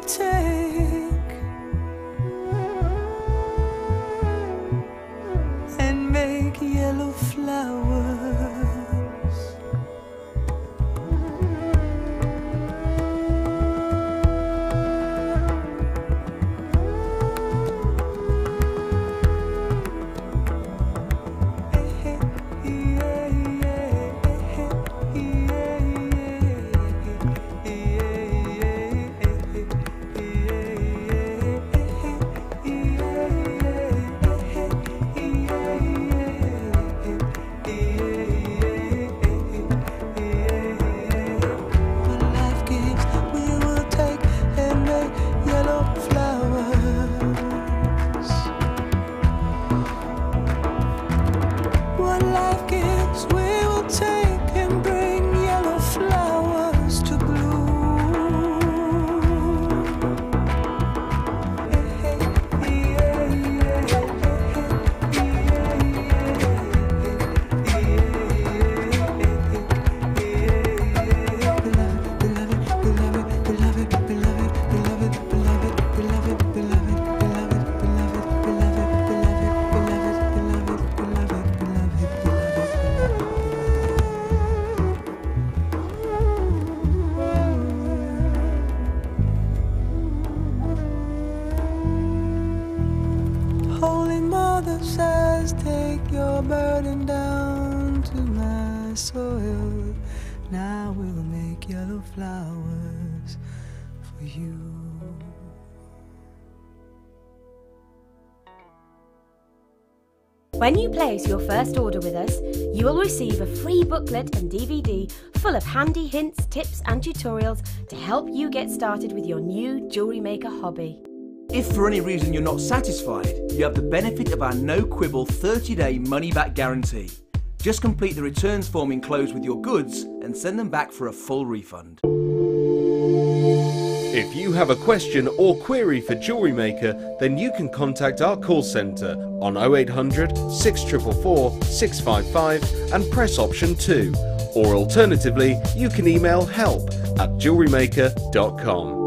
take and make yellow flowers. Now we'll make yellow flowers for you. When you place your first order with us, you will receive a free booklet and DVD full of handy hints, tips and tutorials to help you get started with your new jewellery maker hobby. If for any reason you're not satisfied, you have the benefit of our no-quibble 30-day money-back guarantee. Just complete the returns form enclosed with your goods and send them back for a full refund. If you have a question or query for JewelleryMaker, then you can contact our call centre on 0800 6444 655 and press option 2. Or alternatively, you can email help@jewellerymaker.com.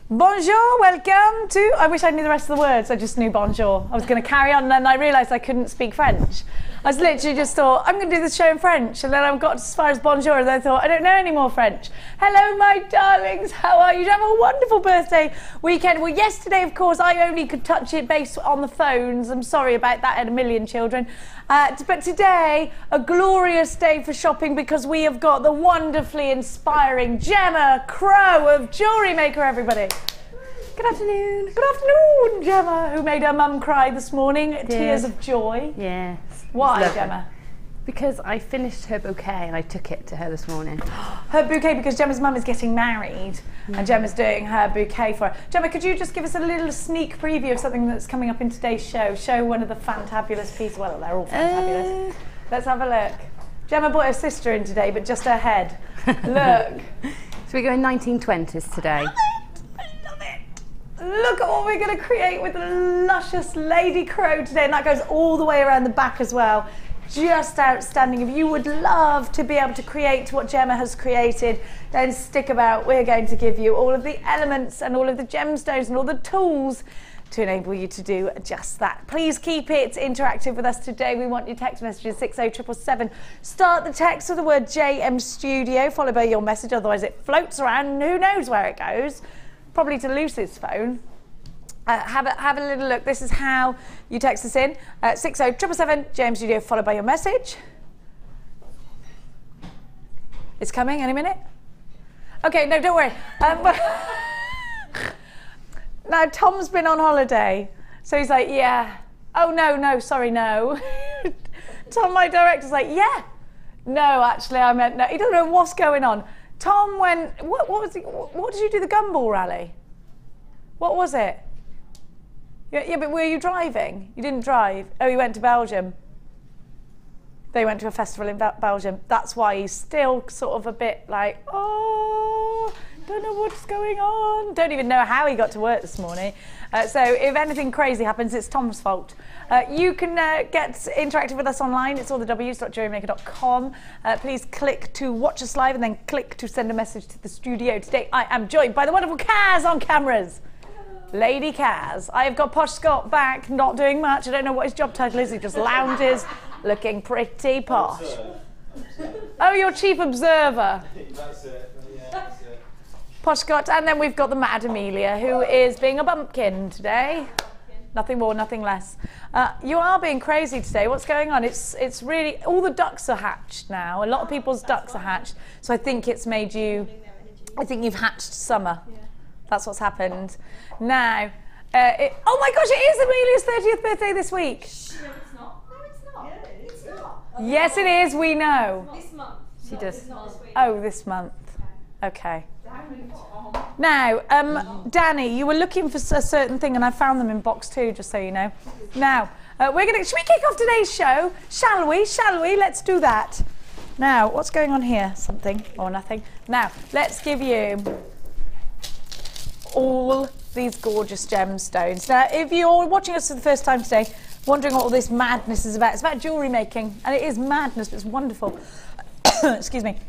Bonjour, welcome to... I wish I knew the rest of the words, I just knew bonjour. I was going to carry on and then I realised I couldn't speak French. I was literally just thought, I'm going to do this show in French, and then I got as far as bonjour and then I thought, I don't know any more French. Hello my darlings, how are you? Have a wonderful birthday weekend. Well, yesterday of course I only could touch it based on the phones. I'm sorry about that, I had a million children. But today, a glorious day for shopping because we have got the wonderfully inspiring Gemma Crow of JewelleryMaker, everybody. Good afternoon. Good afternoon, Gemma, who made her mum cry this morning. Tears of joy. Yes. Why, Gemma? Because I finished her bouquet and I took it to her this morning. Her bouquet, because Gemma's mum is getting married and Gemma's doing her bouquet for her. Gemma, could you just give us a little sneak preview of something that's coming up in today's show? Show one of the fantabulous pieces. Well, they're all fantabulous. Let's have a look. Gemma brought her sister in today, but just her head. Look. So we're going 1920s today. Look at what we're going to create with the luscious Lady Crow today, and that goes all the way around the back as well. Just outstanding. If you would love to be able to create what Gemma has created, then stick about. We're going to give you all of the elements and all of the gemstones and all the tools to enable you to do just that. Please keep it interactive with us today. We want your text messages 60777. Start the text with the word JM Studio, followed by your message, otherwise it floats around and who knows where it goes. Probably to Lucy's phone. Have a little look. This is how you text us in. 60777 JM Studio, followed by your message. It's coming any minute. Okay, no, don't worry. Now Tom's been on holiday, so he's like, yeah. Oh no, sorry, no. Tom, my director's like, yeah. No, actually, I meant no. He doesn't know what's going on. Tom went. What did you do? The gumball rally. What was it? Yeah, but were you driving? You didn't drive. Oh, you went to Belgium. They went to a festival in Belgium. That's why he's still sort of a bit like, oh. Don't know what's going on. Don't even know how he got to work this morning. So if anything crazy happens, it's Tom's fault. You can get interactive with us online. It's all the w's.jewellerymaker.com. Please click to watch us live and then click to send a message to the studio. Today I am joined by the wonderful Kaz on cameras. Lady Kaz. I have got Posh Scott back, not doing much. I don't know what his job title is. He just lounges, looking pretty posh. Oh, you're chief observer. That's it. Yeah, that's it. Posh Scott, and then we've got the Mad Amelia, who is being a bumpkin today. Nothing more, nothing less. You are being crazy today. What's going on? It's really, all the ducks are hatched now. A lot of people's ducks are hatched. So I think it's made you, I think you've hatched summer. That's what's happened. Now, oh my gosh, it is Amelia's 30th birthday this week. No, it's not. No, it's not. Yeah, it's not. Yes, it is, we know. This month. She does. It's not this week. Oh, this month. Okay. Now, Danny, you were looking for a certain thing, and I found them in box 2, just so you know. Now, should we kick off today's show? Shall we? Shall we? Let's do that. Now, what's going on here? Something or nothing. Now, let's give you all these gorgeous gemstones. Now, if you're watching us for the first time today, wondering what all this madness is about, it's about jewellery making, and it is madness, but it's wonderful. Excuse me.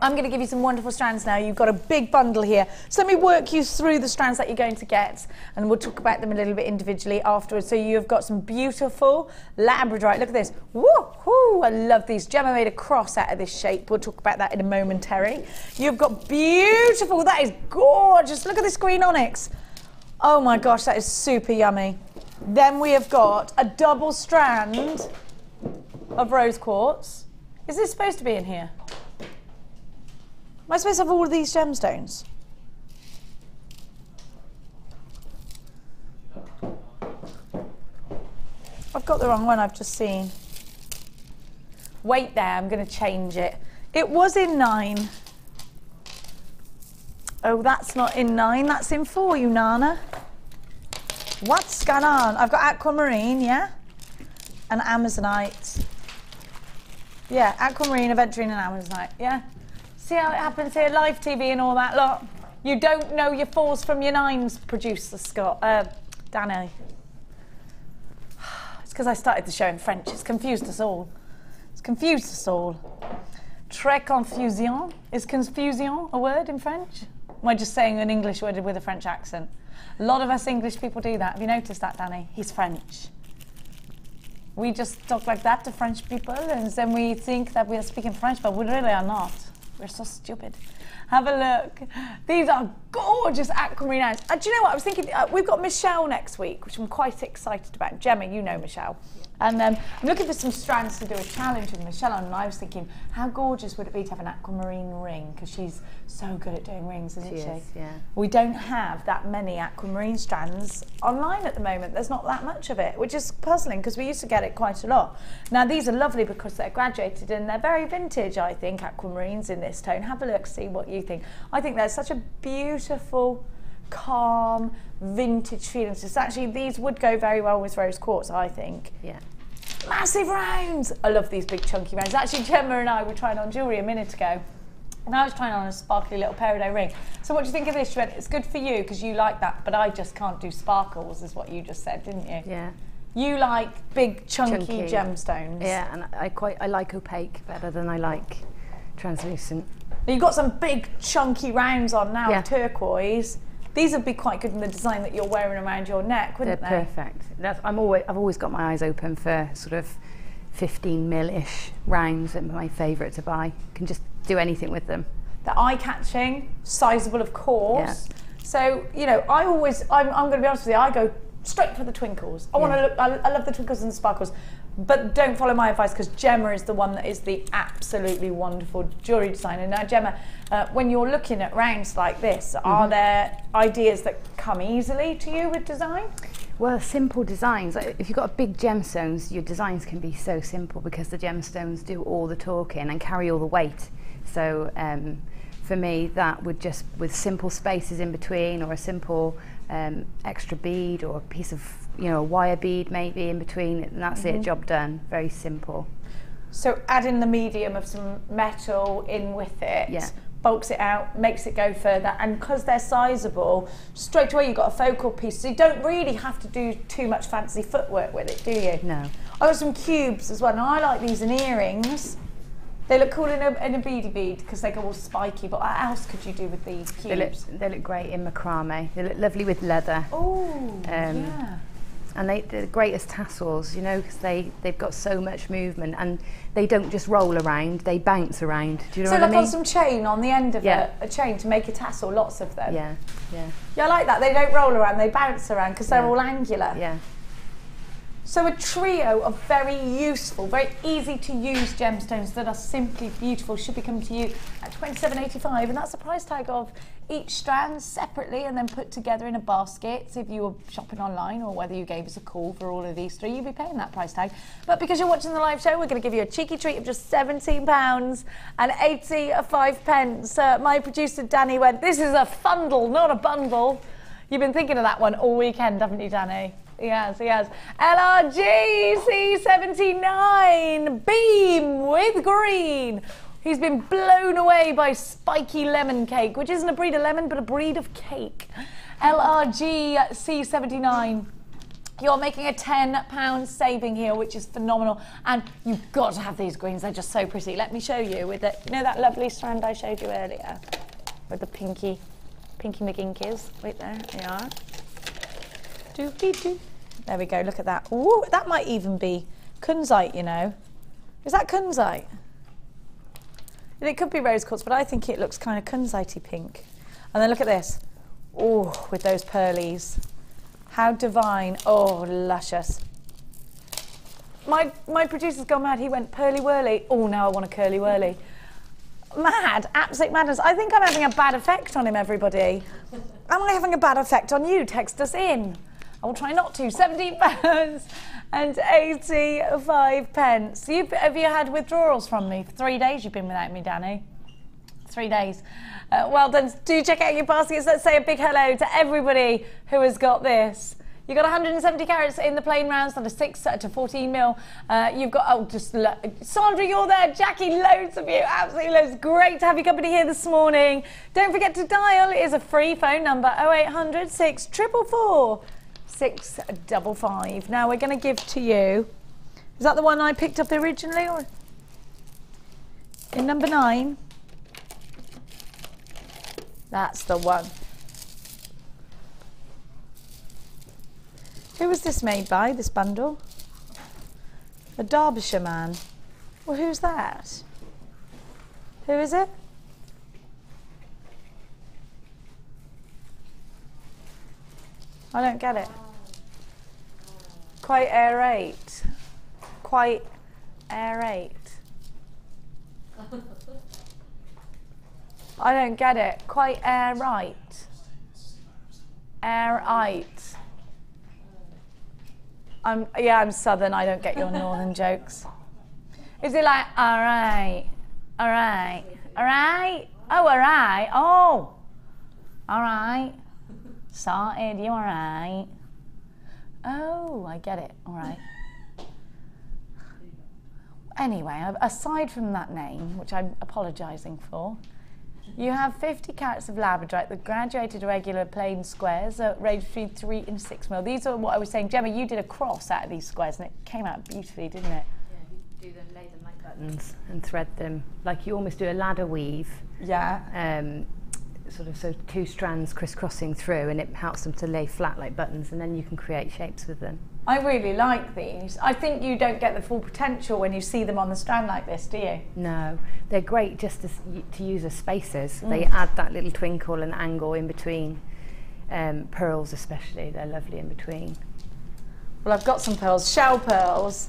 I'm going to give you some wonderful strands now. You've got a big bundle here. So let me work you through the strands that you're going to get, and we'll talk about them a little bit individually afterwards. So you've got some beautiful labradorite. Look at this. Woohoo! I love these. Gemma made a cross out of this shape. We'll talk about that in a momentary. You've got beautiful, that is gorgeous. Look at this green onyx. Oh my gosh, that is super yummy. Then we have got a double strand of rose quartz. Is this supposed to be in here? Am I supposed to have all of these gemstones? I've got the wrong one, I've just seen. Wait there, I'm going to change it. It was in 9. Oh, that's not in 9, that's in 4, you nana. What's going on? I've got aquamarine, yeah? And amazonite. Yeah, aquamarine, aventurine and amazonite, yeah? See how it happens here, live TV and all that lot? You don't know your 4s from your 9s, producer Scott, Danny. It's because I started the show in French. It's confused us all. It's confused us all. Très confusion. Is confusion a word in French? Am I just saying an English word with a French accent? A lot of us English people do that. Have you noticed that, Danny? He's French. We just talk like that to French people, and then we think that we are speaking French, but we really are not. We're so stupid. Have a look. These are gorgeous aquamarine irons. Do you know what? I was thinking, we've got Michelle next week, which I'm quite excited about. Gemma, you know Michelle. Yeah. And I'm looking for some strands to do a challenge with Michelle on, and I was thinking, how gorgeous would it be to have an aquamarine ring? Because she's so good at doing rings, isn't she? Is, yeah. We don't have that many aquamarine strands online at the moment. There's not that much of it, which is puzzling because we used to get it quite a lot. Now, these are lovely because they're graduated and they're very vintage, I think, aquamarines in this tone. Have a look, see what you think. I think there's such a beautiful, calm, vintage feeling. So it's actually, these would go very well with rose quartz, I think. Yeah. Massive rounds! I love these big chunky rounds. Actually, Gemma and I were trying on jewellery a minute ago, and I was trying on a sparkly little peridot ring. So what do you think of this? She went, it's good for you because you like that, but I just can't do sparkles, is what you just said, didn't you? Yeah. You like big chunky gemstones. Yeah, and I like opaque better than I like translucent. You've got some big chunky rounds on now, Yeah. turquoise. These would be quite good in the design that you're wearing around your neck, wouldn't They're they? perfect. I've always got my eyes open for sort of 15 mil-ish rounds. They're my favourite to buy. Can just do anything with them. They're eye-catching, sizable, of course. Yeah. So, you know, I'm going to be honest with you, I go straight for the twinkles. I want to look, I love the twinkles and the sparkles. But don't follow my advice because Gemma is the one that is the absolutely wonderful jewellery designer. Now, Gemma, when you're looking at rounds like this, are there ideas that come easily to you with design? Well, simple designs. If you've got big gemstones, your designs can be so simple because the gemstones do all the talking and carry all the weight. So for me, that would just, with simple spaces in between, or a simple extra bead, or a piece of, you know, a wire bead maybe in between, and that's it, job done. Very simple. So adding the medium of some metal in with it, bulks it out, makes it go further, and because they're sizable, straight away you've got a focal piece, so you don't really have to do too much fancy footwork with it, do you? No. I've got some cubes as well. Now I like these in earrings. They look cool in a beady bead because they go all spiky, but what else could you do with these cubes? They look great in macrame. They look lovely with leather. Oh, yeah. And they're great as tassels, you know, because they've got so much movement and they don't just roll around, they bounce around. Do you know what I mean? So like on some chain on the end of Yeah. a chain to make a tassel, lots of them. Yeah, yeah. Yeah, I like that. They don't roll around, they bounce around because they're all angular. Yeah. So a trio of very useful, very easy to use gemstones that are simply beautiful should be coming to you at $27.85, and that's the price tag of each strand separately and then put together in a basket. So if you were shopping online or whether you gave us a call for all of these three, you'd be paying that price tag. But because you're watching the live show, we're going to give you a cheeky treat of just £17.85. My producer Danny went, this is a fundle, not a bundle. You've been thinking of that one all weekend, haven't you, Danny? He has. LRG C79 beam with green. He's been blown away by spiky lemon cake, which isn't a breed of lemon, but a breed of cake. LRG C79. You're making a £10 saving here, which is phenomenal. And you've got to have these greens. They're just so pretty. Let me show you with you know that lovely strand I showed you earlier? With the pinky McGinkies. Wait, there they are. There we go, look at that. Ooh, that might even be kunzite, you know. Is that kunzite? It could be rose quartz, but I think it looks kind of kunzite-y pink. And then look at this. Oh, with those pearlies. How divine. Oh, luscious. My producer's gone mad. He went pearly whirly. Oh, now I want a curly whirly. Mad, absolute madness. I think I'm having a bad effect on him, everybody. Am I having a bad effect on you? Text us in. I will try not to. £17.85. Have you had withdrawals from me? For 3 days you've been without me, Danny. 3 days. Well done. Do check out your baskets. Let's say a big hello to everybody who has got this. You've got 170 carats in the plain rounds, that are 6 to 14 mil. You've got, Sandra, you're there. Jackie, loads of you, absolutely loads. Great to have your company here this morning. Don't forget to dial. It is a free phone number, 0800 644 655. Now we're going to give to you, is that the one I picked up originally? Or in number 9? That's the one. Who was this made by, this bundle? A Derbyshire man. Well, who's that? Who is it? I don't get it. Quite aerate. Quite aerate. I don't get it. Quite airite. Airite. I'm southern, I don't get your northern jokes. Is it like, alright, alright, alright, oh, alright, oh, alright, sorted, you alright? Oh, I get it, alright. Anyway, aside from that name, which I'm apologising for, you have 50 carats of labradorite, the graduated irregular plain squares range between 3 and 6 mil. These are what I was saying. Gemma, you did a cross out of these squares and it came out beautifully, didn't it? Yeah, you do them, lay them like buttons and thread them. Like you almost do a ladder weave. Yeah. Sort of so 2 strands crisscrossing through and it helps them to lay flat like buttons and then you can create shapes with them. I really like these. I think you don't get the full potential when you see them on the strand like this, do you? No, they're great just to use as spacers. They add that little twinkle and angle in between. Pearls especially, they're lovely in between. Well, I've got some pearls, shell pearls,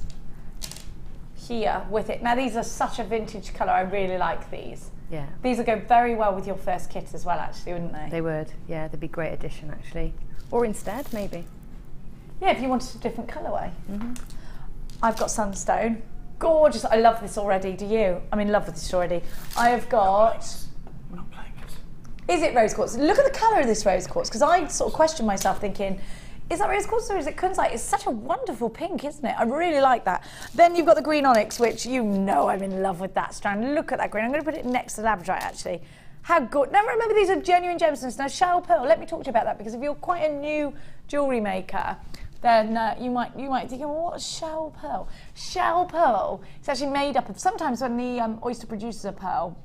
here with it. Now these are such a vintage colour, I really like these. Yeah. These would go very well with your first kit as well, actually, wouldn't they? They would, yeah, they'd be a great addition actually. Or instead, maybe. Yeah, if you wanted a different colourway. I've got sunstone. Gorgeous. I love this already. Do you? I'm in love with this already. I have got... We're not playing it. Is it rose quartz? Look at the colour of this rose quartz, because I sort of questioned myself thinking, is that rose quartz or is it kunzite? It's such a wonderful pink, isn't it? I really like that. Then you've got the green onyx, which you know I'm in love with that strand. Look at that green. I'm going to put it next to labradorite, actually. How good. Now remember, these are genuine gemstones. Now shell pearl, let me talk to you about that, because if you're quite a new jewellery maker, then you might think, well, what's shell pearl? Shell pearl, it's actually made up of, sometimes when the oyster produces a pearl,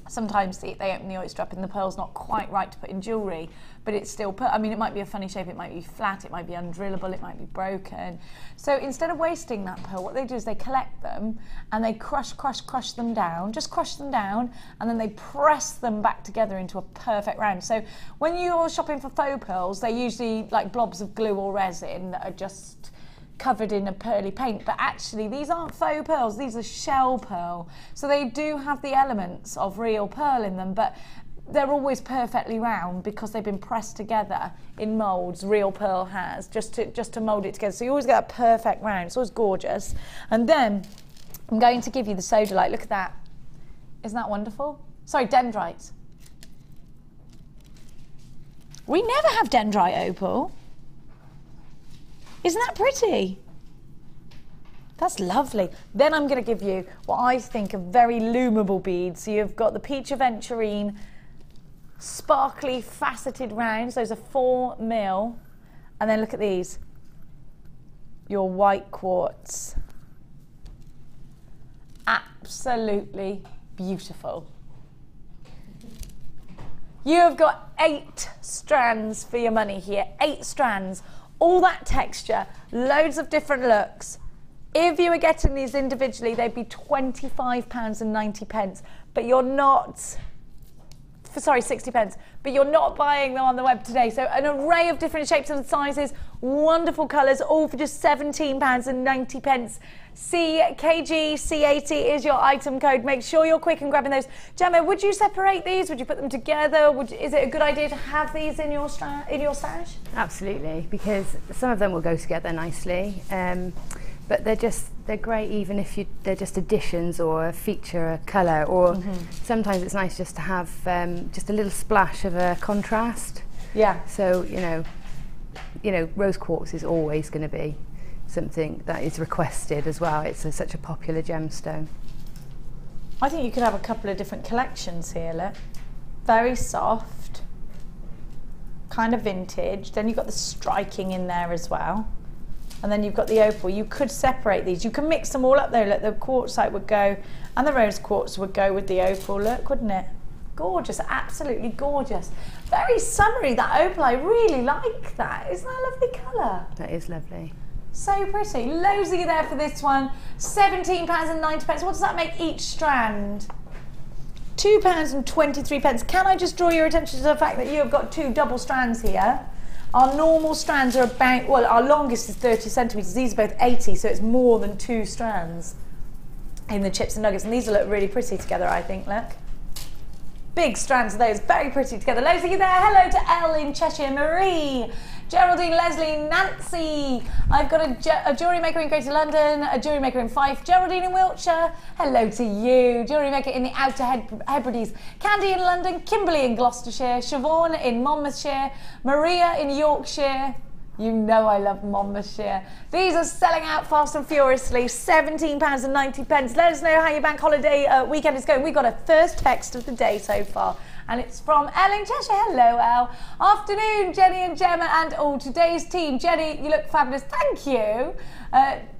sometimes they open the oyster up and the pearl's not quite right to put in jewellery, but it's still pearl. I mean, it might be a funny shape, it might be flat, it might be undrillable, it might be broken. So instead of wasting that pearl, what they do is they collect them and they crush them down, just crush them down, and then they press them back together into a perfect round. So when you're shopping for faux pearls, they're usually like blobs of glue or resin that are just covered in a pearly paint, but actually these aren't faux pearls, these are shell pearl. So they do have the elements of real pearl in them, but they're always perfectly round because they've been pressed together in moulds. Real pearl has, just to mould it together. So you always get a perfect round. It's always gorgeous. And then I'm going to give you the sodalite. Look at that. Isn't that wonderful? Sorry, dendrite. We never have dendrite opal. Isn't that pretty? That's lovely. Then I'm going to give you what I think are very lumeable beads. So you've got the peach aventurine, sparkly faceted rounds. Those are 4 mil. And then look at these. Your white quartz. Absolutely beautiful. You have got 8 strands for your money here. 8 strands. All that texture, loads of different looks. If you were getting these individually, they'd be £25.90, but you're not, sorry, 60p, but you're not buying them on the web today. So an array of different shapes and sizes, wonderful colours, all for just £17.90. CKGC80 is your item code. Make sure you're quick and grabbing those. Gemma, would you separate these? Would you put them together? Is it a good idea to have these in your stash? Absolutely, because some of them will go together nicely. But they're great even if they're just additions or feature a colour, or sometimes it's nice just to have just a little splash of a contrast. Yeah. So you know, rose quartz is always going to be something that is requested as well. It's such a popular gemstone. I think you could have a couple of different collections here. Look, very soft, kind of vintage. Then you've got the striking in there as well. And then you've got the opal. You could separate these. You can mix them all up though. Look, the quartzite would go, and the rose quartz would go with the opal. Look, wouldn't it? Gorgeous, absolutely gorgeous. Very summery, that opal. I really like that. Isn't that a lovely colour? That is lovely. So pretty. Loads of you there for this one. £17.90. What does that make each strand? £2.23. Can I just draw your attention to the fact that you have got 2 double strands here? Our normal strands are about, well, our longest is 30 centimetres. These are both 80, so it's more than 2 strands in the chips and nuggets. And these will look really pretty together, I think, look. Big strands of those, very pretty together. Loads of you there. Hello to Elle in Cheshire, Marie, Geraldine, Leslie, Nancy. I've got a jewellery maker in Greater London, a jewellery maker in Fife, Geraldine in Wiltshire. Hello to you. Jewellery maker in the Outer Hebrides. Candy in London, Kimberly in Gloucestershire, Siobhan in Monmouthshire, Maria in Yorkshire. You know I love Monmouthshire. These are selling out fast and furiously. £17.90. Let us know how your bank holiday weekend is going. We've got a first text of the day so far, and it's from Elle in Cheshire. Hello, Elle. Afternoon, Jenny and Gemma and all today's team. Jenny, you look fabulous. Thank you.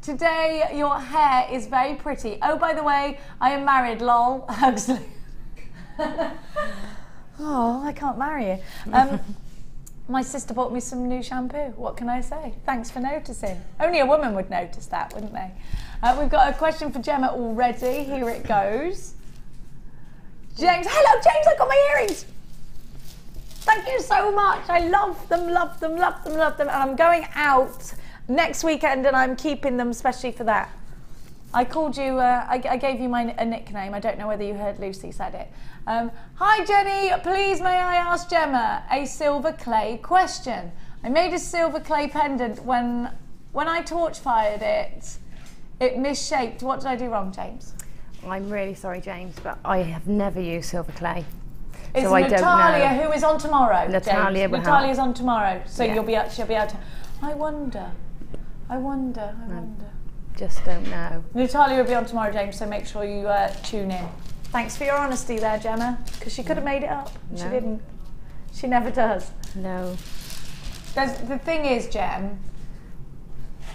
Today, your hair is very pretty. Oh, by the way, I am married, lol. Huxley. Oh, I can't marry you. My sister bought me some new shampoo. What can I say? Thanks for noticing. Only a woman would notice that, wouldn't they? We've got a question for Gemma already. Here it goes. James, hello James, I got my earrings. Thank you so much. I love them, love them, love them, love them. And I'm going out next weekend and I'm keeping them especially for that. I called you, I gave you a nickname. I don't know whether you heard Lucy said it. Hi Jenny, please may I ask Gemma a silver clay question. I made a silver clay pendant when I torch fired it misshaped. What did I do wrong, James? I'm really sorry, James, but I have never used silver clay. It's so Natalia who is on tomorrow. Natalia's on tomorrow, so yeah. she'll be able to. I wonder. Just don't know. Natalia will be on tomorrow, James, so make sure you tune in. Thanks for your honesty there, Gemma, because she could have made it up. No. She didn't. She never does. No. The thing is, Gem,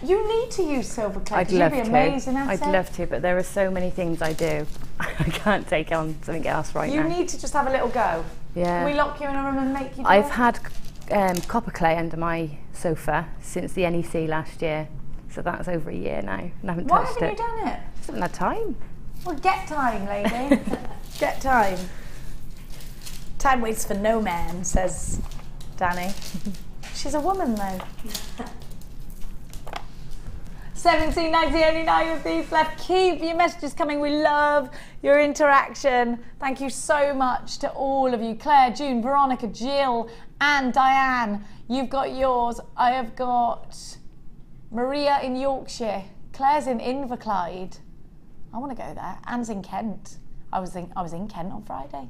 you need to use silver clay. I'd love You'd be to. amazing at I'd it. love to, but there are so many things I do. I can't take on something else right You now. need to just have a little go. Yeah. Can we lock you in a room and make you do I've it? had copper clay under my sofa since the NEC last year, so that's over a year now, and I haven't Why touched haven't it. you done it? Just haven't had time. Well, get time, lady. Get time. Time waits for no man, says Danny. She's a woman, though. 17.90, only 9 of these left. Keep your messages coming. We love your interaction. Thank you so much to all of you. Claire, June, Veronica, Jill, and Diane. You've got yours. I have got Maria in Yorkshire. Claire's in Inverclyde. I want to go there. Anne's in Kent. I was in Kent on Friday.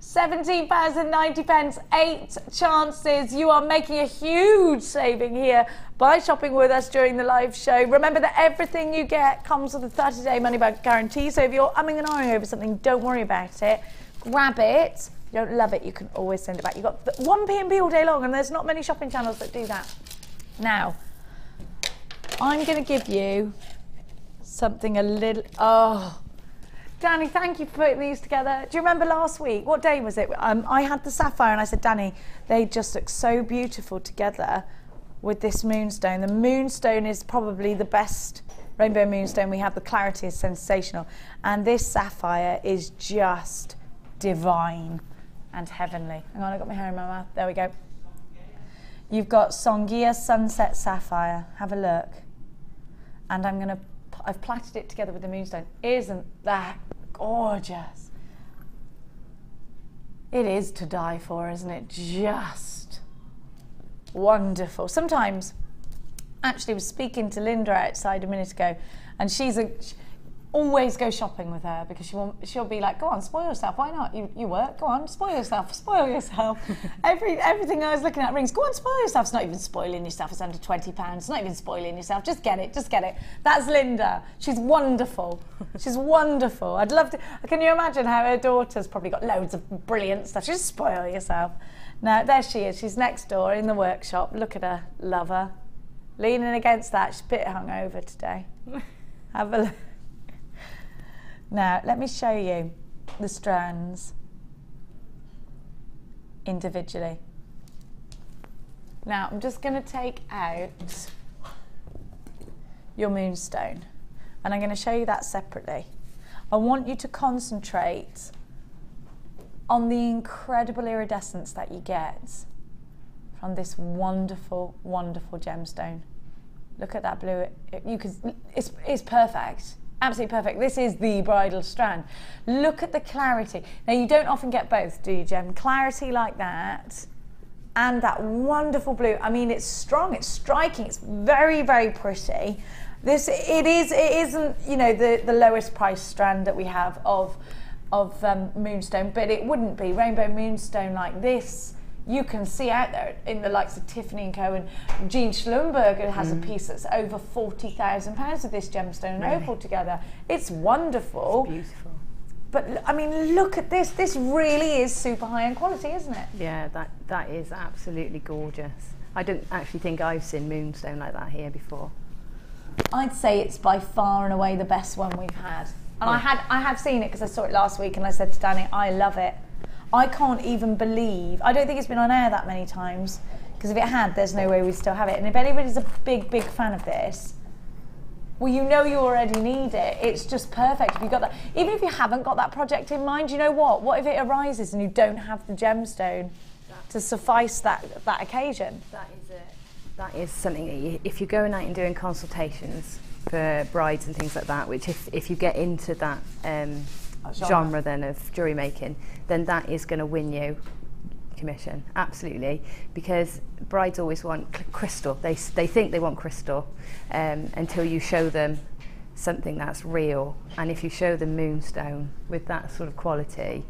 £17.90, 8 chances. You are making a huge saving here by shopping with us during the live show. Remember that everything you get comes with a 30-day money-back guarantee. So if you're umming and ahhing over something, don't worry about it. Grab it. If you don't love it, you can always send it back. You've got one P&B all day long, and there's not many shopping channels that do that. Now, I'm going to give you something a little... Oh... Danny, thank you for putting these together. Do you remember last week? What day was it? I had the sapphire and I said, Danny, they just look so beautiful together with this moonstone. The moonstone is probably the best rainbow moonstone we have. The clarity is sensational. And this sapphire is just divine and heavenly. Hang on, I got my hair in my mouth. There we go. You've got Songia Sunset Sapphire. Have a look. And I've plaited it together with the moonstone. Isn't that gorgeous? It is to die for, isn't it? Just wonderful. Sometimes, actually, I was speaking to Linda outside a minute ago, and she always go shopping with her because she'll be like, go on, spoil yourself. Why not? You work. Go on, spoil yourself. Spoil yourself. Everything I was looking at rings. Go on, spoil yourself. It's not even spoiling yourself. It's under £20. It's not even spoiling yourself. Just get it. Just get it. That's Linda. She's wonderful. She's wonderful. I'd love to. Can you imagine how her daughter's probably got loads of brilliant stuff? Just spoil yourself. Now there she is. She's next door in the workshop. Look at her. Love her. Leaning against that. She's a bit hungover today. Have a look. Now, let me show you the strands individually. Now, I'm just going to take out your moonstone and I'm going to show you that separately. I want you to concentrate on the incredible iridescence that you get from this wonderful, wonderful gemstone. Look at that blue. It's perfect. Absolutely perfect. This is the bridal strand. Look at the clarity. Now, you don't often get both, do you, Gem? Clarity like that and that wonderful blue. I mean, it's strong, it's striking, it's very, very pretty. It isn't, you know, the lowest price strand that we have of moonstone, but it wouldn't be. Rainbow moonstone like this, you can see out there in the likes of Tiffany & Co. and Jean Schlumberger has a piece that's over £40,000 of this gemstone and opal together. It's wonderful. It's beautiful. But I mean, look at this. This really is super high-end quality, isn't it? Yeah, that is absolutely gorgeous. I don't actually think I've seen moonstone like that here before. I'd say it's by far and away the best one we've had. And I have seen it because I saw it last week and I said to Danny, I love it. I can't even believe, I don't think it's been on air that many times, because if it had, there's no way we'd still have it. And if anybody's a big, big fan of this, well, you know you already need it. It's just perfect if you've got that. Even if you haven't got that project in mind, you know what? What if it arises and you don't have the gemstone to suffice that occasion? That is it. That is something, if you're going out and doing consultations for brides and things like that, which if you get into that genre then of jewellery making, then that is going to win you commission, absolutely, because brides always want crystal. They think they want crystal until you show them something that's real, and if you show them moonstone with that sort of quality,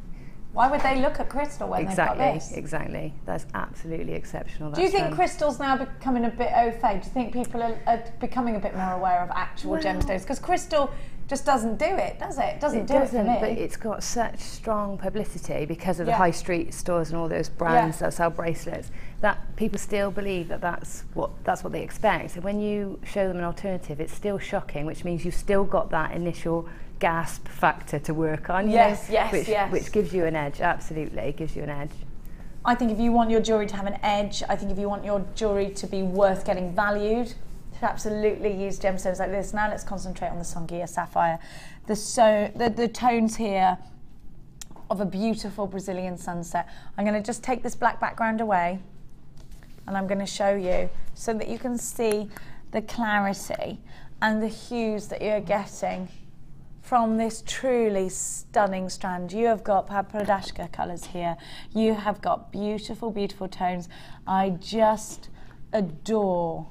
Why would they look at crystal when they've got this? Exactly. That's absolutely exceptional. Do you think crystal's now becoming a bit au fait? Do you think people are becoming a bit more aware of actual gemstones? Because crystal just doesn't do it, does it? It doesn't do it for me. But it's got such strong publicity because of the high street stores and all those brands that sell bracelets, that people still believe that that's what they expect. And when you show them an alternative, it's still shocking, which means you've still got that initial gasp factor to work on. Which gives you an edge. Absolutely, gives you an edge. I think if you want your jewellery to have an edge, I think if you want your jewellery to be worth getting valued, you should absolutely use gemstones like this. Now let's concentrate on the Songhia sapphire. The tones here of a beautiful Brazilian sunset. I'm going to just take this black background away, and I'm going to show you so that you can see the clarity and the hues that you're getting from this truly stunning strand. You have got Pradashka colours here. You have got beautiful, beautiful tones. I just adore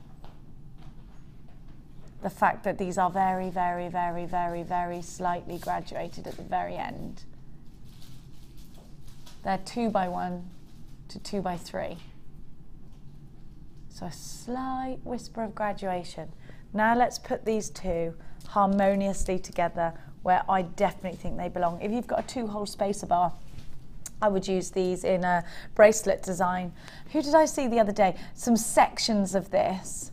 the fact that these are very, very, very, very, very slightly graduated at the very end. They're 2x1 to 2x3. So a slight whisper of graduation. Now let's put these two harmoniously together where I definitely think they belong. If you've got a 2-hole spacer bar, I would use these in a bracelet design. Who did I see the other day? Some sections of this.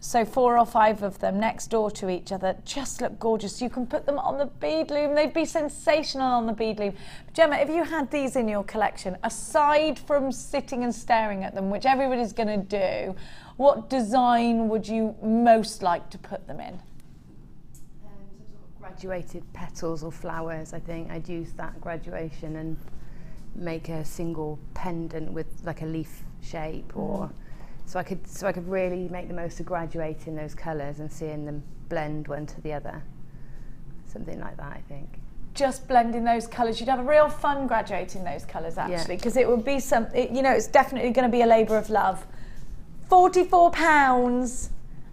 So 4 or 5 of them next door to each other just look gorgeous. You can put them on the bead loom. They'd be sensational on the bead loom. Gemma, if you had these in your collection, aside from sitting and staring at them, which everybody's going to do, what design would you most like to put them in? Some sort of graduated petals or flowers. I think I'd use that graduation and make a single pendant with like a leaf shape, or so I could really make the most of graduating those colours and seeing them blend one to the other. Something like that, I think. Just blending those colours. You'd have a real fun graduating those colours, actually, because it would be you know, it's definitely going to be a labour of love. £44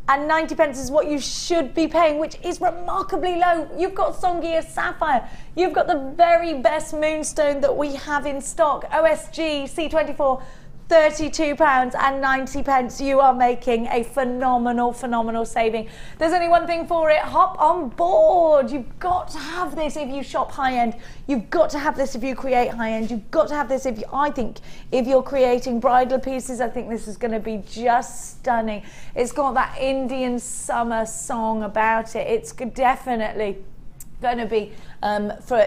and 90 pence is what you should be paying, which is remarkably low. You've got Songhia sapphire. You've got the very best moonstone that we have in stock, OSG C24. £32 and 90 pence. You are making a phenomenal, phenomenal saving. There's only one thing for it. Hop on board. You've got to have this if you shop high-end. You've got to have this if you create high-end. You've got to have this if you're creating bridal pieces. I think this is going to be just stunning. It's got that Indian summer song about it. It's definitely going to be for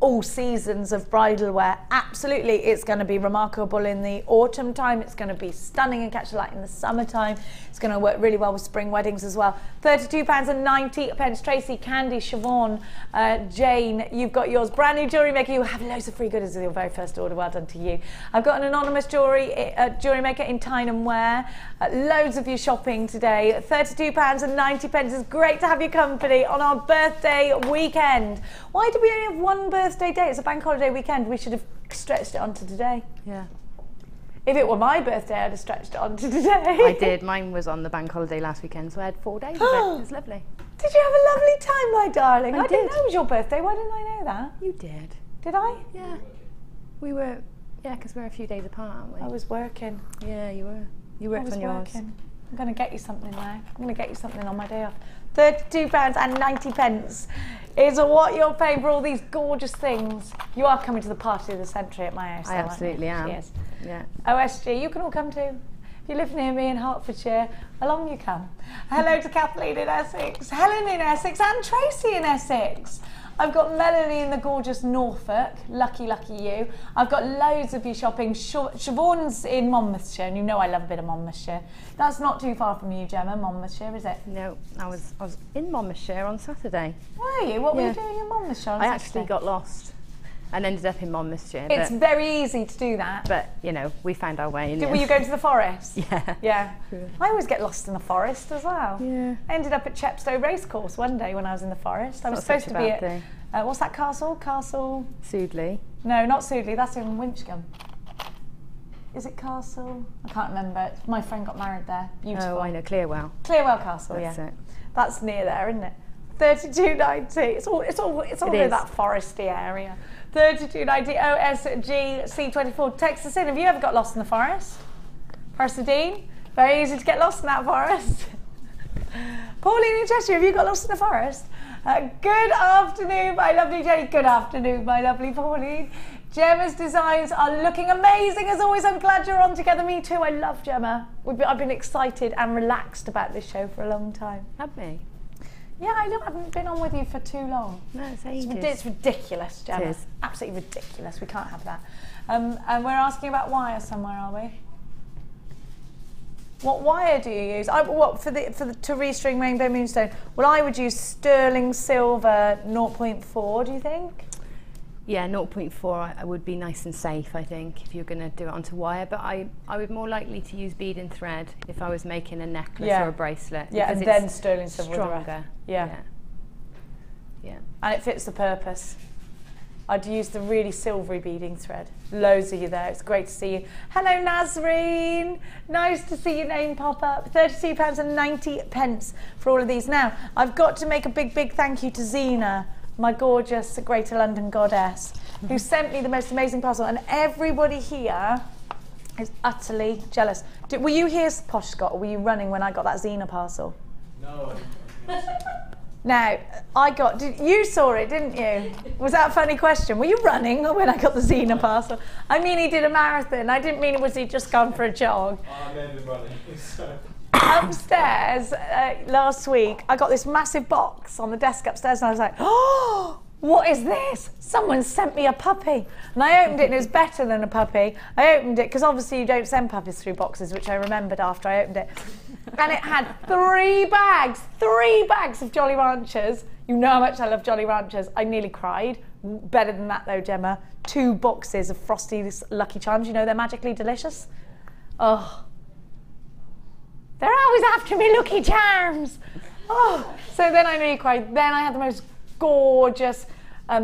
all seasons of bridal wear. Absolutely, it's going to be remarkable in the autumn time. It's going to be stunning and catch the light in the summertime. It's going to work really well with spring weddings as well. £32 and 90 pence. Tracy, Candy, Siobhan, Jane, you've got yours. Brand new jewellery maker. You have loads of free goodies with your very first order. Well done to you. I've got an anonymous jewellery maker in Tyne Wear. Loads of you shopping today. £32 and 90 pence. It's great to have your company on our birthday weekend. Why do we only have one birthday day? It's a bank holiday weekend. We should have stretched it onto today. Yeah. If it were my birthday, I'd have stretched it onto today. I did. Mine was on the bank holiday last weekend, so I had 4 days of it. It was lovely. Did you have a lovely time, my darling? I didn't did. know it was your birthday. Why didn't I know that? You did. Did I? Yeah. We were, yeah, because we're a few days apart, aren't we? I was working. Yeah, you were. You worked on yours. Working. I'm going to get you something now. I'm going to get you something on my day off. £32 and 90 pence is what you're paying for all these gorgeous things. You are coming to the party of the century at my house. I absolutely am. Yes. Yeah. OSG, you can all come too. If you live near me in Hertfordshire, along you come. Hello to Kathleen in Essex, Helen in Essex, and Tracy in Essex. I've got Melanie in the gorgeous Norfolk. Lucky, lucky you. I've got loads of you shopping. Siobhan's in Monmouthshire, and you know I love a bit of Monmouthshire. That's not too far from you, Gemma, Monmouthshire, is it? No, I was in Monmouthshire on Saturday. Were you? What were you doing in Monmouthshire on Saturday? I actually got lost and ended up in Monmouthshire. It's very easy to do that. But, you know, we found our way. Were you going to the forest? Yeah. Yeah. I always get lost in the forest as well. Yeah. I ended up at Chepstow Racecourse one day when I was in the forest. I was supposed to be at, what's that castle? Castle? Sudeley. No, not Sudeley, that's in Winchcombe. Is it Castle? I can't remember. My friend got married there. Beautiful. Oh, I know, Clearwell. Clearwell Castle, That's it. That's near there, isn't it? 32.90. It's all in that foresty area. 32.90 OSG C24. Text us in. Have you ever got lost in the forest? Dean? Very easy to get lost in that forest. Pauline in Cheshire, have you got lost in the forest? Good afternoon, my lovely Jenny. Good afternoon, my lovely Pauline. Gemma's designs are looking amazing as always. I'm glad you're on together. Me too. I love Gemma. I've been excited and relaxed about this show for a long time. Have me? Yeah, I haven't been on with you for too long. No, it's ages. It's ridiculous, Gemma. It is. Absolutely ridiculous. We can't have that. And we're asking about wire somewhere, are we? What wire do you use? To restring Rainbow Moonstone? Well, I would use sterling silver 0.4. Do you think? Yeah, 0.4 I would be nice and safe, I think, if you're going to do it onto wire. But I would more likely to use bead and thread if I was making a necklace or a bracelet. Yeah, and then sterling silver. Stronger. Yeah. And it fits the purpose. I'd use the really silvery beading thread. Loads of you there. It's great to see you. Hello, Nazreen. Nice to see your name pop up. £32.90 for all of these. Now, I've got to make a big, big thank you to Zena, my gorgeous Greater London goddess, who sent me the most amazing parcel. And everybody here is utterly jealous. Were you here, Posh Scott, or were you running when I got that Zena parcel? No, I didn't. Now, you saw it, didn't you? Was that a funny question? Were you running when I got the Zena parcel? I mean, he did a marathon. I didn't mean, was he just gone for a jog? I meant him running, so. Upstairs, last week, I got this massive box on the desk upstairs and I was like, oh, what is this? Someone sent me a puppy. And I opened it and it was better than a puppy. I opened it, because obviously you don't send puppies through boxes, which I remembered after I opened it. And it had 3 bags of Jolly Ranchers. You know how much I love Jolly Ranchers. I nearly cried. Better than that though, Gemma. 2 boxes of Frosty's Lucky Charms. You know they're magically delicious. Oh. They're always after me, Lucky Charms. Oh. So then I nearly cried. Then I had the most gorgeous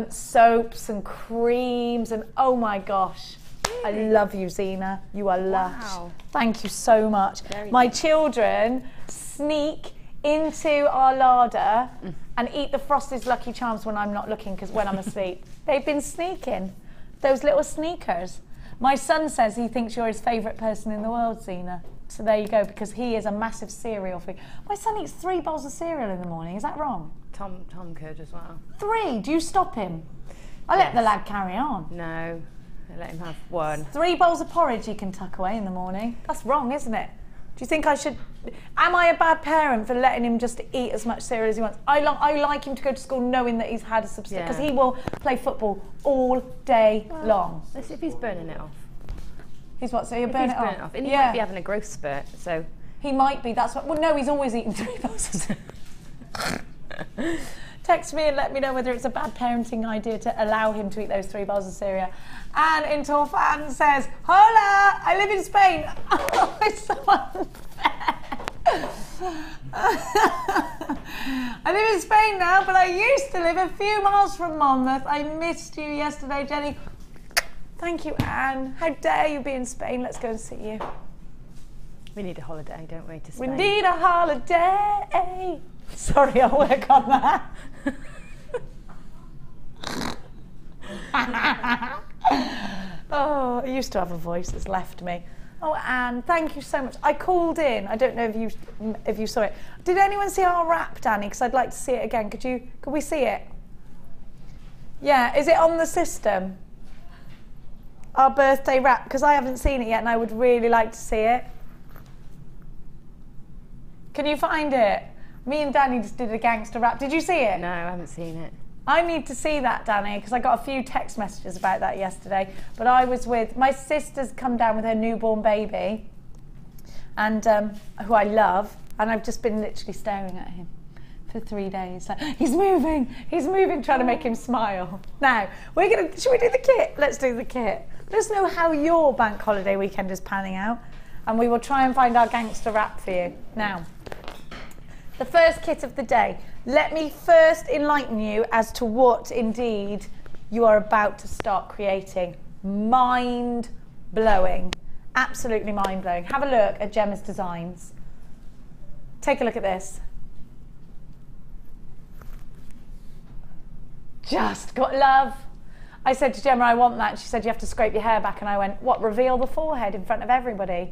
soaps and creams and oh my gosh. I love you, Zena. You are lush. Wow. Thank you so much. My children sneak into our larder and eat the Frosty's Lucky Charms when I'm not looking, because when I'm asleep. They've been sneaking. Those little sneakers. My son says he thinks you're his favourite person in the world, Zena. So there you go, because he is a massive cereal freak. My son eats 3 bowls of cereal in the morning. Is that wrong? Tom could as well. 3? Do you stop him? I let the lad carry on. No. I let him have 1. 3 bowls of porridge he can tuck away in the morning. That's wrong, isn't it? Do you think I should... Am I a bad parent for letting him just eat as much cereal as he wants? I like him to go to school knowing that he's had a substance, because he will play football all day long. Let's see if he's burning it off. He's what? So he'll burn it off? And he might be having a growth spurt, so... He might be, that's what... Well, no, he's always eating 3 bowls of cereal. Text me and let me know whether it's a bad parenting idea to allow him to eat those 3 bowls of cereal. Anne in Torfan says, hola, I live in Spain. Oh, it's so unfair. I live in Spain now, but I used to live a few miles from Monmouth. I missed you yesterday, Jenny. Thank you, Anne. How dare you be in Spain? Let's go and see you. We need a holiday, don't we, to Spain? We need a holiday. Sorry, I'll work on that. Oh, I used to have a voice that's left me. Oh, Anne, thank you so much. I called in. I don't know if you saw it. Did anyone see our wrap, Danny? Because I'd like to see it again. Could we see it? Yeah, is it on the system? Our birthday wrap, because I haven't seen it yet and I would really like to see it. Can you find it? Me and Danny just did a gangster rap. Did you see it? No, I haven't seen it. I need to see that, Danny, because I got a few text messages about that yesterday. But I was with, my sister's come down with her newborn baby, and who I love, and I've just been literally staring at him for 3 days. Like, he's moving, trying to make him smile. Now, should we do the kit? Let's do the kit. Let us know how your bank holiday weekend is panning out, and we will try and find our gangster rap for you. Now, the first kit of the day. Let me first enlighten you as to what indeed you are about to start creating. Mind-blowing. Absolutely mind-blowing. Have a look at Gemma's designs. Take a look at this. just got love. I said to Gemma, I want that. She said, you have to scrape your hair back. And I went, what, reveal the forehead in front of everybody?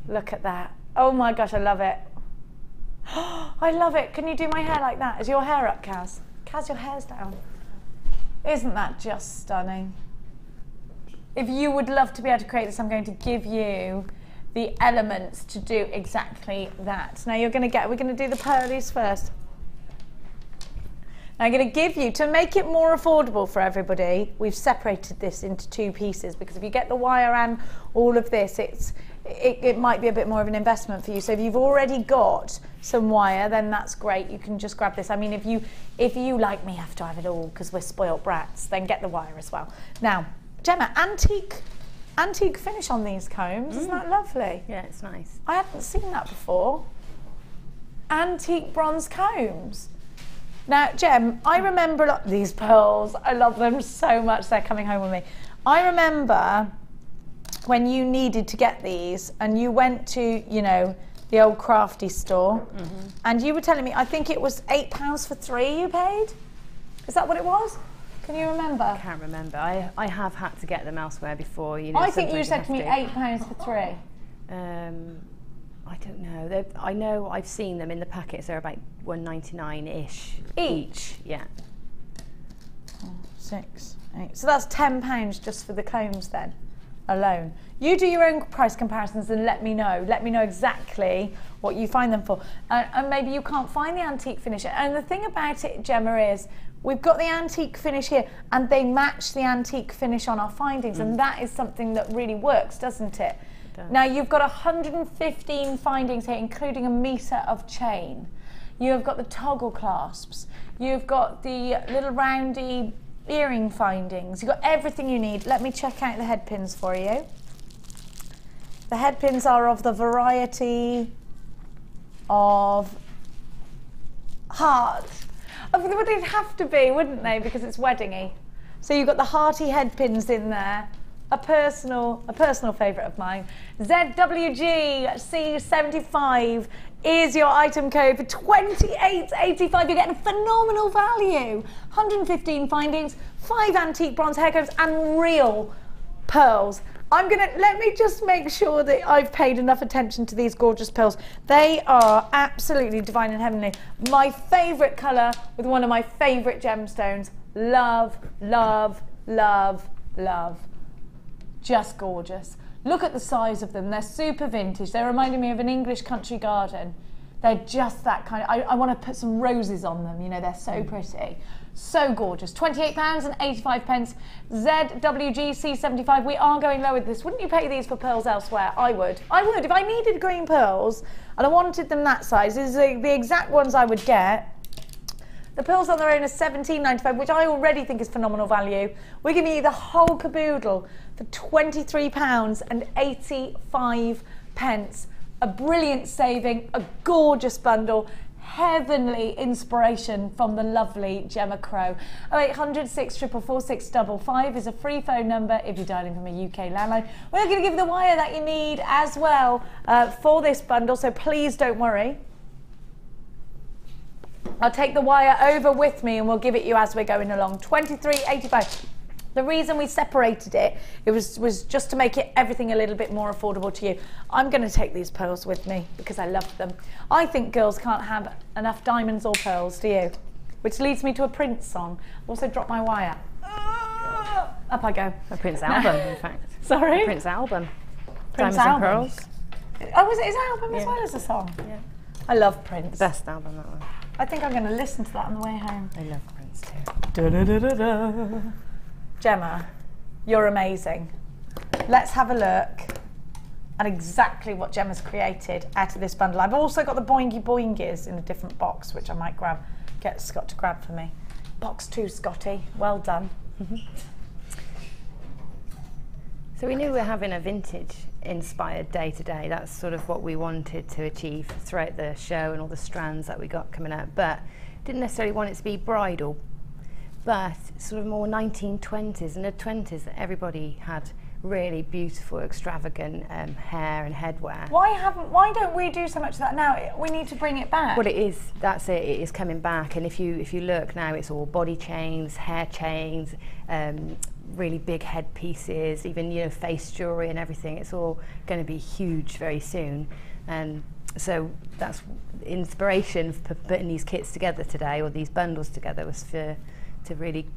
Look at that. Oh my gosh, I love it. I love it. Can you do my hair like that? Is your hair up, Kaz? Kaz, your hair's down. Isn't that just stunning? If you would love to be able to create this, I'm going to give you the elements to do exactly that. Now we're going to do the pearlies first. Now I'm going to give you, to make it more affordable for everybody, we've separated this into 2 pieces, because if you get the wire and all of this, it might be a bit more of an investment for you. So if you've already got some wire, then that's great. You can just grab this. I mean, if you like me have to have it all because we're spoilt brats, then get the wire as well. Now, Gemma, antique finish on these combs. Isn't that lovely? Yeah, it's nice. I hadn't seen that before. Antique bronze combs. Now, Gem, I remember these pearls. I love them so much. They're coming home with me. I remember when you needed to get these and you went to, you know, the old crafty store, and you were telling me, I think it was £8 for 3 you paid? Is that what it was? Can you remember? I can't remember. I have had to get them elsewhere before. You know, I think you said to me £8 for 3. I don't know. I know I've seen them in the packets. They're about $1.99-ish each. Yeah. 4, 6, 8. So that's £10 just for the combs then, alone. You do your own price comparisons and let me know. Let me know exactly what you find them for. And maybe you can't find the antique finish. And the thing about it, Gemma, is we've got the antique finish here and they match the antique finish on our findings. And that is something that really works, doesn't it? Now you've got 115 findings here, including a metre of chain. You have got the toggle clasps. You've got the little roundy earring findings. You've got everything you need. Let me check out the head pins for you. The head pins are of the variety of heart. Well, they'd have to be, wouldn't they? Because it's weddingy. So you've got the hearty head pins in there. A personal favourite of mine. ZWGC75 is your item code for $28.85. You're getting phenomenal value. 115 findings, 5 antique bronze hair combs, and real pearls. Let me just make sure that I've paid enough attention to these gorgeous pearls. They are absolutely divine and heavenly. My favourite colour with one of my favourite gemstones. Love, love, love, love. Just gorgeous. Look at the size of them. They're super vintage. They're reminding me of an English country garden. They're just that kind of, I want to put some roses on them, you know, they're so pretty. So gorgeous. £28.85. ZWGC75. We are going low with this. Wouldn't you pay these for pearls elsewhere? I would. I would. If I needed green pearls and I wanted them that size, these are the exact ones I would get. The pearls on their own are £17.95, which I already think is phenomenal value. We're giving you the whole caboodle for £23.85. A brilliant saving, a gorgeous bundle, heavenly inspiration from the lovely Gemma Crow. 0800 644 655 is a free phone number if you're dialing from a UK landline. We're going to give you the wire that you need as well for this bundle, so please don't worry. I'll take the wire over with me and we'll give it you as we're going along. £23.85. The reason we separated it was just to make everything a little bit more affordable to you. I'm going to take these pearls with me because I love them. I think girls can't have enough diamonds or pearls, do you? Which leads me to a Prince song. Also drop my wire. Up I go. A Prince album, in fact. Sorry? A Prince album. Prince Diamonds album. and Pearls. Oh, was it his album as well as a song? Yeah. I love Prince. Best album, that one. I think I'm going to listen to that on the way home. I love Prince too. Da-da-da-da-da. Gemma, you're amazing. Let's have a look at exactly what Gemma's created out of this bundle. I've also got the boingy boingies in a different box, which I might get Scott to grab for me. Box 2, Scotty. Well done. So we knew we were having a vintage inspired day today. That's sort of what we wanted to achieve throughout the show and all the strands that we got coming out, but didn't necessarily want it to be bridal, but sort of more 1920s and the 20s that everybody had really beautiful, extravagant hair and headwear. Why don't we do so much of that now? We need to bring it back. Well, it is. That's it. It is coming back. And if you look now, it's all body chains, hair chains, really big headpieces, even, you know, face jewellery and everything. It's all going to be huge very soon. And so that's inspiration for putting these kits together today, or these bundles together, was to really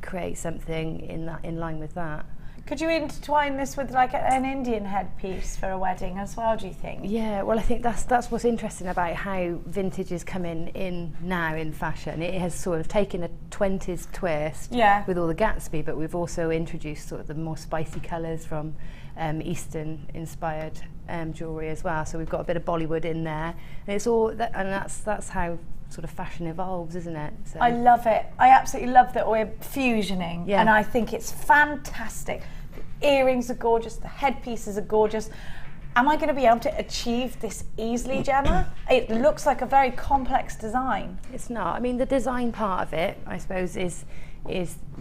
create something in line with that. Could you intertwine this with like an Indian headpiece for a wedding as well, do you think? Yeah, well, I think that's what's interesting about how vintage is coming in now in fashion. It has sort of taken a 20s twist with all the Gatsby, but we've also introduced sort of the more spicy colours from Eastern inspired jewellery as well. So we've got a bit of Bollywood in there, and it's all that, and that's how sort of fashion evolves, isn't it? So I love it. I absolutely love that we're fusioning, and I think it's fantastic. The earrings are gorgeous, the headpieces are gorgeous. Am I going to be able to achieve this easily, Gemma? It looks like a very complex design. It's not. I mean, the design part of it, I suppose, is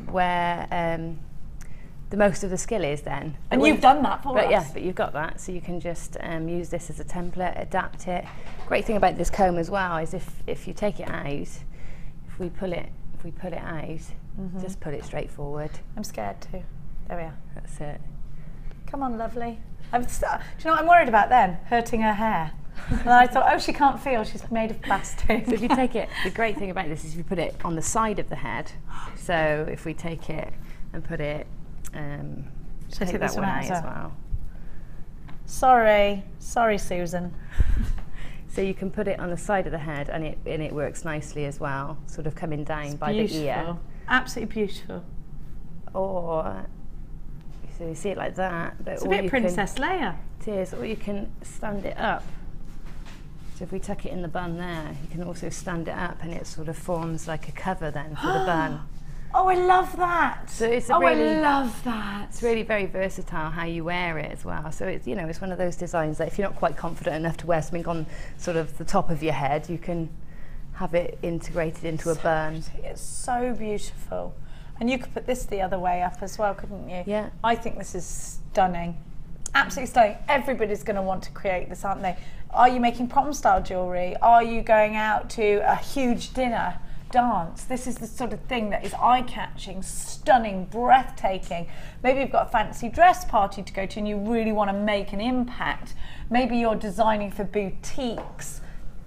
where the most of the skill is then. And you've done that for us. Yeah, but you've got that, so you can just use this as a template, adapt it. Great thing about this comb as well is if you take it out, if we pull it out, just put it straight forward. I'm scared too. There we are. That's it. Come on, lovely. Do you know what I'm worried about then? Hurting her hair. And I thought, oh, she can't feel, she's made of plastic. So if you take it, the great thing about this is you put it on the side of the head. So if we take it and put it, take that one out as well. Sorry, Susan. So you can put it on the side of the head, and it works nicely as well, sort of coming down by the ear. Absolutely beautiful. Or so you see it like that. But it's a bit Princess Leia. It is, or you can stand it up. So if we tuck it in the bun there, you can also stand it up, and it sort of forms like a cover then for the bun. Oh, I love that. So it's I love that. It's really very versatile how you wear it as well. So it's, you know, it's one of those designs that if you're not quite confident enough to wear something on sort of the top of your head, you can have it integrated into a bun. It's so beautiful. And you could put this the other way up as well, couldn't you? Yeah. I think this is stunning. Absolutely stunning. Everybody's going to want to create this, aren't they? Are you making prom style jewellery? Are you going out to a huge dinner? Dance. This is the sort of thing that is eye-catching, stunning, breathtaking. Maybe you've got a fancy dress party to go to and you really want to make an impact. Maybe you're designing for boutiques.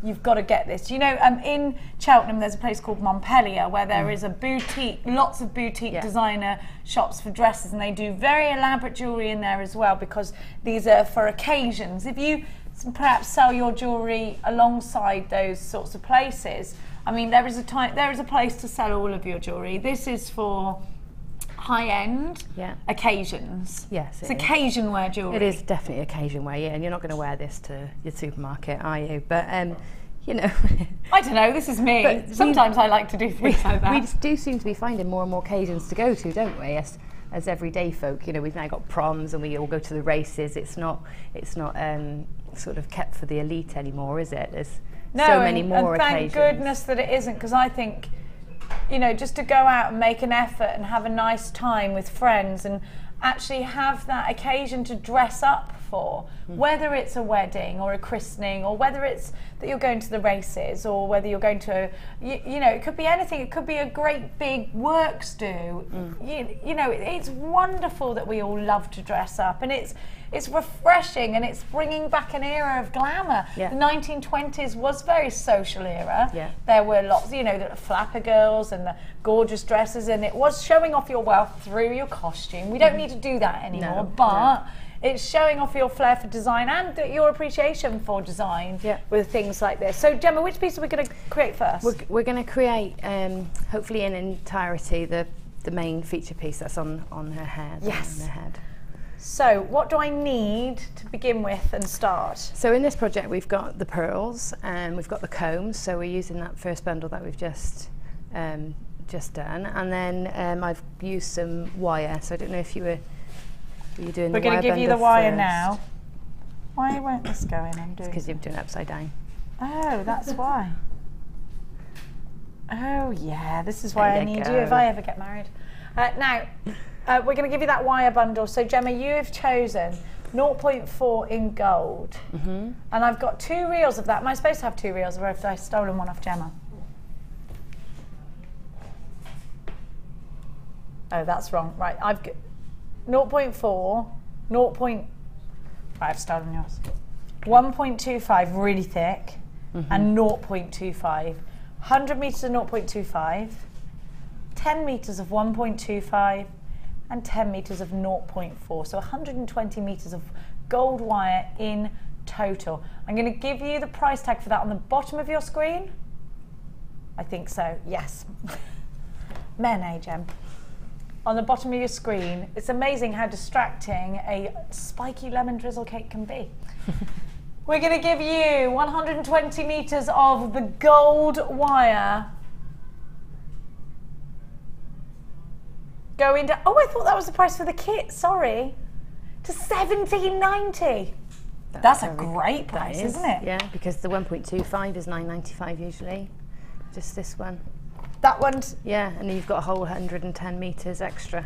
You've got to get this. You know, in Cheltenham there's a place called Montpellier where there is a boutique, lots of boutique designer shops for dresses, and they do very elaborate jewellery in there as well, because these are for occasions. If you perhaps sell your jewellery alongside those sorts of places, I mean, there is a place to sell all of your jewellery. This is for high-end occasions. Yes, it's occasion wear jewellery. It is definitely occasion wear, and you're not going to wear this to your supermarket, are you? But you know, I don't know. This is me. But sometimes I like to do things like that. We do seem to be finding more and more occasions to go to, don't we? As everyday folk, you know, we've now got proms and we all go to the races. It's not sort of kept for the elite anymore, is it? There's so many more occasions. Thank goodness that it isn't, because I think, you know, just to go out and make an effort and have a nice time with friends and actually have that occasion to dress up for, whether it's a wedding or a christening, or whether it's that you're going to the races, or whether you're going to you know, it could be anything. It could be a great big works do. You know, it's wonderful that we all love to dress up, and it's refreshing, and it's bringing back an era of glamour. The 1920s was very social era. There were lots, you know, the flapper girls and the gorgeous dresses, and it was showing off your wealth through your costume. We don't need to do that anymore, but it's showing off your flair for design and your appreciation for design with things like this. So Gemma, which piece are we going to create first? We're going to create, hopefully in entirety, the main feature piece that's on her hair. Yes. On her head. So what do I need to begin with and start? So in this project we've got the pearls and we've got the combs, so we're using that first bundle that we've just done, and then I've used some wire. So I don't know if you were doing the wire. We're going to give you the wire now. Why won't this go in? I'm doing because you're doing it upside down. Oh, that's why. Oh yeah, this is why I need you if I ever get married. Now, We're going to give you that wire bundle. So Gemma, you have chosen 0.4 in gold. And I've got 2 reels of that. Am I supposed to have 2 reels, or have I stolen one off Gemma? Oh, that's wrong. Right, I've got 0.4, 0. Right, I've stolen yours. 1.25, really thick, and 0.25. 100 metres of 0.25, 10 metres of 1.25, and 10 metres of 0.4. So 120 metres of gold wire in total. I'm going to give you the price tag for that on the bottom of your screen. I think so, yes. Men, Gem. On the bottom of your screen. It's amazing how distracting a spiky lemon drizzle cake can be. We're going to give you 120 metres of the gold wire. Going to, oh, I thought that was the price for the kit, sorry. To $17.90. That's a great price, isn't it? Yeah, because the 1.25 is $9.95 usually. Just this one. That one's... Yeah, and you've got a whole 110 metres extra.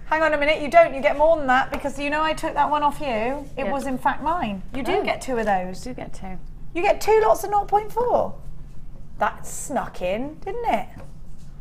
Hang on a minute, you don't. You get more than that, because you know I took that one off you. It was in fact mine. You do get 2 of those. You do get 2. You get 2 lots of 0.4. That snuck in, didn't it?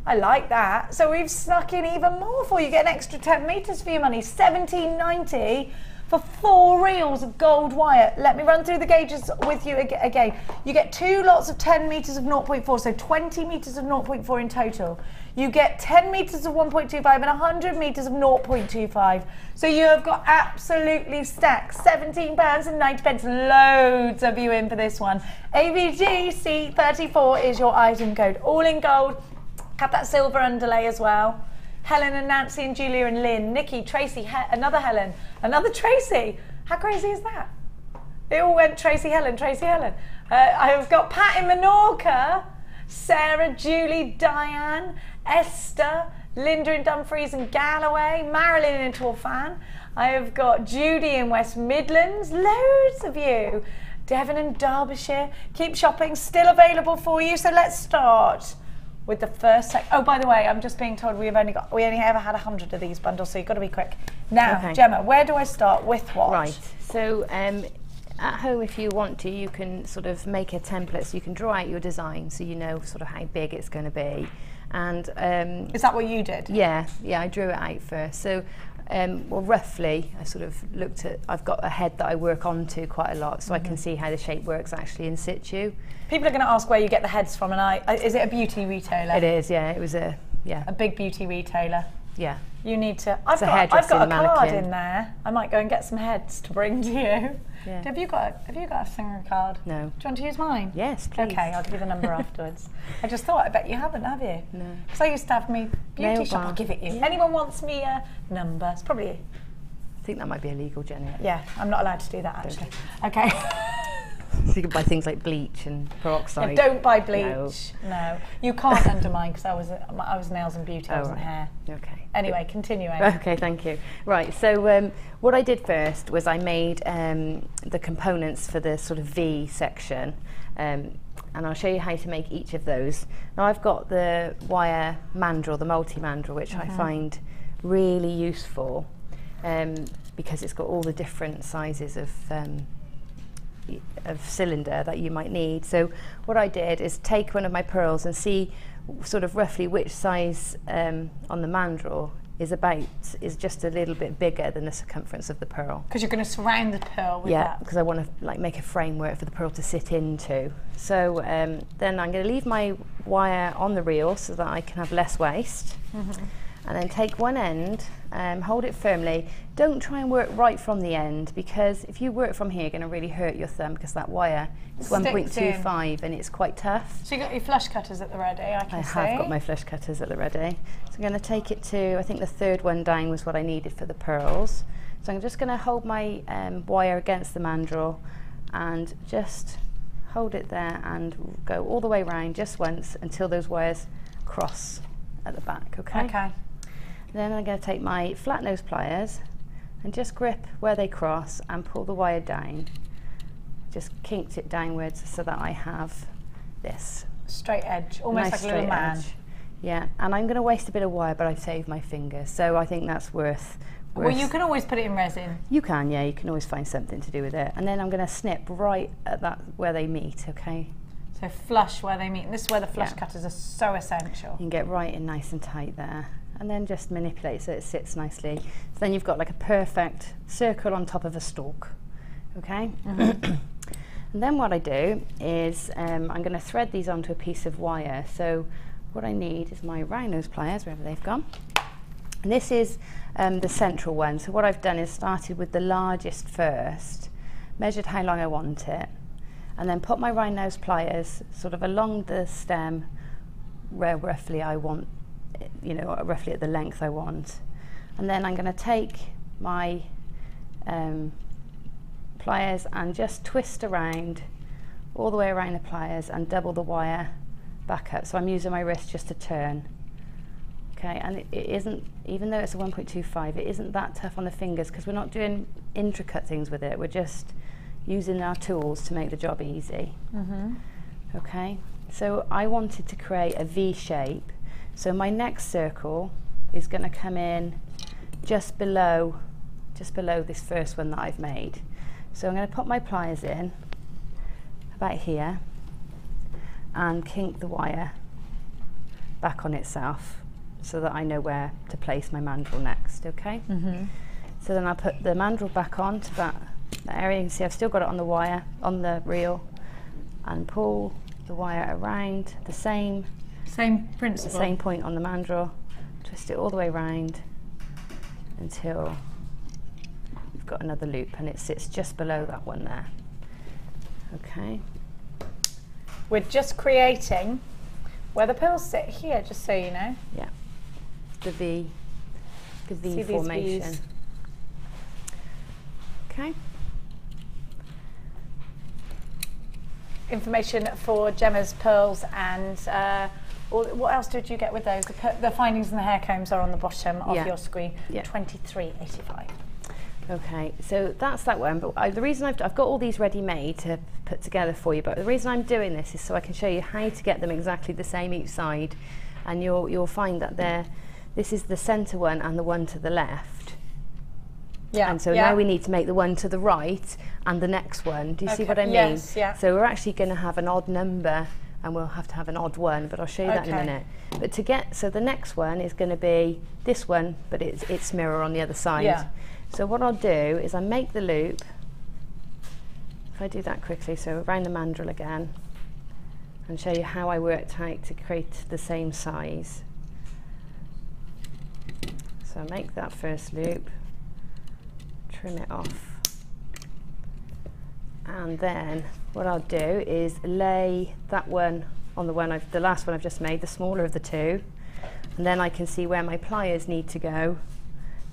I like that. So we've snuck in even more for you. Get an extra 10 metres for your money. $17.90 for 4 reels of gold wire. Let me run through the gauges with you again. You get 2 lots of 10 metres of 0.4, so 20 metres of 0.4 in total. You get 10 metres of 1.25 and 100 metres of 0.25. So you have got absolutely stacked £17.90. Loads of you in for this one. AVGC34 is your item code. All in gold. Have that silver underlay as well. Helen and Nancy and Julia and Lynn, Nikki, Tracy, another Helen, another Tracy. How crazy is that? They all went Tracy, Helen, Tracy, Helen. I've got Pat in Menorca, Sarah, Julie, Diane, Esther, Linda in Dumfries and Galloway, Marilyn in Torfan. I have got Judy in West Midlands, loads of you. Devon and Derbyshire, keep shopping, still available for you. So let's start with the first oh, by the way, I'm just being told we only ever had 100 of these bundles, so you've got to be quick. Now, Gemma, where do I start with what? Right, so at home, if you want to, you can sort of make a template, so you can draw out your design, so you know sort of how big it's going to be. And is that what you did? Yeah, I drew it out first. So, well, roughly, I sort of looked at, I've got a head that I work onto quite a lot, so I can see how the shape works actually in situ. People are going to ask where you get the heads from, and is it a beauty retailer? It is, yeah. It was a big beauty retailer. Yeah. You need to. I've got a card in there. I might go and get some heads to bring to you. Yeah. Have you got a singer card? No. Do you want to use mine? Yes, please. Okay, I'll give you the number afterwards. I just thought, I bet you haven't, have you? No. Because I used to have me beauty shop. I'll give it you. Anyone wants me a number? It's probably you. I think that might be illegal, Jenny. Yeah, I'm not allowed to do that actually. Okay. So you can buy things like bleach and peroxide. Yeah, don't buy bleach. No. You can't under mine, because I was nails and beauty, I wasn't hair. Okay. Anyway, continuing. Okay, thank you. Right, so what I did first was I made the components for the sort of V section, and I'll show you how to make each of those. Now I've got the wire mandrel, the multi-mandrel, which I find really useful because it's got all the different sizes of cylinder that you might need. So what I did is take one of my pearls and see sort of roughly which size on the mandrel is just a little bit bigger than the circumference of the pearl. Because you're going to surround the pearl with that. Yeah, because I want to like make a framework for the pearl to sit into. So then I'm going to leave my wire on the reel so that I can have less waste. And then take one end, hold it firmly. Don't try and work right from the end, because if you work from here, you're going to really hurt your thumb, because that wire is 1.25 and it's quite tough. So you got your flush cutters at the ready, I have got my flush cutters at the ready. So I'm going to take it to, I think the third one down was what I needed for the pearls. So I'm just going to hold my wire against the mandrel and just hold it there and go all the way around just once until those wires cross at the back, okay? Okay. Then I'm going to take my flat nose pliers and just grip where they cross and pull the wire down. Just kinked it downwards so that I have this straight edge, almost nice like a little man. Yeah, and I'm going to waste a bit of wire, but I've saved my fingers, so I think that's worth. Well, you can always put it in resin. You can, yeah. You can always find something to do with it. And then I'm going to snip right at that where they meet. Okay. So flush where they meet. And this is where the flush cutters are so essential. You can get right in nice and tight there, and then just manipulate so it sits nicely. So then you've got like a perfect circle on top of a stalk. Okay. And then what I do is I'm going to thread these onto a piece of wire. So what I need is my round nose pliers, wherever they've gone. And this is the central one. So what I've done is started with the largest first, measured how long I want it, and then put my round nose pliers sort of along the stem where roughly I want, you know, roughly at the length I want. And then I'm going to take my pliers and just twist around all the way around the pliers and double the wire back up. So I'm using my wrist just to turn. Okay, and it isn't, even though it's a 1.25, it isn't that tough on the fingers because we're not doing intricate things with it. We're just using our tools to make the job easy. Okay, so I wanted to create a V shape. So my next circle is going to come in just below this first one that I've made. So I'm going to put my pliers in about here and kink the wire back on itself, so that I know where to place my mandrel next, okay? So then I'll put the mandrel back on to that area. You can see I've still got it on the wire, on the reel, and pull the wire around the same principle, the same point on the mandrel, twist it all the way around until you've got another loop and it sits just below that one there, okay? We're just creating where the pearls sit here, just so you know. Yeah. The V formation. Okay. Information for Gemma's pearls and what else did you get with those? The findings and the hair combs are on the bottom of your screen. Yeah. $23.85. Okay, so that's that one. But the reason I've got all these ready made to put together for you, but the reason I'm doing this is so I can show you how to get them exactly the same each side, and you'll find that this is the centre one and the one to the left. Yeah. And so now we need to make the one to the right and the next one. Do you see what I mean? Yes, yeah. So we're actually going to have an odd number and we'll have to have an odd one, but I'll show you that in a minute. But so the next one is going to be this one, but it's mirror on the other side. Yeah. So what I'll do is I make the loop. If I do that quickly, so around the mandrel again, and show you how I worked out to create the same size. So I make that first loop, trim it off, and then what I'll do is lay that one on the last one I've just made, the smaller of the two, and then I can see where my pliers need to go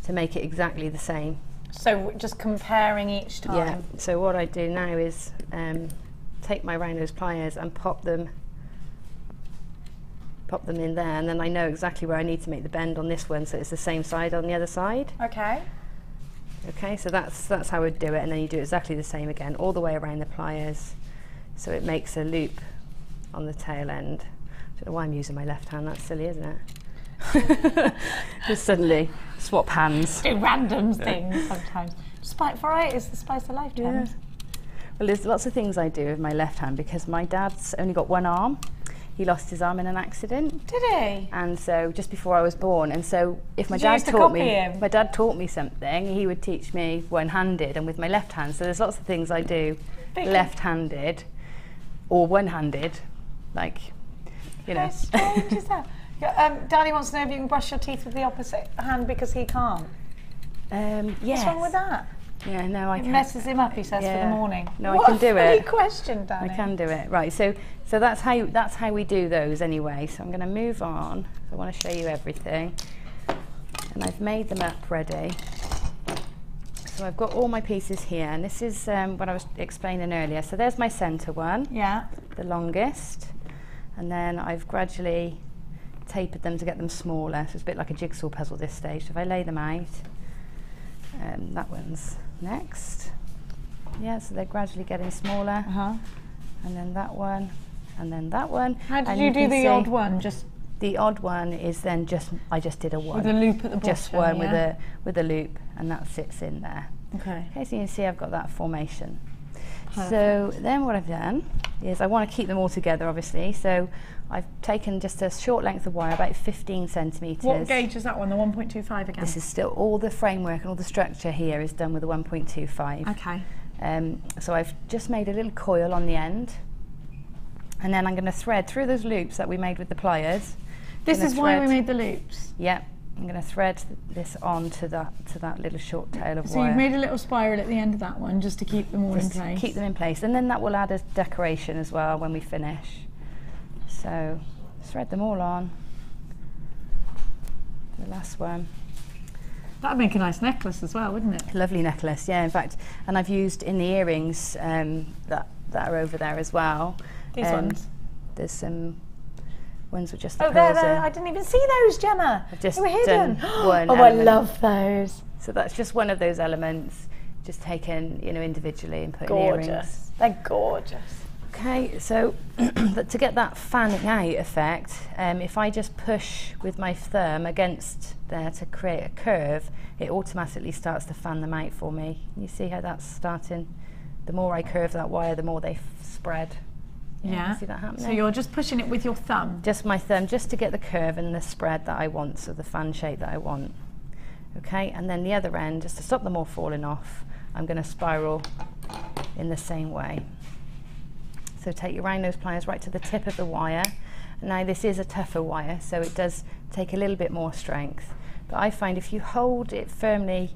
to make it exactly the same. So just comparing each time. Yeah, so what I do now is take my round nose pliers and pop them in there, and then I know exactly where I need to make the bend on this one, so it's the same side on the other side. Okay. Okay, so that's how we'd do it, and then you do exactly the same again, all the way around the pliers, so it makes a loop on the tail end. I don't know why I'm using my left hand, that's silly, isn't it? Just suddenly swap hands. Do random things sometimes. Variety is the spice of life, James. Yeah. Well, there's lots of things I do with my left hand because my dad's only got one arm. He lost his arm in an accident. Did he? And so just before I was born, and so if my dad taught me something, he would teach me one-handed and with my left hand. So there's lots of things I do left-handed or one-handed, like, you know. How strange is that? Daddy wants to know if you can brush your teeth with the opposite hand because he can't. Yes. What's wrong with that? Yeah, no, I can't. It messes him up, he says, for the morning. No, I can do it. What a funny question, Danny. I can do it. Right, so that's how we do those anyway. So I'm going to move on. I want to show you everything. And I've made them up ready. So I've got all my pieces here, and this is what I was explaining earlier. So there's my centre one. Yeah. The longest. And then I've gradually tapered them to get them smaller. So it's a bit like a jigsaw puzzle at this stage. So if I lay them out, that one's next. Yeah, so they're gradually getting smaller. And then that one, and then that one. How did you do the odd one? Just The odd one is then I just did a one. With a loop at the bottom. Just one yeah? with a loop, and that sits in there. Okay. Okay, so you can see I've got that formation. Perfect. So then what I've done is I want to keep them all together, obviously. So I've taken just a short length of wire, about 15 centimetres. What gauge is that one? The 1.25 again? This is still all the framework and all the structure here is done with a 1.25. Okay. So I've just made a little coil on the end, and then I'm going to thread through those loops that we made with the pliers. This is why we made the loops? Yep. I'm going to thread this on to that little short tail of wire. So you've made a little spiral at the end of that one just to keep them all in place? Keep them in place, and then that will add a decoration as well when we finish. So thread them all on. The last one. That'd make a nice necklace as well, wouldn't it? Lovely necklace, yeah. In fact, and I've used in the earrings that are over there as well. These ones. There's some ones with just the there, pearls in. I didn't even see those, Gemma. I've just they were hidden. done one Oh, element. I love those. So that's just one of those elements, just taken, individually and put in earrings. Gorgeous. They're gorgeous. Okay, so to get that fanning out effect, if I just push with my thumb against there to create a curve, it automatically starts to fan them out for me. You see how that's starting? The more I curve that wire, the more they spread. Yeah. See that happening? So you're just pushing it with your thumb? Just my thumb, just to get the curve and the spread that I want, so the fan shape that I want. Okay, and then the other end, just to stop them all falling off, I'm going to spiral in the same way. So take your round nose pliers right to the tip of the wire. Now this is a tougher wire, so it does take a little bit more strength. But I find if you hold it firmly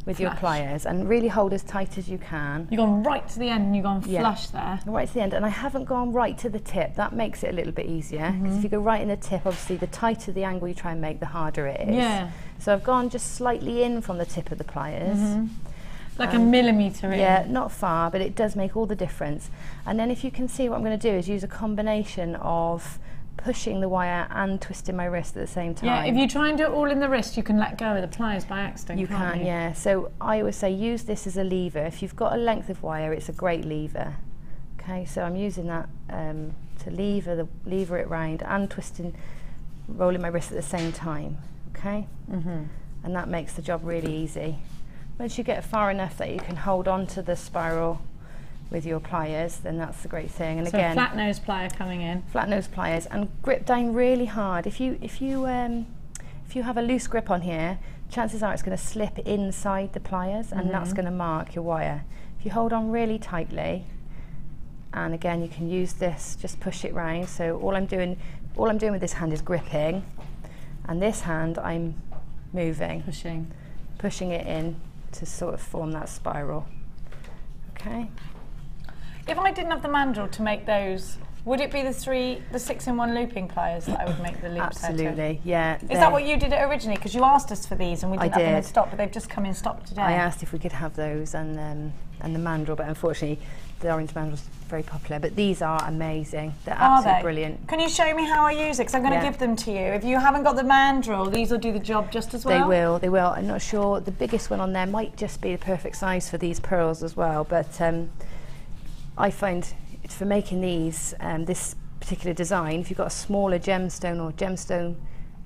with your pliers and really hold as tight as you can. You've gone right to the end and you've gone flush there. Right to the end, and I haven't gone right to the tip. That makes it a little bit easier, because if you go right in the tip, obviously the tighter the angle you try and make, the harder it is. Yeah. So I've gone just slightly in from the tip of the pliers. Like a millimetre in. Yeah, not far, but it does make all the difference. And then if you can see, what I'm going to do is use a combination of pushing the wire and twisting my wrist at the same time. Yeah, if you try and do it all in the wrist, you can let go of the pliers by accident, You can't can, you? yeah. So I always say use this as a lever. If you've got a length of wire, it's a great lever. Okay, so I'm using that to lever it round and rolling my wrist at the same time. Okay, and that makes the job really easy. Once you get far enough that you can hold on to the spiral with your pliers, then that's the great thing. And so again, flat nose plier coming in. Flat nose pliers, and grip down really hard. If you have a loose grip on here, chances are it's going to slip inside the pliers, and that's going to mark your wire. If you hold on really tightly, and again you can use this, just push it round. So all I'm doing with this hand is gripping, and this hand I'm moving, pushing it in to sort of form that spiral. Okay. If I didn't have the mandrel to make those, would it be the 6-in-1 looping pliers that I would make the loops out of? Absolutely, yeah. Is that what you did originally? Because you asked us for these and we didn't have them in did. stock, but they've just come in stock today. I asked if we could have those and the mandrel, but unfortunately the orange mandrel is very popular. But these are amazing. They're absolutely brilliant. Can you show me how I use it? Because I'm going to give them to you. If you haven't got the mandrel, these will do the job just as well. They will. I'm not sure. The biggest one on there might just be the perfect size for these pearls as well. But I find for making these, this particular design, if you've got a smaller gemstone or gemstone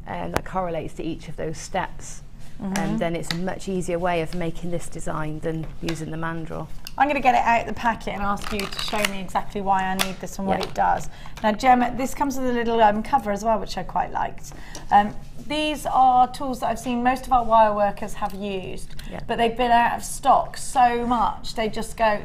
that correlates to each of those steps, then it's a much easier way of making this design than using the mandrel. I'm going to get it out of the packet and ask you to show me exactly why I need this and what it does. Now, Gemma, this comes with a little cover as well, which I quite liked. These are tools that I've seen most of our wire workers have used, but they've been out of stock so much. They just go,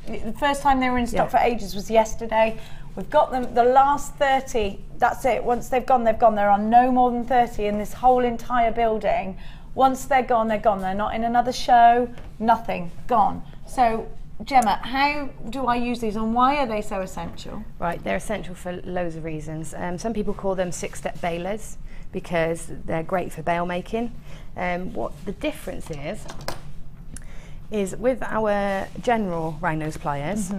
the first time they were in stock for ages was yesterday. We've got them, the last 30, that's it. Once they've gone, they've gone. There are no more than 30 in this whole entire building. Once they're gone, they're gone. They're not in another show, nothing, gone. So, Gemma, how do I use these and why are they so essential? Right, they're essential for loads of reasons. Some people call them 6-step bailers because they're great for bail making. What the difference is with our general round nose pliers,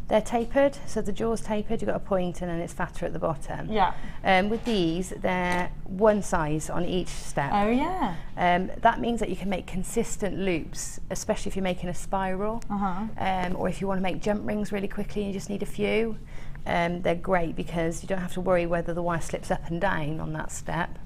they're tapered, so the jaw's tapered, you've got a point and then it's fatter at the bottom. Yeah. With these, they're one size on each step. Oh yeah. That means that you can make consistent loops, especially if you're making a spiral, or if you want to make jump rings really quickly and you just need a few. they're great because you don't have to worry whether the wire slips up and down on that step,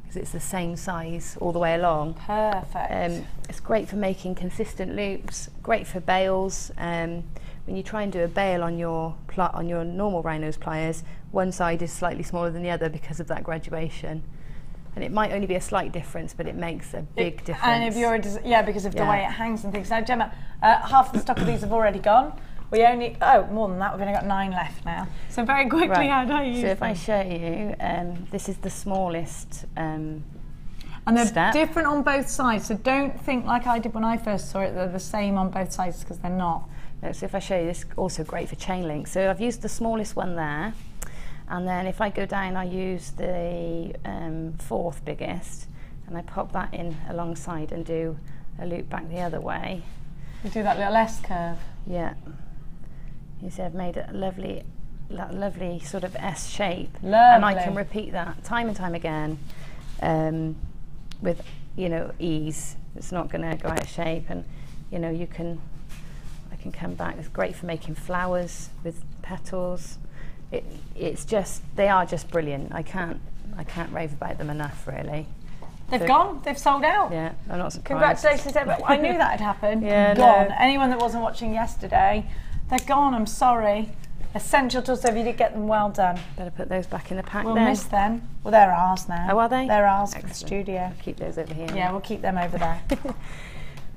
because it's the same size all the way along. Perfect. It's great for making consistent loops, great for bails. When you try and do a bail on your normal round nose pliers, one side is slightly smaller than the other because of that graduation. And it might only be a slight difference, but it makes a big difference. And if you're, because of the way it hangs and things. Now, Gemma, half the stock of these have already gone. We only, more than that, we've only got 9 left now. So very quickly, how do I use them? So if I show you, this is the smallest and they're step. different on both sides, so don't think like I did when I first saw it, they're the same on both sides, because they're not. No, so if I show you, this is also great for chain link. So I've used the smallest one there, and then if I go down, I use the 4th biggest, and I pop that in alongside and do a loop back the other way. You do that little S curve. Yeah. You see I've made it that lovely sort of S shape. Lovely. And I can repeat that time and time again with, ease. It's not going to go out of shape, and, I can come back. It's great for making flowers with petals. They are just brilliant. I can't rave about them enough, really. They've gone. They've sold out. Yeah, I'm not surprised. Congratulations, everyone. I knew that had happened. Yeah, gone. no. Anyone that wasn't watching yesterday, they're gone. I'm sorry. Essential tools. So if you did get them, well done. Better put those back in the pack We'll then. miss them. Well, they're ours now. Oh, are they? They're ours Excellent. for the studio. I'll keep those over here. Yeah, we'll keep them over there.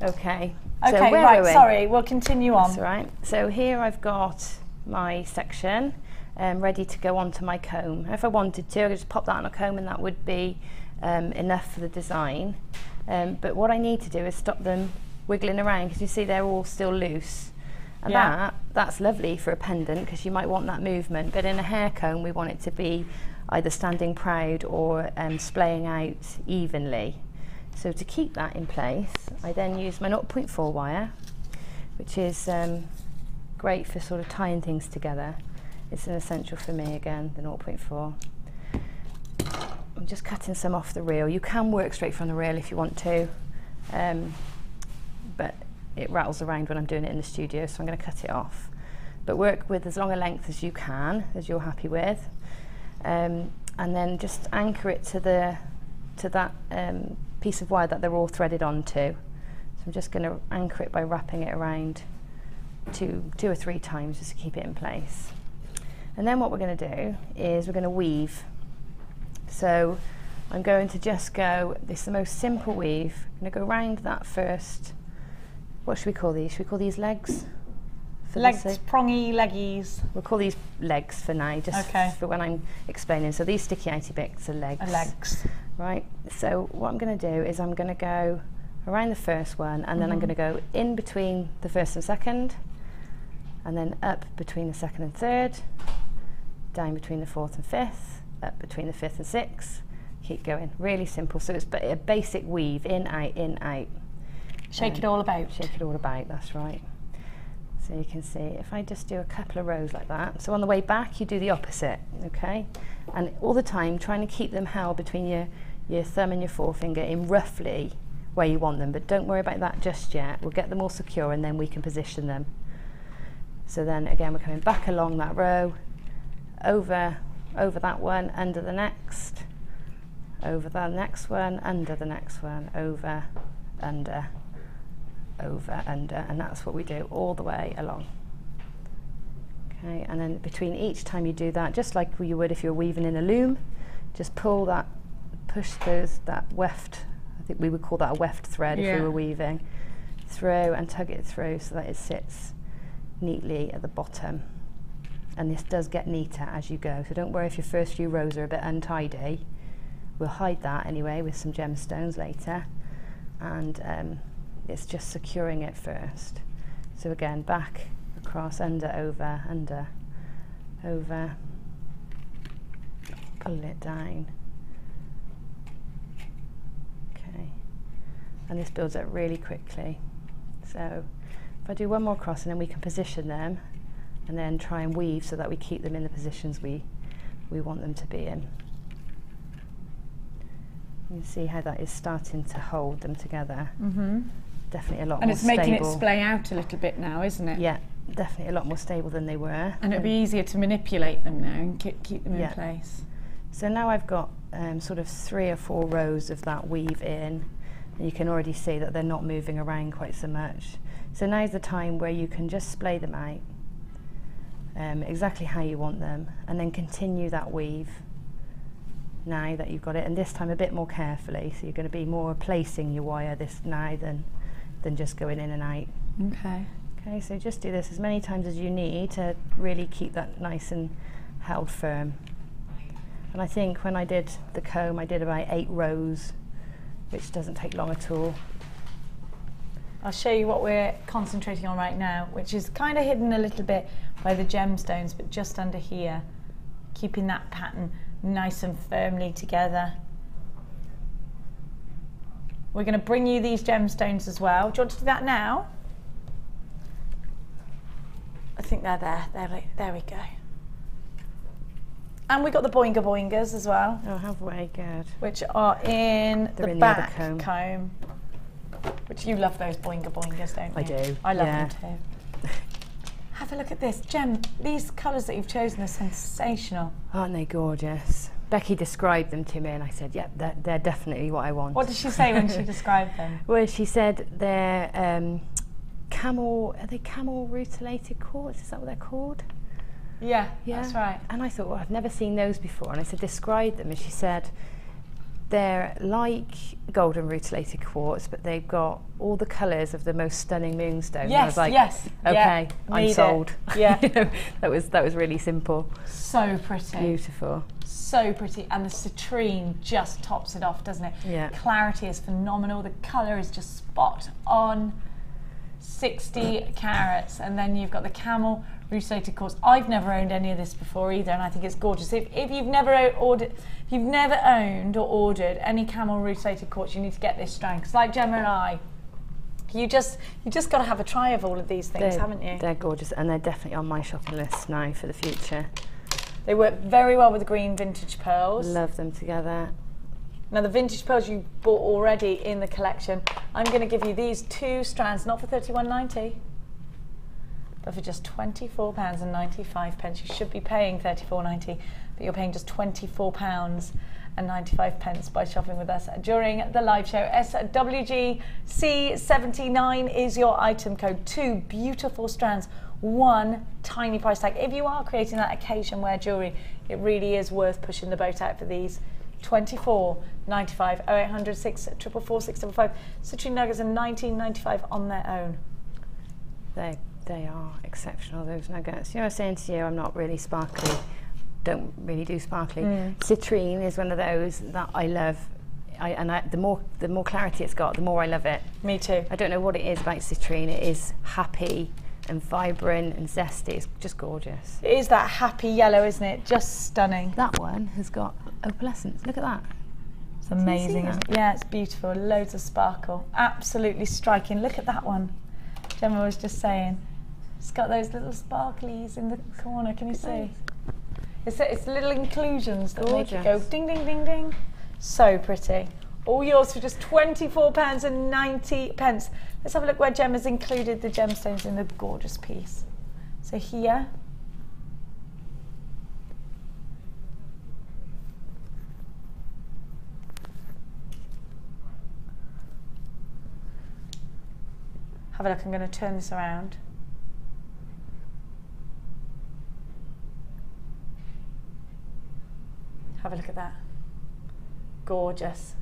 Okay. Okay, so where right, are we? sorry, we'll continue on. That's all right. So here I've got my section ready to go onto my comb. If I wanted to, I could just pop that on a comb and that would be enough for the design. But what I need to do is stop them wiggling around, because you see they're all still loose. And that's lovely for a pendant, because you might want that movement, but in a hair comb we want it to be either standing proud or splaying out evenly. So to keep that in place, I then use my 0.4 wire, which is great for sort of tying things together. It's an essential for me, again, the 0.4. I'm just cutting some off the reel. You can work straight from the reel if you want to, but it rattles around when I'm doing it in the studio, so I'm going to cut it off. But work with as long a length as you can, as you're happy with, and then just anchor it to that piece of wire that they're all threaded onto. So I'm just going to anchor it by wrapping it around two or 3 times just to keep it in place. And then what we're going to do is we're going to weave. So I'm going to just go, this is the most simple weave. I'm going to go around that first. What should we call these? Should we call these legs? Legs, prongy leggies. We'll call these legs for now, just for when I'm explaining. So these sticky outy bits are legs. Legs. Right, so what I'm going to do is I'm going to go around the first one, and then I'm going to go in between the first and second, and then up between the second and third, down between the 4th and 5th, up between the 5th and 6th, keep going. Really simple. So it's a basic weave, in, out. Shake it all about. Shake it all about, that's right. So you can see, if I just do a couple of rows like that, so on the way back you do the opposite, okay? And all the time trying to keep them held between your thumb and your forefinger in roughly where you want them, but don't worry about that just yet. We'll get them all secure and then we can position them. So then again, we're coming back along that row, over that one, under the next, over the next one, under the next one, over, under, and that's what we do all the way along. Okay, and then between each time you do that, just like you would if you're weaving in a loom, just pull that, push that weft, I think we would call that a weft thread if we were weaving, through and tug it through so that it sits neatly at the bottom. And this does get neater as you go, so don't worry if your first few rows are a bit untidy. We'll hide that anyway with some gemstones later, and it's just securing it first. So again, back, across, under, over, pull it down. Okay, and this builds up really quickly. So if I do one more cross, and then we can position them and then try and weave so that we keep them in the positions we want them to be in. You can see how that is starting to hold them together. Definitely a lot more stable. And it's making it splay out a little bit now, isn't it? Yeah, definitely a lot more stable than they were. And it'd be easier to manipulate them now and keep them in place. So now I've got sort of 3 or 4 rows of that weave in, and you can already see that they're not moving around quite so much. So now's the time where you can just splay them out exactly how you want them, and then continue that weave now that you've got it, and this time a bit more carefully, so you're going to be more placing your wire this now than just going in and out. Okay, so just do this as many times as you need to really keep that nice and held firm. And I think when I did the comb, I did about 8 rows, which doesn't take long at all. I'll show you what we're concentrating on right now, which is kind of hidden a little bit by the gemstones, but just under here, keeping that pattern nice and firmly together. We're going to bring you these gemstones as well. Do you want to do that now? I think they're there. There we go. And we got the boinga boingas as well. Oh, have we? Good. Which are in They're the in back the other comb. Which you love those boinga boingas, don't you? I do. I love them too. Have a look at this. Gem, these colours that you've chosen are sensational. Aren't they gorgeous? Becky described them to me and I said, yep, they're definitely what I want. What did she say when she described them? Well, she said they're are they camel rutilated quartz? Is that what they're called? Yeah, that's right. And I thought, well, I've never seen those before. And I said, describe them. And she said, they're like golden rutilated quartz, but they've got all the colours of the most stunning moonstone. Yes, and I was like, yes. okay, yeah, I'm sold. Yeah. You know, that was really simple. So pretty. Beautiful. So pretty. And the citrine just tops it off, doesn't it? Yeah. Clarity is phenomenal. The colour is just spot on. 60 carats. And then you've got the camel rutilated quartz. I've never owned any of this before either, and I think it's gorgeous. If you've never owned or ordered any camel rutilated quartz, you need to get this strand, because like Gemma and I, you just got to have a try of all of these things, haven't you? They're gorgeous, and they're definitely on my shopping list now for the future. They work very well with the green vintage pearls. Love them together. Now the vintage pearls you bought already in the collection, I'm going to give you these 2 strands, not for £31.90, but for just £24.95. You should be paying £34.90, but you're paying just £24.95 by shopping with us during the live show. SWGC79 is your item code. 2 beautiful strands, 1 tiny price tag. If you are creating that occasion wear jewellery, it really is worth pushing the boat out for these. £24.95, 0800 644 655. Citrine nuggets are £19.95 on their own. They are exceptional, those nuggets. You know, I was saying to you, I'm not really sparkly, don't really do sparkly. Citrine is one of those that I love. The more clarity it's got, the more I love it. Me too. I don't know what it is about citrine. It is happy and vibrant and zesty. It's just gorgeous. It is that happy yellow, isn't it? Just stunning. That one has got opalescence. Look at that. It's amazing, isn't it? Yeah, it's beautiful. Loads of sparkle. Absolutely striking. Look at that one. Gemma was just saying. It's got those little sparklies in the corner. Can you see? It's little inclusions that make it go ding, ding, ding, ding. So pretty. All yours for just £24.90. Let's have a look where Gemma's included the gemstones in the gorgeous piece. So here. Have a look, I'm going to turn this around. Have a look at that. Gorgeous.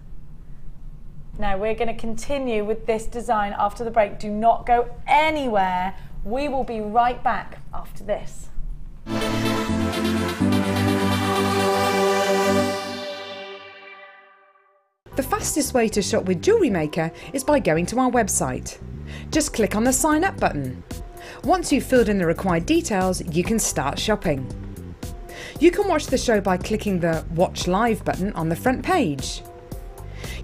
Now we're going to continue with this design after the break. Do not go anywhere. We will be right back after this. The fastest way to shop with JewelleryMaker is by going to our website. Just click on the sign up button. Once you've filled in the required details, you can start shopping. You can watch the show by clicking the Watch Live button on the front page.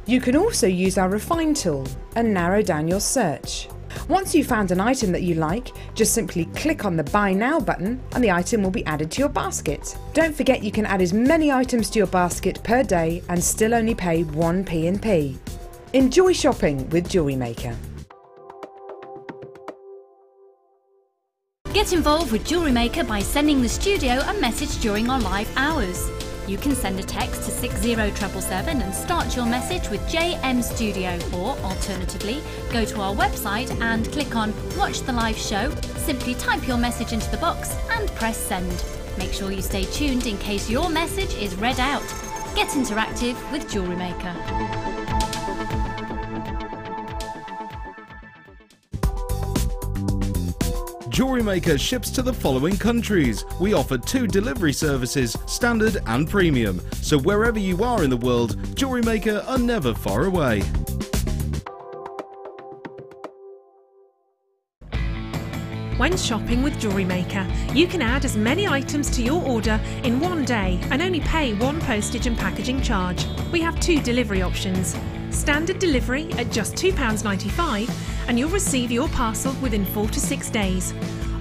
You can also use our Refine tool and narrow down your search. Once you've found an item that you like, just simply click on the Buy Now button and the item will be added to your basket. Don't forget you can add as many items to your basket per day and still only pay 1 P&P. Enjoy shopping with JewelleryMaker. Get involved with JewelleryMaker by sending the studio a message during our live hours. You can send a text to 60777 and start your message with JM Studio, or alternatively, go to our website and click on Watch the Live Show. Simply type your message into the box and press send. Make sure you stay tuned in case your message is read out. Get interactive with JewelleryMaker. JewelleryMaker ships to the following countries. We offer 2 delivery services, standard and premium. So wherever you are in the world, JewelleryMaker are never far away. When shopping with JewelleryMaker, you can add as many items to your order in one day and only pay 1 postage and packaging charge. We have 2 delivery options. Standard delivery at just £2.95 and you'll receive your parcel within 4 to 6 days.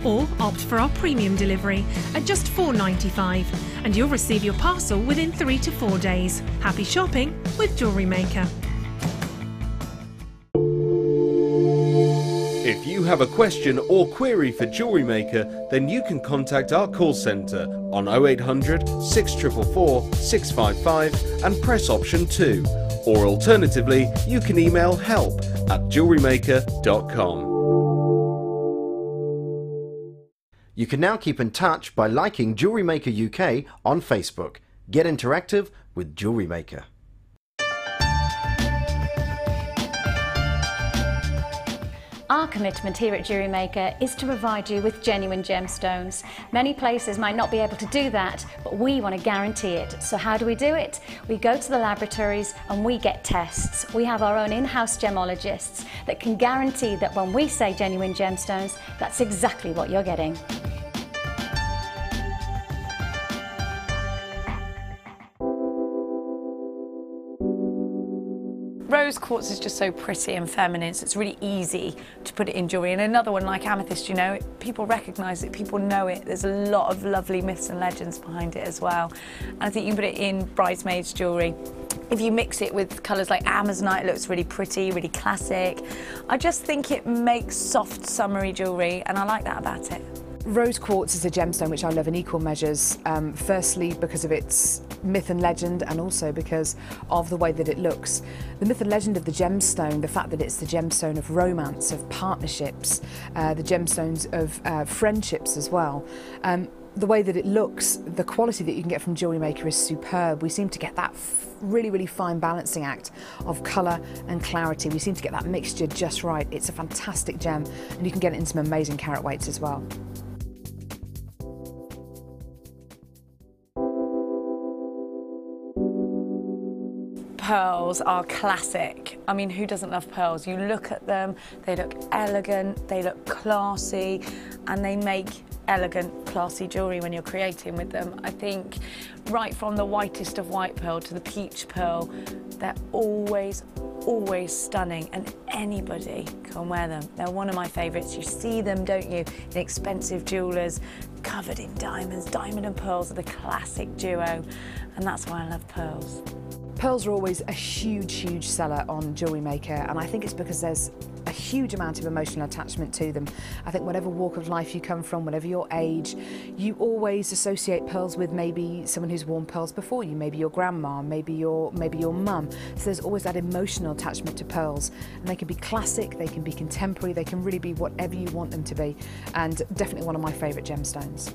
Or opt for our premium delivery at just £4.95 and you'll receive your parcel within 3 to 4 days. Happy shopping with JewelleryMaker. If you have a question or query for JewelleryMaker, then you can contact our call centre on 0800 644 655 and press option 2. Or alternatively, you can email help@jewellerymaker.com. You can now keep in touch by liking JewelleryMaker UK on Facebook. Get interactive with JewelleryMaker. Our commitment here at JewelleryMaker is to provide you with genuine gemstones. Many places might not be able to do that, but we want to guarantee it. So how do we do it? We go to the laboratories and we get tests. We have our own in-house gemologists that can guarantee that when we say genuine gemstones, that's exactly what you're getting. Rose quartz is just so pretty and feminine, so it's really easy to put it in jewellery. And another one like amethyst, you know, people recognise it, people know it. There's a lot of lovely myths and legends behind it as well. And I think you can put it in bridesmaids jewellery. If you mix it with colours like amazonite, it looks really pretty, really classic. I just think it makes soft, summery jewellery, and I like that about it. Rose quartz is a gemstone which I love in equal measures, firstly because of its myth and legend and also because of the way that it looks. The myth and legend of the gemstone, the fact that it's the gemstone of romance, of partnerships, the gemstones of friendships as well. The way that it looks, the quality that you can get from JewelleryMaker is superb. We seem to get that really, really fine balancing act of colour and clarity. We seem to get that mixture just right. It's a fantastic gem and you can get it in some amazing carat weights as well. Pearls are classic. I mean, who doesn't love pearls? You look at them, they look elegant, they look classy, and they make elegant, classy jewellery when you're creating with them. I think right from the whitest of white pearl to the peach pearl, they're always stunning and anybody can wear them. They're one of my favourites. You see them, don't you, in expensive jewellers, covered in diamonds. Diamond and pearls are the classic duo, and that's why I love pearls. Pearls are always a huge seller on JewelleryMaker, and I think it's because there's a huge amount of emotional attachment to them. I think whatever walk of life you come from, whatever your age, you always associate pearls with maybe someone who's worn pearls before you, maybe your grandma, maybe your mum. So there's always that emotional attachment to pearls, and they can be classic, they can be contemporary, they can really be whatever you want them to be, and definitely one of my favourite gemstones.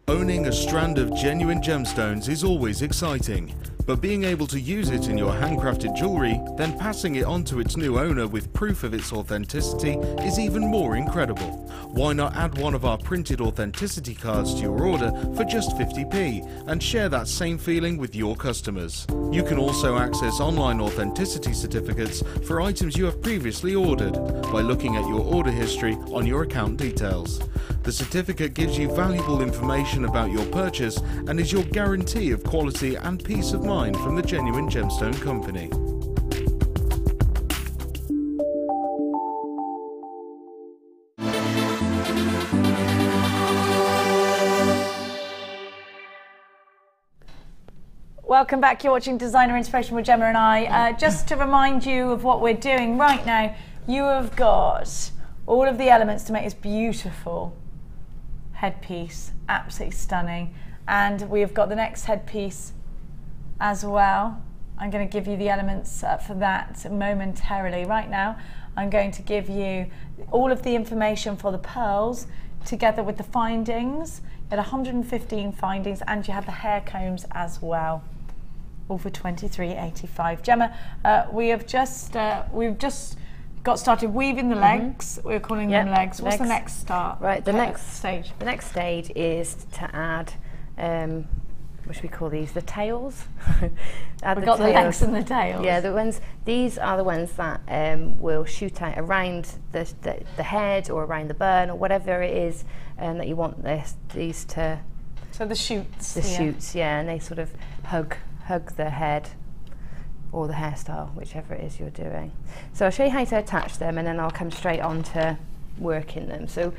Owning a strand of genuine gemstones is always exciting, but being able to use it in your handcrafted jewellery, then passing it on to its new owner with proof of its authenticity is even more incredible. Why not add one of our printed authenticity cards to your order for just 50p and share that same feeling with your customers? You can also access online authenticity certificates for items you have previously ordered by looking at your order history on your account details. The certificate gives you valuable information about your purchase and is your guarantee of quality and peace of mind from the Genuine Gemstone Company. Welcome back. You're watching Designer Inspiration with Gemma and I. Just to remind you of what we're doing right now, you have got all of the elements to make this beautiful headpiece, absolutely stunning. And we have got the next headpiece as well. I'm going to give you the elements for that momentarily. Right now, I'm going to give you all of the information for the pearls together with the findings. You had 115 findings, and you had the hair combs as well, all for £23.85. Gemma, we've just got started weaving the legs. We're calling them legs. What's the next start? Right, the next stage. The next stage is to add, what should we call these? The tails. We've got the legs and the tails. Yeah, the ones. These are the ones that will shoot out around the head or around the bun or whatever it is that you want these to. So the shoots. The shoots, yeah, and they sort of hug the head or the hairstyle, whichever it is you're doing. So I'll show you how to attach them, and then I'll come straight on to working them. So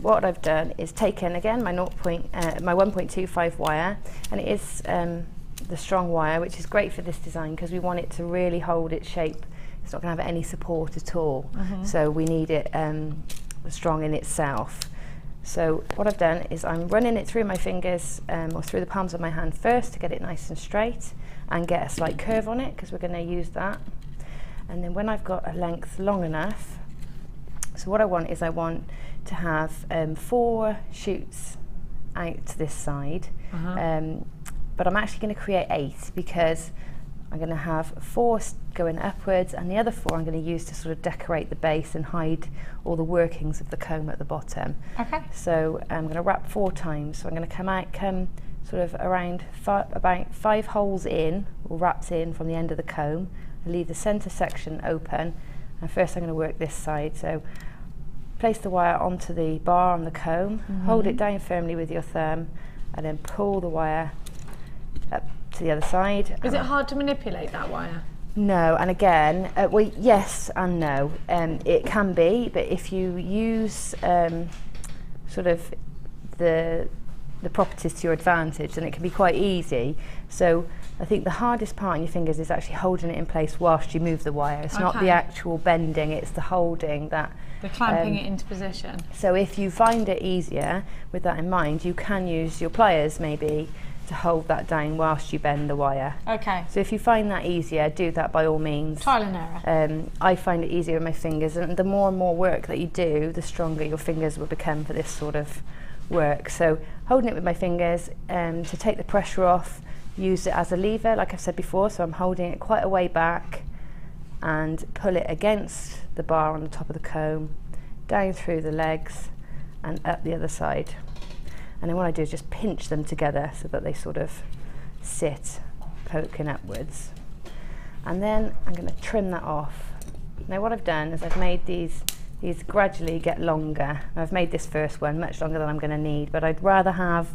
what I've done is taken again my 1.25 wire, and it is the strong wire, which is great for this design because we want it to really hold its shape. It's not going to have any support at all, so we need it strong in itself. So what I've done is I'm running it through my fingers or through the palms of my hand first to get it nice and straight and get a slight curve on it because we're going to use that. And then when I've got a length long enough, so what I want to have 4 shoots out to this side, but I'm actually going to create 8 because I'm going to have 4 going upwards, and the other 4 I'm going to use to sort of decorate the base and hide all the workings of the comb at the bottom. Okay. So I'm going to wrap 4 times. So I'm going to come sort of around about 5 holes in, or wrapped in from the end of the comb, and leave the centre section open. And first I'm going to work this side. So place the wire onto the bar on the comb, hold it down firmly with your thumb, and then pull the wire up to the other side. Is it hard to manipulate that wire? No, and again, well, yes and no. It can be, but if you use sort of the properties to your advantage, then it can be quite easy. So I think the hardest part on your fingers is actually holding it in place whilst you move the wire. It's not the actual bending, it's the holding that. The clamping it into position. So if you find it easier with that in mind, you can use your pliers maybe to hold that down whilst you bend the wire. Okay. So if you find that easier, do that by all means. Trial and error. I find it easier with my fingers, and the more and more work that you do, the stronger your fingers will become for this sort of work. So holding it with my fingers, to take the pressure off, use it as a lever, like I've said before, so I'm holding it quite a way back and pull it against the bar on the top of the comb, down through the legs and up the other side. And then what I do is just pinch them together so that they sort of sit poking upwards. And then I'm going to trim that off. Now what I've done is I've made these gradually get longer. I've made this first one much longer than I'm going to need, but I'd rather have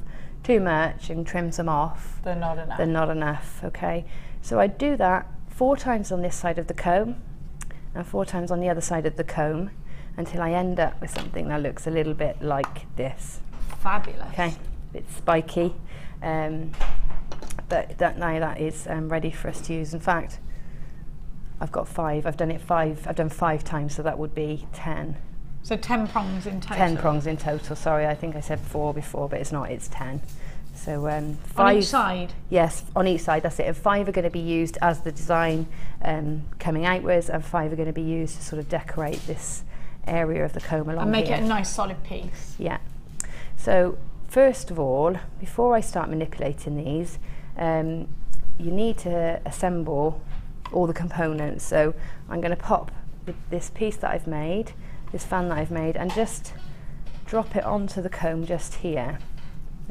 too much and trim some off than not enough. Okay, so I do that 4 times on this side of the comb and 4 times on the other side of the comb until I end up with something that looks a little bit like this. Fabulous. Okay, a bit spiky, but now that is ready for us to use. In fact, I've got 5. I've done 5 times, so that would be 10. So 10 prongs in total. 10 prongs in total. Sorry, I think I said 4 before, but it's not. It's 10. So 5 on each side. Yes, on each side. That's it. And 5 are going to be used as the design coming outwards, and 5 are going to be used to sort of decorate this area of the comb along and make here. it a nice solid piece. Yeah. So first of all, before I start manipulating these, you need to assemble all the components. So I'm going to pop this piece that I've made, this fan that I've made, and just drop it onto the comb just here.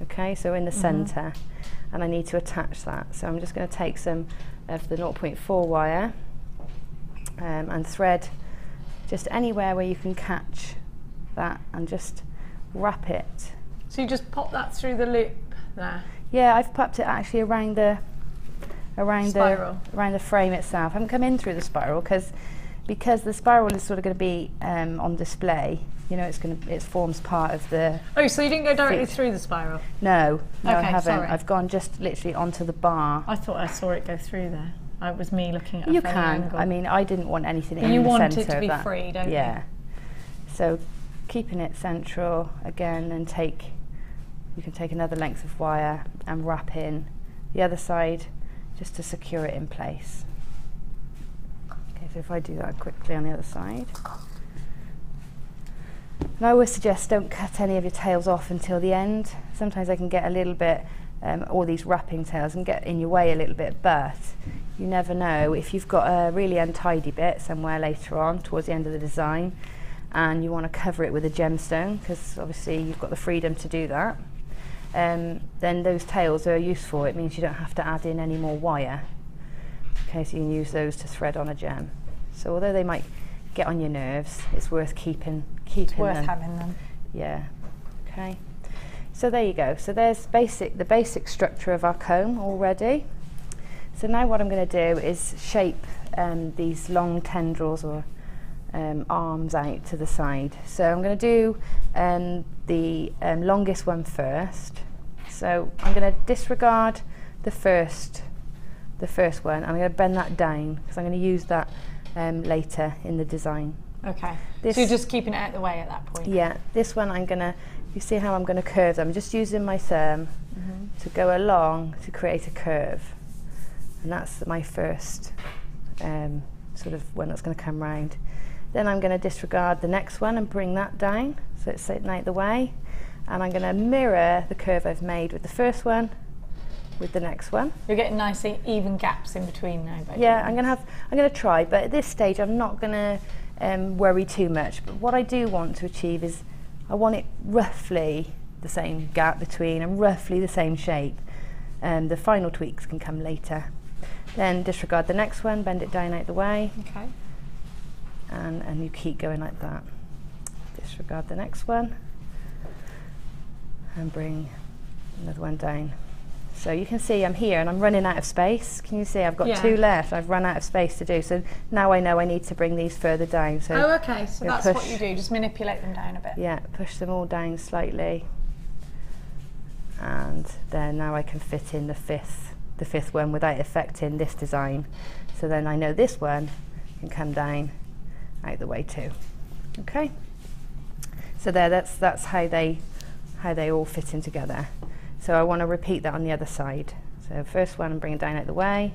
Okay, so in the centre, and I need to attach that. So I'm just going to take some of the 0.4 wire and thread just anywhere where you can catch that, and just wrap it. So you just pop that through the loop there? Yeah, I've popped it actually around the frame itself. I haven't come in through the spiral because the spiral is sort of going to be on display. You know, it forms part of the. Oh, so you didn't go directly through the spiral? No, okay, I haven't. Sorry. I've gone just literally onto the bar. I thought I saw it go through there. It was me looking at a You funny can. angle. I mean, I didn't want anything in You the want centre it to of be that. free, don't you? Yeah. So keeping it central again, and you can take another length of wire and wrap in the other side just to secure it in place. Okay, so if I do that quickly on the other side. And I always suggest don't cut any of your tails off until the end. Sometimes they can get a little bit, all these wrapping tails can get in your way a little bit, but you never know. If you've got a really untidy bit somewhere later on towards the end of the design and you want to cover it with a gemstone, because obviously you've got the freedom to do that, then those tails are useful. It means you don't have to add in any more wire. Okay, so you can use those to thread on a gem. So although they might get on your nerves, it's worth keeping It's worth them. having them. Yeah. Okay. So there you go. So there's the basic structure of our comb already. So now what I'm going to do is shape these long tendrils or arms out to the side. So I'm going to do the longest one first. So I'm going to disregard the first one. I'm going to bend that down because I'm going to use that later in the design. Okay. So you're just keeping it out of the way at that point? Yeah. This one I'm going to, you see how I'm going to curve them? I'm just using my thumb to go along to create a curve. And that's my first sort of one that's going to come round. Then I'm going to disregard the next one and bring that down so it's sitting out the way. And I'm going to mirror the curve I've made with the first one with the next one. You're getting nice even gaps in between now. Yeah, I'm going to try, but at this stage I'm not going to worry too much. But what I do want to achieve is I want it roughly the same gap between and roughly the same shape. The final tweaks can come later. Then disregard the next one, bend it down out the way. Okay. And you keep going like that. Disregard the next one and bring another one down. So you can see I'm here and I'm running out of space. Can you see I've got two left? I've run out of space to do. So now I know I need to bring these further down. So okay. So that's what you do, just manipulate them down a bit. Yeah, push them all down slightly. And then now I can fit in the fifth one without affecting this design. So then I know this one can come down out the way too. Okay. So there, that's how they all fit in together. So I want to repeat that on the other side. So first one and bring it down out the way.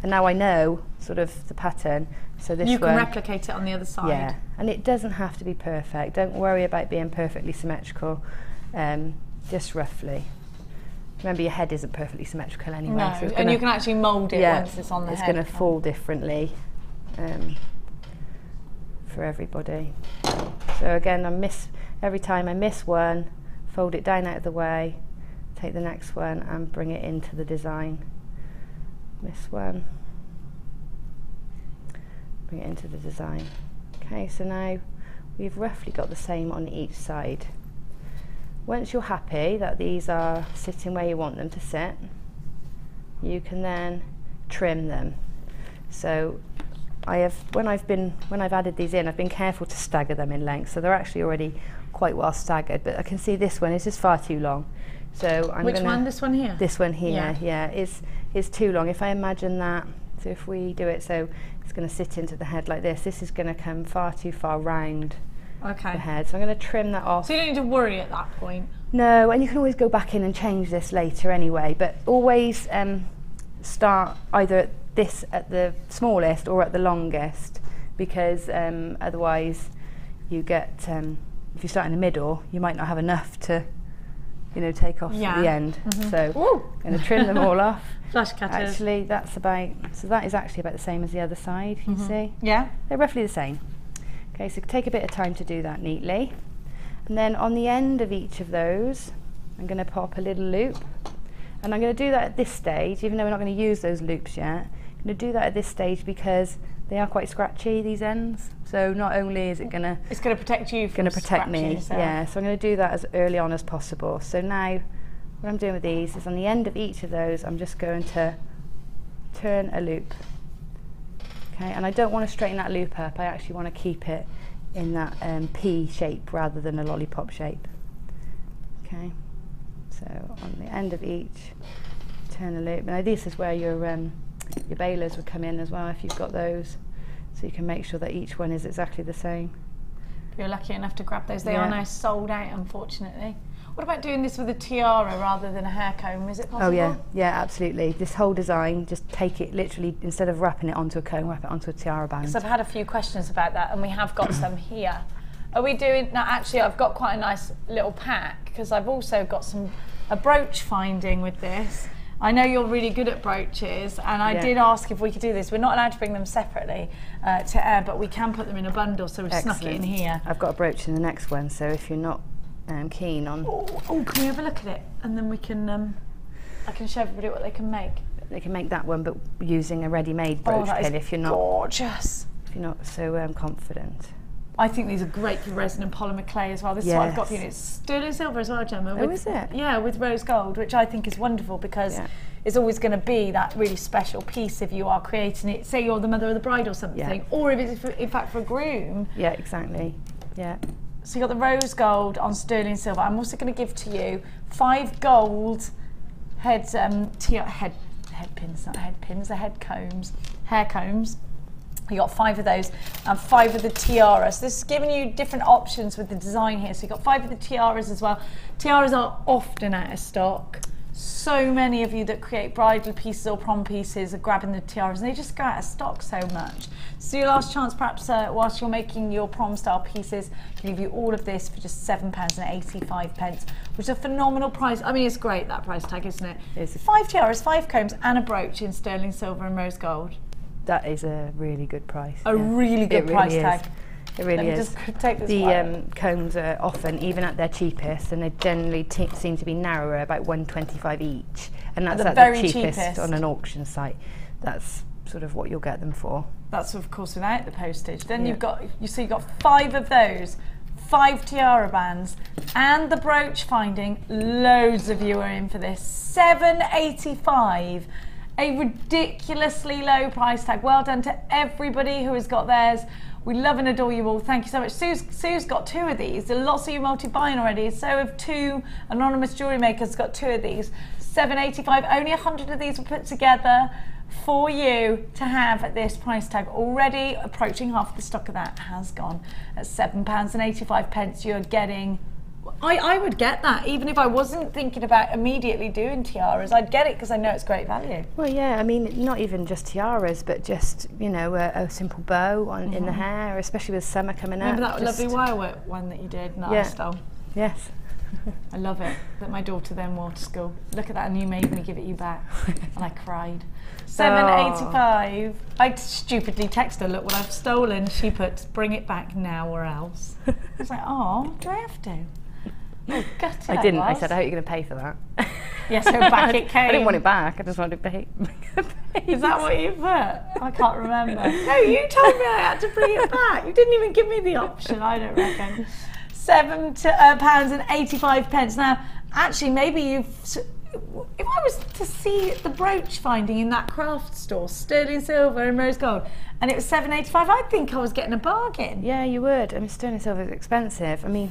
And now I know sort of the pattern. So this you one, can replicate it on the other side. Yeah, and it doesn't have to be perfect. Don't worry about being perfectly symmetrical, just roughly. Remember, your head isn't perfectly symmetrical anyway. No, so and you can actually mould it once it's on the head. It's going to fall differently for everybody. So again, every time I miss one, fold it down out of the way, take the next one and bring it into the design. Miss one, bring it into the design. Okay, so now we've roughly got the same on each side. Once you're happy that these are sitting where you want them to sit, you can then trim them. So when I've added these in, I've been careful to stagger them in length, so they're actually already quite well staggered, but I can see this one is just far too long. So Which one? This one here? This one here, yeah, is too long. If I imagine that, so if we do it so it's going to sit into the head like this is going to come far too far round the head. So I'm going to trim that off. So you don't need to worry at that point? No, and you can always go back in and change this later anyway, but always start either at the smallest or at the longest, because otherwise you get, if you start in the middle, you might not have enough to take off at the end. So I'm going to trim them all off. Flash cutters. Actually, that is actually about the same as the other side, you see? Yeah. They're roughly the same. Okay, so take a bit of time to do that neatly. And then on the end of each of those, I'm going to pop a little loop. And I'm going to do that at this stage, even though we're not going to use those loops yet. I'm going to do that at this stage because they are quite scratchy, these ends. So not only is it going to... It's going to protect you from going to protect me, yourself. yeah. So I'm going to do that as early on as possible. So now what I'm doing with these is on the end of each of those, I'm just going to turn a loop. Okay, and I don't want to straighten that loop up. I actually want to keep it in that P shape rather than a lollipop shape. Okay, so on the end of each, turn a loop. Now this is where your Your bailers would come in as well if you've got those, so you can make sure that each one is exactly the same. If you're lucky enough to grab those, they are now sold out, unfortunately. What about doing this with a tiara rather than a hair comb? Is it possible? Oh yeah, absolutely. This whole design, just take it literally, instead of wrapping it onto a comb, wrap it onto a tiara band. Because I've had a few questions about that, and we have got some here. Are we doing, now actually I've got quite a nice little pack, because I've also got a brooch finding with this. I know you're really good at brooches, and I did ask if we could do this. We're not allowed to bring them separately to air, but we can put them in a bundle, so we've snuck it in here. I've got a brooch in the next one, so if you're not keen on... Oh, can we have a look at it? And then we can, I can show everybody what they can make. They can make that one, but using a ready-made brooch pin if you're not... gorgeous. If you're not so confident. I think these are great for resin and polymer clay as well. This is what I've got for you. It's sterling silver as well, Gemma. Oh, is it? Yeah, with rose gold, which I think is wonderful, because it's always going to be that really special piece if you are creating it. Say you're the mother of the bride or something, or if it's in fact for a groom. Yeah, exactly. Yeah. So you got the rose gold on sterling silver. I'm also going to give to you 5 gold headpins, not headpins, they're head combs, hair combs. You got 5 of those and 5 of the tiaras. So this is giving you different options with the design here. So you got 5 of the tiaras as well. Tiaras are often out of stock. So many of you that create bridal pieces or prom pieces are grabbing the tiaras, and they just go out of stock so much. So your last chance, perhaps whilst you're making your prom style pieces, to give you all of this for just £7.85, which is a phenomenal price. I mean, it's great, that price tag, isn't it? It's 5 tiaras, 5 combs and a brooch in sterling silver and rose gold. That is a really good price. A really good price tag. It really is. Just take this the combs are often, even at their cheapest, and they generally seem to be narrower, about £1.25 each, and that's at the cheapest on an auction site. That's sort of what you'll get them for. That's of course without the postage. Then you've got, you've got 5 of those, 5 tiara bands, and the brooch finding. Loads of you are in for this. £7.85. A ridiculously low price tag. Well done to everybody who has got theirs. We love and adore you all. Thank you so much. Sue's got 2 of these. There are lots of you multi-buying already. So have 2 anonymous jewellery makers got 2 of these. £7.85. Only 100 of these were put together for you to have at this price tag. Already approaching half of the stock of that has gone. At £7.85, you're getting... I would get that, even if I wasn't thinking about immediately doing tiaras. I'd get it because I know it's great value. Well, yeah, I mean, not even just tiaras, but just, you know, a simple bow on in the hair, especially with summer coming up. Remember that lovely wirework one that you did that I stole? Yes. I love it, that my daughter then wore to school. Look at that, and you made me give it you back. And I cried. £7.85. I stupidly texted her, look what I've stolen. She put, bring it back now or else. I was like, oh, do I have to? Oh, gutted I didn't. I said, I hope you're going to pay for that. Yes, so back it came. I didn't want it back. I just wanted to pay. Is that what you put? I can't remember. No, you told me I had to bring it back. You didn't even give me the option, I don't reckon. £7.85. Now, actually, maybe you've... If I was to see the brooch finding in that craft store, sterling silver and rose gold, and it was £7.85, I'd think I was getting a bargain. Yeah, you would. I mean, sterling silver is expensive. I mean...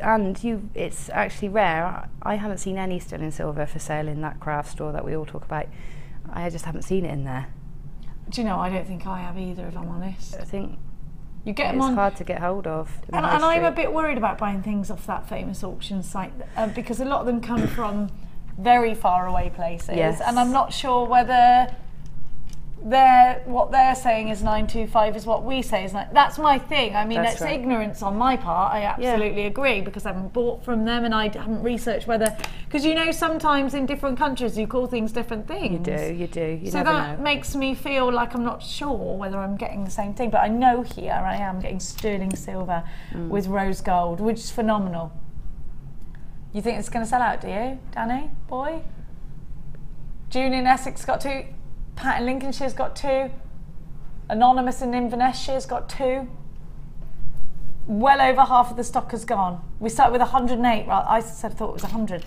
And it's actually rare. I haven't seen any sterling silver for sale in that craft store that we all talk about. I just haven't seen it in there. Do you know, I don't think I have either, if I'm honest. I think you get them on. It's hard to get hold of. And I'm a bit worried about buying things off that famous auction site because a lot of them come from very far away places. Yes. And I'm not sure whether what they're saying is 925 is what we say is that's my thing. I mean, that's ignorance on my part. I absolutely agree, because I haven't bought from them and I haven't researched whether, because you know sometimes in different countries you call things different things. You do. You so never that know. Makes me feel like I'm not sure whether I'm getting the same thing, but I know here I am getting sterling silver with rose gold, which is phenomenal. You think it's going to sell out, do you, Danny boy? June in Essex got 2. Pat in Lincolnshire's got 2. Anonymous in Invernesshire's got 2. Well over half of the stock has gone. We started with 108, right? I thought it was 100.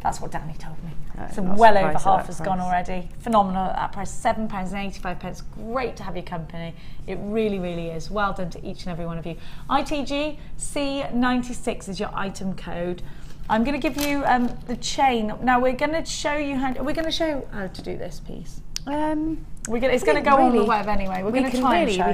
That's what Danny told me. So well over half has gone already. Phenomenal at that price, £7.85. Great to have your company. It really, really is. Well done to each and every one of you. ITG C96 is your item code. I'm going to give you the chain. Now we're going to show you how to do this piece. It's going to go on the web anyway. We're going to try and show. We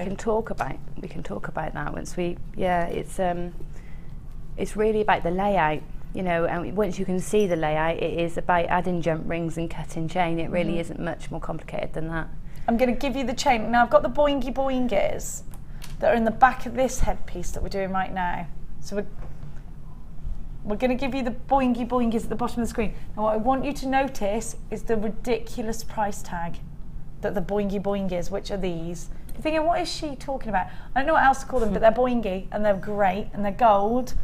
can talk about that once we. Yeah, it's really about the layout. You know, and once you can see the layout, it is about adding jump rings and cutting chain. It really isn't much more complicated than that. I'm going to give you the chain. Now I've got the boingy boingers that are in the back of this headpiece that we're doing right now. So we're going to give you the boingy boingers at the bottom of the screen. Now what I want you to notice is the ridiculous price tag that the boingy boingers, which are these. You're thinking, what is she talking about? I don't know what else to call them, but they're boingy and they're great and they're gold.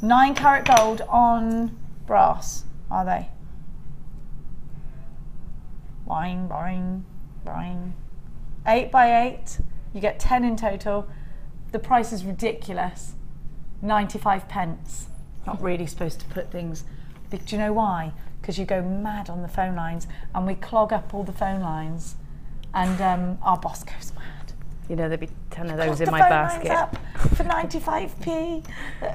9 carat gold on brass, are they? Boing, boing, boing. 8 by 8, you get 10 in total. The price is ridiculous, 95 pence. Not really supposed to put things, but do you know why? Because you go mad on the phone lines and we clog up all the phone lines and our boss goes mad. You know, there'd be 10 of those in my basket. Up for 95p.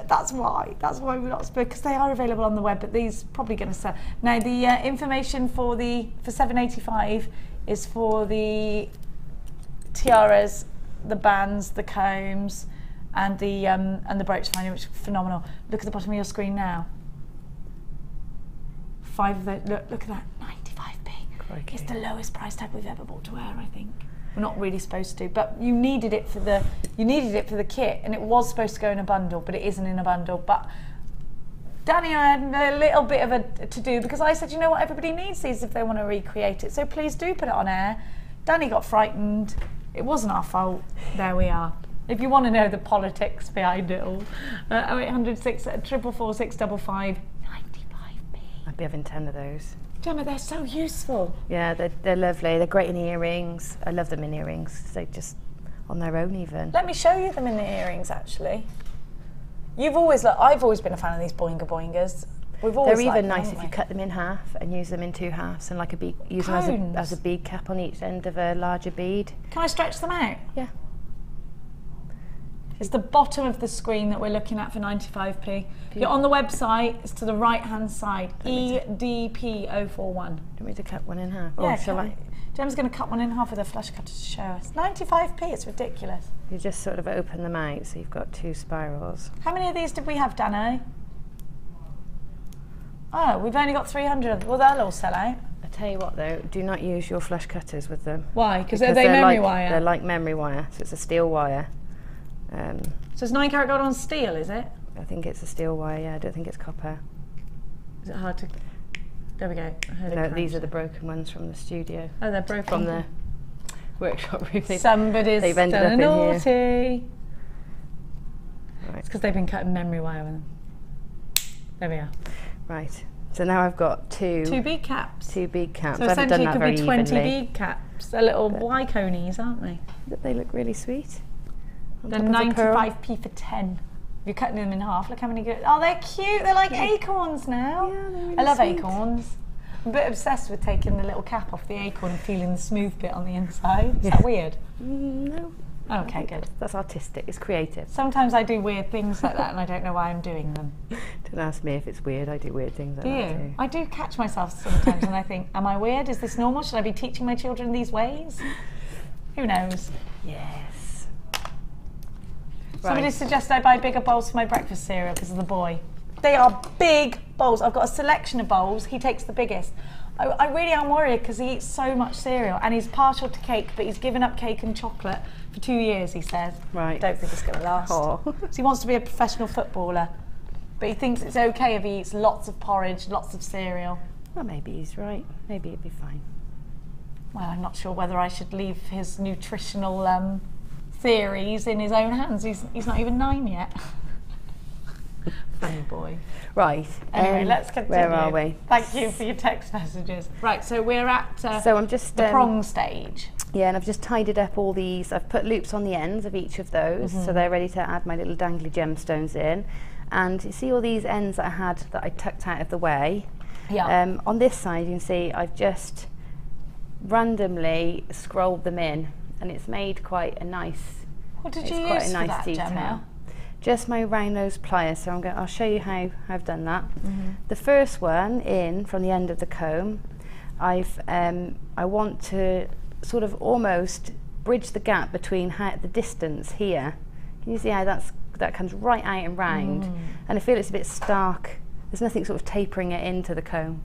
That's why we're not supposed, because they are available on the web, but these probably going to sell. Now the information for $7.85 is for the tiaras, the bands, the combs, and the brooch finder, which is phenomenal. Look at the bottom of your screen now. 5 of those. Look at that, 95p. Crikey. It's the lowest price tag we've ever bought to wear, I think. We're not really supposed to, but you needed it for the kit, and it was supposed to go in a bundle, but it isn't in a bundle. But Danny and I had a little bit of a to-do, because I said, you know what, everybody needs these if they want to recreate it, so please do put it on air. Danny got frightened. It wasn't our fault. There we are. If you want to know the politics behind it all, 0800 444 655, 95p. I'd be having 10 of those. Gemma, they're so useful. Yeah, they're lovely. They're great in earrings. I love them in earrings. They just on their own even. Let me show you them in the earrings, actually. I've always been a fan of these boinger boingers. They're even nice if you cut them in half and use them in 2 halves and like a bead, use them as a bead cap on each end of a larger bead. Can I stretch them out? Yeah. It's the bottom of the screen that we're looking at for 95p. If you're on the website, it's to the right-hand side, EDP041. Do you want me to cut one in half? Yeah, shall I? Gem's going to cut one in half with a flush cutter to show us. 95p, it's ridiculous. You just sort of open them out so you've got 2 spirals. How many of these did we have, Dano? Oh, we've only got 300 of them. Well, they'll all sell out. I tell you what though, do not use your flush cutters with them. Why? Because they're memory wire? They're like memory wire, so it's a steel wire. So it's 9 carat gold on steel, is it? I think it's a steel wire, yeah, I don't think it's copper. Is it hard to... There we go. No, these are the broken ones from the studio. Oh, they're broken? From the workshop room. Somebody's they've ended done up naughty. In here. Right. It's because they've been cutting memory wire with them. There we are. Right. So now I've got 2 bead caps. 2 bead caps. So I haven't done that very essentially it could be 20 evenly. bead caps. They're little Y-conies, aren't they? They look really sweet. They're 95p for 10. If you're cutting them in half, look how many good. Oh, they're cute. They're like acorns now. Yeah, they're really I love sweet. Acorns. I'm a bit obsessed with taking the little cap off the acorn and feeling the smooth bit on the inside. Is that weird? No. Okay, good. That's artistic. It's creative. Sometimes I do weird things like that and I don't know why I'm doing them. Don't ask me if it's weird. I do weird things like that too. I do catch myself sometimes and I think, am I weird? Is this normal? Should I be teaching my children these ways? Who knows? Yes. Somebody suggested I buy bigger bowls for my breakfast cereal because of the boy. They are big bowls. I've got a selection of bowls. He takes the biggest. I really am worried because he eats so much cereal and he's partial to cake, but he's given up cake and chocolate for 2 years, he says. Right. Don't think it's going to last. Oh. So he wants to be a professional footballer, but he thinks it's okay if he eats lots of porridge, lots of cereal. Well, maybe he's right. Maybe it'd be fine. Well, I'm not sure whether I should leave his nutritional theories in his own hands. He's not even 9 yet. Funny boy. Right. Anyway, let's continue. Where are we? Thank you for your text messages. Right, so we're at so I'm just the prong stage. Yeah, and I've just tidied up all these. I've put loops on the ends of each of those, so they're ready to add my little dangly gemstones in. And you see all these ends that I had that I tucked out of the way? Yeah. On this side, you can see I've just randomly scrolled them in, and it's made quite a nice. What did you use for that, Gemma? Just my round nose pliers, so I'll show you how I've done that. The first one in from the end of the comb, I want to sort of almost bridge the gap between the distance here. Can you see how that comes right out and round? And I feel it's a bit stark. There's nothing sort of tapering it into the comb.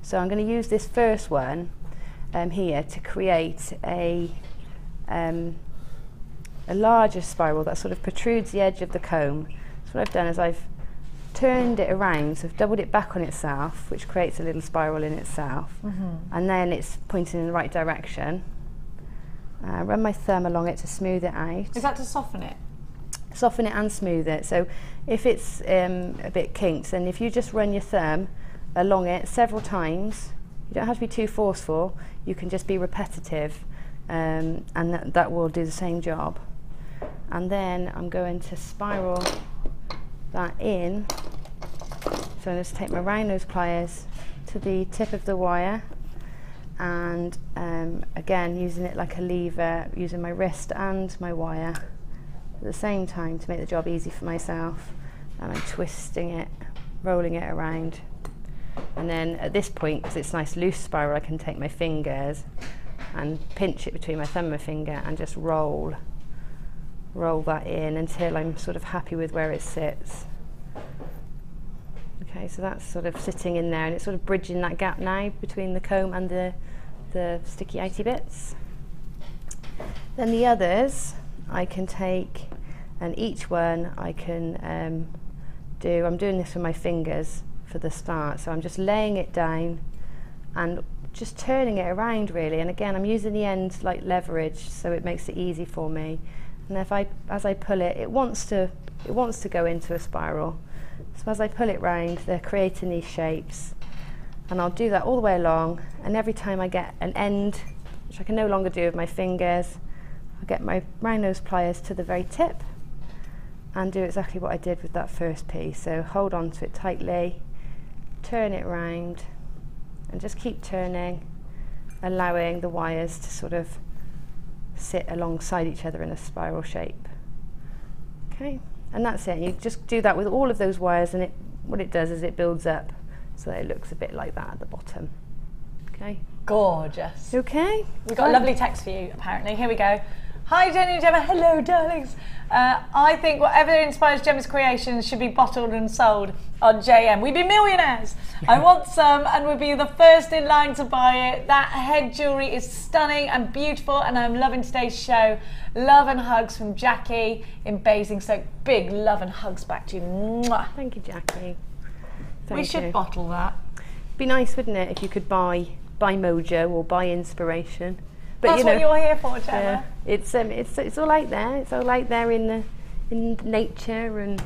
So I'm going to use this first one here to create a larger spiral that sort of protrudes the edge of the comb. So what I've done is I've turned it around, so I've doubled it back on itself, which creates a little spiral in itself, and then it's pointing in the right direction. Run my thumb along it to smooth it out. Is that to soften it? Soften it and smooth it. So if it's a bit kinked, then if you just run your thumb along it several times, you don't have to be too forceful, you can just be repetitive, and that will do the same job. And then I'm going to spiral that in. So I'm just take my round nose pliers to the tip of the wire, and again using it like a lever, using my wrist and my wire at the same time to make the job easy for myself, and I'm twisting it, rolling it around, and then at this point, because it's a nice loose spiral, I can take my fingers and pinch it between my thumb and my finger and just roll that in until I'm sort of happy with where it sits. Okay, so that's sort of sitting in there, and it's sort of bridging that gap now between the comb and the sticky outey bits. Then the others I can take, and each one I can I'm doing this with my fingers for the start, so I'm just laying it down and just turning it around really, and again I'm using the end like leverage so it makes it easy for me. And as I pull it, it wants to go into a spiral. So as I pull it round, they're creating these shapes, and I'll do that all the way along. And every time I get an end, which I can no longer do with my fingers, I'll get my round nose pliers to the very tip and do exactly what I did with that first piece. So hold on to it tightly, turn it round, and just keep turning, allowing the wires to sort of sit alongside each other in a spiral shape. Okay, and that's it. You just do that with all of those wires, and what it does is it builds up so that it looks a bit like that at the bottom. Okay. Gorgeous. Okay. We've got a lovely text for you, apparently. Here we go. Hi, Jenny and Gemma. Hello, darlings. I think whatever inspires Gemma's creations should be bottled and sold on JM. We'd be millionaires. I want some, and we'd be the first in line to buy it. That head jewellery is stunning and beautiful, and I'm loving today's show. Love and hugs from Jackie in Basingstoke. Big love and hugs back to you. Mwah. Thank you, Jackie. We should bottle that. Be nice, wouldn't it, if you could buy mojo or buy inspiration. But that's what you're here for, Gemma. It's all out there. It's all out there in nature, and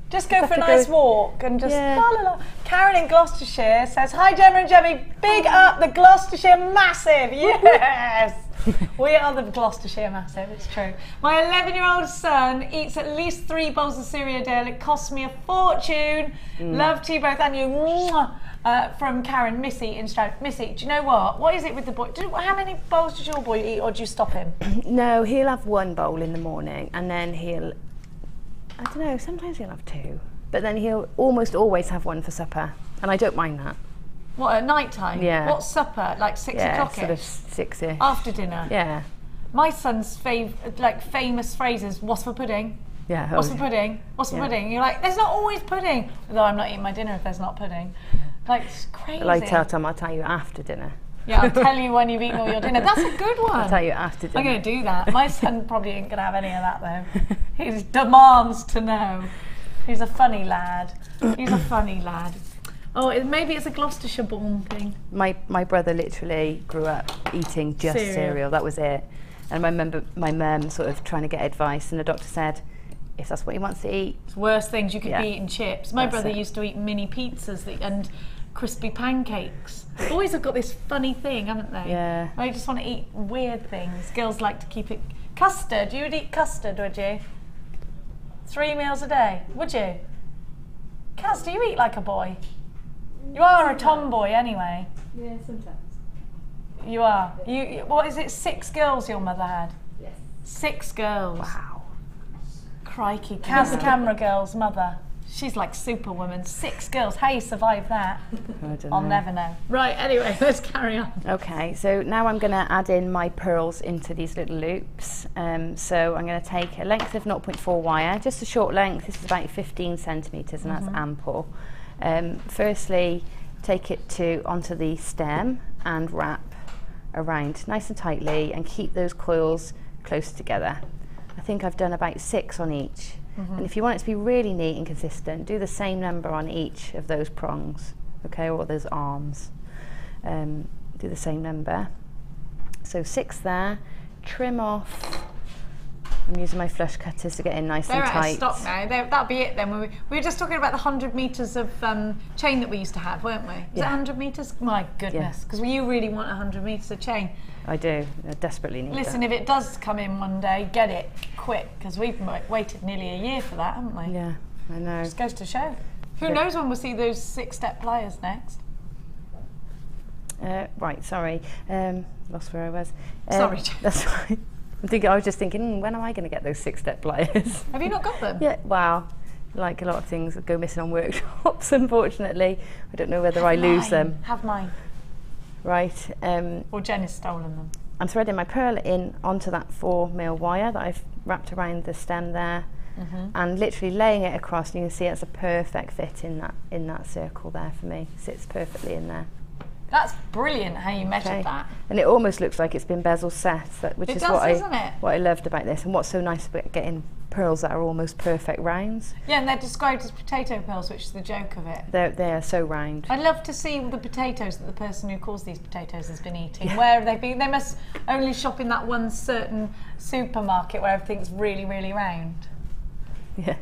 just go for a nice walk and just la la la. Karen in Gloucestershire says, "Hi Gemma and Jemmy, big up the Gloucestershire Massive." Yes, we are the Gloucestershire Massive. It's true. My 11-year-old son eats at least 3 bowls of cereal a day. It costs me a fortune. Love to you both, and you. Mwah. From Karen, Missy in Stroud. Missy, do you know what? What is it with the boy? How many bowls does your boy eat, or do you stop him? No, he'll have 1 bowl in the morning, and then I don't know, sometimes he'll have 2. But then he'll almost always have 1 for supper, and I don't mind that. What, at night time? Yeah. What's supper? Like 6 o'clock-ish? Sort of 6-ish. After dinner? Yeah. My son's famous phrases, what's for pudding? Yeah. What's for pudding? What's for pudding? You're like, there's not always pudding. Although I'm not eating my dinner if there's not pudding. Like, it's crazy. Like I'll tell you after dinner. Yeah, I'll tell you when you've eaten all your dinner. That's a good one. I'll tell you after dinner. I'm going to do that. My son probably ain't going to have any of that, though. He demands to know. He's a funny lad. He's a funny lad. Oh, maybe it's a Gloucestershire-born thing. My brother literally grew up eating just cereal. That was it. And I remember my mum sort of trying to get advice, and the doctor said, if that's what he wants to eat. It's worse things you could be eating chips. My brother used to eat mini pizzas and crispy pancakes. Boys have got this funny thing, haven't they? Yeah. They just want to eat weird things. Girls like to keep it. Custard, you would eat custard, would you? 3 meals a day, would you? Kaz, do you eat like a boy? You are a tomboy anyway. Yeah, sometimes. You are. You. What is it, 6 girls your mother had? Yes. 6 girls. Wow. Crikey. Kaz the camera girl's mother. She's like Superwoman. 6 girls. How you survive that? I don't I'll know. never know. Right, anyway, let's carry on. Okay, so now I'm going to add in my pearls into these little loops. So I'm going to take a length of 0.4 wire, just a short length. This is about 15 centimetres, and that's ample. Firstly, take it onto the stem and wrap around nice and tightly and keep those coils close together. I think I've done about 6 on each. And if you want it to be really neat and consistent, do the same number on each of those prongs, okay, or those arms. Do the same number. So 6 there, trim off. I'm using my flush cutters to get in nice and tight. They're out of stock now. That'll be it then. We were just talking about the 100 metres of chain that we used to have, weren't we? Is it 100 metres? My goodness, because you really want 100 metres of chain. I do. I desperately need Listen, if it does come in one day, get it quick, because we've waited nearly a year for that, haven't we? Yeah, I know. Just goes to show. Who knows when we'll see those 6-step pliers next? Right, sorry. Lost where I was. Sorry. That's right. I was just thinking, when am I going to get those 6-step pliers? Have you not got them? Yeah, well, like a lot of things that go missing on workshops, unfortunately. I don't know whether I lose them. Have mine. Right. Or Jen has stolen them. I'm threading my pearl in onto that 4mm wire that I've wrapped around the stem there, and literally laying it across. And you can see it's a perfect fit in that circle there for me. It sits perfectly in there. That's brilliant how you measured that. And it almost looks like it's been bezel set, which is what I loved about this, and what's so nice about getting pearls that are almost perfect rounds. Yeah, and they're described as potato pearls, which is the joke of it. They are so round. I'd love to see the potatoes that the person who calls these potatoes has been eating. Where have they been? They must only shop in that one certain supermarket where everything's really, really round. Yeah,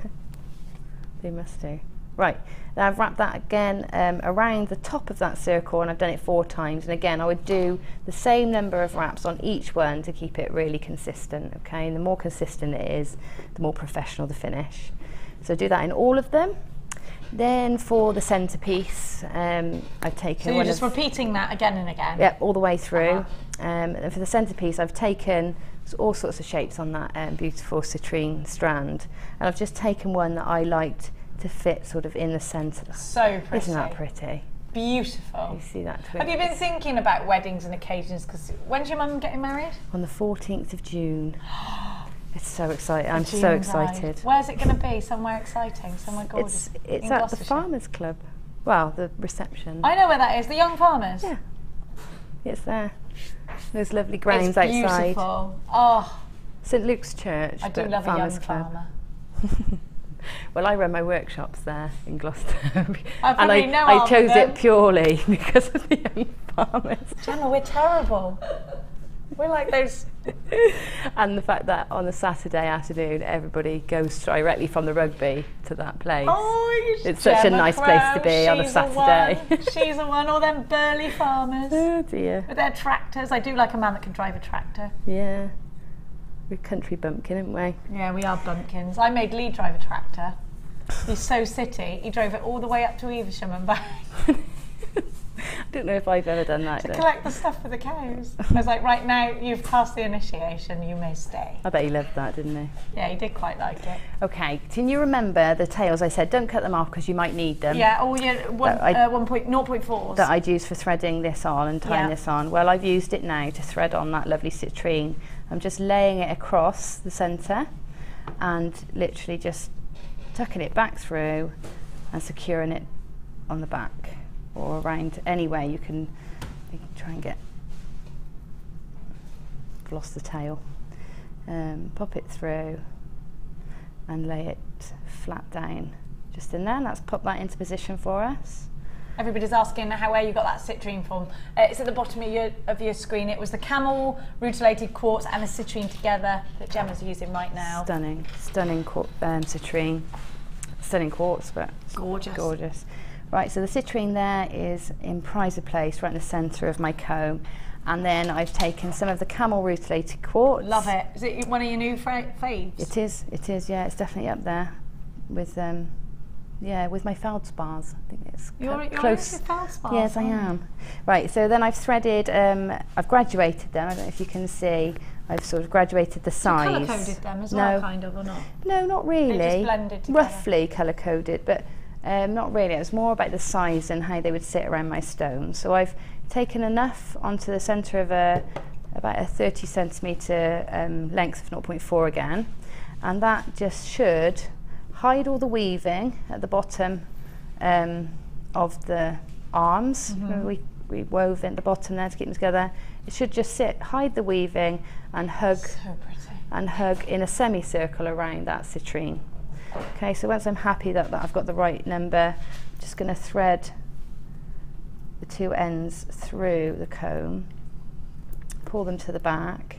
they must do. Right, now I've wrapped that again around the top of that circle, and I've done it 4 times. And again, I would do the same number of wraps on each one to keep it really consistent, okay? And the more consistent it is, the more professional the finish. So do that in all of them. Then for the centrepiece, I've taken... So you're just repeating that again and again? Yep, all the way through. And for the centrepiece, I've taken all sorts of shapes on that beautiful citrine strand. And I've just taken one that I liked to fit sort of in the centre. So pretty. Isn't that pretty? Beautiful. You see that twist? Have you been thinking about weddings and occasions? Because when's your mum getting married? On the 14th of June. It's so exciting. I'm so excited. Where's it going to be? Somewhere exciting? Somewhere gorgeous? It's at the Farmers Club. Well, the reception. I know where that is. The Young Farmers? Yeah. It's there. Those lovely grounds outside. It's beautiful. Oh. St Luke's Church. I do love Farmers a young Club. farmer. Well, I run my workshops there in Gloucester, and I chose it purely because of the young farmers. Gemma, we're terrible. We're like those. And the fact that on a Saturday afternoon, everybody goes directly from the rugby to that place. Oh, it's such a nice place to be on a Saturday. She's the one, all them burly farmers. Oh dear. With their tractors. I do like a man that can drive a tractor. Yeah. We're country bumpkin, aren't we? Yeah, we are bumpkins. I made Lee drive a tractor. He's so city, he drove it all the way up to Evesham and back. I don't know if I've ever done that. To collect the stuff for the cows. I was like, right now, you've passed the initiation, you may stay. I bet he loved that, didn't he? Yeah, he did quite like it. Okay, can you remember the tails? I said don't cut them off because you might need them. Yeah, or your 0.4s. That I'd use for threading this on and tying this on. Well, I've used it now to thread on that lovely citrine. I'm just laying it across the centre and literally just tucking it back through and securing it on the back or around anywhere you can try and get. I've lost the tail. Pop it through and lay it flat down just in there, and that's popped that into position for us. Everybody's asking where you got that citrine from. It's at the bottom of your screen. It was the camel rutilated quartz and the citrine together that Gemma's using right now. Stunning citrine. Stunning quartz, but gorgeous. Right, so the citrine there is in prizer place right in the centre of my comb. And then I've taken some of the camel rutilated quartz. Love it. Is it one of your new faves? It is, yeah, it's definitely up there with Yeah, with my feldspars. I think it's You're close. into feldspars, Yes, I am. Right, so then I've threaded, I've graduated them. I don't know if you can see. I've sort of graduated the size. You colour-coded them as well, kind of, or not? No, not really. They just blended together. Roughly colour-coded, but not really. It was more about the size and how they would sit around my stone. So I've taken enough onto the centre of about a 30 centimetre length of 0.4 again, and that just should hide all the weaving at the bottom of the arms. We wove in the bottom there to keep them together. It should just sit, hide the weaving, and hug, in a semicircle around that citrine. Okay, so once I'm happy that I've got the right number, I'm just going to thread the two ends through the comb, pull them to the back.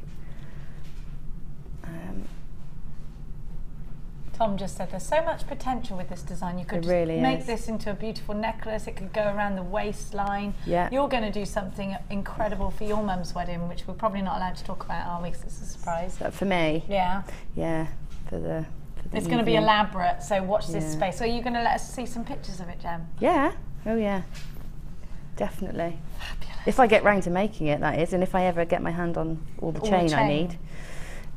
Tom just said there's so much potential with this design. You could just really make this into a beautiful necklace. It could go around the waistline. Yeah. You're going to do something incredible for your mum's wedding, which we're probably not allowed to talk about, are we? Because it's a surprise. For me? Yeah. Yeah, for the it's going to be evening. elaborate, so watch this space. So are you going to let us see some pictures of it, Gem? Yeah. Oh yeah. Definitely. Fabulous. If I get round to making it, that is, and if I ever get my hand on all the chain I need.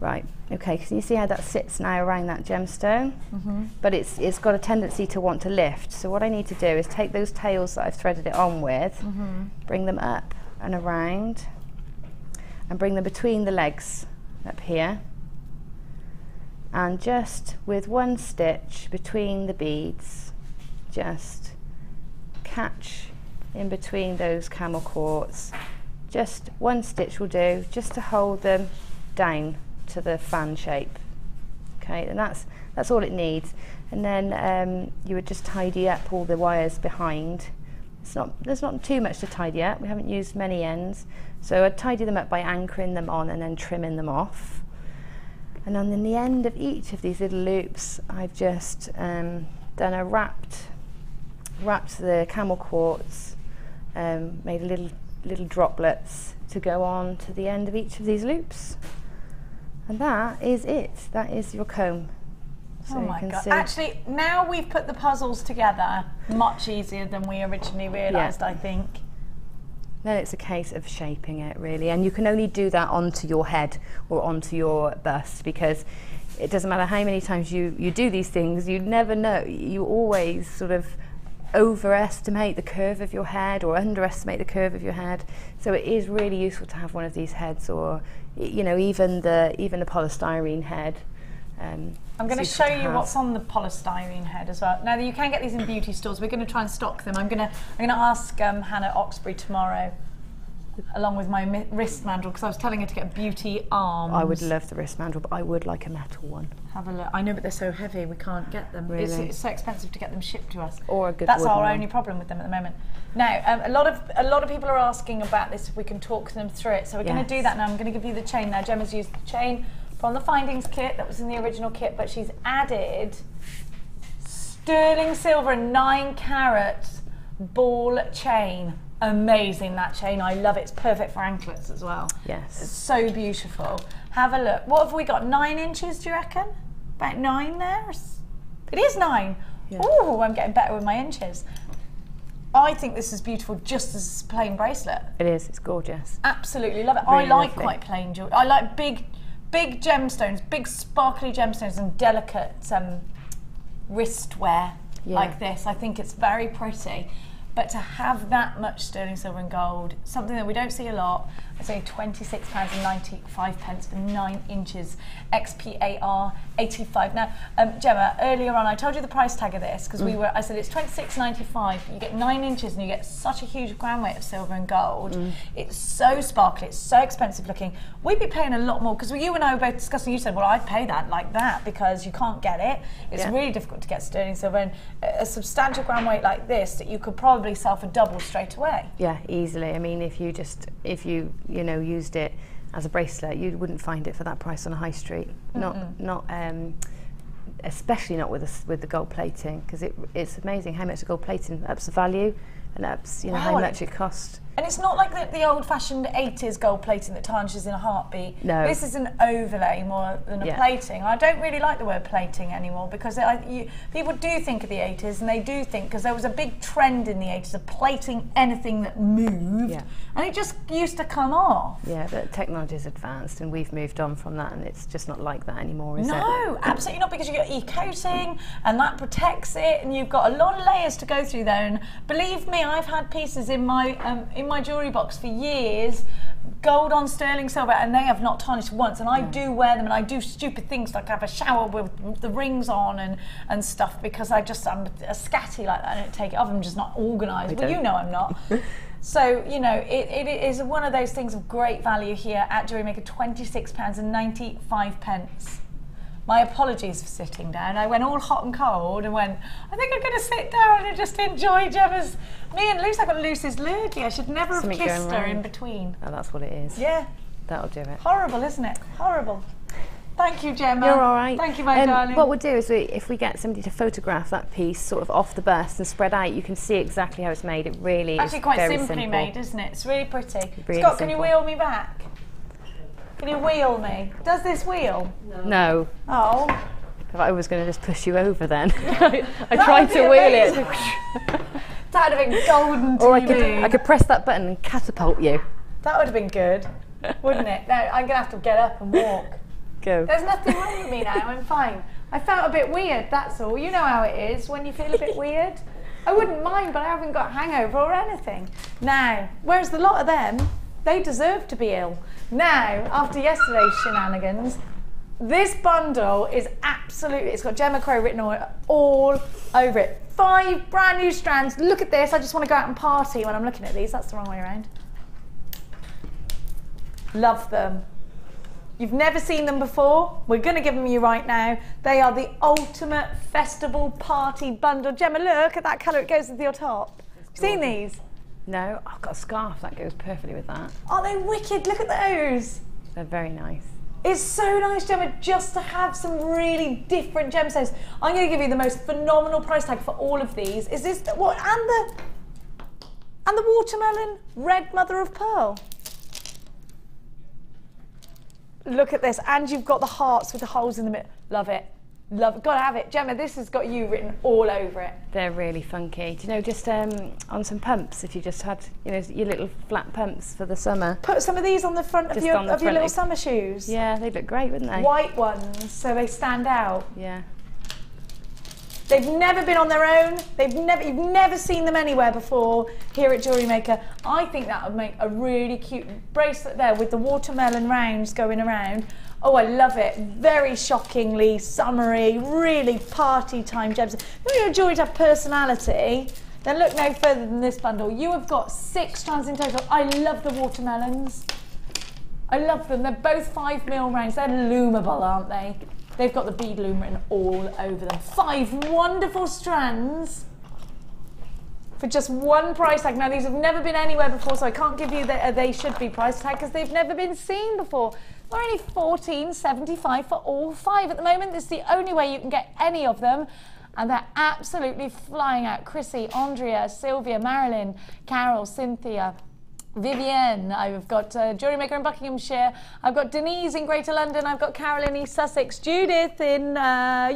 Right, okay, can you see how that sits now around that gemstone? But it's got a tendency to want to lift. So what I need to do is take those tails that I've threaded it on with, bring them up and around, and bring them between the legs up here. And just with one stitch between the beads, just catch in between those camel quartz. Just one stitch will do, just to hold them down to the fan shape. Okay, and that's all it needs. And then you would just tidy up all the wires behind. There's not too much to tidy up. We haven't used many ends, so I'd tidy them up by anchoring them on and then trimming them off. And then in the end of each of these little loops, I've just done a wrapped the camel quartz, made little droplets to go on to the end of each of these loops. And that is it. That is your comb. So oh my God. Actually, now we've put the puzzles together much easier than we originally realised, I think. Then it's a case of shaping it, really. And you can only do that onto your head or onto your bust, because it doesn't matter how many times you do these things, you never know. You always sort of overestimate the curve of your head or underestimate the curve of your head. So it is really useful to have one of these heads, or even the polystyrene head. I'm going to show you what's on the polystyrene head as well. Now you can get these in beauty stores. We're going to try and stock them. I'm going to ask Hannah Oxbury tomorrow, along with my wrist mandrel, because I was telling her to get beauty arms. I would love the wrist mandrel, but I would like a metal one. Have a look. I know, but they're so heavy we can't get them. Really? It's so expensive to get them shipped to us. Or a good That's wooden our one. only problem with them at the moment. Now, a lot of people are asking about this, if we can talk them through it. So we're going to do that now. I'm going to give you the chain now. Gemma's used the chain from the Findings kit that was in the original kit, but she's added sterling silver 9-carat ball chain. Amazing, that chain. I love it. It's perfect for anklets as well. Yes. It's so beautiful. Have a look. What have we got? 9 inches, do you reckon? About 9 there? It is 9. Yeah. Oh, I'm getting better with my inches. I think this is beautiful just as a plain bracelet. It is. It's gorgeous. Absolutely love it. Really I like lovely. quite plain jewelry. I like big gemstones, big sparkly gemstones and delicate wristwear like this. I think it's very pretty. But to have that much sterling silver and gold, something that we don't see a lot, it's only £26.95 for 9 inches, XPAR 85. Now, Gemma, earlier on I told you the price tag of this, because I said it's £26.95. You get 9 inches and you get such a huge gram weight of silver and gold. It's so sparkly, it's so expensive looking. We'd be paying a lot more, because you and I were both discussing, you said, well, I'd pay that like that, because you can't get it. It's really difficult to get sterling silver, and a substantial gram weight like this that you could probably sell for double straight away. Yeah, easily. I mean, if you used it as a bracelet, you wouldn't find it for that price on a high street. Especially not with the gold plating, because it's amazing how much the gold plating ups the value and ups how much it costs. And it's not like the old-fashioned 80s gold plating that tarnishes in a heartbeat. No. This is an overlay more than a plating. I don't really like the word plating anymore because people do think of the 80s, and they do think, because there was a big trend in the 80s of plating anything that moved, and it just used to come off. Yeah, but technology's advanced and we've moved on from that, and it's just not like that anymore, is it? No, absolutely not, because you've got e-coating and that protects it, and you've got a lot of layers to go through there. And believe me, I've had pieces in my jewellery box for years, gold on sterling silver, and they have not tarnished once. And I do wear them, and I do stupid things like have a shower with the rings on and stuff, because I'm a scatty like that. I don't take it off. I'm just not organised. Well, you know I'm not. So, you know, it is one of those things of great value here at JewelleryMaker, £26.95. My apologies for sitting down. I went all hot and cold and went, I think I'm going to sit down and just enjoy Gemma's. Me and Luce, I got Luce's lurgy. I should never have kissed her in between. Oh, that's what it is. Yeah. That'll do it. Horrible, isn't it? Horrible. Thank you, Gemma. You're all right. Thank you, my darling. What we'll do is, if we get somebody to photograph that piece sort of off the bust and spread out, you can see exactly how it's made. It really is actually quite very simply simple. made, isn't it? It's really pretty. Really Scott, can you simple. wheel me back? Can you wheel me? Does this wheel? No. Oh. I was going to just push you over then. I tried to wheel it. That would have been golden TV. Or I could press that button and catapult you. That would have been good, wouldn't it? No, I'm going to have to get up and walk. Go. There's nothing wrong with me now, I'm fine. I felt a bit weird, that's all. You know how it is when you feel a bit weird. I wouldn't mind, but I haven't got a hangover or anything. Now, whereas the lot of them, they deserve to be ill. Now, after yesterday's shenanigans, this bundle is absolutely, it's got Gemma Crow written all over it. 5 brand new strands. Look at this. I just want to go out and party when I'm looking at these. That's the wrong way around. Love them. You've never seen them before. We're going to give them you right now. They are the ultimate festival party bundle. Gemma, look at that colour. It goes with your top. Seen these? No, I've got a scarf that goes perfectly with that. Aren't they wicked? Look at those. They're very nice. It's so nice, Gemma, just to have some really different gemstones. I'm going to give you the most phenomenal price tag for all of these. Is this what? And the watermelon red mother of pearl. Look at this, and you've got the hearts with the holes in the middle. Love it. Love it. Gotta have it. Gemma, this has got you written all over it. They're really funky. Do you know, just on some pumps, if you just had, you know, your little flat pumps for the summer. Put some of these on the front of your little summer shoes. Yeah, they'd look great, wouldn't they? White ones, so they stand out. Yeah. They've never been on their own. You've never seen them anywhere before here at JewelleryMaker. I think that would make a really cute bracelet there with the watermelon rounds going around. Oh, I love it. Very shockingly summery, really party time gems. If you enjoy to have personality, then look no further than this bundle. You have got 6 strands in total. I love the watermelons. I love them. They're both 5mm rounds. They're loomable, aren't they? They've got the bead loom written all over them. 5 wonderful strands for just one price tag. Now, these have never been anywhere before, so I can't give you the they should be price tag because they've never been seen before. They're only $14.75 for all 5 at the moment. This is the only way you can get any of them. And they're absolutely flying out. Chrissy, Andrea, Sylvia, Marilyn, Carol, Cynthia, Vivienne, I've got JewelleryMaker in Buckinghamshire, I've got Denise in Greater London, I've got Carol in East Sussex, Judith in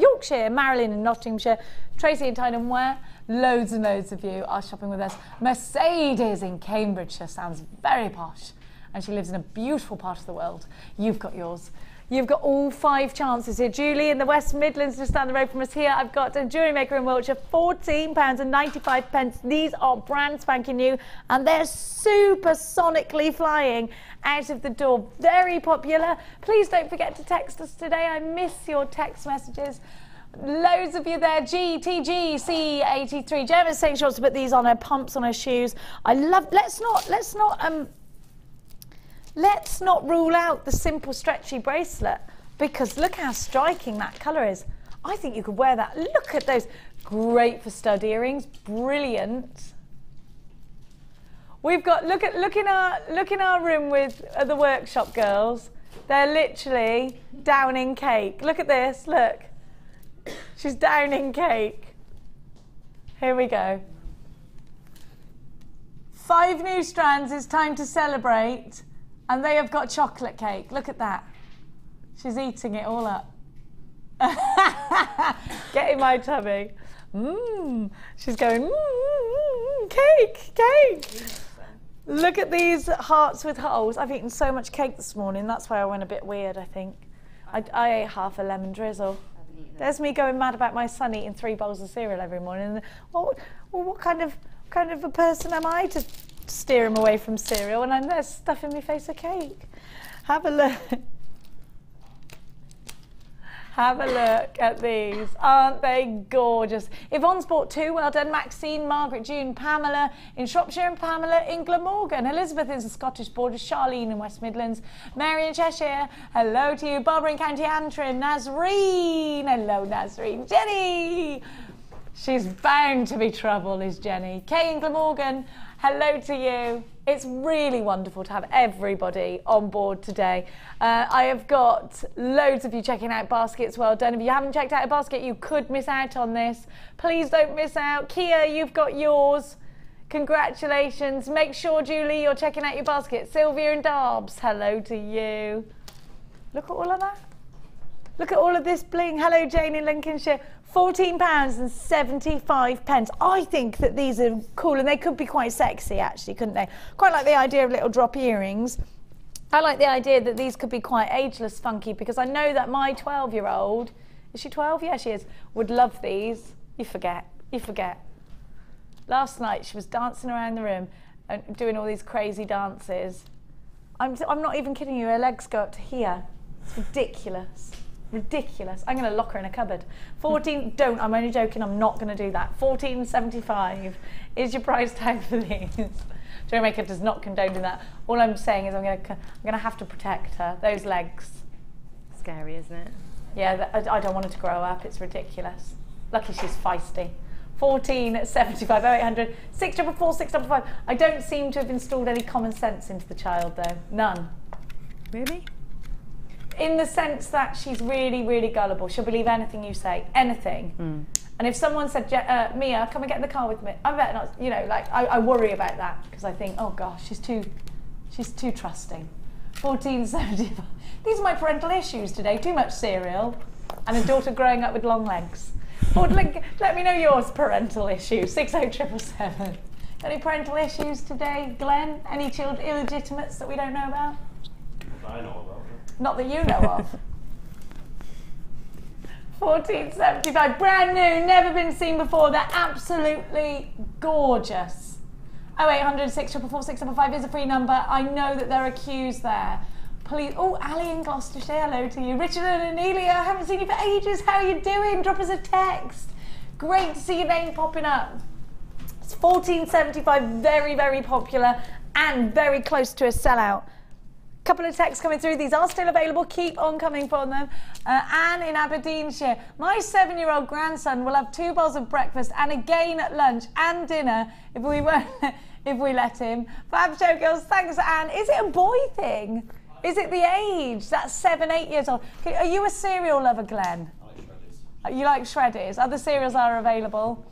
Yorkshire, Marilyn in Nottinghamshire, Tracy in Tyne and Ware. Loads and loads of you are shopping with us. Mercedes in Cambridgeshire, sounds very posh, and she lives in a beautiful part of the world. You've got yours. You've got all 5 chances here. Julie in the West Midlands, just down the road from us here. I've got a JewelleryMaker in Wiltshire, £14.95. These are brand spanking new, and they're super sonically flying out of the door. Very popular. Please don't forget to text us today. I miss your text messages. Loads of you there. GTGC83. Gemma's saying she wants to put these on her pumps, on her shoes. I love. Let's not rule out the simple stretchy bracelet, because look how striking that colour is. I think you could wear that. Look at those. Great for stud earrings. Brilliant. We've got look in our room with the workshop girls. They're literally downing cake. Look at this. Look. She's downing cake. Here we go. 5 new strands. It's time to celebrate. And they have got chocolate cake. Look at that. She's eating it all up. Get in my tummy. She's going, cake, cake. Look at these hearts with holes. I've eaten so much cake this morning. That's why I went a bit weird, I think. I ate half a lemon drizzle. There's me going mad about my son eating 3 bowls of cereal every morning. What kind of a person am I to steer him away from cereal when I'm there stuffing my face of cake? Have a look. Have a look at these. Aren't they gorgeous? Yvonne's bought 2. Well done. Maxine, Margaret, June, Pamela in Shropshire and Pamela in Glamorgan. Elizabeth is the Scottish border. Charlene in West Midlands. Mary in Cheshire. Hello to you. Barbara in County Antrim. Nazreen. Hello, Nazreen. Jenny. She's bound to be trouble, is Jenny. Kay in Glamorgan. Hello to you. It's really wonderful to have everybody on board today. I have got loads of you checking out baskets. Well done. If you haven't checked out a basket, you could miss out on this. Please don't miss out. Kia, you've got yours. Congratulations. Make sure, Julie, you're checking out your basket. Sylvia and Darbs, hello to you. Look at all of that. Look at all of this bling. Hello, Jane in Lincolnshire. £14.75. I think that these are cool, and they could be quite sexy actually, couldn't they? Quite like the idea of little drop earrings. I like the idea that these could be quite ageless funky, because I know that my 12-year-old, is she 12? Yeah, she is, would love these. You forget. Last night she was dancing around the room and doing all these crazy dances. I'm not even kidding you, her legs go up to here. It's ridiculous. Ridiculous. I'm going to lock her in a cupboard. 14, don't, I'm only joking, I'm not going to do that. £14.75 is your price tag for these. JewelleryMaker does not condone doing that. All I'm saying is I'm going to have to protect her. Those legs. Scary, isn't it? Yeah, I don't want her to grow up. It's ridiculous. Lucky she's feisty. £14.75, 0800 644 655. I don't seem to have installed any common sense into the child though. None. Really? In the sense that she's really, really gullible. She'll believe anything you say, anything. And if someone said, Mia, come and get in the car with me, I better not, you know, like, I worry about that, because I think, oh gosh, she's too trusting. £14.75. These are my parental issues today. Too much cereal and a daughter growing up with long legs. Or let me know yours, parental issues. 60777. Got any parental issues today, Glenn? Any children, illegitimates that we don't know about? I know about. Not that you know of. £14.75, brand new, never been seen before. They're absolutely gorgeous. 0800 644 675 is a free number. I know that there are queues there. Please, oh, Ali in Gloucestershire, hello to you. Richard and Anelia, I haven't seen you for ages. How are you doing? Drop us a text. Great to see your name popping up. It's £14.75, very, very popular and very close to a sellout. Couple of texts coming through. These are still available. Keep on coming for them. Anne in Aberdeenshire. My 7-year-old grandson will have 2 bowls of breakfast and again at lunch and dinner if we let him. Fab Show Girls, thanks, Anne. Is it a boy thing? Is it the age? That's 7, 8 years old. Are you a cereal lover, Glenn? I like Shreddies. You like Shreddies. Other cereals are available.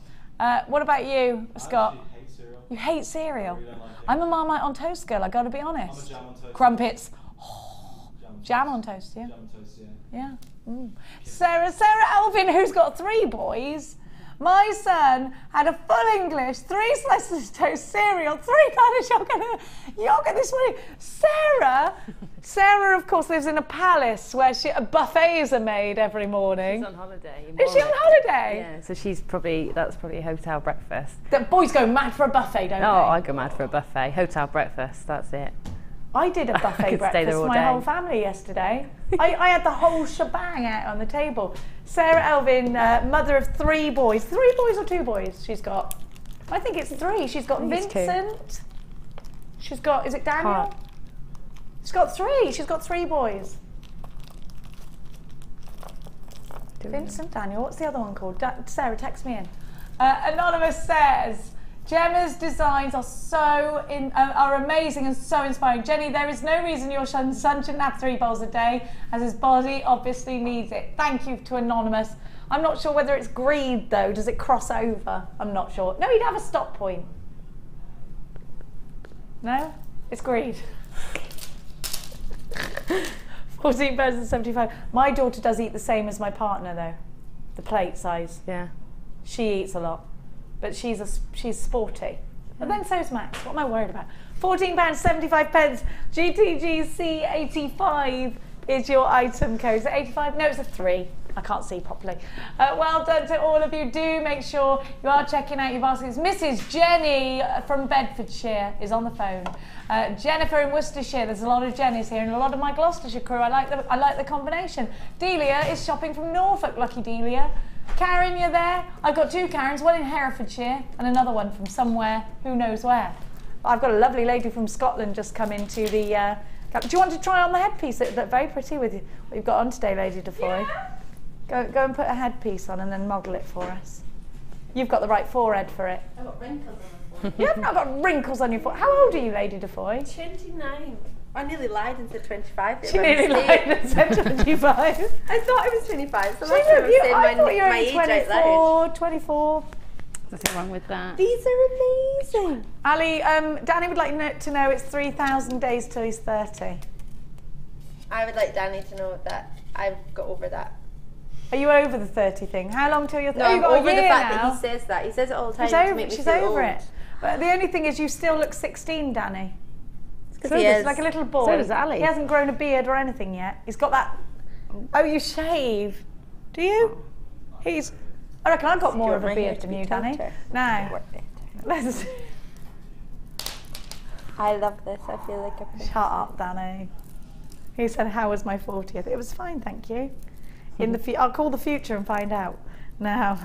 What about you, Scott? I hate cereal. You hate cereal? I really don't like it. I'm a Marmite on toast girl, I gotta be honest. I'm a jam on toast. Crumpets. Oh, jam on toast, yeah. Jam on toast, yeah. Yeah. Sarah Alvin, who's got 3 boys. My son had a full English, 3 slices of toast, cereal, 3 kind of yogurt this morning. Sarah, of course, lives in a palace where buffets are made every morning. She's on holiday. Is she on holiday? Yeah, so that's probably a hotel breakfast. The boys go mad for a buffet, don't they? Oh, I go mad for a buffet. Hotel breakfast, that's it. I did a buffet breakfast for my whole family yesterday. I had the whole shebang out on the table. Sarah Elvin, mother of 3 boys. 3 boys or 2 boys she's got? I think it's 3. She's got Vincent. She's got, is it Daniel? She's got 3. She's got 3 boys. Vincent, Daniel. What's the other one called? Sarah, text me in. Anonymous says, Gemma's designs are amazing and so inspiring. Jenny, there is no reason your son shouldn't have 3 bowls a day, as his body obviously needs it. Thank you to Anonymous. I'm not sure whether it's greed though. Does it cross over? I'm not sure. No, he'd have a stop point. No? It's greed. £14.75. My daughter does eat the same as my partner though. The plate size. Yeah. She eats a lot. But she's sporty. But then so's Max. What am I worried about? £14.75. GTGC85 is your item code. Is it 85? No, it's a 3. I can't see properly. Well done to all of you. Do make sure you are checking out your baskets. Mrs. Jenny from Bedfordshire is on the phone. Jennifer in Worcestershire. There's a lot of Jennies here and a lot of my Gloucestershire crew. I like the combination. Delia is shopping from Norfolk. Lucky Delia. Karen, you're there? I've got 2 Karens, one in Herefordshire and another one from somewhere, who knows where. I've got a lovely lady from Scotland just come into the... do you want to try on the headpiece? They're very pretty with what you've got on today, Lady Defoy. Yeah. Go and put a headpiece on and then model it for us. You've got the right forehead for it. I've got wrinkles on my forehead. You have not got wrinkles on your forehead. How old are you, Lady Defoy? 29. I nearly lied and said 25. She nearly lied and said 25. I thought I was 25, so I thought you were my age out 24, loud. 24. Nothing wrong with that. These are amazing. Ali, Danny would like to know it's 3,000 days till he's 30. I would like Danny to know that I've got over that. Are you over the 30 thing? How long till you're 30? No, you've I'm got over a the year fact now. that he says that. He says it all the time She's to over, make me she's feel over old. it. But the only thing is you still look 16, Danny. So he is. Like a little boy. So does Ali. He hasn't grown a beard or anything yet. He's got that... Oh, you shave. Do you? I reckon I've got more of a beard than you, Danny. Now, let's... I love this. I feel like a princess. Shut up, Danny. He said, how was my 40th? It was fine, thank you. I'll call the future and find out. Now,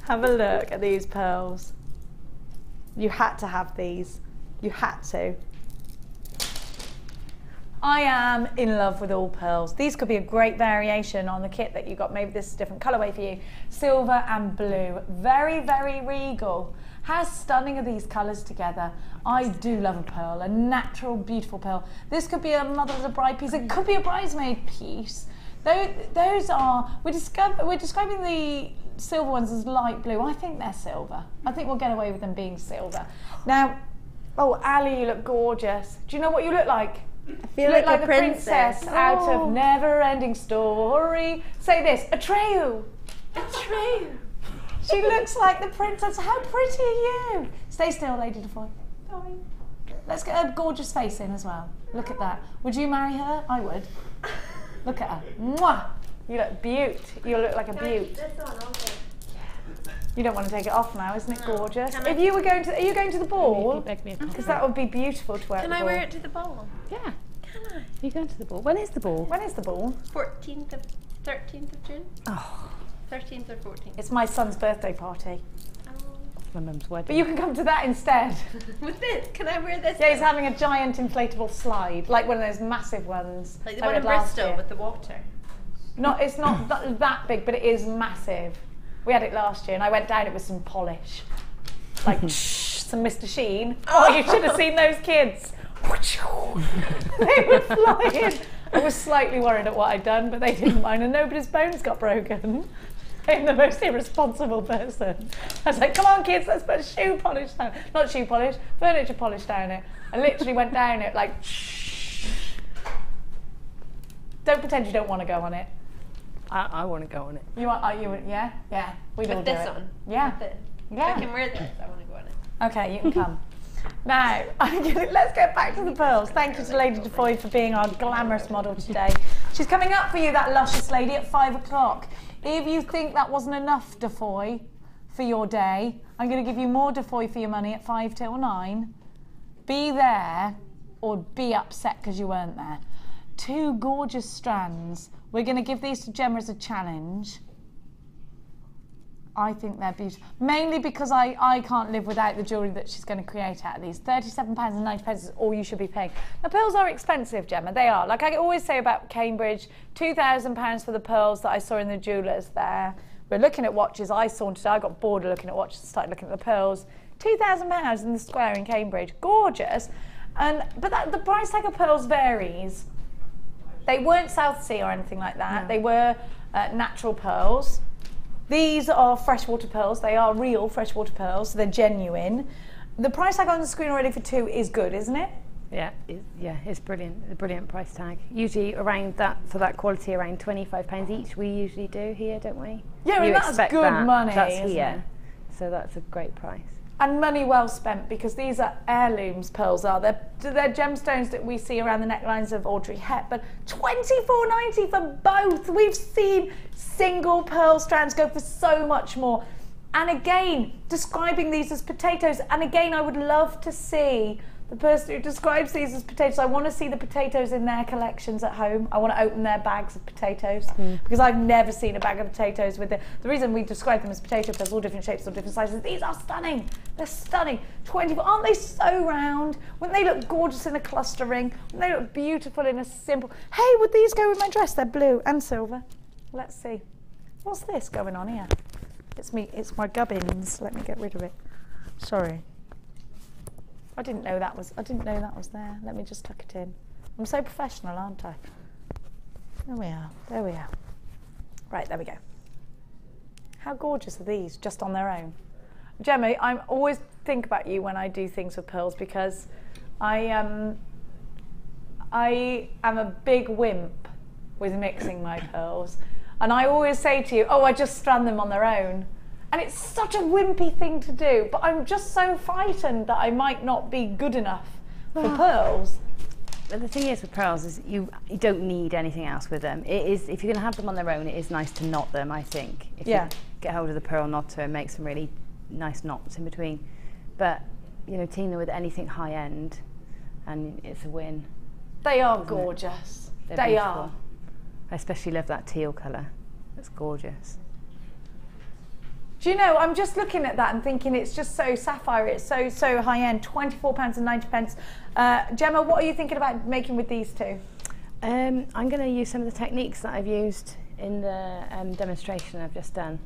have a look at these pearls. You had to have these. You had to. I am in love with all pearls. These could be a great variation on the kit that you got. Maybe this is a different colourway for you. Silver and blue. Very, very regal. How stunning are these colours together? I do love a pearl, a natural, beautiful pearl. This could be a mother of the bride piece. It could be a bridesmaid piece. Those are, we're describing the silver ones as light blue. I think they're silver. I think we'll get away with them being silver. Now, oh, Ali, you look gorgeous. Do you know what you look like? I feel You look like like a the princess out of Never Ending Story. Say this, Atreyu. Atreyu. She looks like the princess. How pretty are you? Stay still, Lady Defoy. Sorry. Let's get her gorgeous face in as well. Look at that. Would you marry her? I would. Look at her. Mwah! You look beaut. You look like a beaut. You don't want to take it off now, isn't it gorgeous? If you were going to, are you going to the ball? Because that would be beautiful to wear at the ball. Can I wear it to the ball? Yeah. Can I? Are you going to the ball? When is the ball? When is the ball? 13th of June. Oh. 13th or 14th. It's my son's birthday party. My mum's wedding. But you can come to that instead. With this? Can I wear this? Yeah, he's having a giant inflatable slide, like one of those massive ones. Like the one in Bristol with the water. It's not that big, but it is massive. We had it last year, and I went down it with some polish, like some Mr. Sheen. Oh, you should have seen those kids. They were flying. I was slightly worried at what I'd done, but they didn't mind, and nobody's bones got broken. I'm the most irresponsible person. I was like, come on kids, let's put shoe polish down. Not shoe polish, furniture polish down it. I literally went down it like, Don't pretend you don't want to go on it. I want to go on it. You want? Yeah, yeah. We'd all With do this it. on? Yeah. With it? Yeah. I can wear this, I want to go on it. Okay, you can come. Now, let's get back to the pearls. Thank you to Lady Defoy for being our glamorous model today. She's coming up for you, that luscious lady, at 5 o'clock. If you think that wasn't enough Defoy for your day, I'm going to give you more Defoy for your money at 5 till 9. Be there or be upset because you weren't there. 2 gorgeous strands. We're going to give these to Gemma as a challenge. I think they're beautiful. Mainly because I can't live without the jewellery that she's going to create out of these. £37.90 is all you should be paying. Now, pearls are expensive, Gemma. They are. Like I always say about Cambridge, £2,000 for the pearls that I saw in the jewellers there. We're looking at watches. I sauntered. I got bored of looking at watches and started looking at the pearls. £2,000 in the square in Cambridge. Gorgeous. But the price tag of pearls varies. They weren't South Sea or anything like that. No. They were natural pearls. These are freshwater pearls. They are real freshwater pearls. So they're genuine. The price tag on the screen already for 2 is good, isn't it? Yeah, it's brilliant. A brilliant price tag. Usually around that, for that quality, around £25 each. We usually do here, don't we? Yeah, and that's good money. That's here, so that's a great price. And money well spent, because these are heirlooms pearls, are they? They're gemstones that we see around the necklines of Audrey Hepburn. $24.90 for both. We've seen single pearl strands go for so much more. And again, describing these as potatoes. And again, I would love to see the person who describes these as potatoes. I want to see the potatoes in their collections at home. I want to open their bags of potatoes, because I've never seen a bag of potatoes with the reason we describe them as potato pearls, all different shapes, all different sizes. These are stunning. They're stunning. 24, aren't they so round? Wouldn't they look gorgeous in a cluster ring? Wouldn't they look beautiful in a simple? Hey, would these go with my dress? They're blue and silver. Let's see. What's this going on here? It's me. It's my gubbins. Let me get rid of it. Sorry. I didn't know that was there. Let me just tuck it in. I'm so professional, aren't I? There we are. There we are. Right, there we go. How gorgeous are these just on their own? Gemma, I always think about you when I do things with pearls, because I am a big wimp with mixing my pearls. And I always say to you, oh, I just strand them on their own. And it's such a wimpy thing to do, but I'm just so frightened that I might not be good enough for pearls. But the thing is with pearls is you don't need anything else with them. It is, if you're going to have them on their own, it is nice to knot them, I think. If you get hold of the pearl knotter, it makes some really nice knots in between. But, you know, team them with anything high end, and it's a win. They are gorgeous. They are. I especially love that teal colour. It's gorgeous. Do you know, I'm just looking at that and thinking it's just so sapphire, it's so high end, £24.90. Gemma, what are you thinking about making with these two? I'm going to use some of the techniques that I've used in the demonstration I've just done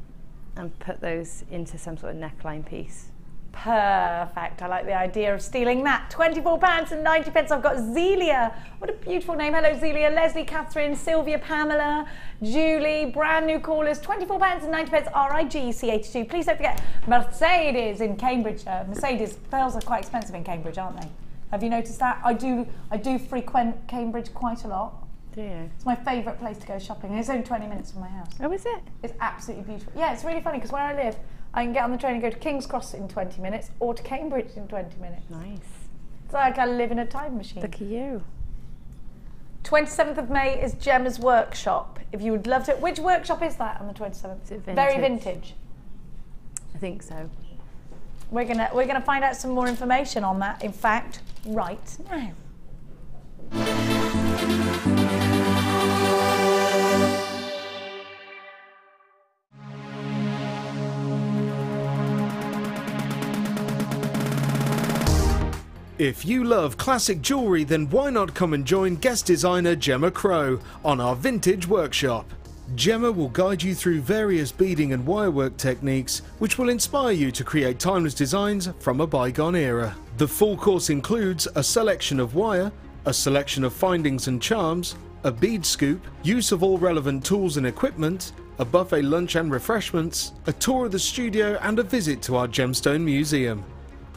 and put those into some sort of neckline piece. Perfect. I like the idea of stealing that. £24.90. I've got Zelia. What a beautiful name. Hello, Zelia. Leslie, Catherine, Sylvia, Pamela, Julie, brand new callers. £24.90. RIGC82. Please don't forget Mercedes in Cambridge. Mercedes pearls are quite expensive in Cambridge, aren't they? Have you noticed that? I do frequent Cambridge quite a lot. Do you? It's my favourite place to go shopping, and it's only 20 minutes from my house. Oh, is it? It's absolutely beautiful. Yeah, it's really funny because where I live, I can get on the train and go to King's Cross in 20 minutes or to Cambridge in 20 minutes. Nice. It's like I live in a time machine. Look at you. 27th of May is Gemma's workshop. If you would love to, which workshop is that on the 27th? Is it vintage? Very vintage. I think so. We're gonna find out some more information on that, in fact, right now. If you love classic jewellery, then why not come and join guest designer Gemma Crow on our vintage workshop. Gemma will guide you through various beading and wirework techniques which will inspire you to create timeless designs from a bygone era. The full course includes a selection of wire, a selection of findings and charms, a bead scoop, use of all relevant tools and equipment, a buffet lunch and refreshments, a tour of the studio and a visit to our Gemstone Museum.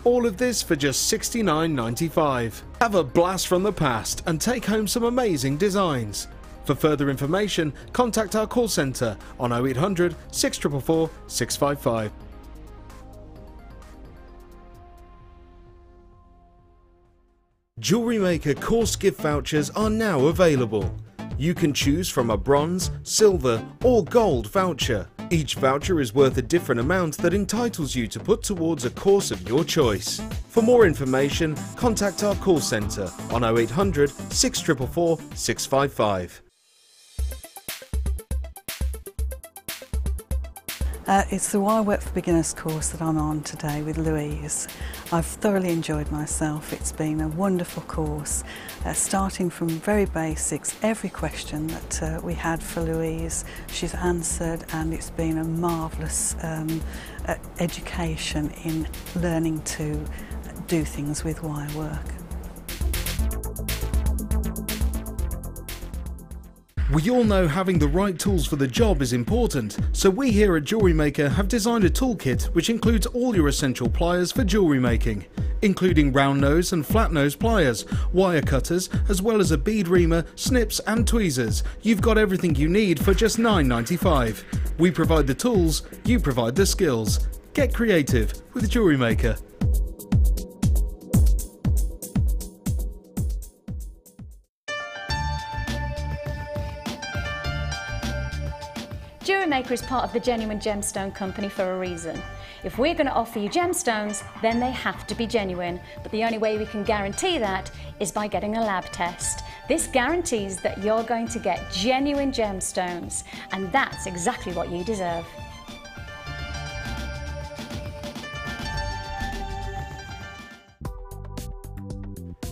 All of this for just $69.95. Have a blast from the past and take home some amazing designs. For further information, contact our call centre on 0800 644 655. JewelleryMaker course gift vouchers are now available. You can choose from a bronze, silver or gold voucher. Each voucher is worth a different amount that entitles you to put towards a course of your choice. For more information, contact our call centre on 0800 644 655. It's the Wire Work for Beginners course that I'm on today with Louise. I've thoroughly enjoyed myself. It's been a wonderful course, starting from very basics. Every question that we had for Louise, she's answered, and it's been a marvellous education in learning to do things with wire work. We all know having the right tools for the job is important, so we here at JewelleryMaker have designed a toolkit which includes all your essential pliers for jewellery making, including round nose and flat nose pliers, wire cutters, as well as a bead reamer, snips and tweezers. You've got everything you need for just $9.95. We provide the tools, you provide the skills. Get creative with JewelleryMaker. JewelleryMaker is part of the Genuine Gemstone company for a reason. If we're going to offer you gemstones, then they have to be genuine. But the only way we can guarantee that is by getting a lab test. This guarantees that you're going to get genuine gemstones, and that's exactly what you deserve.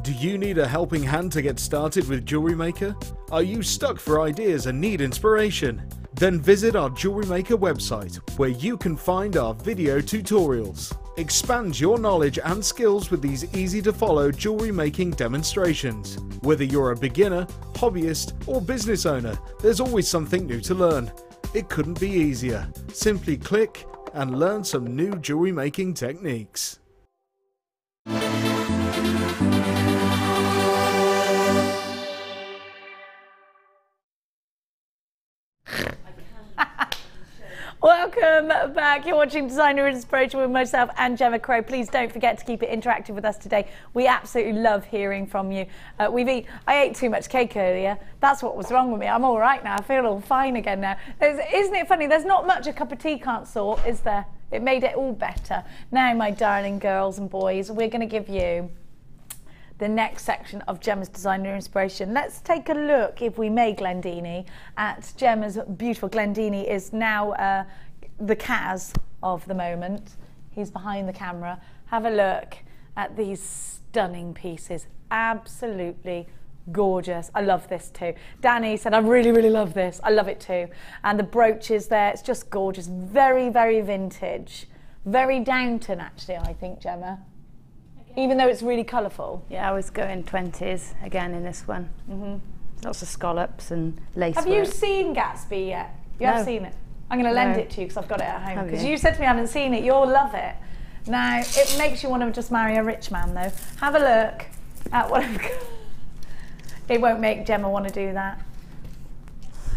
Do you need a helping hand to get started with JewelleryMaker? Are you stuck for ideas and need inspiration? Then visit our JewelleryMaker website, where you can find our video tutorials. Expand your knowledge and skills with these easy-to-follow jewellery making demonstrations. Whether you're a beginner, hobbyist, or business owner, there's always something new to learn. It couldn't be easier. Simply click and learn some new jewellery making techniques. Welcome back. You're watching Designer Inspiration with myself and Gemma Crow. Please don't forget to keep it interactive with us today. We absolutely love hearing from you. I ate too much cake earlier. That's what was wrong with me. I'm all right now. I feel all fine again now. Isn't it funny? There's not much a cup of tea can't sort, is there? It made it all better. Now, my darling girls and boys, we're going to give you the next section of Gemma's Designer Inspiration. Let's take a look, if we may, Glendini, at Gemma's beautiful. Glendini is now the Kaz of the moment. He's behind the camera. Have a look at these stunning pieces. Absolutely gorgeous. I love this too. Danny said, I really, really love this. I love it too. And the brooches there, it's just gorgeous. Very, very vintage. Very Downton, actually, I think, Gemma. Even though it's really colourful. Yeah, I was going 20s again in this one. Lots of scallops and lace Have work. you seen Gatsby yet? You No. have seen it? I'm going to lend No. it to you because I've got it at home. Have Because you? you said to me I haven't seen it. You'll love it. Now, it makes you want to just marry a rich man, though. Have a look at what I've got. It won't make Gemma want to do that.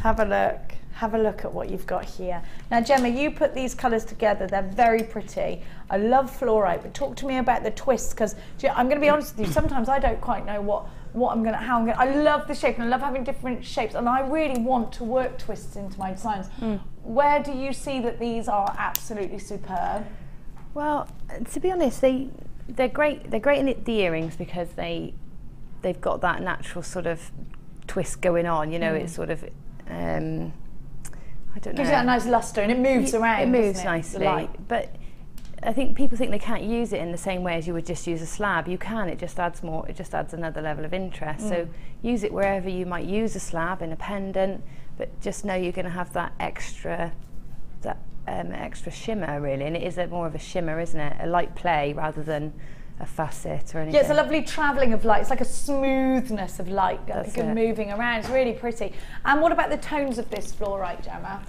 Have a look. Have a look at what you've got here. Now, Gemma, you put these colours together. They're very pretty. I love fluorite, but talk to me about the twists, because I'm going to be honest with you, sometimes I don't quite know how I'm going to, I love the shape and I love having different shapes, and I really want to work twists into my designs. Where do you see that these are absolutely superb? Well, to be honest, they're great. They're great in the earrings because they've got that natural sort of twist going on. You know, it's sort of I don't know. Gives it a nice lustre and it moves around. It moves doesn't nicely, but I think people think they can't use it in the same way as you would just use a slab. You can. It just adds more. It just adds another level of interest. So use it wherever you might use a slab, in a pendant, but just know you're going to have that extra shimmer really, and it is more of a shimmer, isn't it? A light play rather than a facet or anything. Yeah, it's a lovely travelling of light. It's like a smoothness of light moving around. It's really pretty. And what about the tones of this fluorite, Gemma?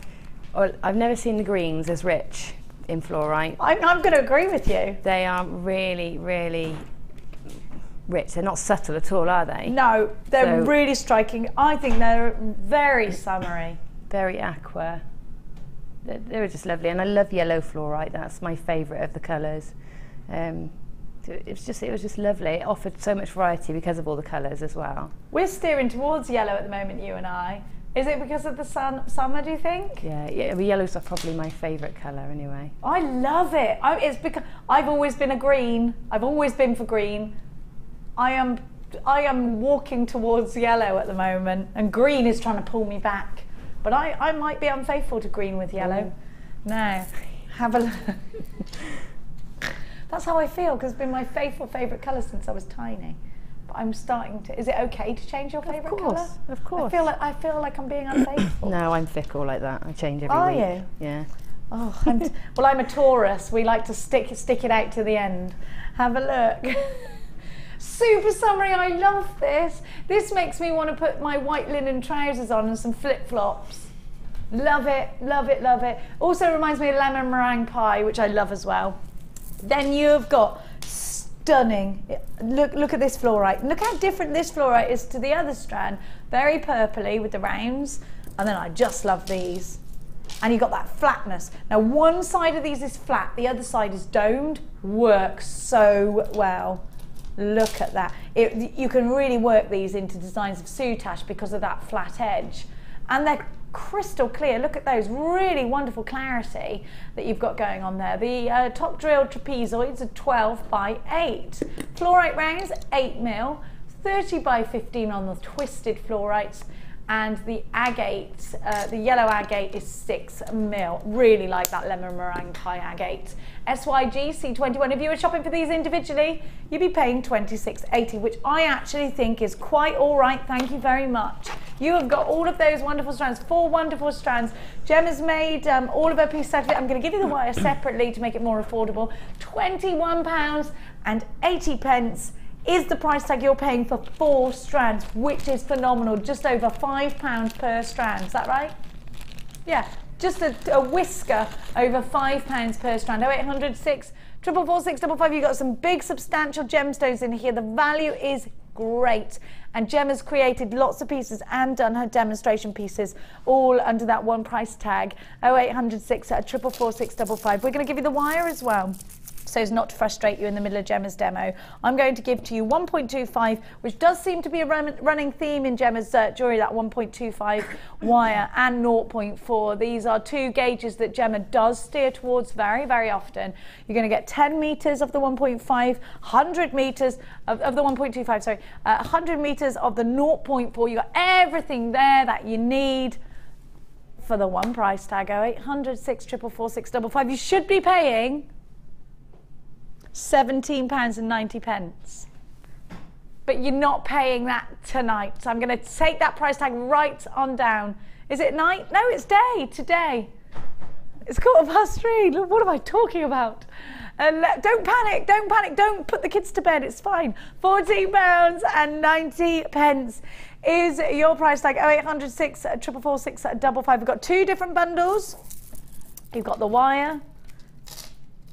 Well, I've never seen the greens as rich in fluorite. I'm going to agree with you. They are really, really rich. They're not subtle at all, are they? No, they're really striking. I think they're very summery. Very aqua. They're just lovely, and I love yellow fluorite. That's my favourite of the colours. It was just lovely. It offered so much variety because of all the colours as well. We're steering towards yellow at the moment, you and I. Is it because of the summer, do you think? Yeah, yellows are probably my favourite colour anyway. I love it. It's because I've always been a green. I've always been for green. I am walking towards yellow at the moment, and green is trying to pull me back. But I might be unfaithful to green with yellow. Now, have a look. That's how I feel, because it's been my favourite colour since I was tiny. But I'm starting to. Is it okay to change your favourite colour? Of course. I feel like I'm being unfaithful. No, I'm fickle like that. I change every week. Are you? Yeah. Oh, I'm a Taurus. We like to stick it out to the end. Have a look. Super summery, I love this. This makes me want to put my white linen trousers on and some flip-flops. Love it, love it, love it. Also reminds me of lemon meringue pie, which I love as well. Then you've got stunning, look at this fluorite. Look how different this fluorite is to the other strand. Very purpley with the rounds. And then I just love these. And you've got that flatness. Now one side of these is flat, the other side is domed. Works so well. Look at that. You can really work these into designs of soutache because of that flat edge. And they're crystal clear. Look at those, really wonderful clarity that you've got going on there. The top drilled trapezoids are 12 by 8. Fluorite rounds, 8mm, 30 by 15 on the twisted fluorites. And the agate, the yellow agate is 6mm. Really like that lemon meringue pie agate. SYG C21. If you were shopping for these individually, you'd be paying $26.80, which I actually think is quite all right. Thank you very much. You have got all of those wonderful strands, 4 wonderful strands. Gemma's made all of her pieces out of it. I'm going to give you the wire separately to make it more affordable. £21.80 is the price tag you're paying for 4 strands, which is phenomenal. Just over £5 per strand. Is that right? Yeah, just a whisker over £5 per strand. 0800 6 444 655. You've got some big substantial gemstones in here. The value is great. And Gemma's created lots of pieces and done her demonstration pieces all under that one price tag. 0800 6 444 655. We're going to give you the wire as well, so as not to frustrate you in the middle of Gemma's demo. I'm going to give to you 1.25, which does seem to be a running theme in Gemma's jewellery, that 1.25 wire, and 0.4. These are 2 gauges that Gemma does steer towards very, very often. You're going to get 10 metres of the 1.5, 100 metres of the 1.25, sorry, 100 metres of the 0.4. You've got everything there that you need for the one price tag. 0800 6 444 655. You should be paying £17.90, but you're not paying that tonight, so I'm going to take that price tag right on down. Is it night? No, it's day today. It's 3:15. Look, what am I talking about? Don't panic, don't panic, don't put the kids to bed, it's fine. £14.90 is your price tag. 0800 6 444 655. We've got 2 different bundles. You've got the wire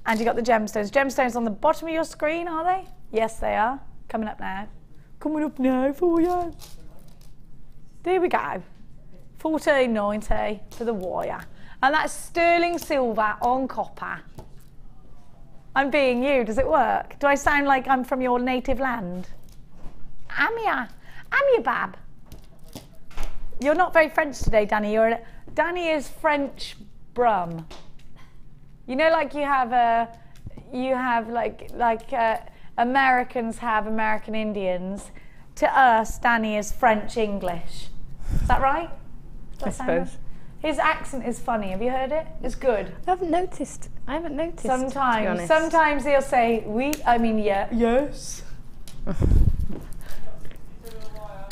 and you've got the gemstones. Gemstones on the bottom of your screen, are they? Yes, they are. Coming up now. Coming up now for you. There we go. £14.90 for the wire. And that's sterling silver on copper. I'm being you. Does it work? Do I sound like I'm from your native land? Am ya bab? You're not very French today, Danny. Danny is French brum. You know, like you have Americans have American Indians. To us, Danny is French English. Is that right? I suppose. His accent is funny. Have you heard it? It's good. I haven't noticed. Sometimes he'll say oui. I mean yeah. Yes.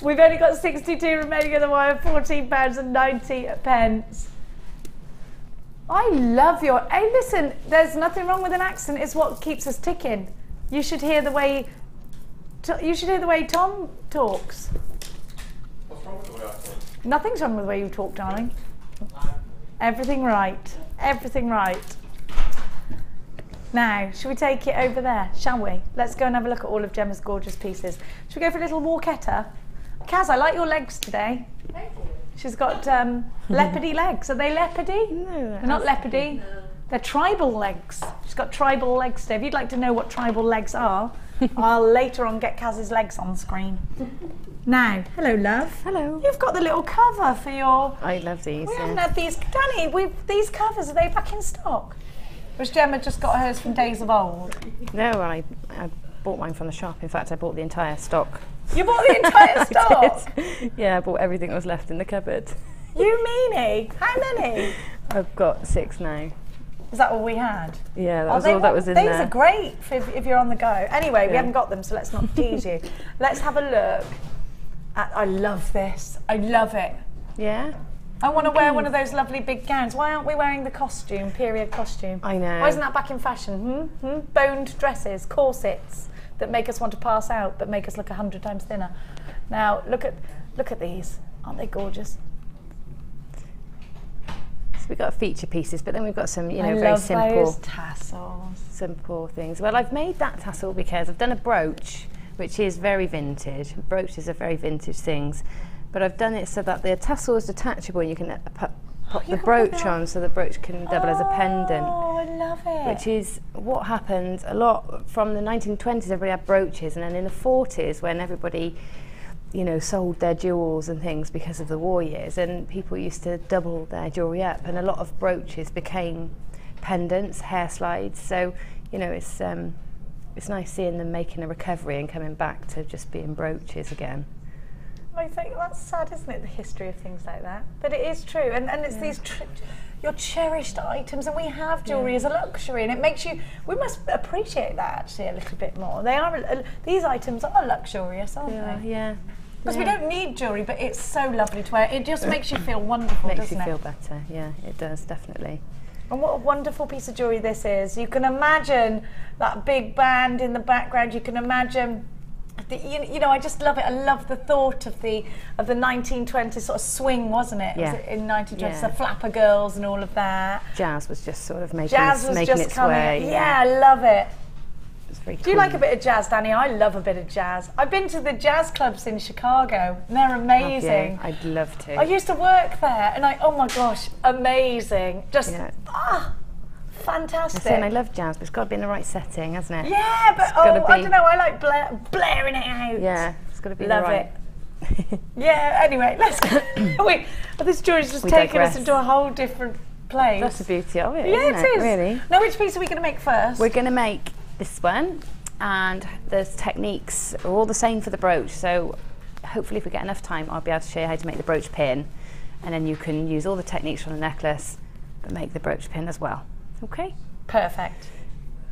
We've only got 62 remaining of the wire. £14.90. I love your. Hey, listen. There's nothing wrong with an accent. It's what keeps us ticking. You should hear the way. Tom talks. What's wrong with the way I talk? Nothing's wrong with the way you talk, darling. Everything right. Everything right. Now, shall we take it over there? Shall we? Let's go and have a look at all of Gemma's gorgeous pieces. Shall we go for a little walketta? Kaz, I like your legs today. Thank you. She's got leopardy legs. Are they leopardy? No, they're not leopardy. No. They're tribal legs. She's got tribal legs today. If you'd like to know what tribal legs are, I'll later on get Kaz's legs on screen. Now, hello, love. Hello. You've got the little cover for your. I love these. We haven't had these, Danny. These covers, are they back in stock? Or has Gemma just got hers from days of old? No, I bought mine from the shop. In fact, I bought the entire stock. You bought the entire stock? Yeah, I bought everything that was left in the cupboard. You meanie? How many? I've got 6 now. Is that all we had? Yeah, that was all that was in there. These are great if you're on the go. Anyway, we haven't got them, so let's not tease you. Let's have a look. I love this. I love it. Yeah? I want to wear one of those lovely big gowns. Why aren't we wearing the costume, period costume? I know. Why isn't that back in fashion? Boned dresses, corsets, that make us want to pass out, but make us look 100 times thinner. Now, look at these. Aren't they gorgeous? So we've got feature pieces, but then we've got some, very love simple those tassels. Simple things. Well, I've made that tassel because I've done a brooch, which is very vintage. Brooches are very vintage things, but I've done it so that the tassel is detachable and you can pop the brooch on, so the brooch can double as a pendant. Oh, I love it. Which is what happened a lot from the 1920s. Everybody had brooches, and then in the 40s, when everybody, sold their jewels and things because of the war years, and people used to double their jewellery up, and a lot of brooches became pendants, hair slides. So, it's nice seeing them making a recovery and coming back to just being brooches again. I think that's sad, isn't it, the history of things like that? But it is true, and it's these your cherished items, and we have jewellery as a luxury, and it makes you, we must appreciate that actually a little bit more. They are, these items are luxurious, aren't they? Yeah. Because we don't need jewellery, but it's so lovely to wear. It just makes you feel wonderful, doesn't it? Makes you feel better, yeah, it does, definitely. And what a wonderful piece of jewellery this is. You can imagine that big band in the background. You can imagine, I just love it. I love the thought of the 1920s sort of swing, wasn't it? Yeah. Was it in 1920s, the flapper girls and all of that. Jazz was just sort of making its way. Yeah, I love it. It's very cool. Do you like a bit of jazz, Danny? I love a bit of jazz. I've been to the jazz clubs in Chicago, and they're amazing. I'd love to. I used to work there, and oh my gosh, amazing. Just, fantastic. I love jazz, but it's got to be in the right setting, hasn't it? Yeah, but I don't know, I like blaring it out. Yeah, it's got to be love right. It. Yeah, anyway, let's go. Wait, this jewellery's just taken us into a whole different place. That's the beauty of it, yeah, isn't it is. Really. Now, which piece are we going to make first? We're going to make this one, and the techniques are all the same for the brooch, so hopefully if we get enough time I'll be able to show you how to make the brooch pin, and then you can use all the techniques from the necklace but make the brooch pin as well. Okay? Perfect.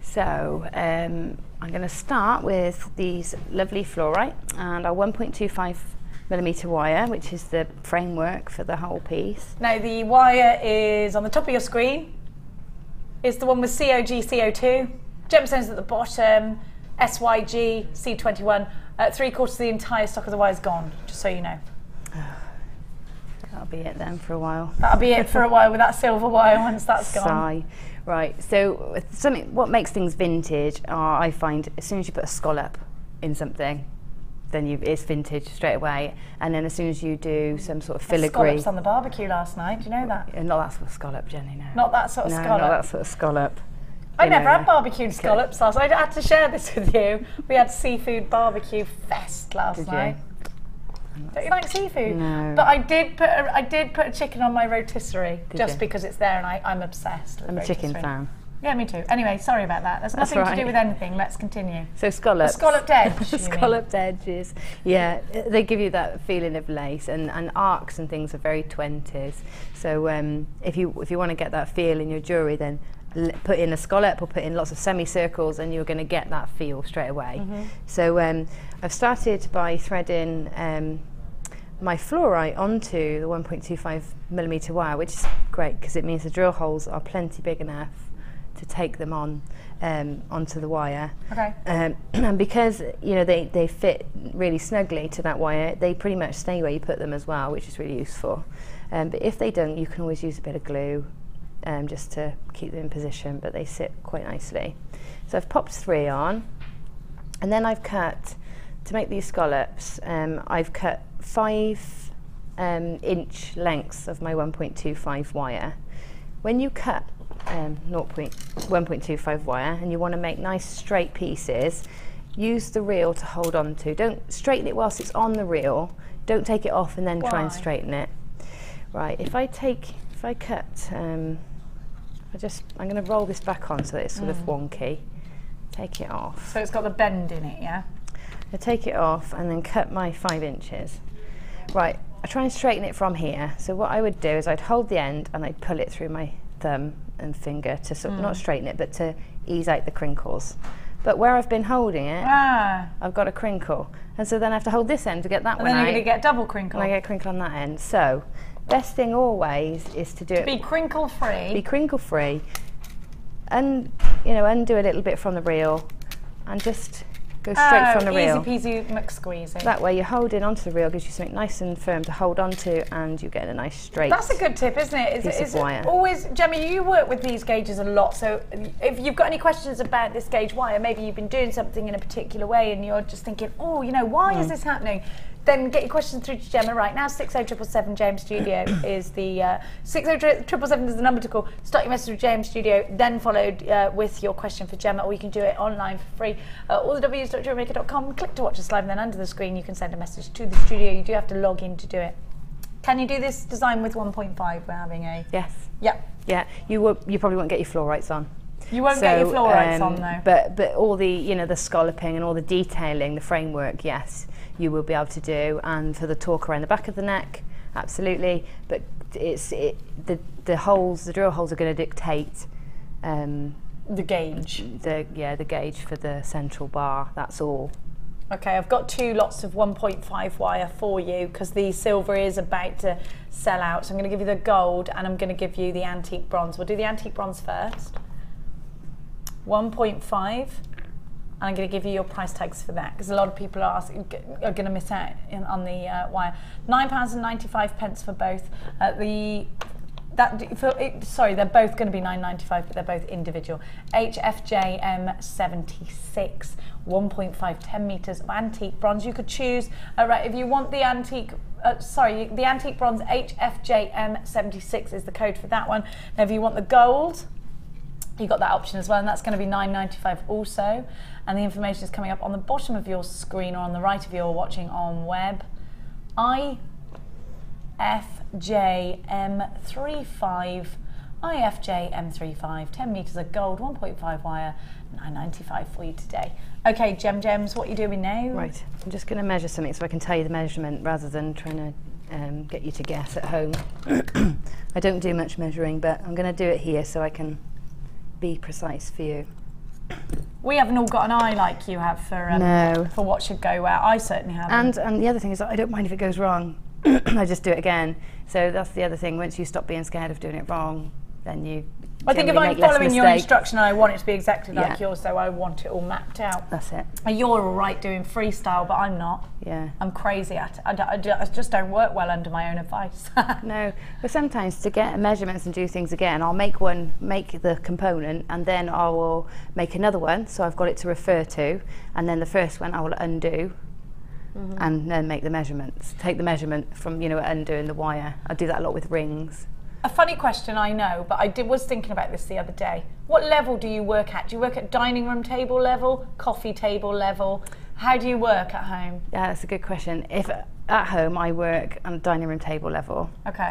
So I'm going to start with these lovely fluorite and our 1.25mm wire, which is the framework for the whole piece. Now the wire is on the top of your screen. It's the one with COG, CO2. Gemstones at the bottom, SYG, C21. 3/4 of the entire stock of the wire is gone, just so you know. That'll be it then for a while. That'll be it for a while with that silver wire once that's gone. Sigh. Right, so what makes things vintage are, I find, as soon as you put a scallop in something, then it's vintage straight away. And then as soon as you do some sort of filigree. Scallops on the barbecue last night, do you know that? Not that sort of scallop, Jenny, no. Not that sort of scallop? No, not that sort of scallop. I never had barbecued scallops last night. I had to share this with you. We had seafood barbecue fest last night. Don't you like seafood? No. But I did put a chicken on my rotisserie just because it's there, and I'm obsessed with I'm a chicken fan. Yeah, me too. Anyway, sorry about that. There's nothing to do with anything. Let's continue. So scallops. The scalloped edge. Scalloped edges. Yeah, they give you that feeling of lace, and arcs and things are very 20s. So if you want to get that feel in your jewellery, then put in a scallop or put in lots of semicircles, and you're going to get that feel straight away. So I've started by threading my fluorite onto the 1.25mm wire, which is great because it means the drill holes are plenty big enough to take them on onto the wire. Okay. And because they fit really snugly to that wire, they pretty much stay where you put them as well, which is really useful. But if they don't, you can always use a bit of glue just to keep them in position, but they sit quite nicely. So I've popped 3 on, and then I've cut, to make these scallops, I've cut 5 inch lengths of my 1.25 wire. When you cut 1.25 wire and you want to make nice straight pieces, use the reel to hold on to. Don't straighten it whilst it's on the reel. Don't take it off and then try and straighten it. Right, if I cut, I'm going to roll this back on so that it's sort of wonky. Take it off. So it's got the bend in it, yeah? I take it off and then cut my 5 inches. Right, I try and straighten it from here. So what I would do is I'd hold the end and I'd pull it through my thumb and finger to sort of not straighten it, but to ease out the crinkles. But where I've been holding it, I've got a crinkle. And so then I have to hold this end to get that one out. And then you're going to get double crinkle. And I get a crinkle on that end. So best thing always is to do it. Be crinkle free. Be crinkle free. And undo a little bit from the reel and just Go straight from the reel. Easy peasy McSqueezy. That way you're holding onto the reel, gives you something nice and firm to hold onto, and you get a nice straight. That's a good tip, isn't it? Piece of wire. Always, Gemma, you work with these gauges a lot, so if you've got any questions about this gauge wire, maybe you've been doing something in a particular way and you're just thinking, oh, you know, why is this happening? Then get your questions through to Gemma right now. 60777 James Studio is the 60777 is the number to call. Start your message with James Studio, then followed with your question for Gemma, or you can do it online for free. All the w's.jewellerymaker.com. Click to watch us live, and then under the screen you can send a message to the studio. You do have to log in to do it. Can you do this design with 1.5? We're having a yes. Yep. Yeah. You probably won't get your fluorites on. You won't get your fluorites on though. But all the the scalloping and all the detailing, the framework, yes, you will be able to do, and for the talk around the back of the neck, absolutely. But the holes, the drill holes are going to dictate the gauge. The gauge for the central bar. That's all. Okay, I've got 2 lots of 1.5 wire for you because the silver is about to sell out. So I'm going to give you the gold and I'm going to give you the antique bronze. We'll do the antique bronze first. 1.5. And I'm going to give you your price tags for that because a lot of people are going to miss out on the wire. £9.95 for both. Sorry, they're both going to be £9.95, but they're both individual. HFJM 76, 1.5, 10 metres of antique bronze. You could choose, right, if you want the antique, the antique bronze HFJM 76 is the code for that one. Now, if you want the gold, you've got that option as well, and that's going to be £9.95 also. And the information is coming up on the bottom of your screen or on the right if you're watching on web. IFJM35, 10 metres of gold, 1.5 wire, £9.95 for you today. Okay, Gems, what are you doing now? Right, I'm just going to measure something so I can tell you the measurement rather than trying to get you to guess at home. I don't do much measuring, but I'm going to do it here so I can be precise for you. We haven't all got an eye like you have for what should go where. I certainly haven't. And the other thing is that I don't mind if it goes wrong. I just do it again. So that's the other thing. Once you stop being scared of doing it wrong, then you. I think if I'm following your instruction, I want it to be exactly like yours, so I want it all mapped out. That's it. And you're all right doing freestyle, but I'm not. Yeah. I'm crazy at it. I just don't work well under my own advice. No, but sometimes to get measurements and do things again, I'll make the component, and then I will make another one, so I've got it to refer to, and then the first one I will undo. And then make the measurements. Take the measurement from, undoing the wire. I do that a lot with rings. A funny question, I know, but I was thinking about this the other day. What level do you work at? Do you work at dining room table level, coffee table level? How do you work at home? Yeah, that's a good question. If at home, I work on dining room table level. Okay.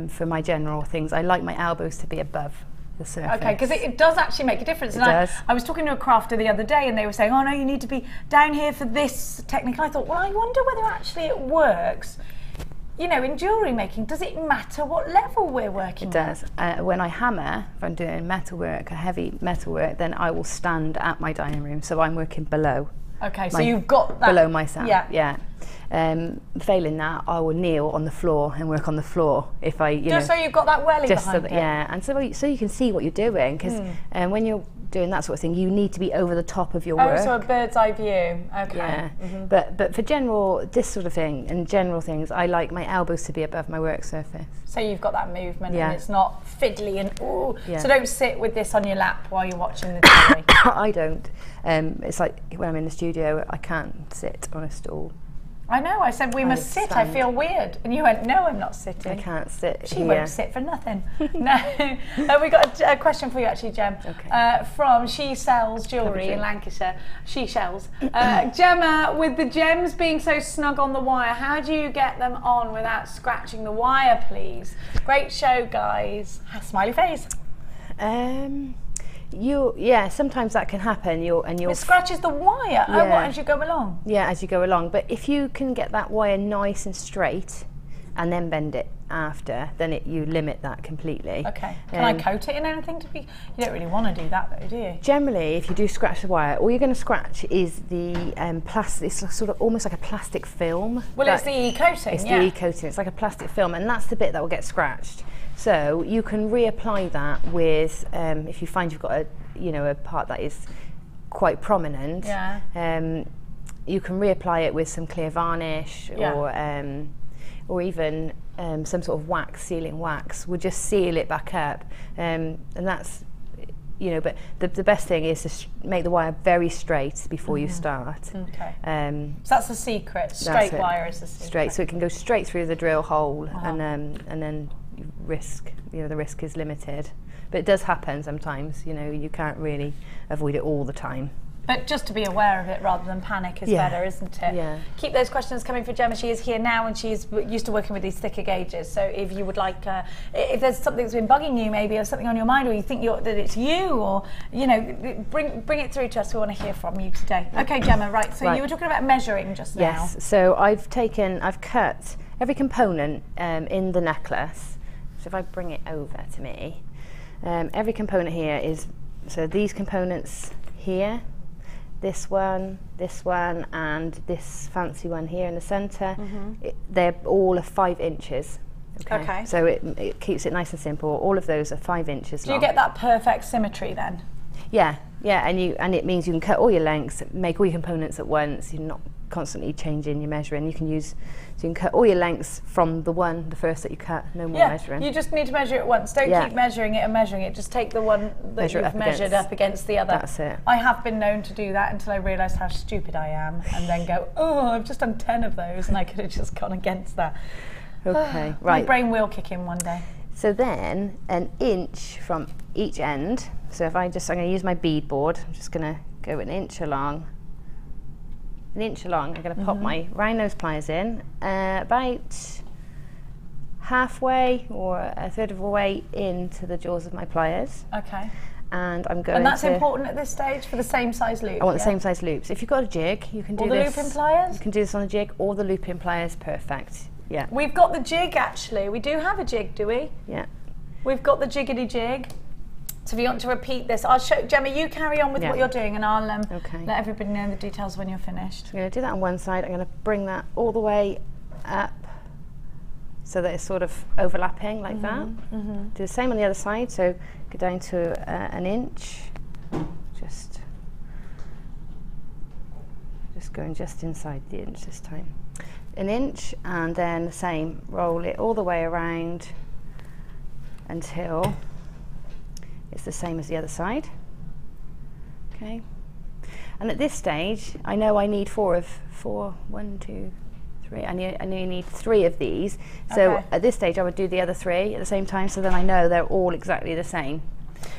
For my general things, I like my elbows to be above the surface. Okay, because it does actually make a difference. It does. I was talking to a crafter the other day and they were saying, oh no, you need to be down here for this technique. I thought, well, I wonder whether actually it works. In jewellery making, does it matter what level we're working at? It does. When I hammer, if I'm doing metalwork, heavy metalwork, then I will stand at my dining room. So I'm working below. Okay, so you've got that. Below my sound, yeah. Failing that, I will kneel on the floor and work on the floor if I, Just so you've got that welly behind it. Yeah, and so you can see what you're doing, because when you're doing that sort of thing, you need to be over the top of your work. Oh, so a bird's eye view. Okay. Yeah, but for this sort of thing and general things, I like my elbows to be above my work surface. So you've got that movement and it's not fiddly and ooh. Yeah. So don't sit with this on your lap while you're watching the TV. I don't. It's like when I'm in the studio, I can't sit on a stool. I know, I said we must sit, I feel weird. And you went, no, I'm not sitting. I can't sit She won't sit for nothing. No. We got a question for you actually, Gem. Okay. From She Sells Jewellery in Lancashire. She Shells. Gemma, with the gems being so snug on the wire, how do you get them on without scratching the wire, please? Great show, guys. Smiley face. Sometimes that can happen. It scratches the wire. Oh, what, as you go along? Yeah, as you go along. But if you can get that wire nice and straight, and then bend it after, then you limit that completely. Okay. Can I coat it in anything to be? You don't really want to do that though, do you? Generally, if you do scratch the wire, all you're going to scratch is the plastic. It's sort of almost like a plastic film. Well, it's the e-coating. It's the e-coating. It's like a plastic film, and that's the bit that will get scratched. So you can reapply that with if you find you've got a part that is quite prominent, Yeah. you can reapply it with some clear varnish, or even some sort of wax, sealing wax, would just seal it back up, and that's, you know, but the best thing is to make the wire very straight before you start. Okay. So that's the secret. Straight wire is the secret. Straight, so it can go straight through the drill hole, and then you risk, you know, the risk is limited. But it does happen sometimes. You know, you can't really avoid it all the time. But just to be aware of it rather than panic is better, isn't it? Yeah. Keep those questions coming for Gemma. She is here now and she's used to working with these thicker gauges. So if you would like, if there's something that's been bugging you maybe, or something on your mind, or you think that it's you, or, you know, bring it through to us. We want to hear from you today. Okay, Gemma, right. So you were talking about measuring just now. Yes, so I've cut every component in the necklace. So if I bring it over to me, every component here is, so these components here, this one, and this fancy one here in the centre, they're all 5 inches. Okay. So it keeps it nice and simple. All of those are 5 inches long. Do you get that perfect symmetry then? Yeah, and it means you can cut all your lengths, make all your components at once. You're not constantly changing your measuring. You can cut all your lengths from the first that you cut. No more measuring. You just need to measure it once. Don't keep measuring it and measuring it. Just take the one that you've measured up against the other. That's it. I have been known to do that until I realised how stupid I am, and then go, oh, I've just done 10 of those, and I could have just gone against that. Okay, right. My brain will kick in one day. So then, an inch from each end. So if I'm going to use my bead board. I'm just going to go an inch along. I'm going to pop my round nose pliers in, about halfway or a third of the way into the jaws of my pliers. Okay. And I'm going. And that's important at this stage for the same size loop. I want the same size loops. If you've got a jig, you can do this. Or the loop-in pliers. You can do this on a jig, or the loop-in pliers. Perfect. Yeah. We've got the jig actually. We do have a jig, do we? Yeah. We've got the jiggity jig. So if you want to repeat this, I'll show Gemma. You carry on with what you're doing, and I'll let everybody know the details when you're finished. I'm going to do that on one side. I'm going to bring that all the way up, so that it's sort of overlapping like that. Do the same on the other side. So go down to an inch. Just going just inside the inch this time. An inch, and then the same. Roll it all the way around until it's the same as the other side. Okay. And at this stage, I know I need 4. 1, 2, 3. I need 3 of these. So at this stage, I would do the other 3 at the same time. So then I know they're all exactly the same.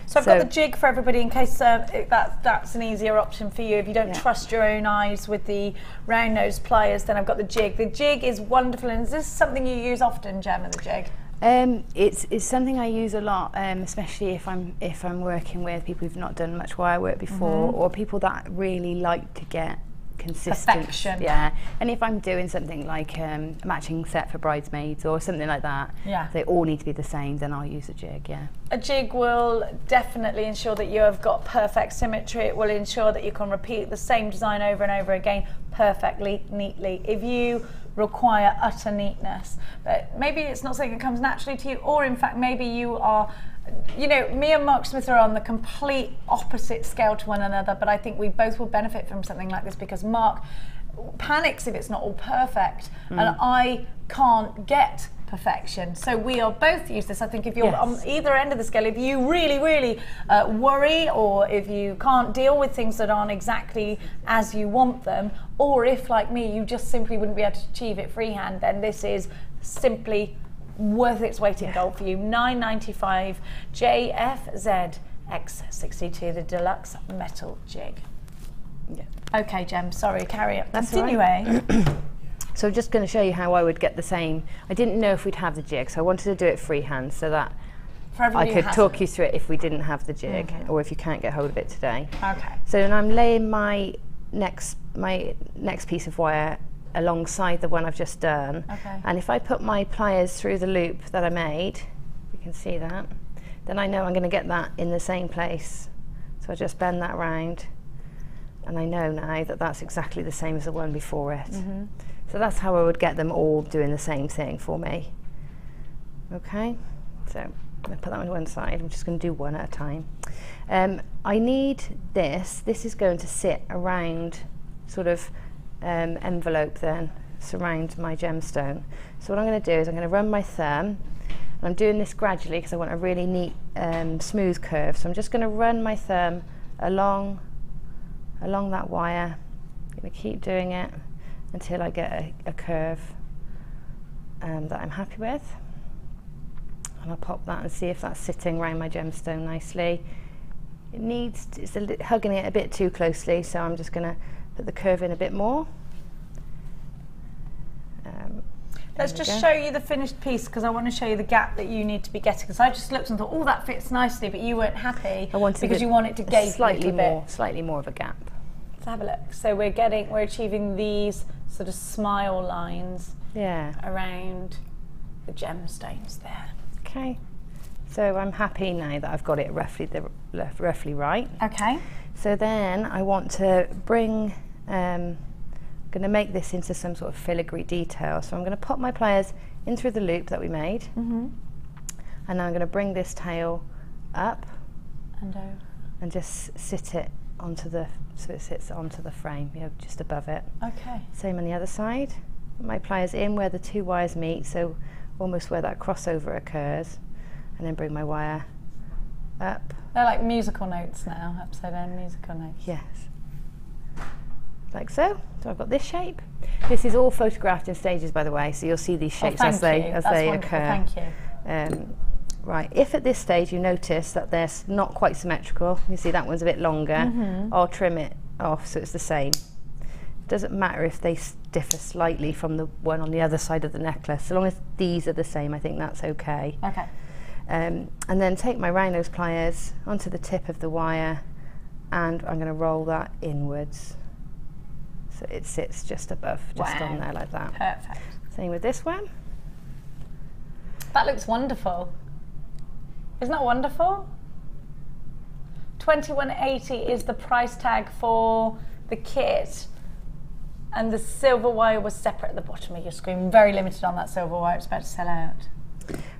So I've got the jig for everybody in case that's an easier option for you. If you don't trust your own eyes with the round nose pliers, then I've got the jig. The jig is wonderful. And is this something you use often, Gemma, the jig? It's something I use a lot, especially if I'm working with people who've not done much wire work before, or people that really like to get consistent. Perfection. Yeah, and if I'm doing something like a matching set for bridesmaids or something like that, they all need to be the same, then I'll use a jig. Yeah. A jig will definitely ensure that you have got perfect symmetry. It will ensure that you can repeat the same design over and over again perfectly, neatly. If you require utter neatness, but maybe it's not something that comes naturally to you, or in fact maybe you are, you know, me and Mark Smith are on the complete opposite scale to one another, but I think we both will benefit from something like this because Mark panics if it's not all perfect, and I can't get perfection. So we are both use this. I think if you're on either end of the scale, if you really worry, or if you can't deal with things that aren't exactly as you want them, or if like me you just simply wouldn't be able to achieve it freehand, then this is simply worth its weight in gold for you. $9.95 JFZ X62, the deluxe metal jig. Okay, Gem, sorry, carry on. That's continue. Right. So I'm just going to show you how I would get the same. I didn't know if we'd have the jig, so I wanted to do it freehand so that I could talk you through it if we didn't have the jig, or if you can't get hold of it today. Okay. So then I'm laying my next piece of wire alongside the one I've just done. Okay. And if I put my pliers through the loop that I made, you can see that, then I know I'm going to get that in the same place. So I just bend that round, and I know now that that's exactly the same as the one before it. So that's how I would get them all doing the same thing for me. Okay, so I'm going to put that on one side. I'm just going to do one at a time. I need this. This is going to sit around sort of envelope then, surround my gemstone. So what I'm going to do is I'm going to run my thumb. I'm doing this gradually because I want a really neat smooth curve. So I'm just going to run my thumb along that wire. I'm going to keep doing it until I get a curve that I'm happy with. And I'll pop that and see if that's sitting around my gemstone nicely. It's hugging it a bit too closely, so I'm just going to put the curve in a bit more. Let's just show you the finished piece because I want to show you the gap that you need to be getting. Because I just looked and thought, oh, that fits nicely, but you weren't happy because you want it to gape slightly more of a gap. Let's have a look. So we're achieving these sort of smile lines around the gemstones there. Okay. So I'm happy now that I've got it roughly right. Okay. So then I want to bring. Going to make this into some sort of filigree detail. So I'm going to pop my pliers in through the loop that we made, and now I'm going to bring this tail up and just sit it onto so it sits onto the frame, just above it. Okay. Same on the other side. Put my pliers in where the two wires meet, so almost where that crossover occurs, and then bring my wire up. They're like musical notes now, upside down musical notes. Yes. Like so. So I've got this shape. This is all photographed in stages, by the way, so you'll see these shapes as they occur. Thank you. Right, if at this stage you notice that they're not quite symmetrical, you see that one's a bit longer, I'll trim it off so it's the same. It doesn't matter if they differ slightly from the one on the other side of the necklace, so long as these are the same, I think that's okay. Okay. And then take my round nose pliers onto the tip of the wire, and I'm going to roll that inwards. So it sits just above, just on there like that. Perfect. Same with this one. That looks wonderful. Isn't that wonderful? $21.80 is the price tag for the kit, and the silver wire was separate at the bottom of your screen. Very limited on that silver wire. It's about to sell out.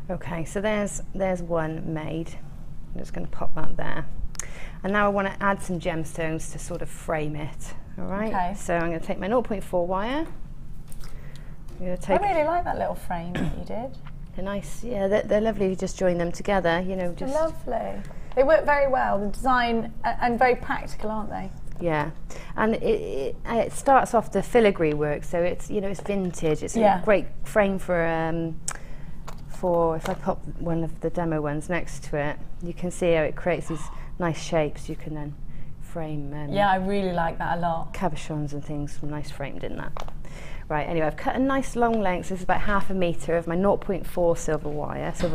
Okay, so there's one made. I'm just going to pop that there. And now I want to add some gemstones to sort of frame it. All right. Okay. So I'm going to take my 0.4 wire. I'm going to take. I really like that little frame that you did. They're nice. Yeah, they're lovely. You just join them together. Just lovely. They work very well. The design and very practical, aren't they? Yeah, and it starts off the filigree work, so it's it's vintage. It's a great frame for if I pop one of the demo ones next to it, you can see how it creates these nice shapes. You can then frame. Yeah, I really like that a lot. Cabochons and things, nice framed in that. Right, anyway, I've cut a nice long length. This is about 1/2 metre of my 0.4 silver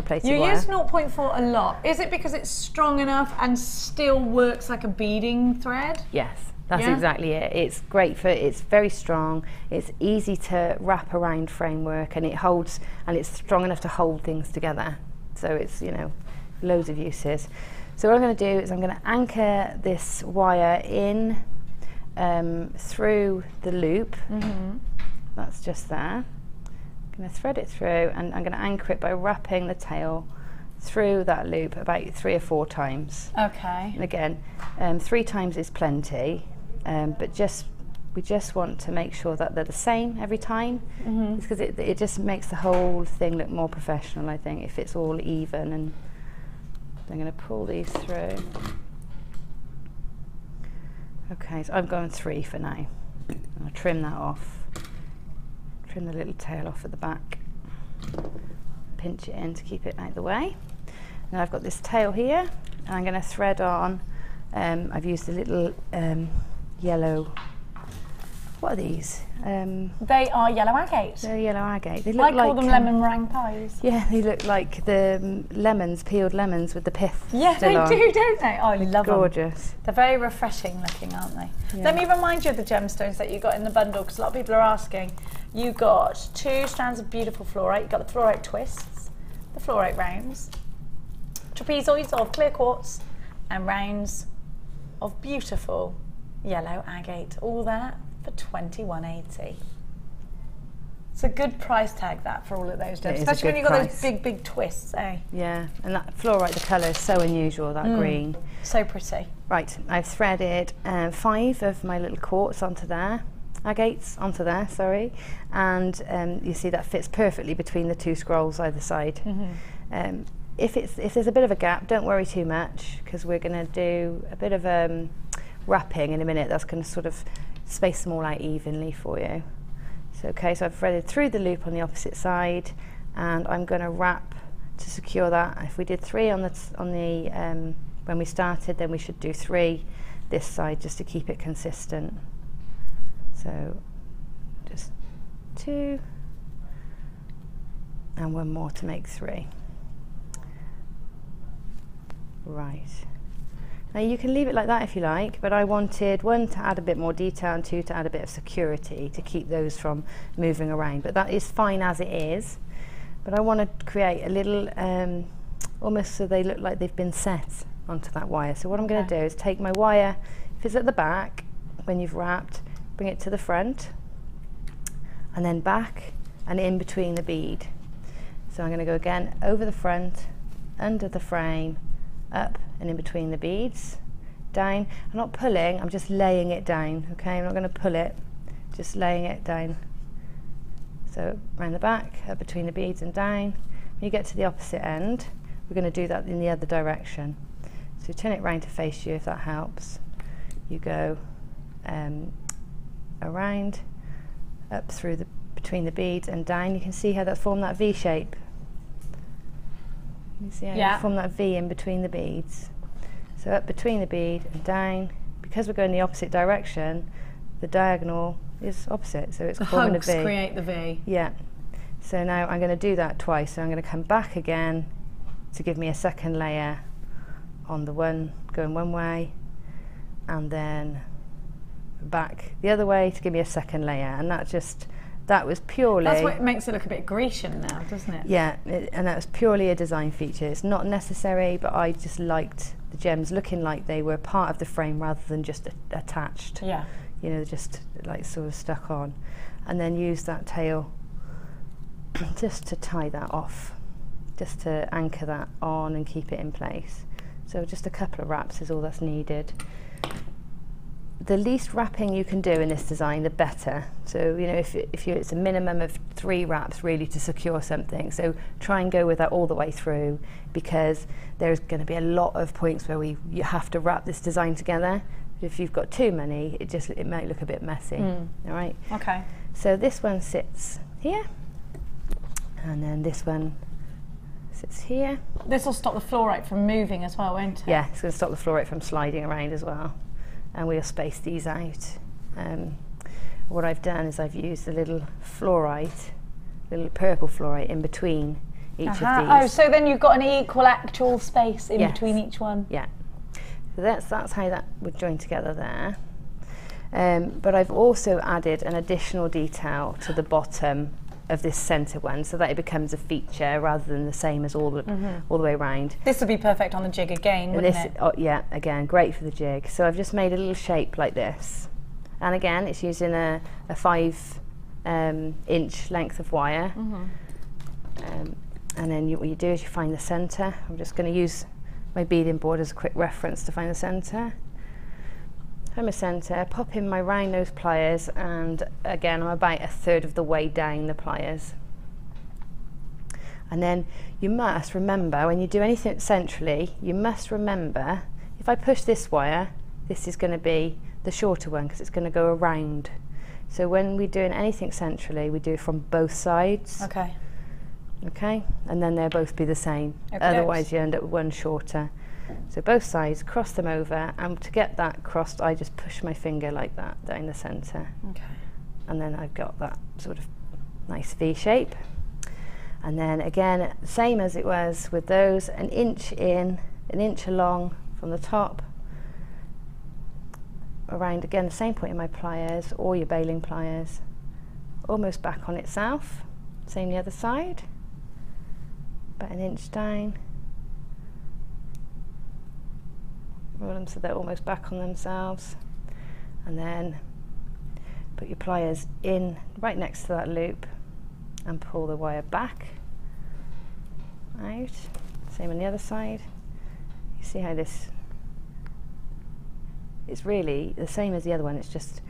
plated wire. You use 0.4 a lot. Is it because it's strong enough and still works like a beading thread? Yes, that's exactly it. It's great it's very strong. It's easy to wrap around framework, and it's strong enough to hold things together. So it's, loads of uses. So what I'm going to do is I'm going to anchor this wire in through the loop. That's just there. I'm going to thread it through, and I'm going to anchor it by wrapping the tail through that loop about 3 or 4 times. Okay. And again, 3 times is plenty, but we just want to make sure that they're the same every time, because it just makes the whole thing look more professional, I think, if it's all even. And I'm going to pull these through. Okay, so I'm going 3 for now. I'll trim that off. Trim the little tail off at the back. Pinch it in to keep it out of the way. Now I've got this tail here, and I'm going to thread on. I've used a little yellow. What are these? They are yellow agate. They're yellow agate. They look I call them lemon meringue pies. Yeah, they look like the lemons, peeled lemons with the pith. Yeah, they do, don't they? Oh, I love them. Gorgeous. They're very refreshing looking, aren't they? Yeah. Let me remind you of the gemstones that you got in the bundle, because a lot of people are asking. You got 2 strands of beautiful fluorite. You got the fluorite twists, the fluorite rounds, trapezoids of clear quartz, and rounds of beautiful yellow agate. All that for $21.80. It's a good price tag that for all of those gems, It is a especially when good you've got price. those big twists, eh? Yeah, and that fluorite, the colour is so unusual, that green. So pretty. Right, I've threaded 5 of my little quartz onto there, agates onto there, sorry, and you see that fits perfectly between the 2 scrolls either side. If there's a bit of a gap, don't worry too much, because we're going to do a bit of wrapping in a minute that's going to sort of space them all out evenly for you. So okay, so I've threaded through the loop on the opposite side, and I'm going to wrap to secure that. If we did 3 on the when we started, then we should do 3 this side just to keep it consistent. So just 2 and 1 more to make 3. Right. Now you can leave it like that if you like, but I wanted 1 to add a bit more detail and 2 to add a bit of security to keep those from moving around. But that is fine as it is. But I want to create a little, almost so they look like they've been set onto that wire. So what I'm going to do is take my wire, if it's at the back, when you've wrapped, bring it to the front, and then back and in between the bead. So I'm going to go again over the front, under the frame, up and in between the beads, down. I'm not pulling, I'm just laying it down, okay? I'm not going to pull it, just laying it down. So around the back, up between the beads and down. When you get to the opposite end, we're going to do that in the other direction. So turn it round to face you if that helps. You go around, up through between the beads and down. You can see how that formed that V shape. You see how you form that V in between the beads. So up between the bead and down. Because we're going the opposite direction, the diagonal is opposite, so it's forming a V. Hugs create the V. Yeah. So now I'm going to do that twice. So I'm going to come back again to give me a second layer on the one going one way, and then back the other way to give me a second layer. And that was purely... That's what makes it look a bit Grecian now, doesn't it? Yeah, and that was purely a design feature. It's not necessary, but I just liked the gems looking like they were part of the frame rather than just attached. Yeah. You know, just like sort of stuck on. And then use that tail just to tie that off, just to anchor that on and keep it in place. So just a couple of wraps is all that's needed. The least wrapping you can do in this design, the better. So, you know, it's a minimum of 3 wraps really to secure something. So try and go with that all the way through, because there's going to be a lot of points where you have to wrap this design together. If you've got too many, it might look a bit messy. All right. Okay. So this one sits here, and then this one sits here. This will stop the fluorite from moving as well, won't it? Yeah, it's going to stop the fluorite from sliding around as well. And we'll space these out. What I've done is I've used a little fluorite, little purple fluorite in between each of these. Oh, so then you've got an equal actual space in between each one. Yeah. So that's how that would join together there. But I've also added an additional detail to the bottom of this centre one, so that it becomes a feature rather than the same as all the way around. This would be perfect on the jig again, wouldn't it? Oh, yeah, again, great for the jig. So I've just made a little shape like this, and again, it's using a 5 inch length of wire. And then what you do is you find the centre. I'm just going to use my beading board as a quick reference to find the centre. Find my centre, pop in my round nose pliers, and again I'm about 1/3 of the way down the pliers. And then you must remember, when you do anything centrally, you must remember, if I push this wire, this is going to be the shorter one because it's going to go around. So when we're doing anything centrally, we do it from both sides. Okay. Okay, and then they'll both be the same. Okay. Otherwise you end up with one shorter. So both sides, cross them over, and to get that crossed, I just push my finger like that down the centre. Okay. And then I've got that sort of nice V shape. And then again, same as it was with those, an inch in, an inch along from the top, around again, the same point in my pliers or your baling pliers, almost back on itself. Same the other side, about an inch down. Roll them so they're almost back on themselves, and then put your pliers in right next to that loop, and pull the wire back out. Same on the other side. You see how this, it's really the same as the other one, it's just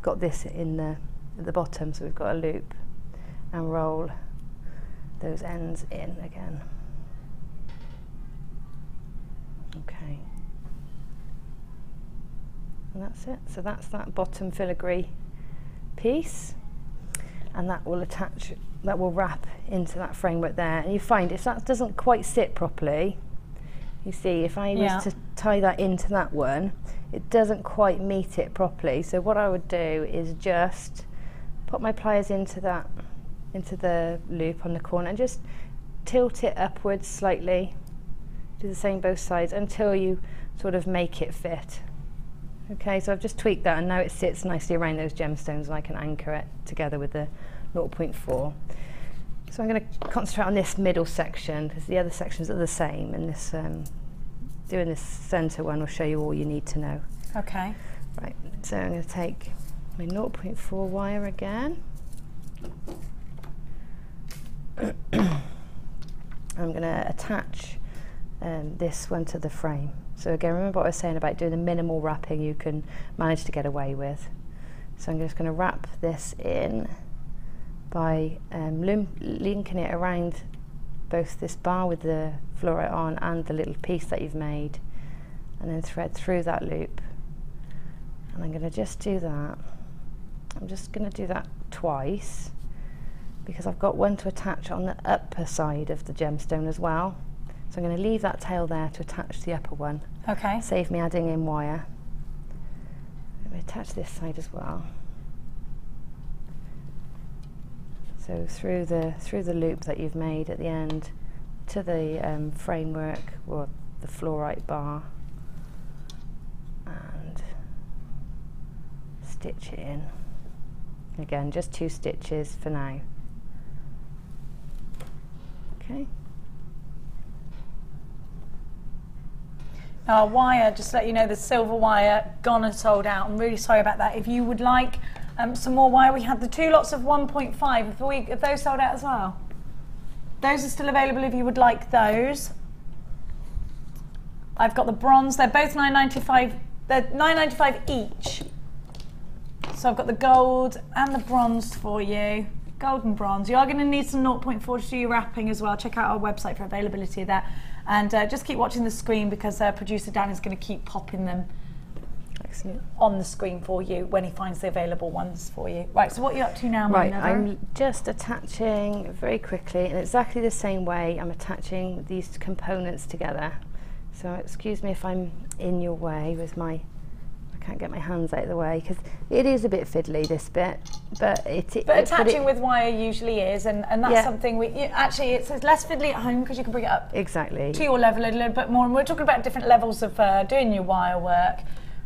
got this in the at the bottom, so we've got a loop, and roll those ends in again. Okay, and that's it. So that's that bottom filigree piece, and that will attach, that will wrap into that framework there. And you find if that doesn't quite sit properly, you see if I was to tie that into that one, it doesn't quite meet it properly. So what I would do is just put my pliers into that, into the loop on the corner, and just tilt it upwards slightly. Do the same both sides until you sort of make it fit. Okay, so I've just tweaked that, and now it sits nicely around those gemstones, and I can anchor it together with the 0.4. So I'm going to concentrate on this middle section, because the other sections are the same, and this doing this centre one will show you all you need to know. Okay. Right, so I'm going to take my 0.4 wire again. I'm going to attach this one to the frame. So again, remember what I was saying about doing the minimal wrapping you can manage to get away with. So I'm just going to wrap this in by linking it around both this bar with the fluorite on and the little piece that you've made, and then thread through that loop. And I'm going to just do that. I'm just going to do that twice, because I've got one to attach on the upper side of the gemstone as well. So I'm going to leave that tail there to attach the upper one. Okay. Save me adding in wire. I'm going to attach this side as well. So through the loop that you've made at the end to the framework or the fluorite bar, and stitch it in. Again, just 2 stitches for now. Okay. Now our wire, just to let you know, the silver wire gone and sold out. I'm really sorry about that. If you would like some more wire, we had the 2 lots of 1.5. Have those sold out as well? Those are still available if you would like those. I've got the bronze. They're both $9.95. They're $9.95 each. So I've got the gold and the bronze for you. Gold and bronze. You are going to need some 0.4 to do your wrapping as well. Check out our website for availability of that. And just keep watching the screen, because producer Dan is going to keep popping them on the screen for you when he finds the available ones for you. Right, so what are you up to now, Right, I'm just attaching very quickly, in exactly the same way I'm attaching these components together. So excuse me if I'm in your way with my, I can't get my hands out of the way, because it is a bit fiddly, this bit, but attaching with wire usually is, and that's something actually it's less fiddly at home, because you can bring it up exactly to your level a little bit more. And we're talking about different levels of doing your wire work.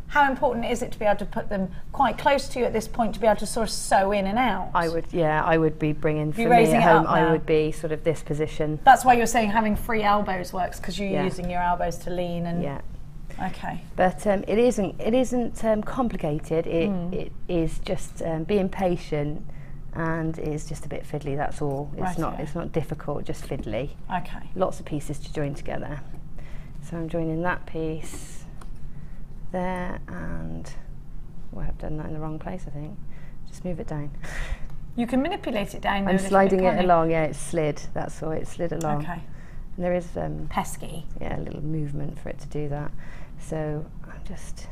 How important is it to be able to put them quite close to you at this point, to be able to sort of sew in and out? I would be bringing, for me raising at it home, up I now. would be sort of this position. That's why you're saying having free elbows works, because you're using your elbows to lean and. Okay. But it isn't complicated. It is just being patient, and it's just a bit fiddly. That's all. It's not difficult. Just fiddly. Okay. Lots of pieces to join together. So I'm joining that piece there, and I've done that in the wrong place, I think. Just move it down. You can manipulate it down. I'm sliding it along. Yeah, it slid. That's all. It slid along. Okay. And there is pesky. Yeah, a little movement for it to do that. So I'm just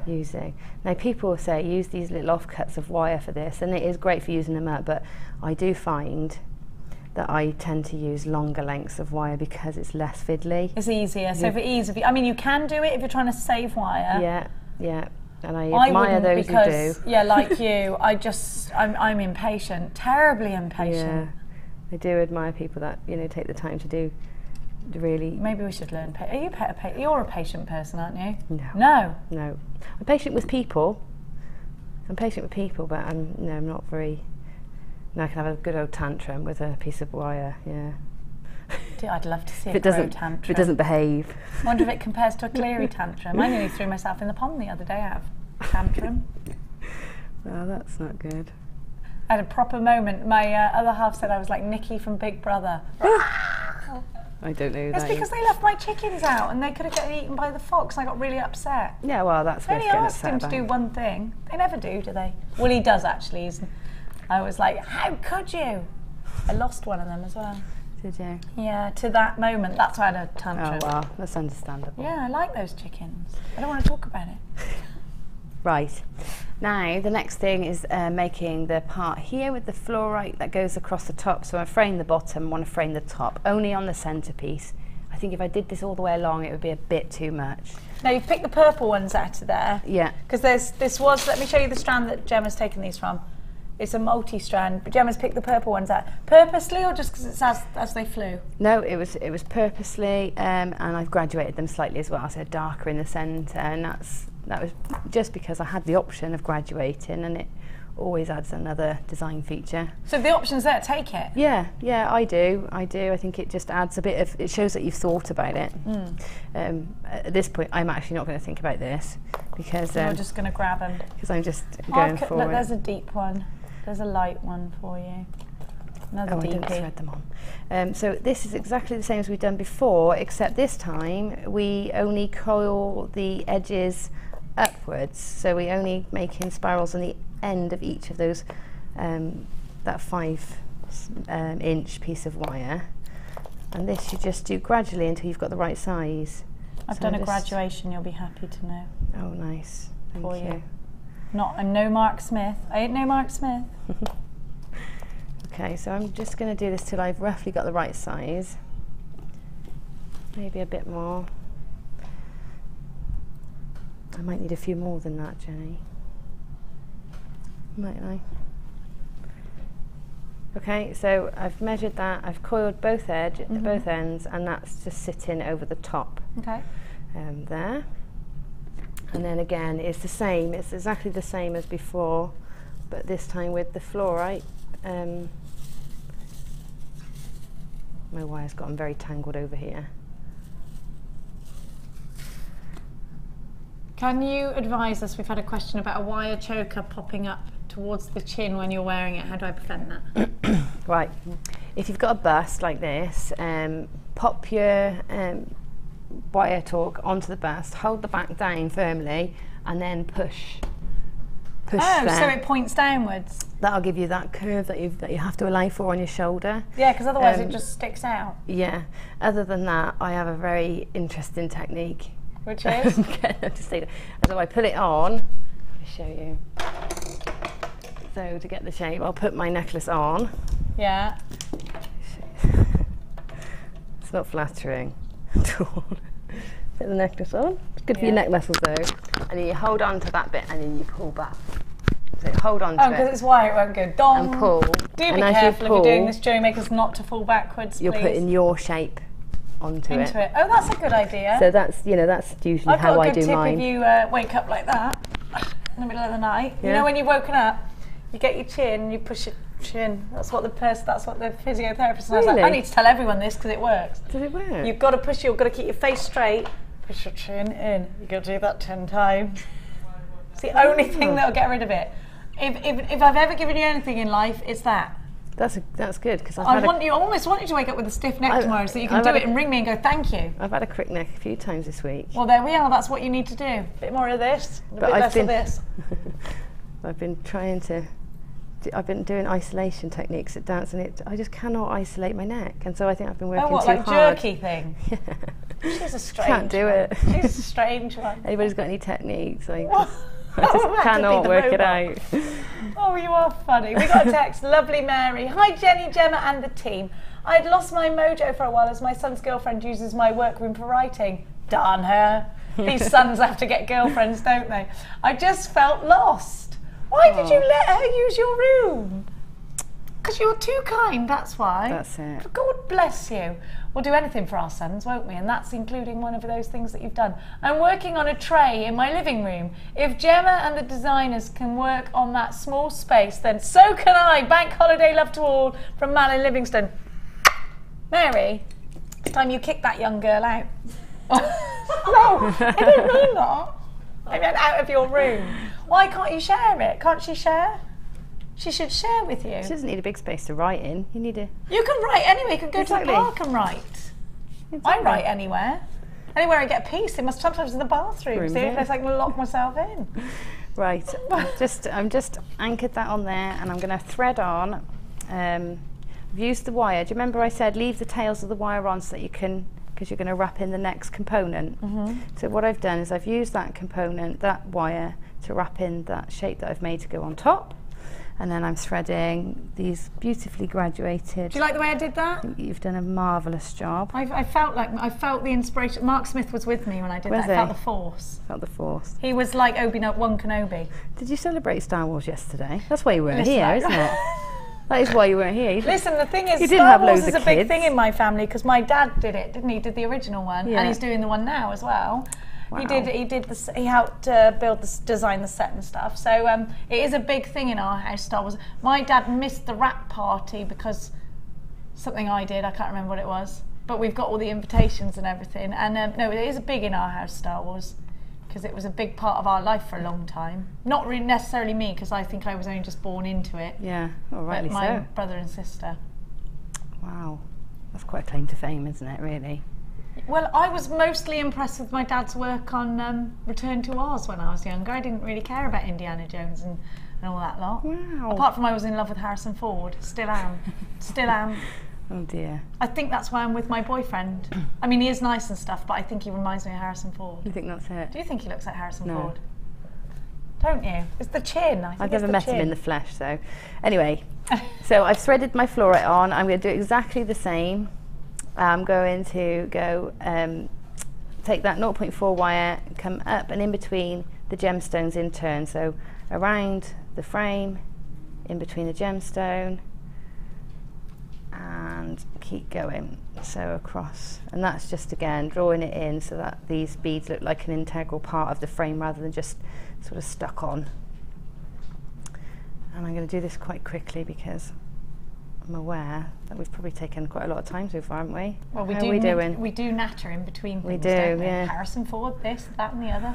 using. Now people say use these little offcuts of wire for this, and it is great for using them up, but I do find that I tend to use longer lengths of wire because it's less fiddly. It's easier. So for ease of, I mean, you can do it if you're trying to save wire. Yeah, yeah. And I admire those who do. Yeah, like you, I'm impatient, terribly impatient. Yeah, I do admire people that take the time to do. Really. Maybe we should learn. Are you you're a patient person, aren't you? No. No. I'm patient with people. But I'm not very. I can have a good old tantrum with a piece of wire. Yeah. I'd love to see if it tantrum. If it doesn't behave. I wonder if it compares to a Cleary tantrum. I nearly threw myself in the pond the other day out of tantrum. Well, that's not good. I had a proper moment. My other half said I was like Nikki from Big Brother. I don't know It's that. because they left my chickens out and they could have got eaten by the fox. I got really upset. Yeah, well, that's I worth only getting asked upset him to about. do one thing. They never do they? Well, he does actually. I was like, how could you? I lost one of them as well. Did you? Yeah, to that moment. That's why I had a tantrum. Oh, well, that's understandable. Yeah, I like those chickens. I don't want to talk about it. Right. Now, the next thing is making the part here with the fluorite that goes across the top. So I frame the bottom, want to frame the top, only on the centrepiece. I think if I did this all the way along, it would be a bit too much. Now, you've picked the purple ones out of there. Yeah. Because let me show you the strand that Gemma's taken these from. It's a multi-strand, but Gemma's picked the purple ones out. Purposely or just because it's as they flew? No, it was purposely, and I've graduated them slightly as well, so darker in the centre, and that was just because I had the option of graduating, and it always adds another design feature. So the option's there, take it? Yeah, I do. I think it just adds a bit of, it shows that you've thought about it. At this point, I'm actually not going to think about this, because... You're just going to grab them? Because I'm just going for look, it. there's a deep one. There's a light one for you. Another I didn't DP. thread them on. So this is exactly the same as we've done before, except this time we only coil the edges upwards. So we only make in spirals on the end of each of those, that 5 inch piece of wire. And this you just do gradually until you've got the right size. I've done a graduation, you'll be happy to know. Oh, nice. Thank you. I'm no Mark Smith. I ain't no Mark Smith. Okay, so I'm just going to do this till I've roughly got the right size. Maybe a bit more. I might need a few more than that, Jenny. Might I? Okay, so I've measured that. I've coiled both ends, and that's just sitting over the top. Okay. There. And then again, it's the same. It's exactly the same as before, but this time with the fluorite. My wire's gotten very tangled over here. Can you advise us? We've had a question about a wire choker popping up towards the chin when you're wearing it. How do I prevent that? Right. If you've got a bust like this, pop your wire torque onto the bust, hold the back down firmly, and then push. Oh, there. so it points downwards. That'll give you that curve that you have to allow for on your shoulder. Yeah, because otherwise it just sticks out. Yeah. Other than that, I have a very interesting technique. Which is? So I put it on. Let me show you. So to get the shape, I'll put my necklace on. Yeah. It's not flattering at all. Put the necklace on. It's good for your neck muscles though. And then you hold on to that bit and then you pull back. So hold on to it. Oh, because it's wire, it won't go dong. And pull. Do and be as careful you pull, if you're doing this, JewelleryMakers, not to fall backwards, you're please. putting your shape onto Into it. Oh, that's a good idea. So that's, that's usually how I do mine. I've got a good tip if you wake up like that in the middle of the night. Yeah. You know when you've woken up, you get your chin, you push your chin. That's what the physiotherapist was like. I need to tell everyone this because it works. Does it work? You've got to push. You've got to keep your face straight. Push your chin in. You've got to do that 10 times. It's the only thing that'll get rid of it. If I've ever given you anything in life, it's that. That's good because I almost want you to wake up with a stiff neck tomorrow so you can do it and ring me and go thank you. I've had a crick neck a few times this week. Well, there we are. That's what you need to do. A bit more of this, a bit less of this. I've been doing isolation techniques at dance, and I just cannot isolate my neck, and so I think I've been working too hard. Oh, what, like jerky thing? Yeah. She's a strange Can't do it. She's a strange one. Anybody's got any techniques? I just cannot work it out. Oh, you are funny. We got a text. Lovely Mary. Hi, Jenny, Gemma, and the team. I had lost my mojo for a while as my son's girlfriend uses my workroom for writing. Darn her. These sons have to get girlfriends, don't they? I just felt lost. Why did you let her use your room? Because you're too kind, that's why. That's it. God bless you. We'll do anything for our sons, won't we? And that's including one of those things that you've done. I'm working on a tray in my living room. If Gemma and the designers can work on that small space, then so can I. Bank holiday love to all from Malin Livingston. Mary, it's time you kick that young girl out. No, I didn't mean that. I meant out of your room. Why can't you share it? Can't she share? she should share with you. She doesn't need a big space to write in. You need a... You can write anywhere. You can go Exactly. to the park and write. I write anywhere. Anywhere I get a piece, it must sometimes in the bathroom. See, yeah. if I can lock myself in. Right, I'm just anchored that on there, and I'm going to thread on. I've used the wire. Do you remember I said leave the tails of the wire on so that you can, because you're going to wrap in the next component. So what I've done is I've used that component, that wire, to wrap in that shape that I've made to go on top. And then I'm threading these beautifully graduated. Do you like the way I did that? You've done a marvellous job. I felt the inspiration. Mark Smith was with me when I did that. I felt the force. Felt the force. He was like Obi-Wan Kenobi. Did you celebrate Star Wars yesterday? That's why you weren't Listen, here, isn't it? That is why you weren't here. Listen, the thing is, you didn't Star have Wars loads is of a big kids. thing in my family because my dad did it, didn't he? Did the original one, Yeah. and he's doing the one now as well. Wow. He helped design the set and stuff. So it is a big thing in our house, Star Wars. My dad missed the wrap party because something I did. I can't remember what it was. But we've got all the invitations and everything. And no, it is big in our house, Star Wars, because it was a big part of our life for a long time. Not really necessarily me, because I think I was only just born into it. Yeah, well, rightly but my so. brother and sister. Wow, that's quite a claim to fame, isn't it, really? Well, I was mostly impressed with my dad's work on Return to Oz when I was younger. I didn't really care about Indiana Jones and all that lot. Wow. Apart from I was in love with Harrison Ford. Still am. Still am. Oh dear. I think that's why I'm with my boyfriend. I mean, he is nice and stuff, but I think he reminds me of Harrison Ford. You think that's it? Do you think he looks like Harrison No. Ford? Don't you? It's the chin. I've never met him in the flesh, so. Anyway, so I've threaded my floret on. I'm going to do exactly the same. I'm going to go take that 0.4 wire, come up and in between the gemstones in turn. So around the frame, in between the gemstone, and keep going. So across. And that's just, again, drawing it in so that these beads look like an integral part of the frame rather than just sort of stuck on. And I'm going to do this quite quickly because I'm aware that we've probably taken quite a lot of time so far, haven't we? Well, How are we doing? We do natter in between things. We do, don't we? yeah. Harrison Ford, this, that, and the other.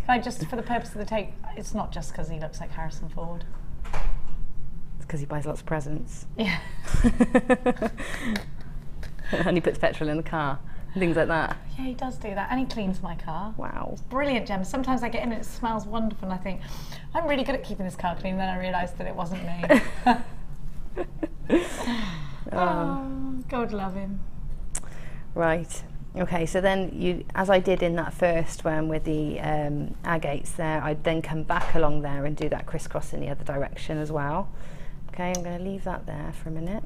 I just, for the purpose of the tape, it's not just because he looks like Harrison Ford. It's because he buys lots of presents. Yeah. And he puts petrol in the car, and things like that. Yeah, he does do that, and he cleans my car. Wow. It's brilliant, Gemma. Sometimes I get in and it smells wonderful, and I think, I'm really good at keeping this car clean, and then I realise that it wasn't me. Oh, God love him. Right. Okay, so then you, as I did in that first one with the agates there, I'd then come back along there and do that crisscross in the other direction as well. Okay, I'm going to leave that there for a minute.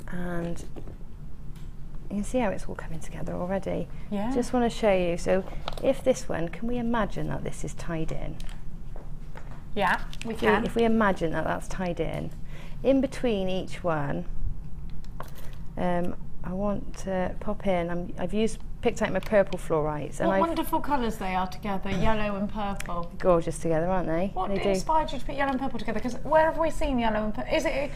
And you can see how it's all coming together already. Yeah. Just want to show you, so if this one, can we imagine that this is tied in? Yeah, we can. If we imagine that that's tied in between each one, I want to pop in, I've picked out my purple fluorites. What And wonderful colours they are together, yellow and purple. Gorgeous together, aren't they? What They do. inspired you to put yellow and purple together? Because where have we seen yellow and purple? Is it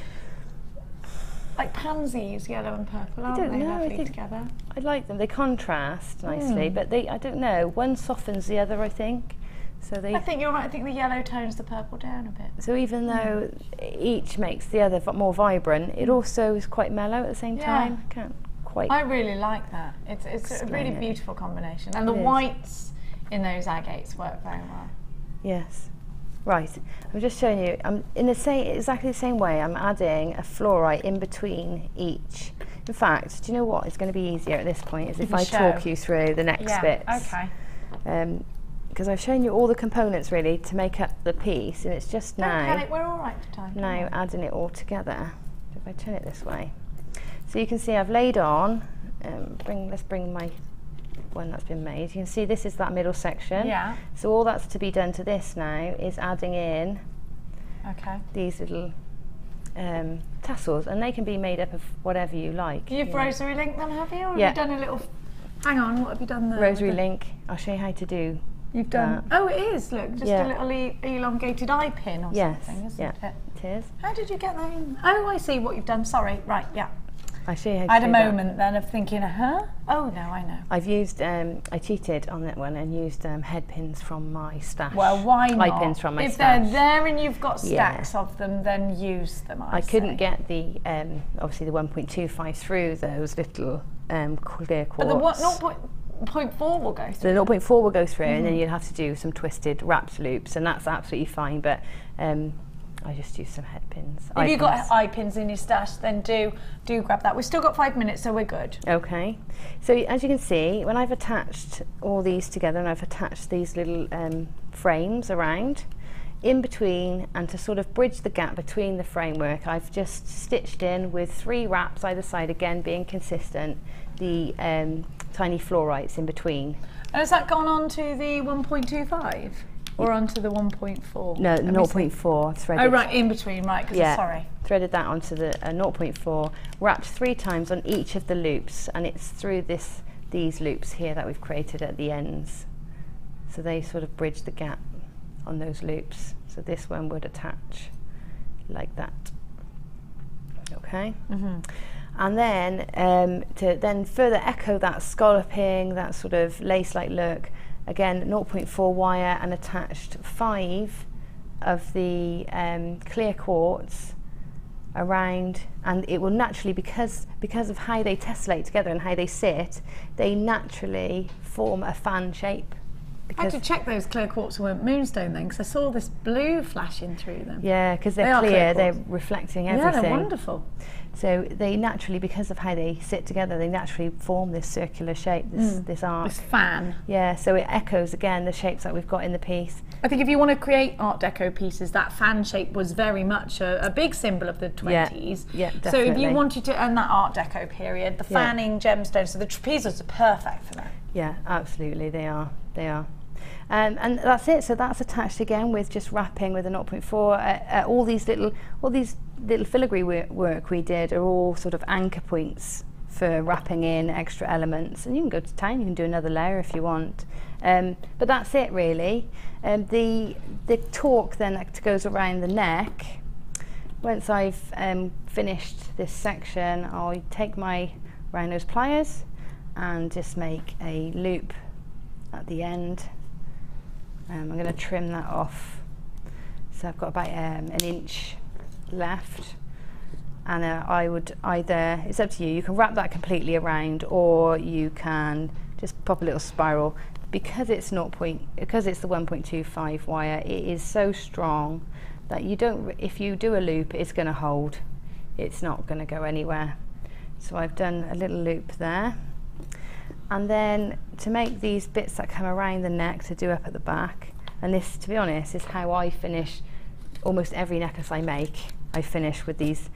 like pansies, yellow and purple? Aren't don't they know, I lovely think together? I like them, they contrast nicely, but they, I don't know, one softens the other, I think. So they, I think you're right. I think the yellow tones the purple down a bit. so even though each makes the other more vibrant, it also is quite mellow at the same time. Can't quite. I really like that. It's a explain really it. beautiful combination, and the It is. whites in those agates work very well. Yes. Right. I'm just showing you. I'm in the same, exactly the same way. I'm adding a fluorite in between each. In fact, do you know what? It's going to be easier at this point is if I talk you through the next bits. Okay. Because I've shown you all the components really to make up the piece, and it's just Don't now. panic, we're all right for time. Now adding it all together. If I turn it this way, so you can see I've laid on. Let's bring my one that's been made. You can see this is that middle section. Yeah. So all that's to be done to this now is adding in these little tassels, and they can be made up of whatever you like. You've rosary linked them, have you? Or Yeah. have you done a little? Hang on, what have you done there? Rosary link. I'll show you how to do. You've done. Oh, it is. Look, just a little elongated eye pin or something, isn't it? It is. How did you get that in? Oh, I see what you've done. Sorry. Right. Yeah. I see how I had a to do that. moment then of thinking, huh? Oh no, I know. I've used, I cheated on that one and used head pins from my stash. Well, why not? Eye pins from my if stash. they're there and you've got stacks of them, then use them. I couldn't get the, obviously the 1.25 through those little clear quartz. But the what? 0.4 will go through. The 0.4 will go through, and then you'll have to do some twisted wrapped loops, and that's absolutely fine. But I just use some head pins. If you've got eye pins in your stash, then do grab that. We've still got 5 minutes, so we're good. Okay. So as you can see, when I've attached all these together, and I've attached these little frames around, in between, and to sort of bridge the gap between the framework, I've just stitched in with 3 wraps either side, again being consistent, the tiny fluorites in between. And has that gone on to the 1.25 or onto the 1.4? No, 0.4 threaded. Oh right, in between, right, because yeah, sorry. Threaded that onto the 0.4, wrapped 3 times on each of the loops, and it's through these loops here that we've created at the ends. So they sort of bridge the gap on those loops. So this one would attach like that. Okay. And then to then further echo that scalloping, that sort of lace-like look, again 0.4 wire and attached 5 of the clear quartz around, and it will naturally, because of how they tessellate together and how they sit, they naturally form a fan shape. I had to check those clear quartz weren't moonstone then, because I saw this blue flashing through them. Yeah, because they're clear, they're reflecting everything. Yeah, they're wonderful. So they naturally, because of how they sit together, they naturally form this circular shape, this arc. This fan. Yeah, so it echoes again the shapes that we've got in the piece. I think if you want to create Art Deco pieces, that fan shape was very much a big symbol of the 20s. Yeah, definitely. So if you wanted to earn that Art Deco period, the fanning gemstones, so the trapezes are perfect for that. Yeah, absolutely, they are. And that's it. So that's attached again with just wrapping with a 0.4. All these little filigree work we did are all sort of anchor points for wrapping in extra elements. And you can go to town. You can do another layer if you want. But that's it really. The torque then that goes around the neck. Once I've finished this section, I'll take my round nose pliers and just make a loop at the end. I'm going to trim that off. So I've got about an inch left, and I would either, it's up to you, you can wrap that completely around, or you can just pop a little spiral. Because it's the 1.25 wire, it is so strong that you don't, if you do a loop, it's going to hold. It's not going to go anywhere. So I've done a little loop there. And then to make these bits that come around the neck to do up at the back, and this, to be honest, is how I finish almost every necklace I make. I finish with these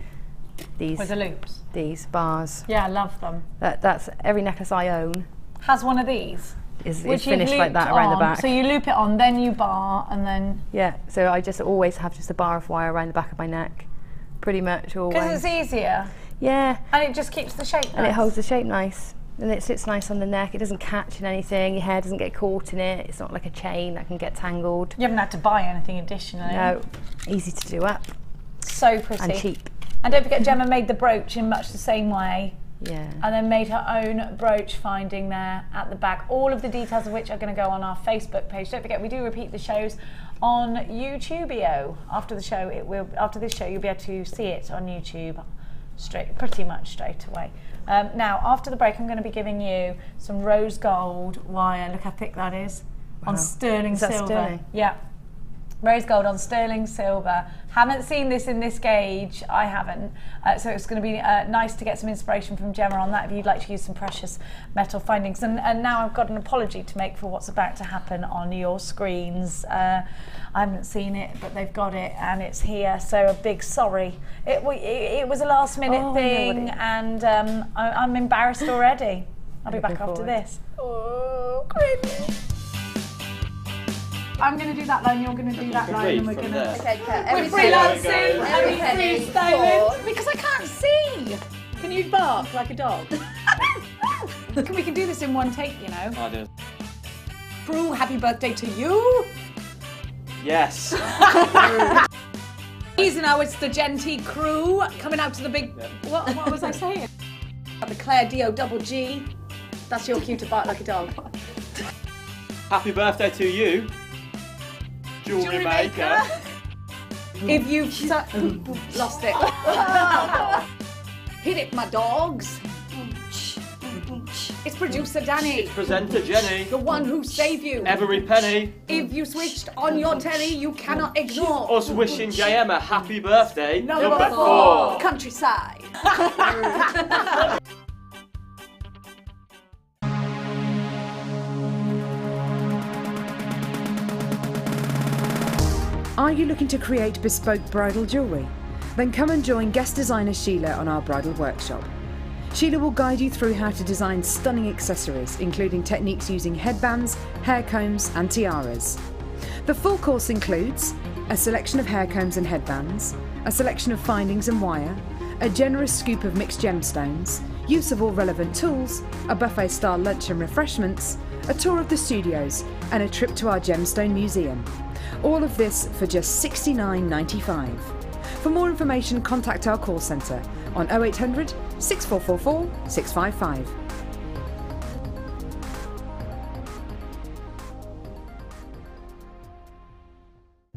with the loops. These bars. Yeah, I love them. That's every necklace I own. Has one of these. Is finished like that around the back. So you loop it on, then you bar, and then. Yeah. So I just always have just a bar of wire around the back of my neck, pretty much always. Because it's easier. Yeah. And it just keeps the shape nice. And it holds the shape nice. And it sits nice on the neck. It doesn't catch in anything. Your hair doesn't get caught in it. It's not like a chain that can get tangled. You haven't had to buy anything additionally. No, easy to do up. So pretty. And cheap. And don't forget, Gemma made the brooch in much the same way. Yeah. And then made her own brooch finding there at the back. All of the details of which are going to go on our Facebook page. Don't forget, we do repeat the shows on YouTubeo. After the show, after this show, you'll be able to see it on YouTube pretty much straight away. Now, after the break, I'm going to be giving you some rose gold wire. Look how thick that is. Wow. On sterling silver. Sterling? Yeah. Rose gold on sterling silver. Haven't seen this in this gauge. I haven't. So it's going to be nice to get some inspiration from Gemma on that if you'd like to use some precious metal findings. And now I've got an apology to make for what's about to happen on your screens. I haven't seen it, but they've got it and it's here. So a big sorry. It was a last minute thing, and I'm embarrassed already. I'll be back after this. Oh, cringe. I'm going to do that line, you're going to do that line, and we're going to... Okay, we're freelancing, freestyling, because I can't see. Can you bark like a dog? We can do this in one take, you know. I'll do it. Crew, happy birthday to you. Yes. Easy now, it's the Genty crew coming out to the big... What was I saying? The Claire D-O-double-G. That's your cue to bark like a dog. Happy birthday to you, JewelleryMaker. If you've lost it. Hit it, my dogs. It's producer Danny. Presenter Jenny. The one who saved you. Every penny. If you switched on your telly, you cannot ignore Us wishing JM a happy birthday. Number 4. Countryside. Are you looking to create bespoke bridal jewellery? Then come and join guest designer Sheila on our bridal workshop. Sheila will guide you through how to design stunning accessories, including techniques using headbands, hair combs and tiaras. The full course includes a selection of hair combs and headbands, a selection of findings and wire, a generous scoop of mixed gemstones, use of all relevant tools, a buffet-style lunch and refreshments, a tour of the studios and a trip to our Gemstone museum. All of this for just $69.95. For more information, contact our call centre on 0800 6444 655.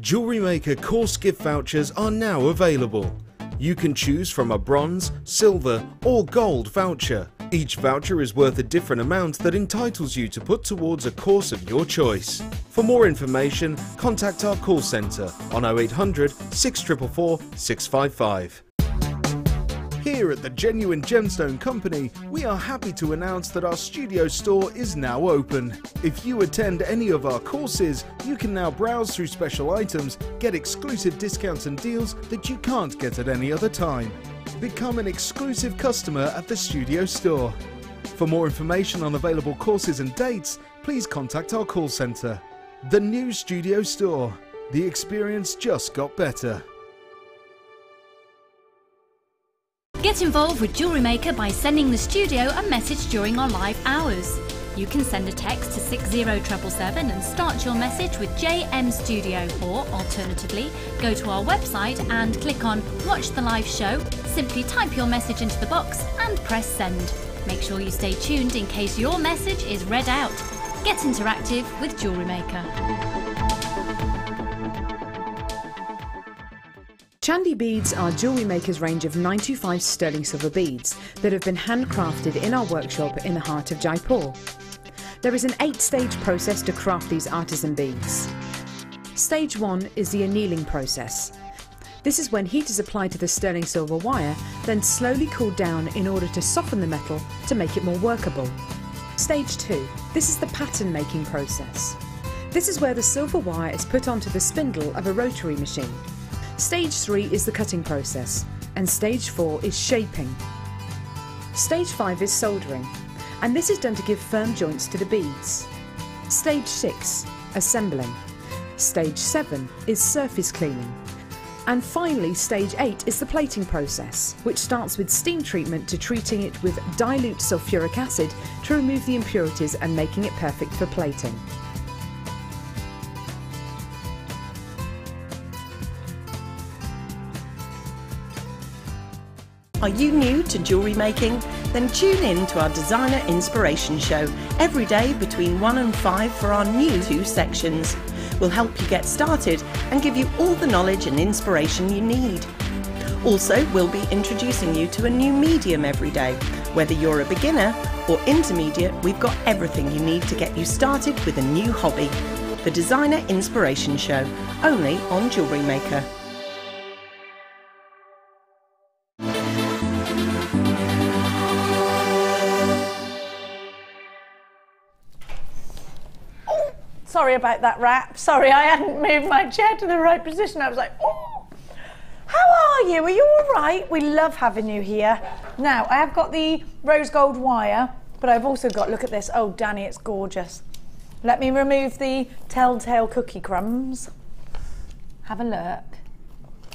JewelleryMaker course gift vouchers are now available. You can choose from a bronze, silver or gold voucher. Each voucher is worth a different amount that entitles you to put towards a course of your choice. For more information, contact our call centre on 0800 644 655. Here at the Genuine Gemstone Company, we are happy to announce that our studio store is now open. If you attend any of our courses, you can now browse through special items, get exclusive discounts and deals that you can't get at any other time. Become an exclusive customer at the studio store. For more information on available courses and dates, please contact our call centre. The new studio store. The experience just got better. Get involved with JewelleryMaker by sending the studio a message during our live hours. You can send a text to 60777 and start your message with JM Studio, or alternatively, go to our website and click on Watch the Live Show, simply type your message into the box and press send. Make sure you stay tuned in case your message is read out. Get interactive with JewelleryMaker. Chandy beads are JewelleryMaker's range of 925 sterling silver beads that have been handcrafted in our workshop in the heart of Jaipur. There is an 8-stage process to craft these artisan beads. Stage 1 is the annealing process. This is when heat is applied to the sterling silver wire, then slowly cooled down in order to soften the metal to make it more workable. Stage 2. This is the pattern making process. This is where the silver wire is put onto the spindle of a rotary machine. Stage 3 is the cutting process, and Stage 4 is shaping. Stage 5 is soldering, and this is done to give firm joints to the beads. Stage 6, assembling. Stage 7 is surface cleaning. And finally, Stage 8 is the plating process, which starts with steam treatment to treating it with dilute sulfuric acid to remove the impurities and making it perfect for plating. Are you new to jewellery making? Then tune in to our Designer Inspiration Show every day between 1 and 5 for our new 2 sections. We'll help you get started and give you all the knowledge and inspiration you need. Also, we'll be introducing you to a new medium every day. Whether you're a beginner or intermediate, we've got everything you need to get you started with a new hobby. The Designer Inspiration Show, only on JewelleryMaker. Sorry about that wrap. Sorry, I hadn't moved my chair to the right position. I was like, oh, how are you? Are you all right? We love having you here. Now, I have got the rose gold wire, but I've also got, look at this. Oh, Danny, it's gorgeous. Let me remove the telltale cookie crumbs. Have a look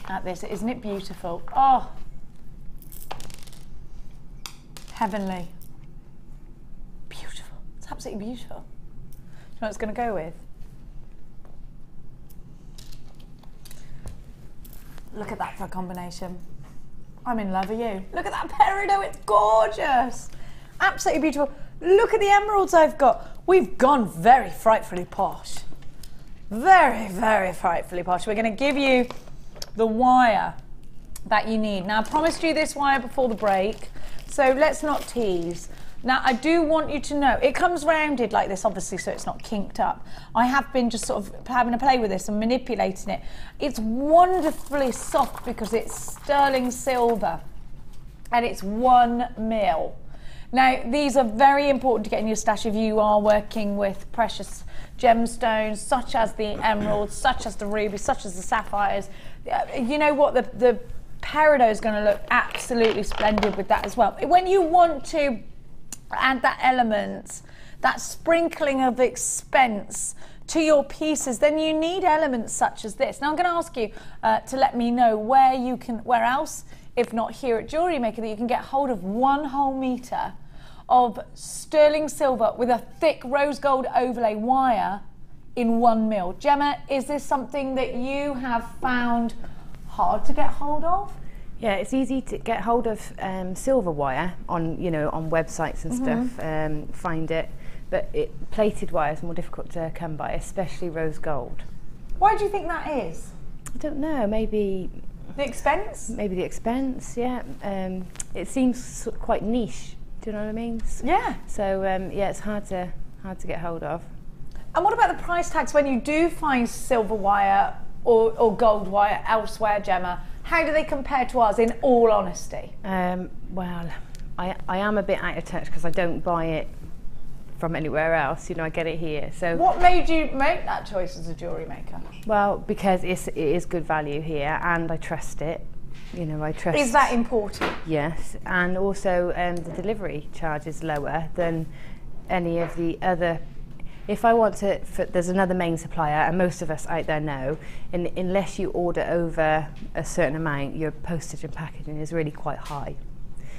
at this. Isn't it beautiful? Oh, heavenly. Beautiful. It's absolutely beautiful. Do you know what it's going to go with? Look at that for a combination. I'm in love with you. Look at that peridot, it's gorgeous. Absolutely beautiful. Look at the emeralds I've got. We've gone very frightfully posh. Very, very frightfully posh. We're going to give you the wire that you need. Now, I promised you this wire before the break, so let's not tease. Now, I do want you to know, it comes rounded like this, obviously, so it's not kinked up. I have been just sort of having a play with this and manipulating it. It's wonderfully soft because it's sterling silver and it's 1 mil. Now, these are very important to get in your stash if you are working with precious gemstones, such as the emeralds, such as the rubies, such as the sapphires. You know what, the peridot is going to look absolutely splendid with that as well. When you want to add that element, that sprinkling of expense to your pieces, then you need elements such as this. Now I'm going to ask you to let me know where else, if not here at JewelleryMaker, that you can get hold of 1 whole metre of sterling silver with a thick rose gold overlay wire in 1 mil. Gemma, is this something that you have found hard to get hold of? Yeah, it's easy to get hold of silver wire on, on websites and stuff, find it, but plated wire is more difficult to come by, especially rose gold. Why do you think that is? I don't know, maybe... The expense? Maybe the expense, yeah. It seems quite niche, do you know what I mean? Yeah. So, yeah, it's hard to get hold of. And what about the price tags when you do find silver wire or gold wire elsewhere, Gemma? How do they compare to ours, in all honesty? Well, I am a bit out of touch because I don't buy it from anywhere else. I get it here. So what made you make that choice as a jewellery maker? Well, because it is good value here, and I trust it. I trust. Is that important? Yes, and also the delivery charge is lower than any of the other. If I want to, there's another main supplier, and most of us out there know, unless you order over a certain amount, your postage and packaging is really quite high.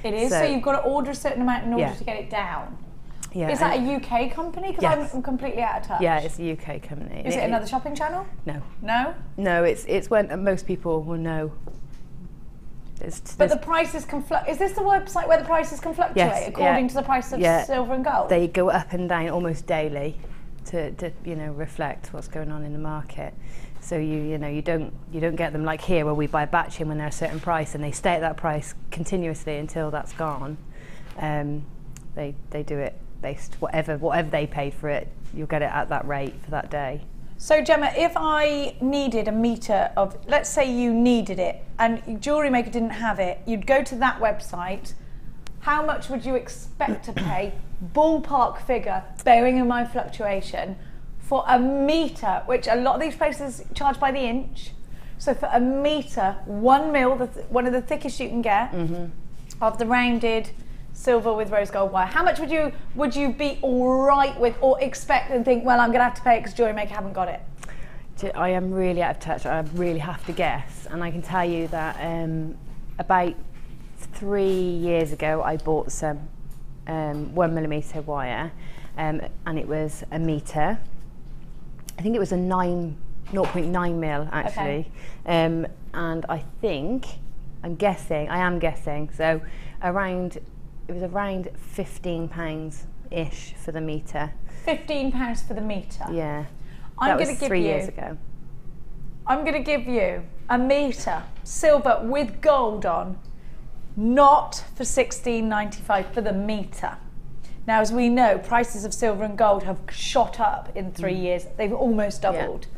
It is, so you've got to order a certain amount in order to get it down. Yeah. Is that a UK company? Because yes. I'm completely out of touch. Yeah, it's a UK company. Is it another shopping channel? No. No? No, it's when most people will know. But the prices can fluctuate. Is this the website where the prices can fluctuate according to the price of silver and gold? They go up and down almost daily to reflect what's going on in the market. So you don't get them like here where we buy a batch in when they're a certain price and they stay at that price continuously until that's gone. They do it based whatever they paid for it, you'll get it at that rate for that day. So Gemma, if I needed a metre of, let's say you needed it and JewelleryMaker didn't have it, you'd go to that website, how much would you expect to pay, ballpark figure, bearing in mind fluctuation, for a metre, which a lot of these places charge by the inch. So for a metre, 1 mil, one of the thickest you can get, of the rounded silver with rose gold wire, how much would you be all right with, or expect and think, well, I'm going to have to pay it because JewelleryMaker haven't got it? I am really out of touch. I really have to guess, and I can tell you that about 3 years ago I bought some 1mm wire, and it was a metre. I think it was a 0.9 mil actually, and I am guessing, so it was around £15-ish for the metre. £15 for the metre? Yeah. That was 3 years ago. I'm going to give you a metre, silver with gold on, not for £16.95 for the metre. Now, as we know, prices of silver and gold have shot up in 3 years. They've almost doubled. Yeah.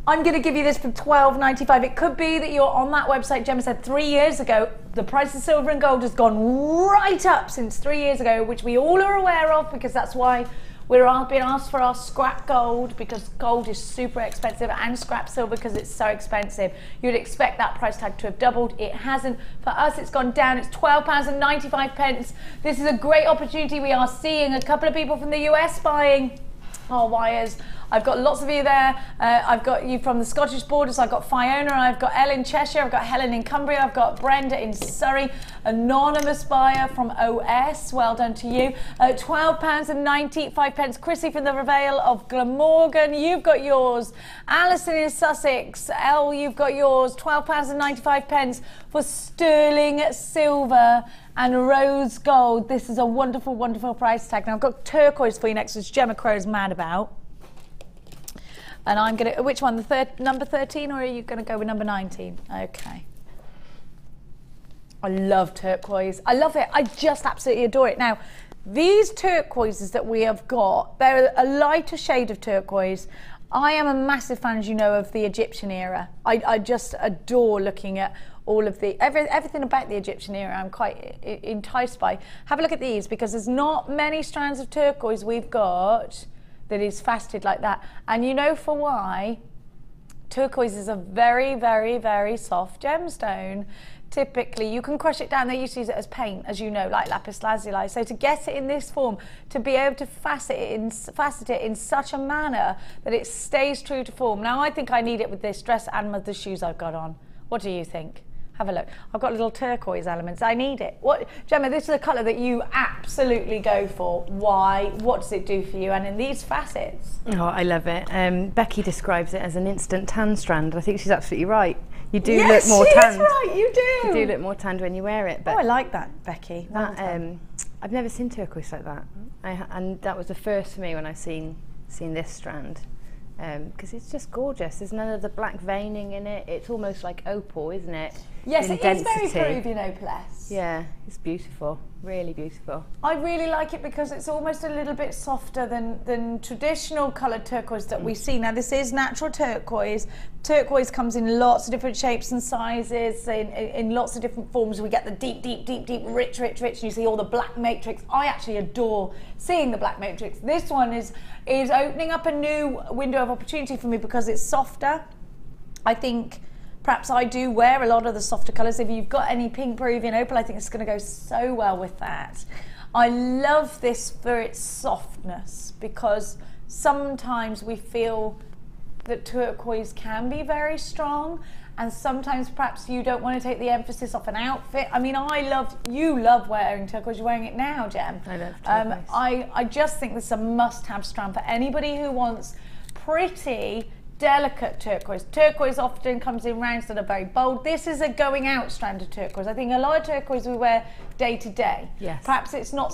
I'm going to give you this for £12.95. It could be that you're on that website, Gemma said 3 years ago, the price of silver and gold has gone right up since 3 years ago, which we all are aware of, because that's why we're being asked for our scrap gold, because gold is super expensive, and scrap silver because it's so expensive. You'd expect that price tag to have doubled. It hasn't. For us, it's gone down. It's £12.95. This is a great opportunity. We are seeing a couple of people from the US buying our wires. I've got lots of you there. I've got you from the Scottish borders. I've got Fiona, I've got Elle in Cheshire, I've got Helen in Cumbria, I've got Brenda in Surrey, anonymous buyer from OS, well done to you. £12.95. Chrissy from the Vale of Glamorgan, you've got yours. Alison in Sussex, Elle, you've got yours. £12.95 for sterling silver and rose gold. This is a wonderful, wonderful price tag. Now I've got turquoise for you next, which Gemma Crow's mad about. And I'm gonna, which one, number 13, or are you gonna go with number 19? Okay. I love turquoise. I love it. I just absolutely adore it. Now, these turquoises that we have got, they're a lighter shade of turquoise. I am a massive fan, as you know, of the Egyptian era. I just adore looking at all of the, everything about the Egyptian era I'm quite enticed by. Have a look at these, because there's not many strands of turquoise we've got that is faceted like that. And you know for why? Turquoise is a very, very, very soft gemstone. Typically, you can crush it down. They used to use it as paint, as you know, like lapis lazuli. So to get it in this form, to be able to facet it in such a manner that it stays true to form. Now, I think I need it with this dress and with the shoes I've got on. What do you think? Have a look. I've got little turquoise elements. I need it. What, Gemma, this is a colour that you absolutely go for. Why? What does it do for you? And in these facets. Oh, I love it. Becky describes it as an instant tan strand. I think she's absolutely right. You do yes, look more tanned. Yes, right, you do. You do look more tanned when you wear it. But oh, I like that, Becky. That, I've never seen turquoise like that. And that was the first for me when I've seen this strand. Because it's just gorgeous. There's none of the black veining in it. It's almost like opal, isn't it? Yes, in it density. is very Peruvian opalesque. Yeah, it's beautiful. Really beautiful. I really like it because it's almost a little bit softer than traditional coloured turquoise that we see. Now, this is natural turquoise. Turquoise comes in lots of different shapes and sizes, in lots of different forms. We get the deep, deep, deep, deep, rich, rich, rich, and you see all the black matrix. I actually adore seeing the black matrix. This one is opening up a new window of opportunity for me because it's softer. I think perhaps I do wear a lot of the softer colours. If you've got any pink Peruvian opal, I think it's going to go so well with that. I love this for its softness because sometimes we feel that turquoise can be very strong, and sometimes perhaps you don't want to take the emphasis off an outfit. I mean, you love wearing turquoise. You're wearing it now, Gem. I love turquoise. I just think this is a must-have strand for anybody who wants pretty, delicate turquoise. Turquoise often comes in rounds that are very bold. This is a going out strand of turquoise. I think a lot of turquoise we wear day to day. Yes. Perhaps it's not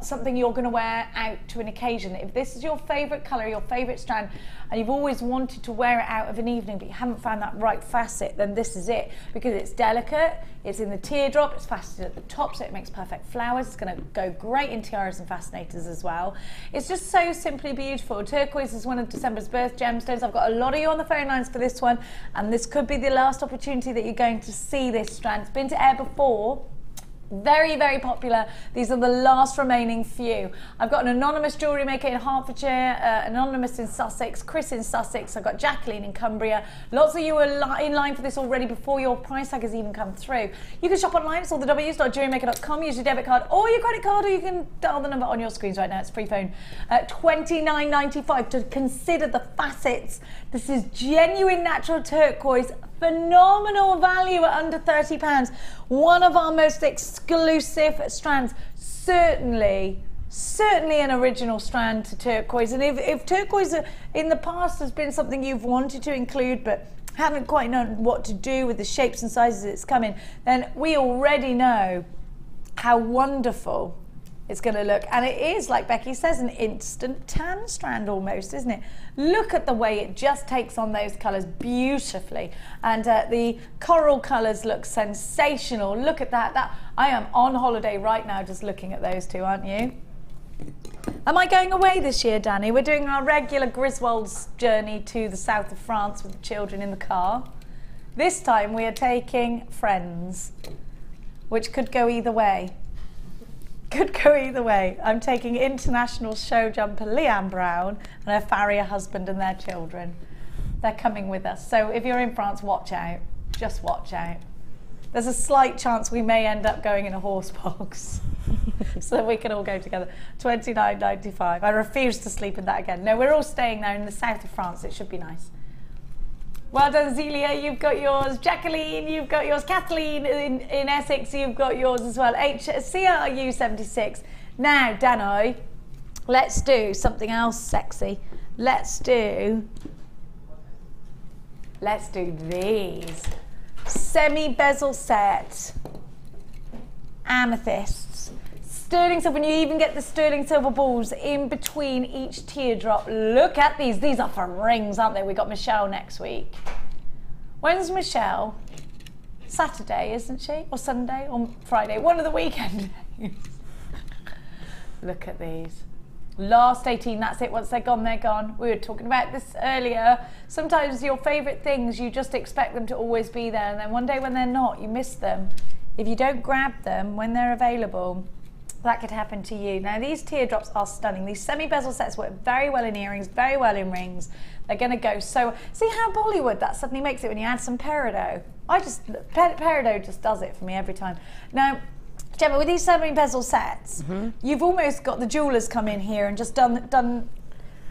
something you're going to wear out to an occasion. If this is your favourite colour, your favourite strand, and you've always wanted to wear it out of an evening but you haven't found that right facet, then this is it, because it's delicate, it's in the teardrop, it's faceted at the top, so it makes perfect flowers. It's going to go great in tiaras and fascinators as well. It's just so simply beautiful. Turquoise is one of December's birth gemstones. I've got a lot of you on the phone lines for this one, and this could be the last opportunity that you're going to see this strand. It's been to air before. Very, very popular. These are the last remaining few. I've got an anonymous jewellery maker in Hertfordshire, anonymous in Sussex, Chris in Sussex, I've got Jacqueline in Cumbria. Lots of you are in line for this already before your price tag has even come through. You can shop online, it's all the w's.jewellerymaker.com, use your debit card or your credit card, or you can dial the number on your screens right now, it's free phone. $29.95 to consider the facets. This is genuine natural turquoise, phenomenal value at under £30. One of our most exclusive strands, certainly an original strand to turquoise. And if turquoise in the past has been something you've wanted to include but haven't quite known what to do with the shapes and sizes it's coming, then we already know how wonderful it's going to look. And it is, like Becky says, an instant tan strand almost, isn't it? Look at the way it just takes on those colours beautifully. And the coral colours look sensational. Look at that. I am on holiday right now just looking at those two, aren't you? Am I going away this year, Danny? We're doing our regular Griswold's journey to the south of France with the children in the car. This time we are taking friends, which could go either way. Could go either way. I'm taking international show jumper Leanne Brown and her farrier husband and their children. They're coming with us. So if you're in France, watch out. Just watch out. There's a slight chance we may end up going in a horse box. so that we can all go together. £29.95. I refuse to sleep in that again. No, we're all staying there in the south of France. It should be nice. Well done, Zelia, you've got yours. Jacqueline, you've got yours. Kathleen in Essex, you've got yours as well. CRU76. Now, Dano, let's do something else sexy. Let's do these. Semi-bezel set. Amethysts. Sterling silver, and you even get the sterling silver balls in between each teardrop. Look at these. These are for rings, aren't they? We got Michelle next week. When's Michelle? Saturday, isn't she? Or Sunday? Or Friday? One of the weekend days. Look at these. Last 18, that's it. Once they're gone, they're gone. We were talking about this earlier. Sometimes your favourite things, you just expect them to always be there. And then one day when they're not, you miss them. If you don't grab them when they're available, that could happen to you. Now, these teardrops are stunning. These semi-bezel sets work very well in earrings, very well in rings. They're going to go so... See how Bollywood that suddenly makes it when you add some peridot? Peridot just does it for me every time. Now, Gemma, with these semi-bezel sets, you've almost got the jewellers come in here and just done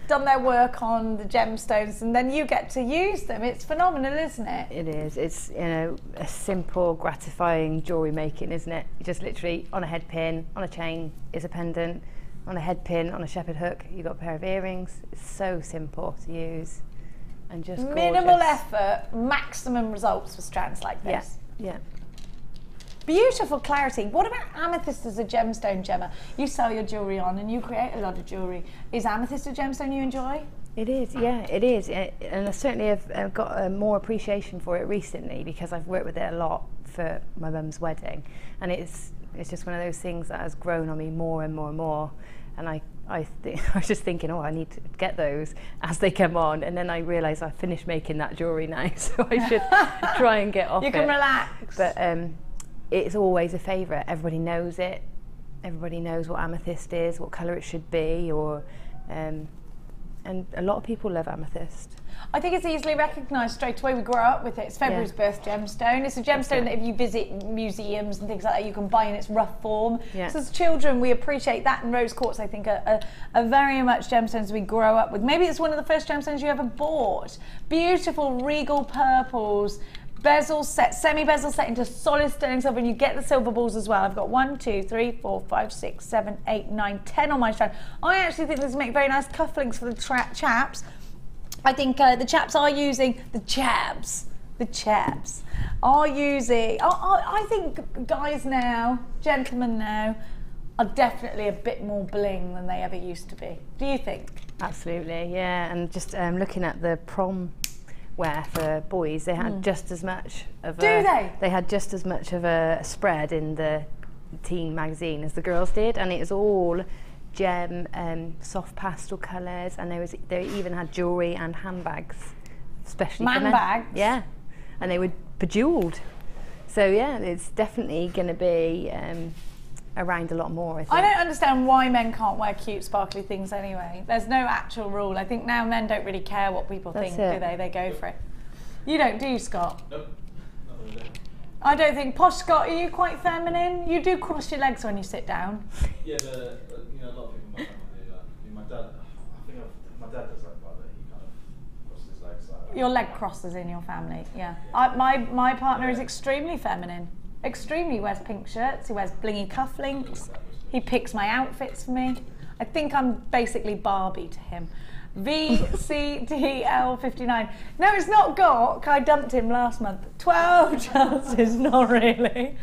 their work on the gemstones, and then you get to use them. It's phenomenal, isn't it? It is. It's, you know, a simple, gratifying jewellery making, isn't it? You just literally, on a head pin, on a chain is a pendant, on a head pin, on a shepherd hook, you've got a pair of earrings. It's so simple to use and just gorgeous. Minimal effort, maximum results for strands like this. Yeah. Beautiful clarity. What about amethyst as a gemstone, Gemma? You sell your jewellery on and you create a lot of jewellery. Is amethyst a gemstone you enjoy? It is, yeah, it is. And I certainly have got more appreciation for it recently because I've worked with it a lot for my mum's wedding. And it's just one of those things that has grown on me more and more and more. And I was just thinking, oh, I need to get those as they come on. And then I realised I finished making that jewellery now, so I should try and get off it. You can relax. But it's always a favourite. Everybody knows it. Everybody knows what amethyst is, what colour it should be, or and a lot of people love amethyst. I think it's easily recognised straight away. We grow up with it. It's February's birth gemstone. It's a gemstone that if you visit museums and things like that, you can buy in its rough form. Yeah. So as children, we appreciate that, and rose quartz, I think, are very much gemstones we grow up with. Maybe it's one of the first gemstones you ever bought. Beautiful regal purples. Bezel set, semi-bezel set into solid sterling silver, and you get the silver balls as well. I've got 1, 2, 3, 4, 5, 6, 7, 8, 9, 10 on my strand. I actually think this make very nice cufflinks for the chaps. I think the chaps are using, the chaps are using, I think guys now, gentlemen now, are definitely a bit more bling than they ever used to be. Do you think? Absolutely, yeah. And just looking at the prom wear for boys, they had just as much of they had just as much of a spread in the teen magazine as the girls did, and it was all gem soft pastel colours, and they even had jewellery and handbags, especially for men. Bags? Yeah, and they were bejewelled. So yeah, it's definitely going to be around a lot more, I think. I don't understand why men can't wear cute sparkly things anyway. There's no actual rule. I think now men don't really care what people think, do they? They go for it. You don't, do you, Scott? Nope. Not really. I don't think. Posh Scott, are you quite feminine? You do cross your legs when you sit down. Yeah, but you know, a lot of people in my family do that. I mean, my dad does that quite a bit. He kind of crosses his legs like that. Your leg crosses in your family, yeah. My partner is extremely feminine. Extremely. He wears pink shirts, he wears blingy cufflinks, he picks my outfits for me. I think I'm basically Barbie to him. VCDL59. No, it's not Gok. I dumped him last month. 12 chances, not really.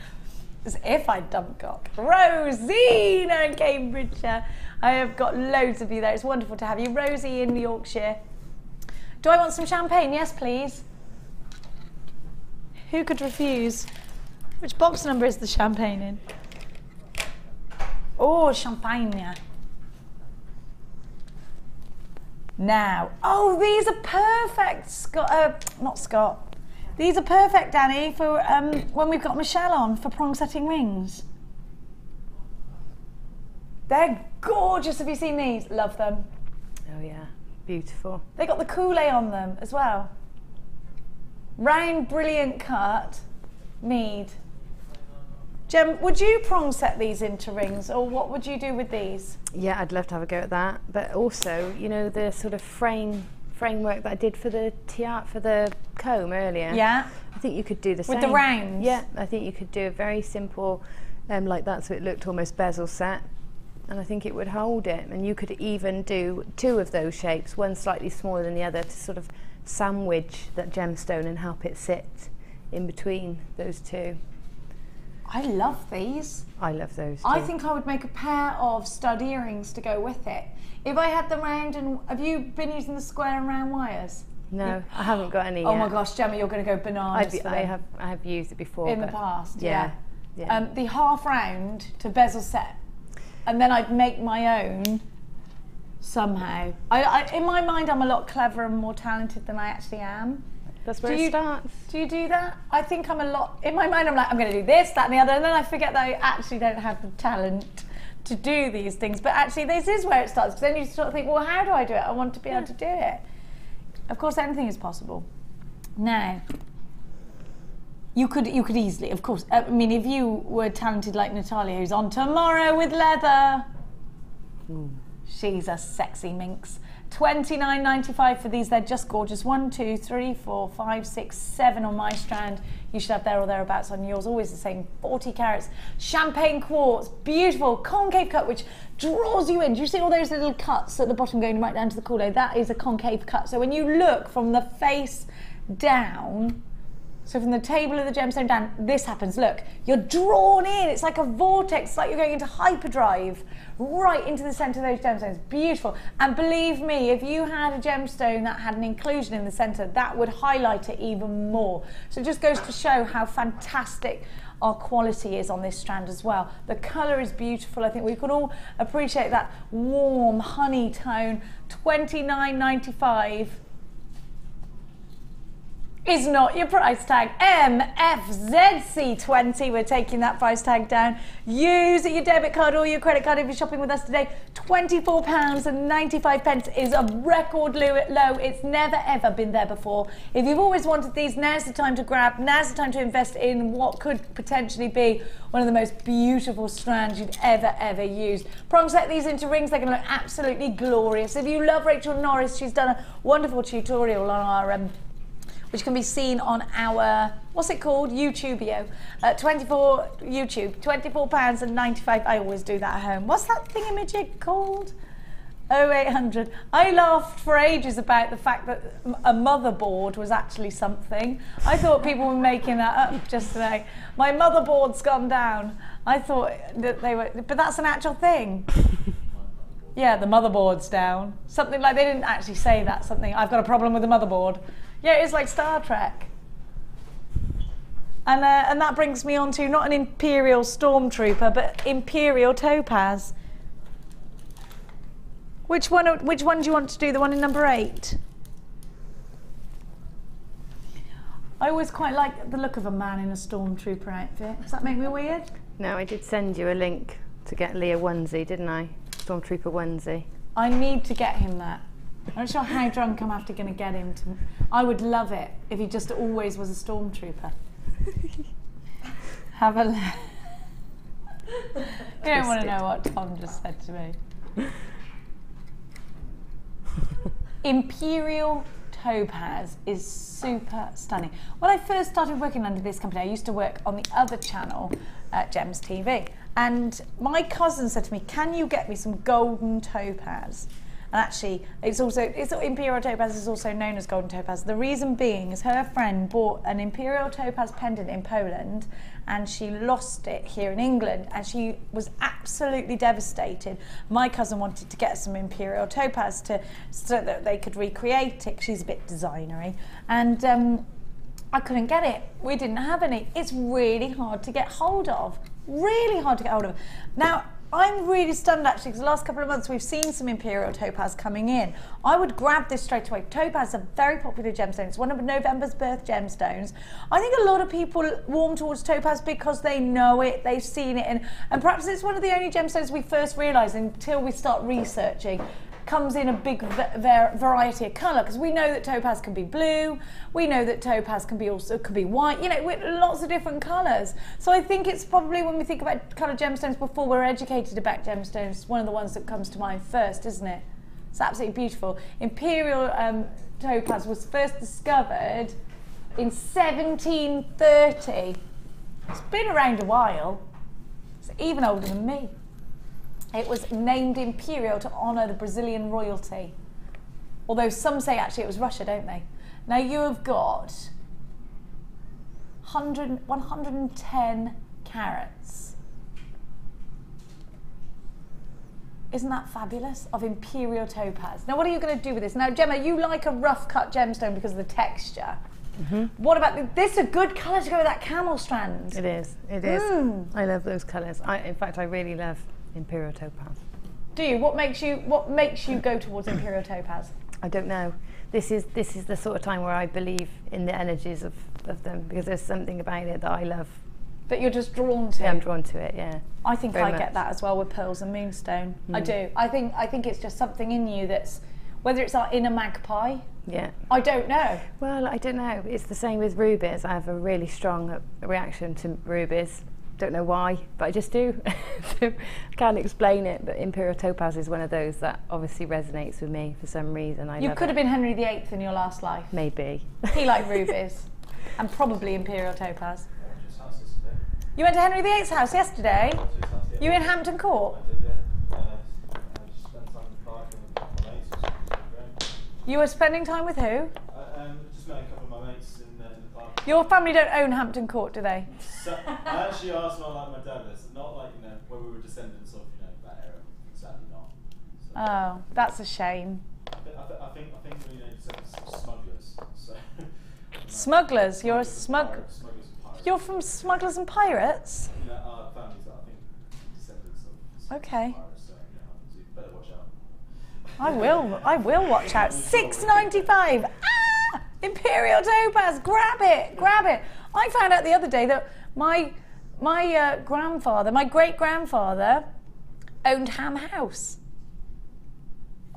As if I dumped Gok. Rosina in Cambridgeshire. I have got loads of you there. It's wonderful to have you. Rosie in Yorkshire. Do I want some champagne? Yes, please. Who could refuse? Which box number is the champagne in? Oh, champagne. Now, oh, these are perfect, Scott. Not Scott. These are perfect, Danny, for when we've got Michelle on for prong setting rings. They're gorgeous. Have you seen these? Love them. Oh yeah, beautiful. They got the coulee on them as well. Round, brilliant cut. Mead. Gem, would you prong set these into rings, or what would you do with these? Yeah, I'd love to have a go at that. But also, you know, the sort of framework that I did for the for the comb earlier. Yeah. I think you could do the same. With the rounds? Yeah, I think you could do a very simple like that, so it looked almost bezel set. And I think it would hold it. And you could even do 2 of those shapes, one slightly smaller than the other, to sort of sandwich that gemstone and help it sit in between those 2. I love these. I love those too. I think I would make a pair of stud earrings to go with it. If I had the round and... Have you been using the square and round wires? No, I haven't got any Oh yet. my gosh, Gemma, you're going to go bananas for them. I have used it before. In the past, yeah. Yeah. The half round to bezel set. And then I'd make my own somehow. In my mind, I'm a lot cleverer and more talented than I actually am. That's where it starts. Do you do that? I think I'm a lot... In my mind, I'm like, I'm going to do this, that and the other, and then I forget that I actually don't have the talent to do these things. But actually, this is where it starts, because then you sort of think, well, how do I do it? I want to be able to do it. Of course, anything is possible. Now, you could easily, of course, I mean, if you were talented like Natalia, who's on tomorrow with leather, she's a sexy minx. $29.95 for these. They're just gorgeous. 1, 2, 3, 4, 5, 6, 7 on my strand. You should have there or thereabouts on yours. Always the same. 40 carats. Champagne quartz. Beautiful concave cut, which draws you in. Do you see all those little cuts at the bottom going right down to the collar? That is a concave cut. So when you look from the face down, so from the table of the gemstone down, this happens. Look, you're drawn in. It's like a vortex. It's like you're going into hyperdrive right into the centre of those gemstones. Beautiful. And believe me, if you had a gemstone that had an inclusion in the centre, that would highlight it even more. So it just goes to show how fantastic our quality is on this strand as well. The colour is beautiful. I think we can all appreciate that warm honey tone. $29.95. is not your price tag. MFZC20, we're taking that price tag down. Use your debit card or your credit card if you're shopping with us today. £24.95 is a record low. It's never ever been there before. If you've always wanted these, now's the time to grab. Now's the time to invest in what could potentially be one of the most beautiful strands you'd ever use. Prong set these into rings. They're going to look absolutely glorious. If you love Rachel Norris, she's done a wonderful tutorial on our which can be seen on our, what's it called? YouTubio. £24.95. I always do that at home. What's that thingamajig called? 0800. I laughed for ages about the fact that a motherboard was actually something. I thought people were making that up just today. My motherboard's gone down. I thought that they were, but that's an actual thing. Yeah, the motherboard's down. Something like, they didn't actually say that, something, I've got a problem with the motherboard. Yeah, it's like Star Trek. And that brings me on to not an Imperial Stormtrooper, but Imperial Topaz. Which one do you want to do? The one in number 8? I always quite like the look of a man in a Stormtrooper outfit. Does that make me weird? No, I did send you a link to get Lee a onesie, didn't I? Stormtrooper onesie. I need to get him that. I'm not sure how drunk I'm after going to get him to. I would love it if he just always was a Stormtrooper. Have a look. You don't want to know what Tom just said to me. Imperial Topaz is super stunning. When I first started working under this company, I used to work on the other channel at Gems TV, and my cousin said to me, "Can you get me some golden topaz?" And actually, Imperial Topaz is also known as golden topaz. The reason being is her friend bought an Imperial Topaz pendant in Poland and she lost it here in England and she was absolutely devastated. My cousin wanted to get some Imperial Topaz so that they could recreate it. She's a bit designery. And I couldn't get it. We didn't have any. It's really hard to get hold of. Really hard to get hold of. Now, I'm really stunned actually because the last couple of months we've seen some Imperial Topaz coming in. I would grab this straight away. Topaz is a very popular gemstone. It's one of November's birth gemstones. I think a lot of people warm towards Topaz because they know it, they've seen it, and perhaps it's one of the only gemstones we first realise until we start researching. comes in a big variety of colour, because we know that topaz can be blue, we know that topaz can be white, you know, with lots of different colours. So I think it's probably, when we think about colour gemstones, before we're educated about gemstones, one of the ones that comes to mind first, isn't it? It's absolutely beautiful. Imperial topaz was first discovered in 1730. It's been around a while. It's even older than me. It was named Imperial to honour the Brazilian royalty. Although some say actually it was Russia, don't they? Now you have got 110 carats. Isn't that fabulous? Of Imperial topaz. Now what are you going to do with this? Now Gemma, you like a rough cut gemstone because of the texture. What about this? Is a good colour to go with that camel strand. It is. It is. I love those colours. In fact, I really love Imperial topaz. Do you? What makes you go towards Imperial topaz? I don't know. This is the sort of time where I believe in the energies of them, because there's something about it that I love. That you're just drawn to. Yeah, I'm drawn to it. Yeah. I think Very I much. get that as well with pearls and moonstone. I do. I think it's just something in you that's, whether it's our inner magpie. Yeah. I don't know. Well, I don't know. It's the same with rubies. I have a really strong reaction to rubies. Don't know why, but I just do. So I can't explain it, but Imperial topaz is one of those that obviously resonates with me for some reason. You could have been Henry VIII in your last life. Maybe. He liked rubies. And probably Imperial topaz. You went to Henry VIII's house yesterday? You in Hampton Court? You were spending time with who? Just met a couple of my mates in the park. Your family don't own Hampton Court, do they? So, I actually asked my dad this, not like, you know, when we were descendants of, you know, that era. Sadly not. So, Oh, that's a shame. I think we know descendants of smugglers. So, Smugglers? You're a smugglers and pirates. You're from Smugglers and Pirates? You know, our families are, I think, descendants of Okay. pirates, so, you know, so you better watch out. I will watch out. $6.95. Ah! Imperial topaz. Grab it. Grab it. I found out the other day that my grandfather, my great grandfather, owned Ham House.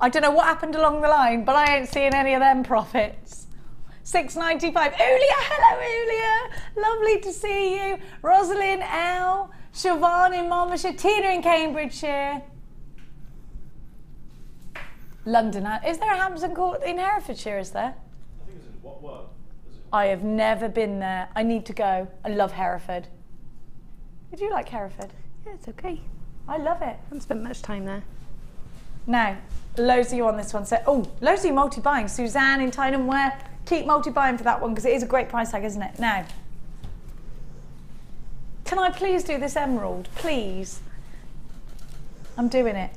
I don't know what happened along the line, but I ain't seeing any of them profits. $6.95. Ulia, hello Ulia. Lovely to see you. Rosalind L. Siobhan in Monmouthshire. Tina in Cambridgeshire. London. Is there a Hampton Court in Herefordshire, is there? I think it's in what world? I have never been there. I need to go. I love Hereford. Would you like Hereford? Yeah, it's okay. I love it. I haven't spent much time there. Now, loads of you on this one. So, loads of you multi-buying. Suzanne in Tyneham Ware. Keep multi-buying for that one because it is a great price tag, isn't it? Now, can I please do this emerald? Please. I'm doing it.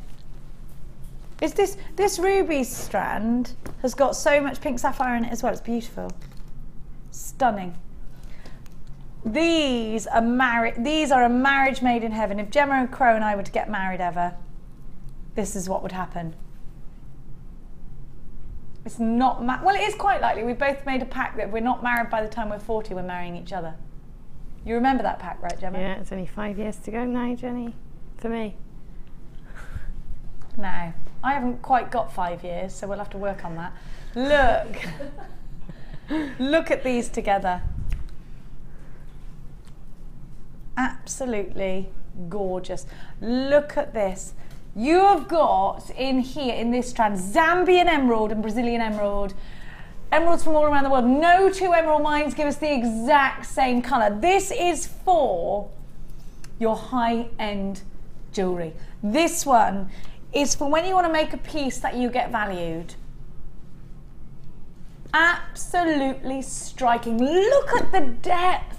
Is this ruby strand has got so much pink sapphire in it as well. It's beautiful. Stunning. These are a marriage made in heaven. If Gemma and Crow and I were to get married ever, this is what would happen. It's not well, it is quite likely. We both made a pact that we're not married by the time we're 40, we're marrying each other. You remember that pact, right, Gemma? Yeah, it's only 5 years to go now, Jenny, for me. No, I haven't quite got 5 years, so we'll have to work on that. Look. Look at these together. Absolutely gorgeous. Look at this. You have got in here, in this strand, Zambian emerald and Brazilian emerald. Emeralds from all around the world. No two emerald mines give us the exact same colour. This is for your high-end jewellery. This one is for when you want to make a piece that you get valued. Absolutely striking. Look at the depth.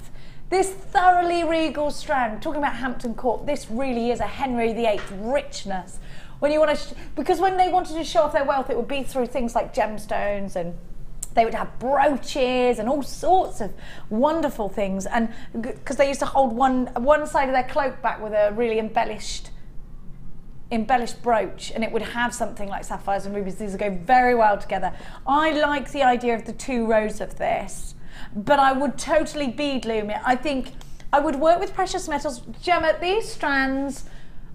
This thoroughly regal strand. Talking about Hampton Court, this really is a Henry VIII richness. When you want to, because when they wanted to show off their wealth, it would be through things like gemstones, and they would have brooches and all sorts of wonderful things. And because they used to hold one side of their cloak back with a really embellished brooch, and it would have something like sapphires and rubies. These would go very well together. I like the idea of the 2 rows of this, but I would totally bead loom it. I think I would work with precious metals. Gemma, these strands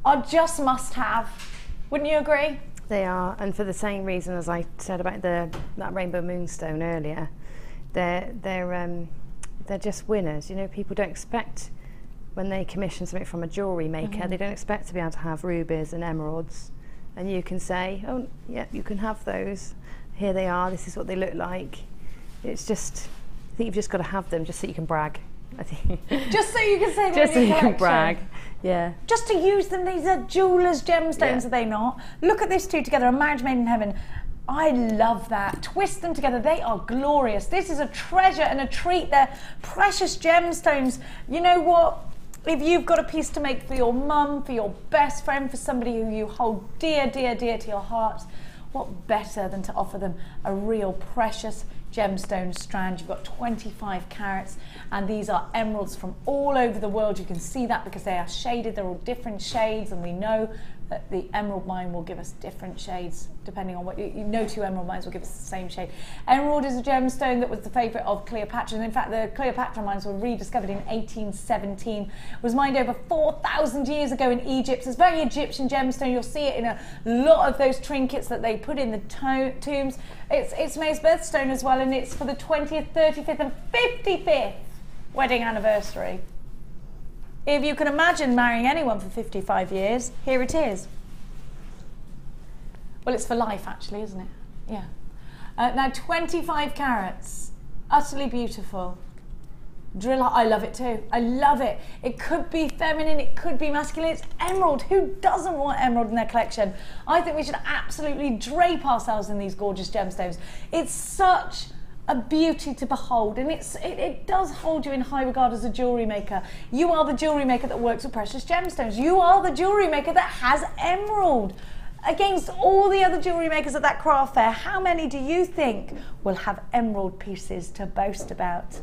are just must have. Wouldn't you agree? They are, and for the same reason as I said about that rainbow moonstone earlier, they're just winners. You know, people don't expect, when they commission something from a jewellery maker, they don't expect to be able to have rubies and emeralds, and you can say, oh yeah, you can have those. Here they are. This is what they look like. It's just, I think you've just got to have them just so you can brag. I think. Just so you can say just so you collection. can brag. Yeah. Just to use them. These are jewellers' gemstones, are they not? Look at this two together, a marriage made in heaven. I love that. Twist them together. They are glorious. This is a treasure and a treat. They're precious gemstones. You know what? If you've got a piece to make for your mum, for your best friend, for somebody who you hold dear, dear, dear to your heart, what better than to offer them a real precious gemstone strand. You've got 25 carats, and these are emeralds from all over the world. You can see that because they are shaded. They're all different shades, and we know that the emerald mine will give us different shades depending on what you know. 2 emerald mines will give us the same shade. Emerald is a gemstone that was the favourite of Cleopatra, and in fact the Cleopatra mines were rediscovered in 1817. It was mined over 4,000 years ago in Egypt. It's a very Egyptian gemstone. You'll see it in a lot of those trinkets that they put in the tombs. It's May's birthstone as well, and it's for the 20th, 35th and 55th wedding anniversary. If you can imagine marrying anyone for 55 years, here it is. Well, it's for life actually, isn't it? Yeah. Now 25 carats, utterly beautiful. Drill, I love it too. I love it. It could be feminine, it could be masculine. It's emerald. Who doesn't want emerald in their collection? I think we should absolutely drape ourselves in these gorgeous gemstones. It's such a beauty to behold, and it does hold you in high regard as a jewellery maker. You are the jewellery maker that works with precious gemstones. You are the jewellery maker that has emerald. Against all the other jewellery makers at that craft fair, how many do you think will have emerald pieces to boast about?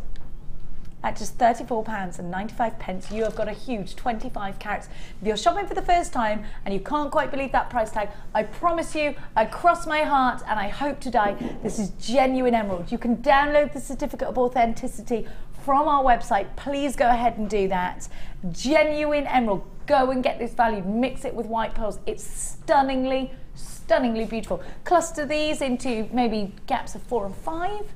At just £34.95, you have got a huge 25 carats. If you're shopping for the first time and you can't quite believe that price tag, I promise you, I cross my heart and I hope to die, this is genuine emerald. You can download the certificate of authenticity from our website. Please go ahead and do that. Genuine emerald. Go and get this valued. Mix it with white pearls. It's stunningly, stunningly beautiful. Cluster these into maybe gaps of 4 and 5.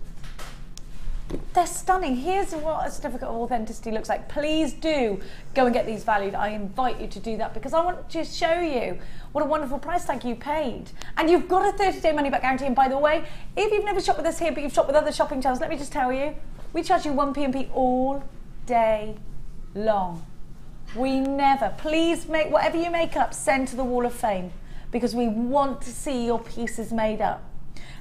They're stunning. Here's what a certificate of authenticity looks like. Please do go and get these valued. I invite you to do that because I want to show you what a wonderful price tag you paid. And you've got a 30-day money-back guarantee. And by the way, if you've never shopped with us here, but you've shopped with other shopping channels, let me just tell you, we charge you 1 P&P all day long. We never, please make whatever you make up, send to the Wall of Fame because we want to see your pieces made up.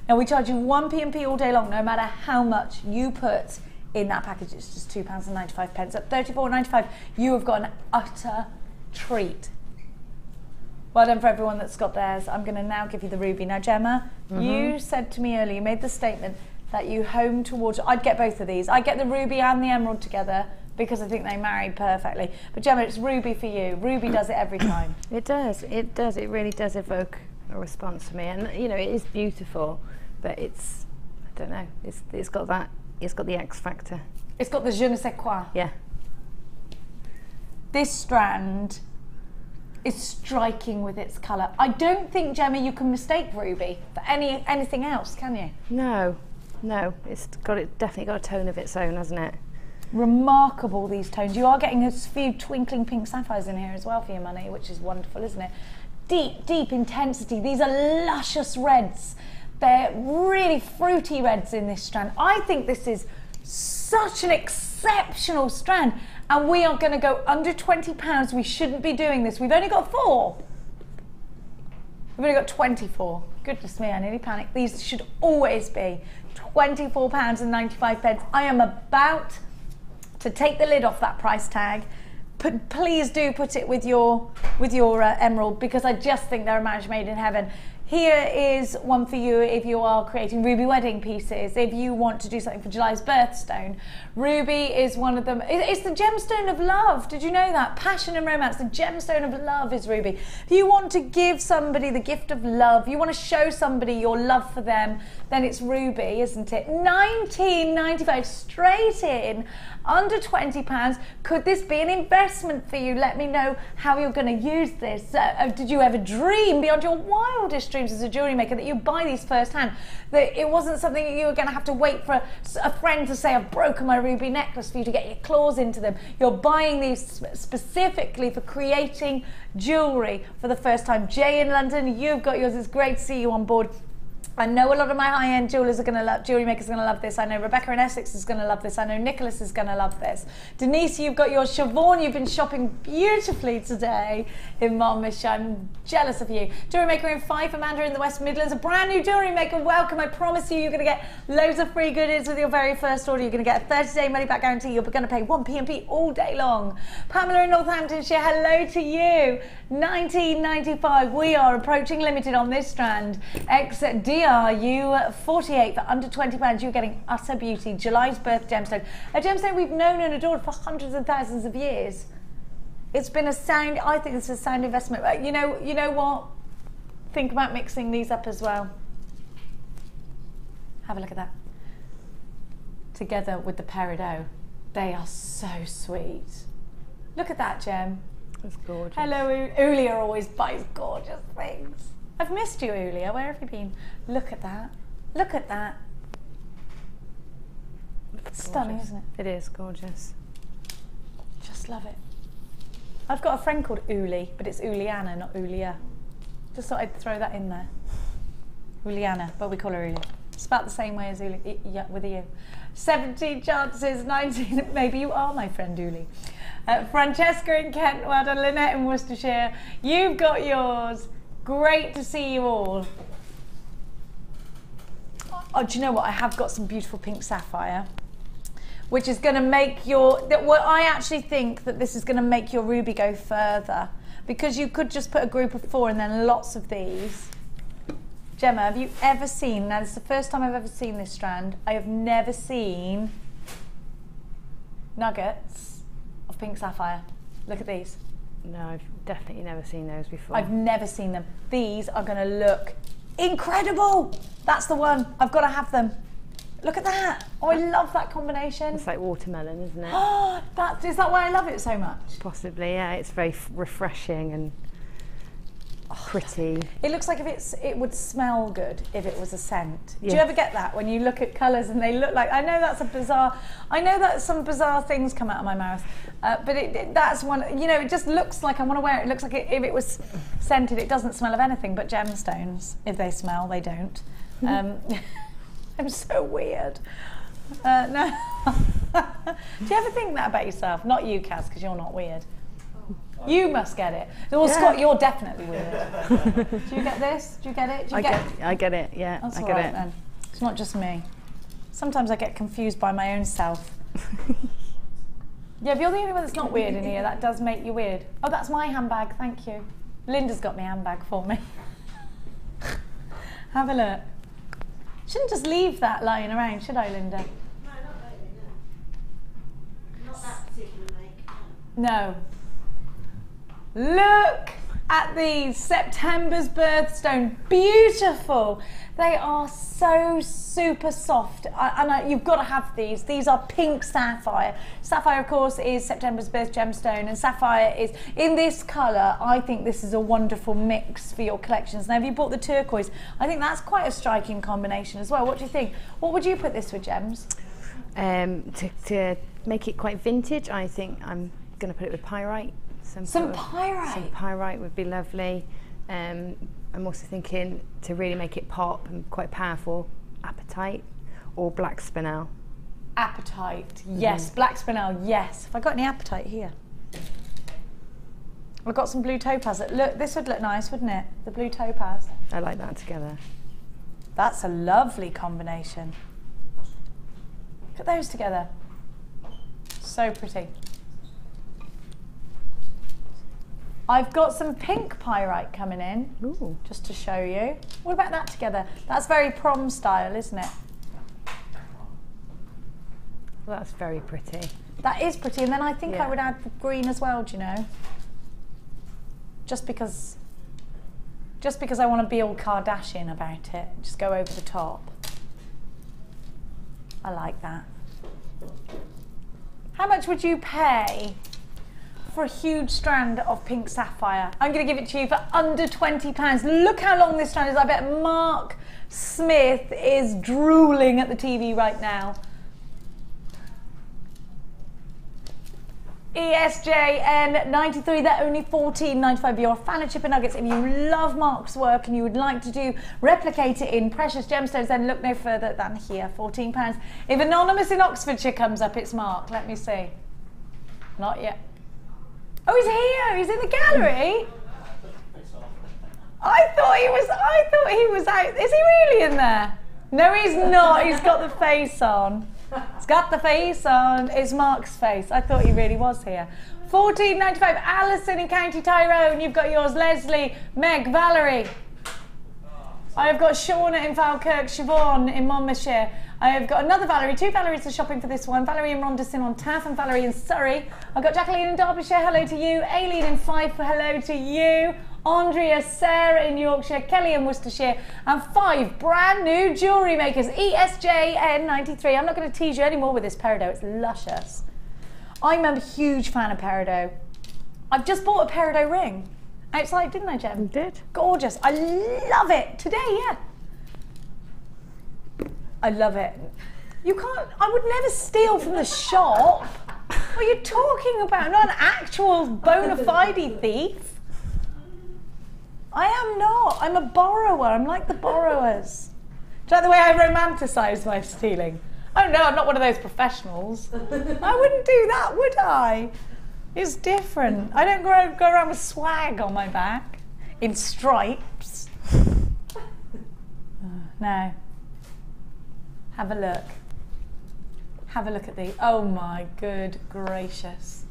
Now we charge you 1 P&P all day long, no matter how much you put in that package. It's just £2.95. At $34.95, you have got an utter treat. Well done for everyone that's got theirs. I'm going to now give you the ruby. Now, Gemma, you said to me earlier, you made the statement that you home towards, I'd get both of these. I'd get the ruby and the emerald together because I think they marry perfectly. But Gemma, it's ruby for you. Ruby does it every time. It does. It does. It really does evoke a response for me. And, you know, it is beautiful. But it's, I don't know, it's got that, it's got the X factor. It's got the je ne sais quoi. Yeah. This strand is striking with its colour. I don't think, Gemma, you can mistake ruby for anything else, can you? No, no, it's definitely got a tone of its own, hasn't it? Remarkable, these tones. You are getting a few twinkling pink sapphires in here as well for your money, which is wonderful, isn't it? Deep, deep intensity. These are luscious reds. They're really fruity reds in this strand. I think this is such an exceptional strand, and we are going to go under £20. We shouldn't be doing this. We've only got 4. We've only got 24. Goodness me, I nearly panicked. These should always be £24.95. I am about to take the lid off that price tag. Please do put it with your emerald because I just think they're a match made in heaven. Here is one for you if you are creating ruby wedding pieces, if you want to do something for July's birthstone. Ruby is one of them. It's the gemstone of love. Did you know that? Passion and romance. The gemstone of love is ruby. If you want to give somebody the gift of love, you want to show somebody your love for them, then it's ruby, isn't it? $19.95 straight in, under £20. Could this be an investment for you? Let me know how you're going to use this. Did you ever dream beyond your wildest dreams dreams as a jewellery maker, that you buy these first hand, that it wasn't something that you were going to have to wait for a friend to say, I've broken my ruby necklace, for you to get your claws into them. You're buying these specifically for creating jewellery for the first time. Jay in London, you've got yours. It's great to see you on board. I know a lot of my high-end jewelers are going to love, jewellery makers are going to love this. I know Rebecca in Essex is going to love this. I know Nicholas is going to love this. Denise, you've got your Siobhan. You've been shopping beautifully today in Monmouthshire. I'm jealous of you. Jewellery maker in Fife, Amanda in the West Midlands. A brand new jewellery maker. Welcome. I promise you, you're going to get loads of free goodies with your very first order. You're going to get a 30-day money-back guarantee. You're going to pay 1 P&P all day long. Pamela in Northamptonshire, hello to you. 19.95. We are approaching limited on this strand. XDRU 48 for under £20. You're getting utter beauty. July's birth gemstone. A gemstone we've known and adored for hundreds and thousands of years. It's been a sound, I think it's a sound investment. You know what? Think about mixing these up as well. Have a look at that. Together with the peridot. They are so sweet. Look at that, Gem. That's gorgeous. Hello, Ulia always buys gorgeous things. I've missed you, Ulia. Where have you been? Look at that. Look at that. It's stunning, isn't it? It is gorgeous. Just love it. I've got a friend called Uli, but it's Uliana, not Ulia. Just thought I'd throw that in there. Uliana, but we call her Uli. It's about the same way as Uli, with a U. 17 chances, 19. Maybe you are my friend Uli. Francesca in Kent, well done. Lynette in Worcestershire, you've got yours. Great to see you all. Oh, do you know what? I have got some beautiful pink sapphire, which is going to make your, I actually think that this is going to make your ruby go further, because you could just put a group of 4 and then lots of these. Gemma, have you ever seen, now this is the first time I've ever seen this strand, I have never seen nuggets of pink sapphire. Look at these. No, I've definitely never seen those before. I've never seen them. These are going to look incredible. That's the one. I've got to have them. Look at that. Oh, I love that combination. It's like watermelon, isn't it? Oh, is that why I love it so much? Possibly, yeah. It's very refreshing and pretty. It looks like it would smell good if it was a scent. Yes. Do you ever get that when you look at colours and they look like, I know that some bizarre things come out of my mouth, but that's one, it just looks like I want to wear it. It looks like if it was scented, it doesn't smell of anything but gemstones. If they smell, they don't. I'm so weird. No. Do you ever think that about yourself? Not you, Kaz, because you're not weird. You must get it. Well, yeah. Scott, you're definitely weird. Do you get this? Do you get it? I get it, yeah. That's I all get right, it. then. It's not just me. Sometimes I get confused by my own self. Yeah, if you're the only one that's not weird in here, that does make you weird. Oh, that's my handbag, thank you. Linda's got my handbag for me. Have a look. Shouldn't just leave that lying around, should I, Linda? No, not really, no. Not that particular make. No. Look at these, September's birthstone, beautiful. They are so super soft, and you've got to have these. These are pink sapphire. Sapphire, of course, is September's birth gemstone, and sapphire is in this colour. I think this is a wonderful mix for your collections. Now, if you bought the turquoise, I think that's quite a striking combination as well. What do you think? What would you put this with, Gems? To make it quite vintage, I think I'm going to put it with pyrite. Some pyrite? Some pyrite would be lovely. I'm also thinking to really make it pop and quite powerful, apatite or black spinel. Apatite, yes. Black spinel, yes. Have I got any apatite here? I've got some blue topaz. Look, this would look nice, wouldn't it? The blue topaz. I like that together. That's a lovely combination. Look at those together. So pretty. I've got some pink pyrite coming in. Ooh. Just to show you. What about that together? That's very prom style, isn't it? Well, that's very pretty. That is pretty, and then I think Yeah. I would add the green as well, do you know? Just because I want to be all Kardashian about it. Just go over the top. I like that. How much would you pay for a huge strand of pink sapphire. I'm going to give it to you for under £20. Look how long this strand is. I bet Mark Smith is drooling at the TV right now. ESJN93, they're only $14.95. If you're a fan of Chipper Nuggets, if you love Mark's work and you would like to replicate it in precious gemstones, then look no further than here, £14. If Anonymous in Oxfordshire comes up, it's Mark. Let me see. Not yet. Oh, he's here. He's in the gallery. I thought he was out. Is he really in there? No, he's not. He's got the face on. He's got the face on. It's Mark's face. I thought he really was here. £14.95. Alison in County Tyrone. You've got yours. Leslie, Meg, Valerie. I've got Shauna in Falkirk, Siobhan in Monmouthshire. I have got another Valerie, 2 Valeries are shopping for this one. Valerie in Ronderson on Taff and Valerie in Surrey. I've got Jacqueline in Derbyshire, hello to you. Aileen in Fife, hello to you. Andrea, Sarah in Yorkshire, Kelly in Worcestershire, and 5 brand new jewellery makers. ESJN93. I'm not going to tease you anymore with this peridot, it's luscious. I'm a huge fan of peridot. I've just bought a peridot ring outside, didn't I, Gem? You did. Gorgeous. I love it. Today, yeah. I love it. You can't, I would never steal from the shop. What are you talking about? I'm not an actual bona fide thief. I am not. I'm a borrower. I'm like the borrowers. Do you like the way I romanticise my stealing? Oh no, I'm not one of those professionals. I wouldn't do that, would I? It's different. I don't go around with swag on my back in stripes. No. Have a look. Have a look at these. Oh my good gracious.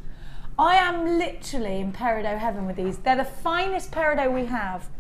I am literally in peridot heaven with these. They're the finest peridot we have.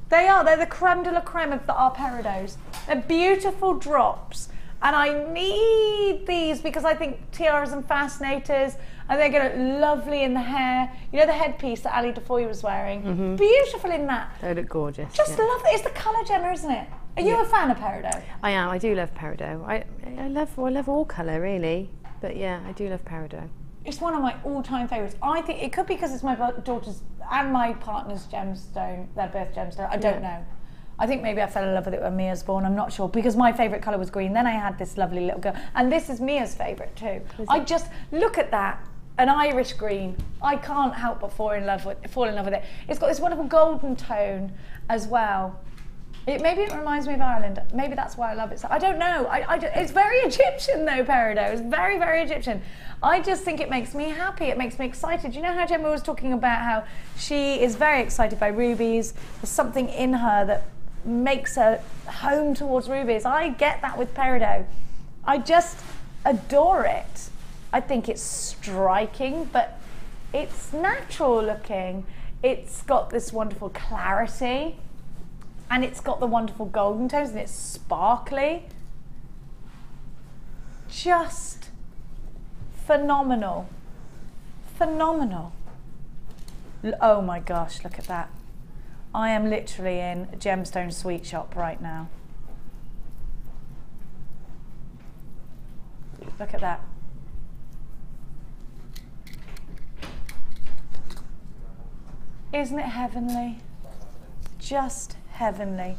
They are. They're the creme de la creme of our peridots. They're beautiful drops. And I need these because I think tiaras and fascinators, and they're going to look lovely in the hair. You know the headpiece that Ali Defoy was wearing? Beautiful in that. They look gorgeous. Just love it. It's the colour, Gemma, isn't it? Are you a fan of peridot? I am. I do love peridot. I love all colour really, but yeah, I do love peridot. It's one of my all-time favourites. I think it could be because it's my daughter's and my partner's gemstone, their birth gemstone. I don't know. I think maybe I fell in love with it when Mia's born. I'm not sure because my favourite colour was green. Then I had this lovely little girl, and this is Mia's favourite too. I just look at that, an Irish green. I can't help but fall in love with it. It's got this wonderful golden tone as well. Maybe it reminds me of Ireland. Maybe that's why I love it. So I don't know. It's very Egyptian though, peridot. It's very, very Egyptian. I just think it makes me happy. It makes me excited. You know how Gemma was talking about how she is very excited by rubies. There's something in her that makes her home towards rubies. I get that with peridot. I just adore it. I think it's striking, but it's natural looking. It's got this wonderful clarity. And it's got the wonderful golden tones and it's sparkly. Just phenomenal. Phenomenal. Oh my gosh, look at that. I am literally in a gemstone sweet shop right now. Look at that. Isn't it heavenly? Just heavenly.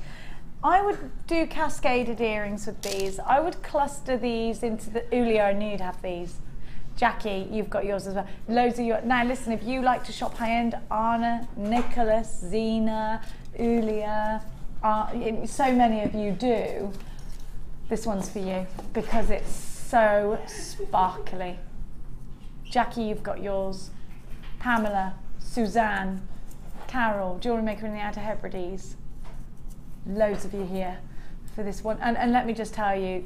I would do cascaded earrings with these. I would cluster these into the Ulia. I knew you'd have these. Jackie, you've got yours as well. Loads of your. Now listen, if you like to shop high-end, Anna, Nicholas, Zena, Ulia, so many of you do. This one's for you because it's so sparkly. Jackie, you've got yours. Pamela, Suzanne, Carol, Jewellery Maker in the Outer Hebrides. Loads of you here for this one. And let me just tell you,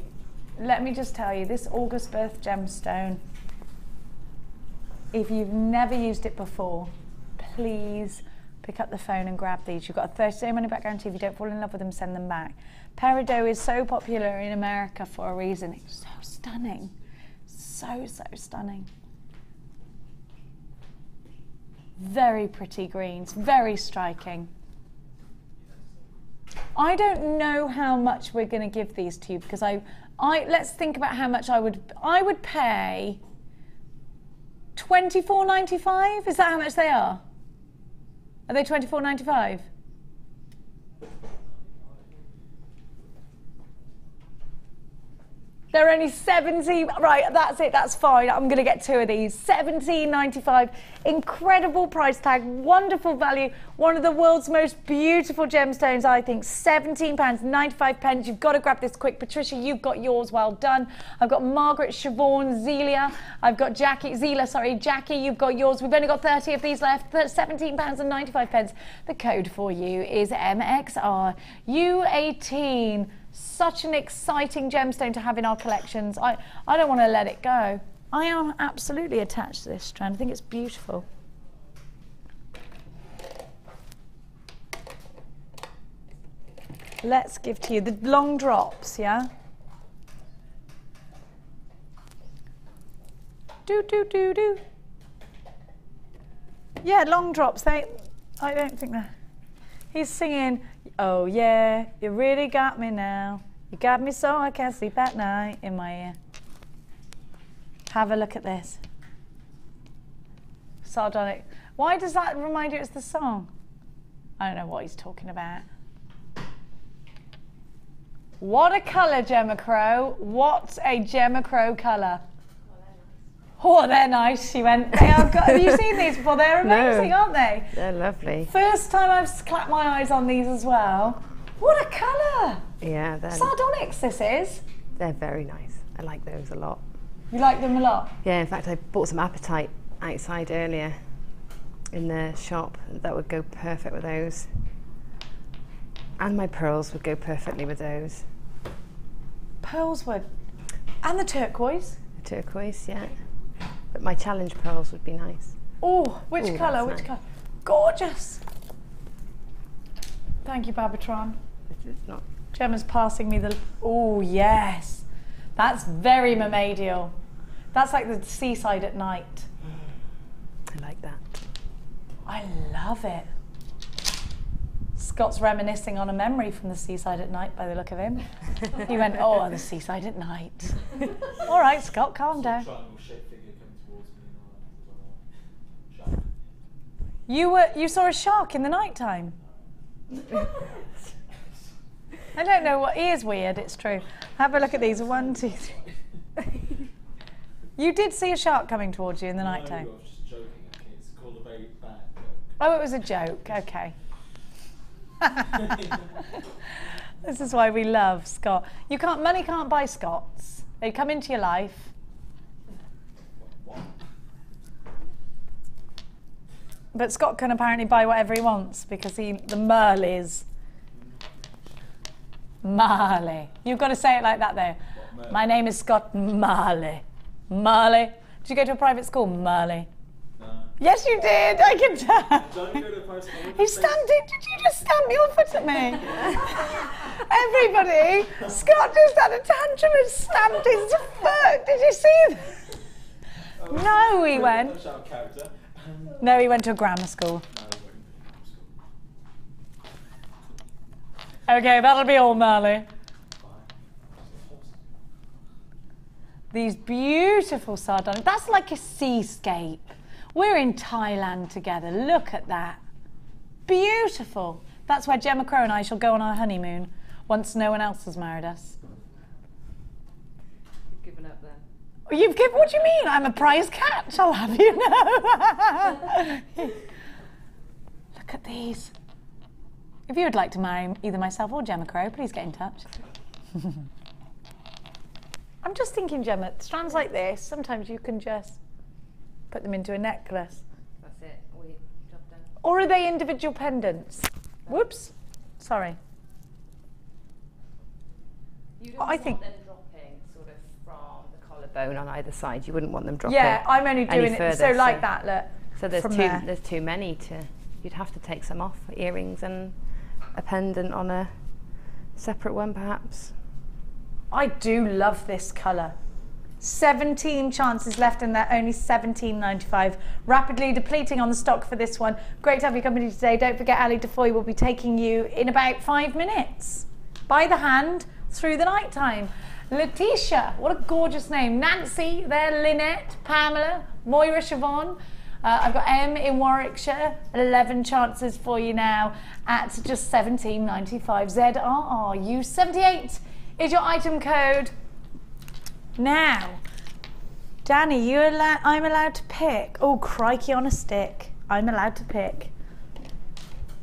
this August birth gemstone, if you've never used it before, please pick up the phone and grab these. You've got a 30-day money back guarantee. If you don't fall in love with them, send them back. Peridot is so popular in America for a reason. It's so stunning. So, so stunning. Very pretty greens, very striking. I don't know how much we're going to give these to you because let's think about how much I would pay £24.95? Is that how much they are? Are they £24.95? They're only 17, right, that's it, that's fine. I'm gonna get 2 of these. £17.95, incredible price tag, wonderful value. One of the world's most beautiful gemstones, I think. £17.95. You've got to grab this quick. Patricia, you've got yours, well done. I've got Margaret, Siobhan, Zelia. I've got Jackie, Jackie, you've got yours. We've only got 30 of these left. £17.95. The code for you is MXR U18. Such an exciting gemstone to have in our collections. I don't want to let it go. I am absolutely attached to this strand. I think it's beautiful. Let's give to you the long drops, yeah? Do. Yeah, long drops. I don't think that. He's singing, oh yeah, you really got me now. You got me so I can't sleep at night in my ear. Have a look at this. Sardonic. Why does that remind you it's the song? I don't know what he's talking about. What a colour, Gemma Crow. What a Gemma Crow colour. Oh, they're nice, she went. Have you seen these before? They're amazing, No. aren't they? They're lovely. First time I've clapped my eyes on these as well. What a colour! Yeah, they're Sardonyx, this is. They're very nice. I like those a lot. You like them a lot? Yeah, in fact, I bought some apatite outside earlier in the shop. That would go perfect with those. And my pearls would go perfectly with those. Pearls would. And the turquoise? The turquoise, yeah. But my challenge pearls would be nice. Oh, which Ooh, colour? that's Which nice. colour? Gorgeous. Thank you, Babatron. It's not. Gemma's passing me the. Oh yes, that's very mermaidial. That's like the seaside at night. I like that. I love it. Scott's reminiscing on a memory from the seaside at night by the look of him. He went, oh, the seaside at night. All right, Scott, calm down. You saw a shark in the night time. I don't know what, he is weird, it's true. Have a look at these, 1, 2, 3. You did see a shark coming towards you in the night time? I was just joking, it's called a very bad joke. Oh, it was a joke, okay. This is why we love Scott. Money can't buy Scots. They come into your life. But Scott can apparently buy whatever he wants because the Merleys. Marley. You've got to say it like that though. My name is Scott Marley. Marley. Did you go to a private school, Marley? No. Yes, you did. I can tell. Don't go to a private school. He stamped it. Did you just stamp your foot at me? Everybody, Scott just had a tantrum and stamped his foot. Did you see that? No, he went. No, he went to a grammar school. Okay, that'll be all, Marley. These beautiful sardonyx. That's like a seascape. We're in Thailand together. Look at that. Beautiful. That's where Gemma Crow and I shall go on our honeymoon once no one else has married us. You've given up then. What do you mean? I'm a prize catch, I'll have you know. Look at these. If you would like to marry either myself or Gemma Crow, please get in touch. I'm just thinking, Gemma, strands like this, sometimes you can just put them into a necklace. That's it. Job done. Or are they individual pendants? Whoops. Sorry. You don't want them dropping sort of from the collarbone on either side. You wouldn't want them dropping. Yeah, I'm only doing further, it so like that, look. So there's from there. there's too many to. You'd have to take some off, earrings and a pendant on a separate one, perhaps. I do love this colour. 17 chances left and they're only £17.95. Rapidly depleting on the stock for this one. Great to have your company today. Don't forget Ali Defoy will be taking you in about 5 minutes. By the hand through the night time. Letitia, what a gorgeous name. Nancy, there, Lynette, Pamela, Moira Siobhan. I've got M in Warwickshire, 11 chances for you now at just $17.95. ZRRU78 is your item code. Now, Danny, I'm allowed to pick. Oh, crikey on a stick. I'm allowed to pick.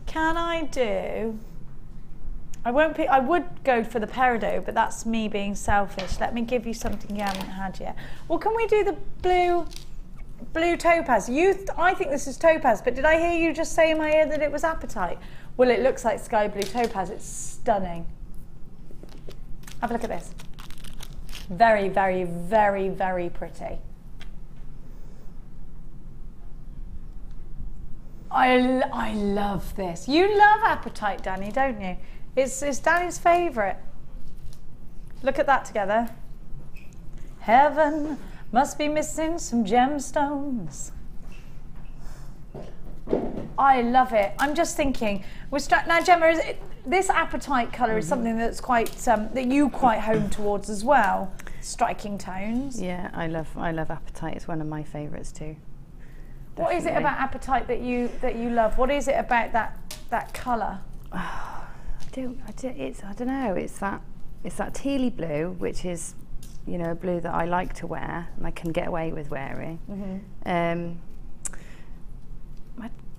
Can I do... I won't pick, I would go for the peridot, but that's me being selfish. Let me give you something you haven't had yet. Well, can we do the blue topaz? I think this is topaz, but did I hear you just say in my ear that it was apatite? Well, it looks like sky blue topaz. It's stunning. Have a look at this. Very, very, very, very pretty. I love this. You love apatite, Danny, don't you? It's Danny's favourite. Look at that together. Heaven must be missing some gemstones. I love it. I'm just thinking. Now, Gemma, this apatite colour is something that's quite that you quite home towards as well. Striking tones. Yeah, I love apatite. It's one of my favourites too. Definitely. What is it about apatite that you love? What is it about that colour? I don't know. It's that tealy blue, which is, you know, a blue that I like to wear and I can get away with wearing.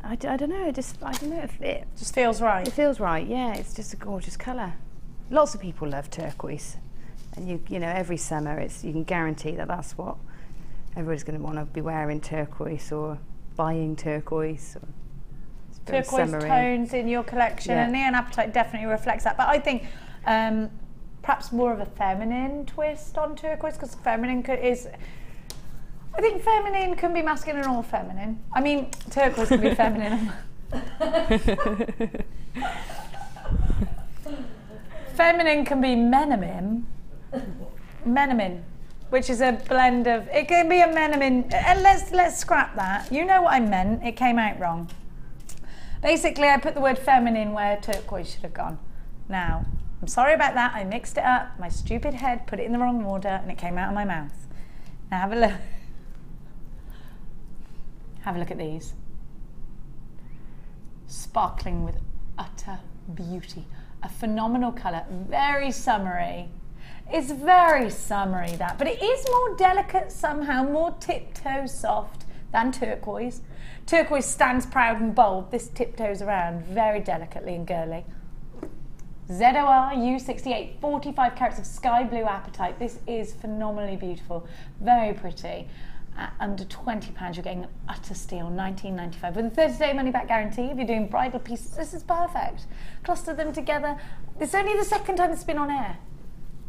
I don't know. I don't know if it just feels right. It feels right. Yeah, it's just a gorgeous colour. Lots of people love turquoise, and you know every summer you can guarantee that that's what everybody's going to want to be wearing, turquoise or buying turquoise. Or turquoise tones in your collection, and neon apatite definitely reflects that. But I think perhaps more of a feminine twist on turquoise, because feminine is. I think feminine can be masculine or feminine. I mean, turquoise can be feminine. Feminine can be menamin, which is a blend of. It can be a menamin. And let's scrap that. You know what I meant. It came out wrong. Basically, I put the word feminine where turquoise should have gone. Now, I'm sorry about that. I mixed it up. My stupid head put it in the wrong order, and it came out of my mouth. Now have a look. Have a look at these. Sparkling with utter beauty. A phenomenal colour, very summery. It's very summery, that, but it is more delicate somehow, more tiptoe soft than turquoise. Turquoise stands proud and bold. This tiptoes around very delicately and girly. ZOR U68, 45 carats of sky blue apatite. This is phenomenally beautiful, very pretty. At under £20, you're getting an utter steal, $19.95. With a 30-day money-back guarantee, if you're doing bridal pieces, this is perfect. Cluster them together. It's only the second time it's been on air.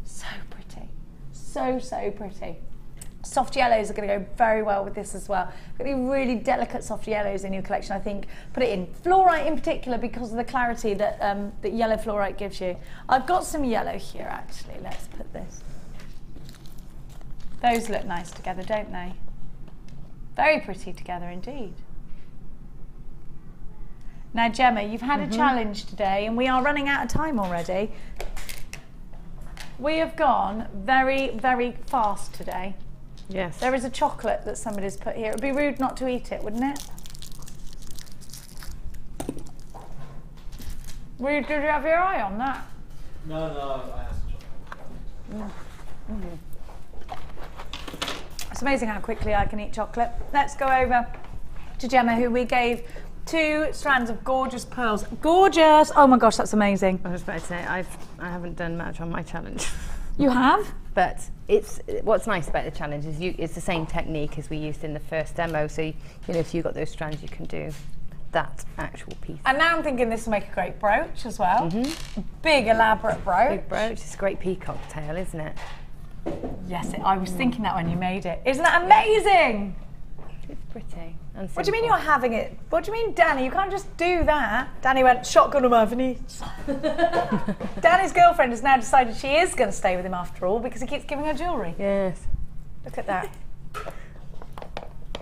So pretty. So, so pretty. Soft yellows are going to go very well with this as well. Got really delicate soft yellows in your collection, I think. Put it in. Fluorite in particular, because of the clarity that, that yellow fluorite gives you. I've got some yellow here, actually. Let's put this. Those look nice together, don't they? Very pretty together indeed. Now, Gemma, you've had a challenge today, and we are running out of time already. We have gone very, very fast today. Yes. There is a chocolate that somebody's put here. It would be rude not to eat it, wouldn't it? Did you have your eye on that? No, I had some chocolate. It's amazing how quickly I can eat chocolate. Let's go over to Gemma, who we gave 2 strands of gorgeous pearls. Gorgeous! Oh my gosh, that's amazing. I was about to say, I haven't done much on my challenge. You have? But what's nice about the challenge is it's the same technique as we used in the first demo. So you know, if you got those strands, you can do that actual piece. And now I'm thinking this will make a great brooch as well. Big elaborate brooch. Big brooch. It's a great peacock tail, isn't it? Yes, I was thinking that when you made it. Isn't that amazing? It's pretty. And what do you mean you're having it? What do you mean, Danny? You can't just do that. Danny went, shotgun him over, and he... Danny's girlfriend has now decided she is going to stay with him after all because he keeps giving her jewellery. Yes. Look at that.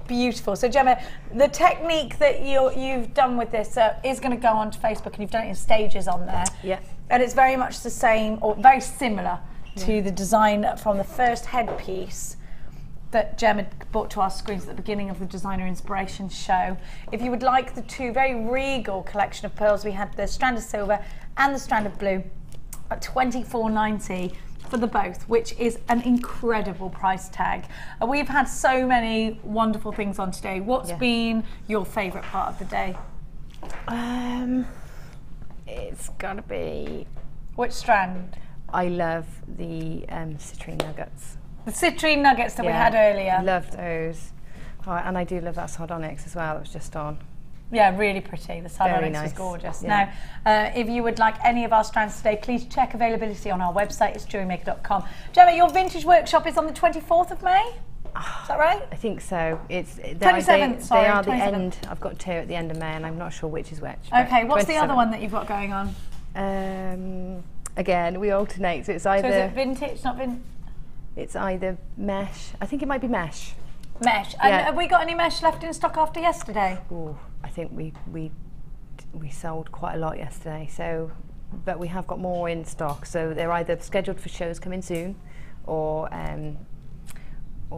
Beautiful. So, Gemma, the technique that you've done with this is going to go onto Facebook, and you've done it in stages on there. Yeah. And it's very much the same, or very similar to the design from the first headpiece that Gemma brought to our screens at the beginning of the Designer Inspiration show. If you would like the two very regal collection of pearls, we had the strand of silver and the strand of blue at $24.90 for the both, which is an incredible price tag. We've had so many wonderful things on today. What's been your favourite part of the day? It's gotta be... Which strand? I love the citrine nuggets. The citrine nuggets that we had earlier. Loved those. Oh, and I do love that sardonyx as well, that was just on. Yeah, really pretty. The sardonyx was gorgeous. Now, if you would like any of our strands today, please check availability on our website. It's JewelleryMaker.com. Gemma, your vintage workshop is on the 24th of May? Is that right? I think so. It's 27th, sorry. They are the 27th. end. I've got two at the end of May, and I'm not sure which is which. Okay, what's the other one that you've got going on? Again, we alternate. So it's either. So is it vintage, not vintage? It's either mesh. I think it might be mesh. Mesh. Yeah. And have we got any mesh left in stock after yesterday? Oh, I think we sold quite a lot yesterday. So, but we have got more in stock. So they're either scheduled for shows coming soon, or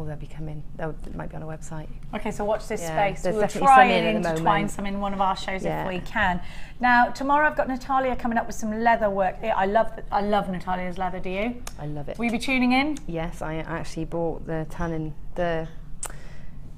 they'll be coming. It might be on a website. Okay, so watch this space. There's We'll definitely try some in and at the intertwine moment. some in one of our shows if we can. Now, tomorrow I've got Natalia coming up with some leather work. I love Natalia's leather, do you? I love it. Will you be tuning in? Yes, I actually bought the tannin, the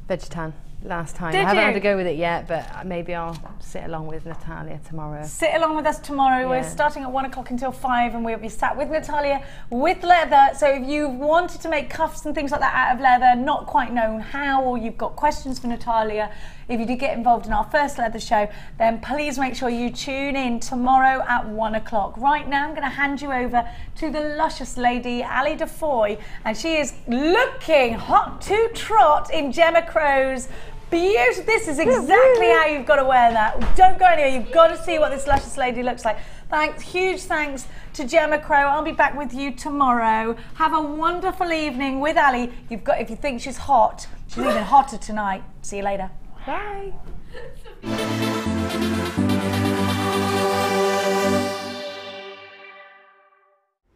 Vegetan last time. Did I haven't you? had to go with it yet, but maybe I'll sit along with Natalia tomorrow. Sit along with us tomorrow. We're starting at 1 o'clock until 5, and we'll be sat with Natalia with leather. So if you wanted to make cuffs and things like that out of leather, not quite known how, or you've got questions for Natalia, if you did get involved in our first leather show, then please make sure you tune in tomorrow at 1 o'clock. Right now, I'm going to hand you over to the luscious lady, Ali Defoy, and she is looking hot to trot in Gemma Crow's beautiful. This is exactly how you've got to wear that. Don't go anywhere. You've got to see what this luscious lady looks like. Thanks, huge thanks to Gemma Crow. I'll be back with you tomorrow. Have a wonderful evening with Ali. If you think she's hot, she's even hotter tonight. See you later. Bye.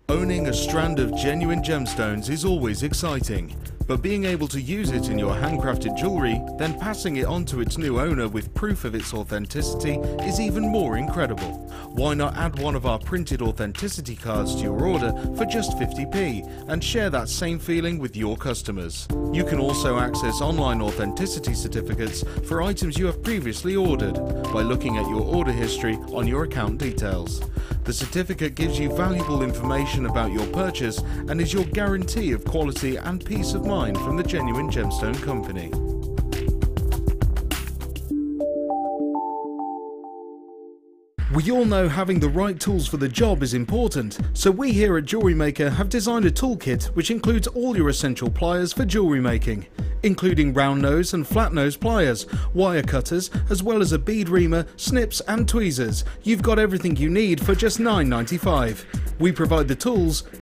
Owning a strand of genuine gemstones is always exciting, but being able to use it in your handcrafted jewellery, then passing it on to its new owner with proof of its authenticity is even more incredible. Why not add one of our printed authenticity cards to your order for just 50p and share that same feeling with your customers? You can also access online authenticity certificates for items you have previously ordered by looking at your order history on your account details. The certificate gives you valuable information about your purchase and is your guarantee of quality and peace of mind from the Genuine Gemstone Company. We all know having the right tools for the job is important, so we here at Jewellery Maker have designed a toolkit which includes all your essential pliers for jewellery making, including round nose and flat nose pliers, wire cutters, as well as a bead reamer, snips and tweezers. You've got everything you need for just $9.95. We provide the tools,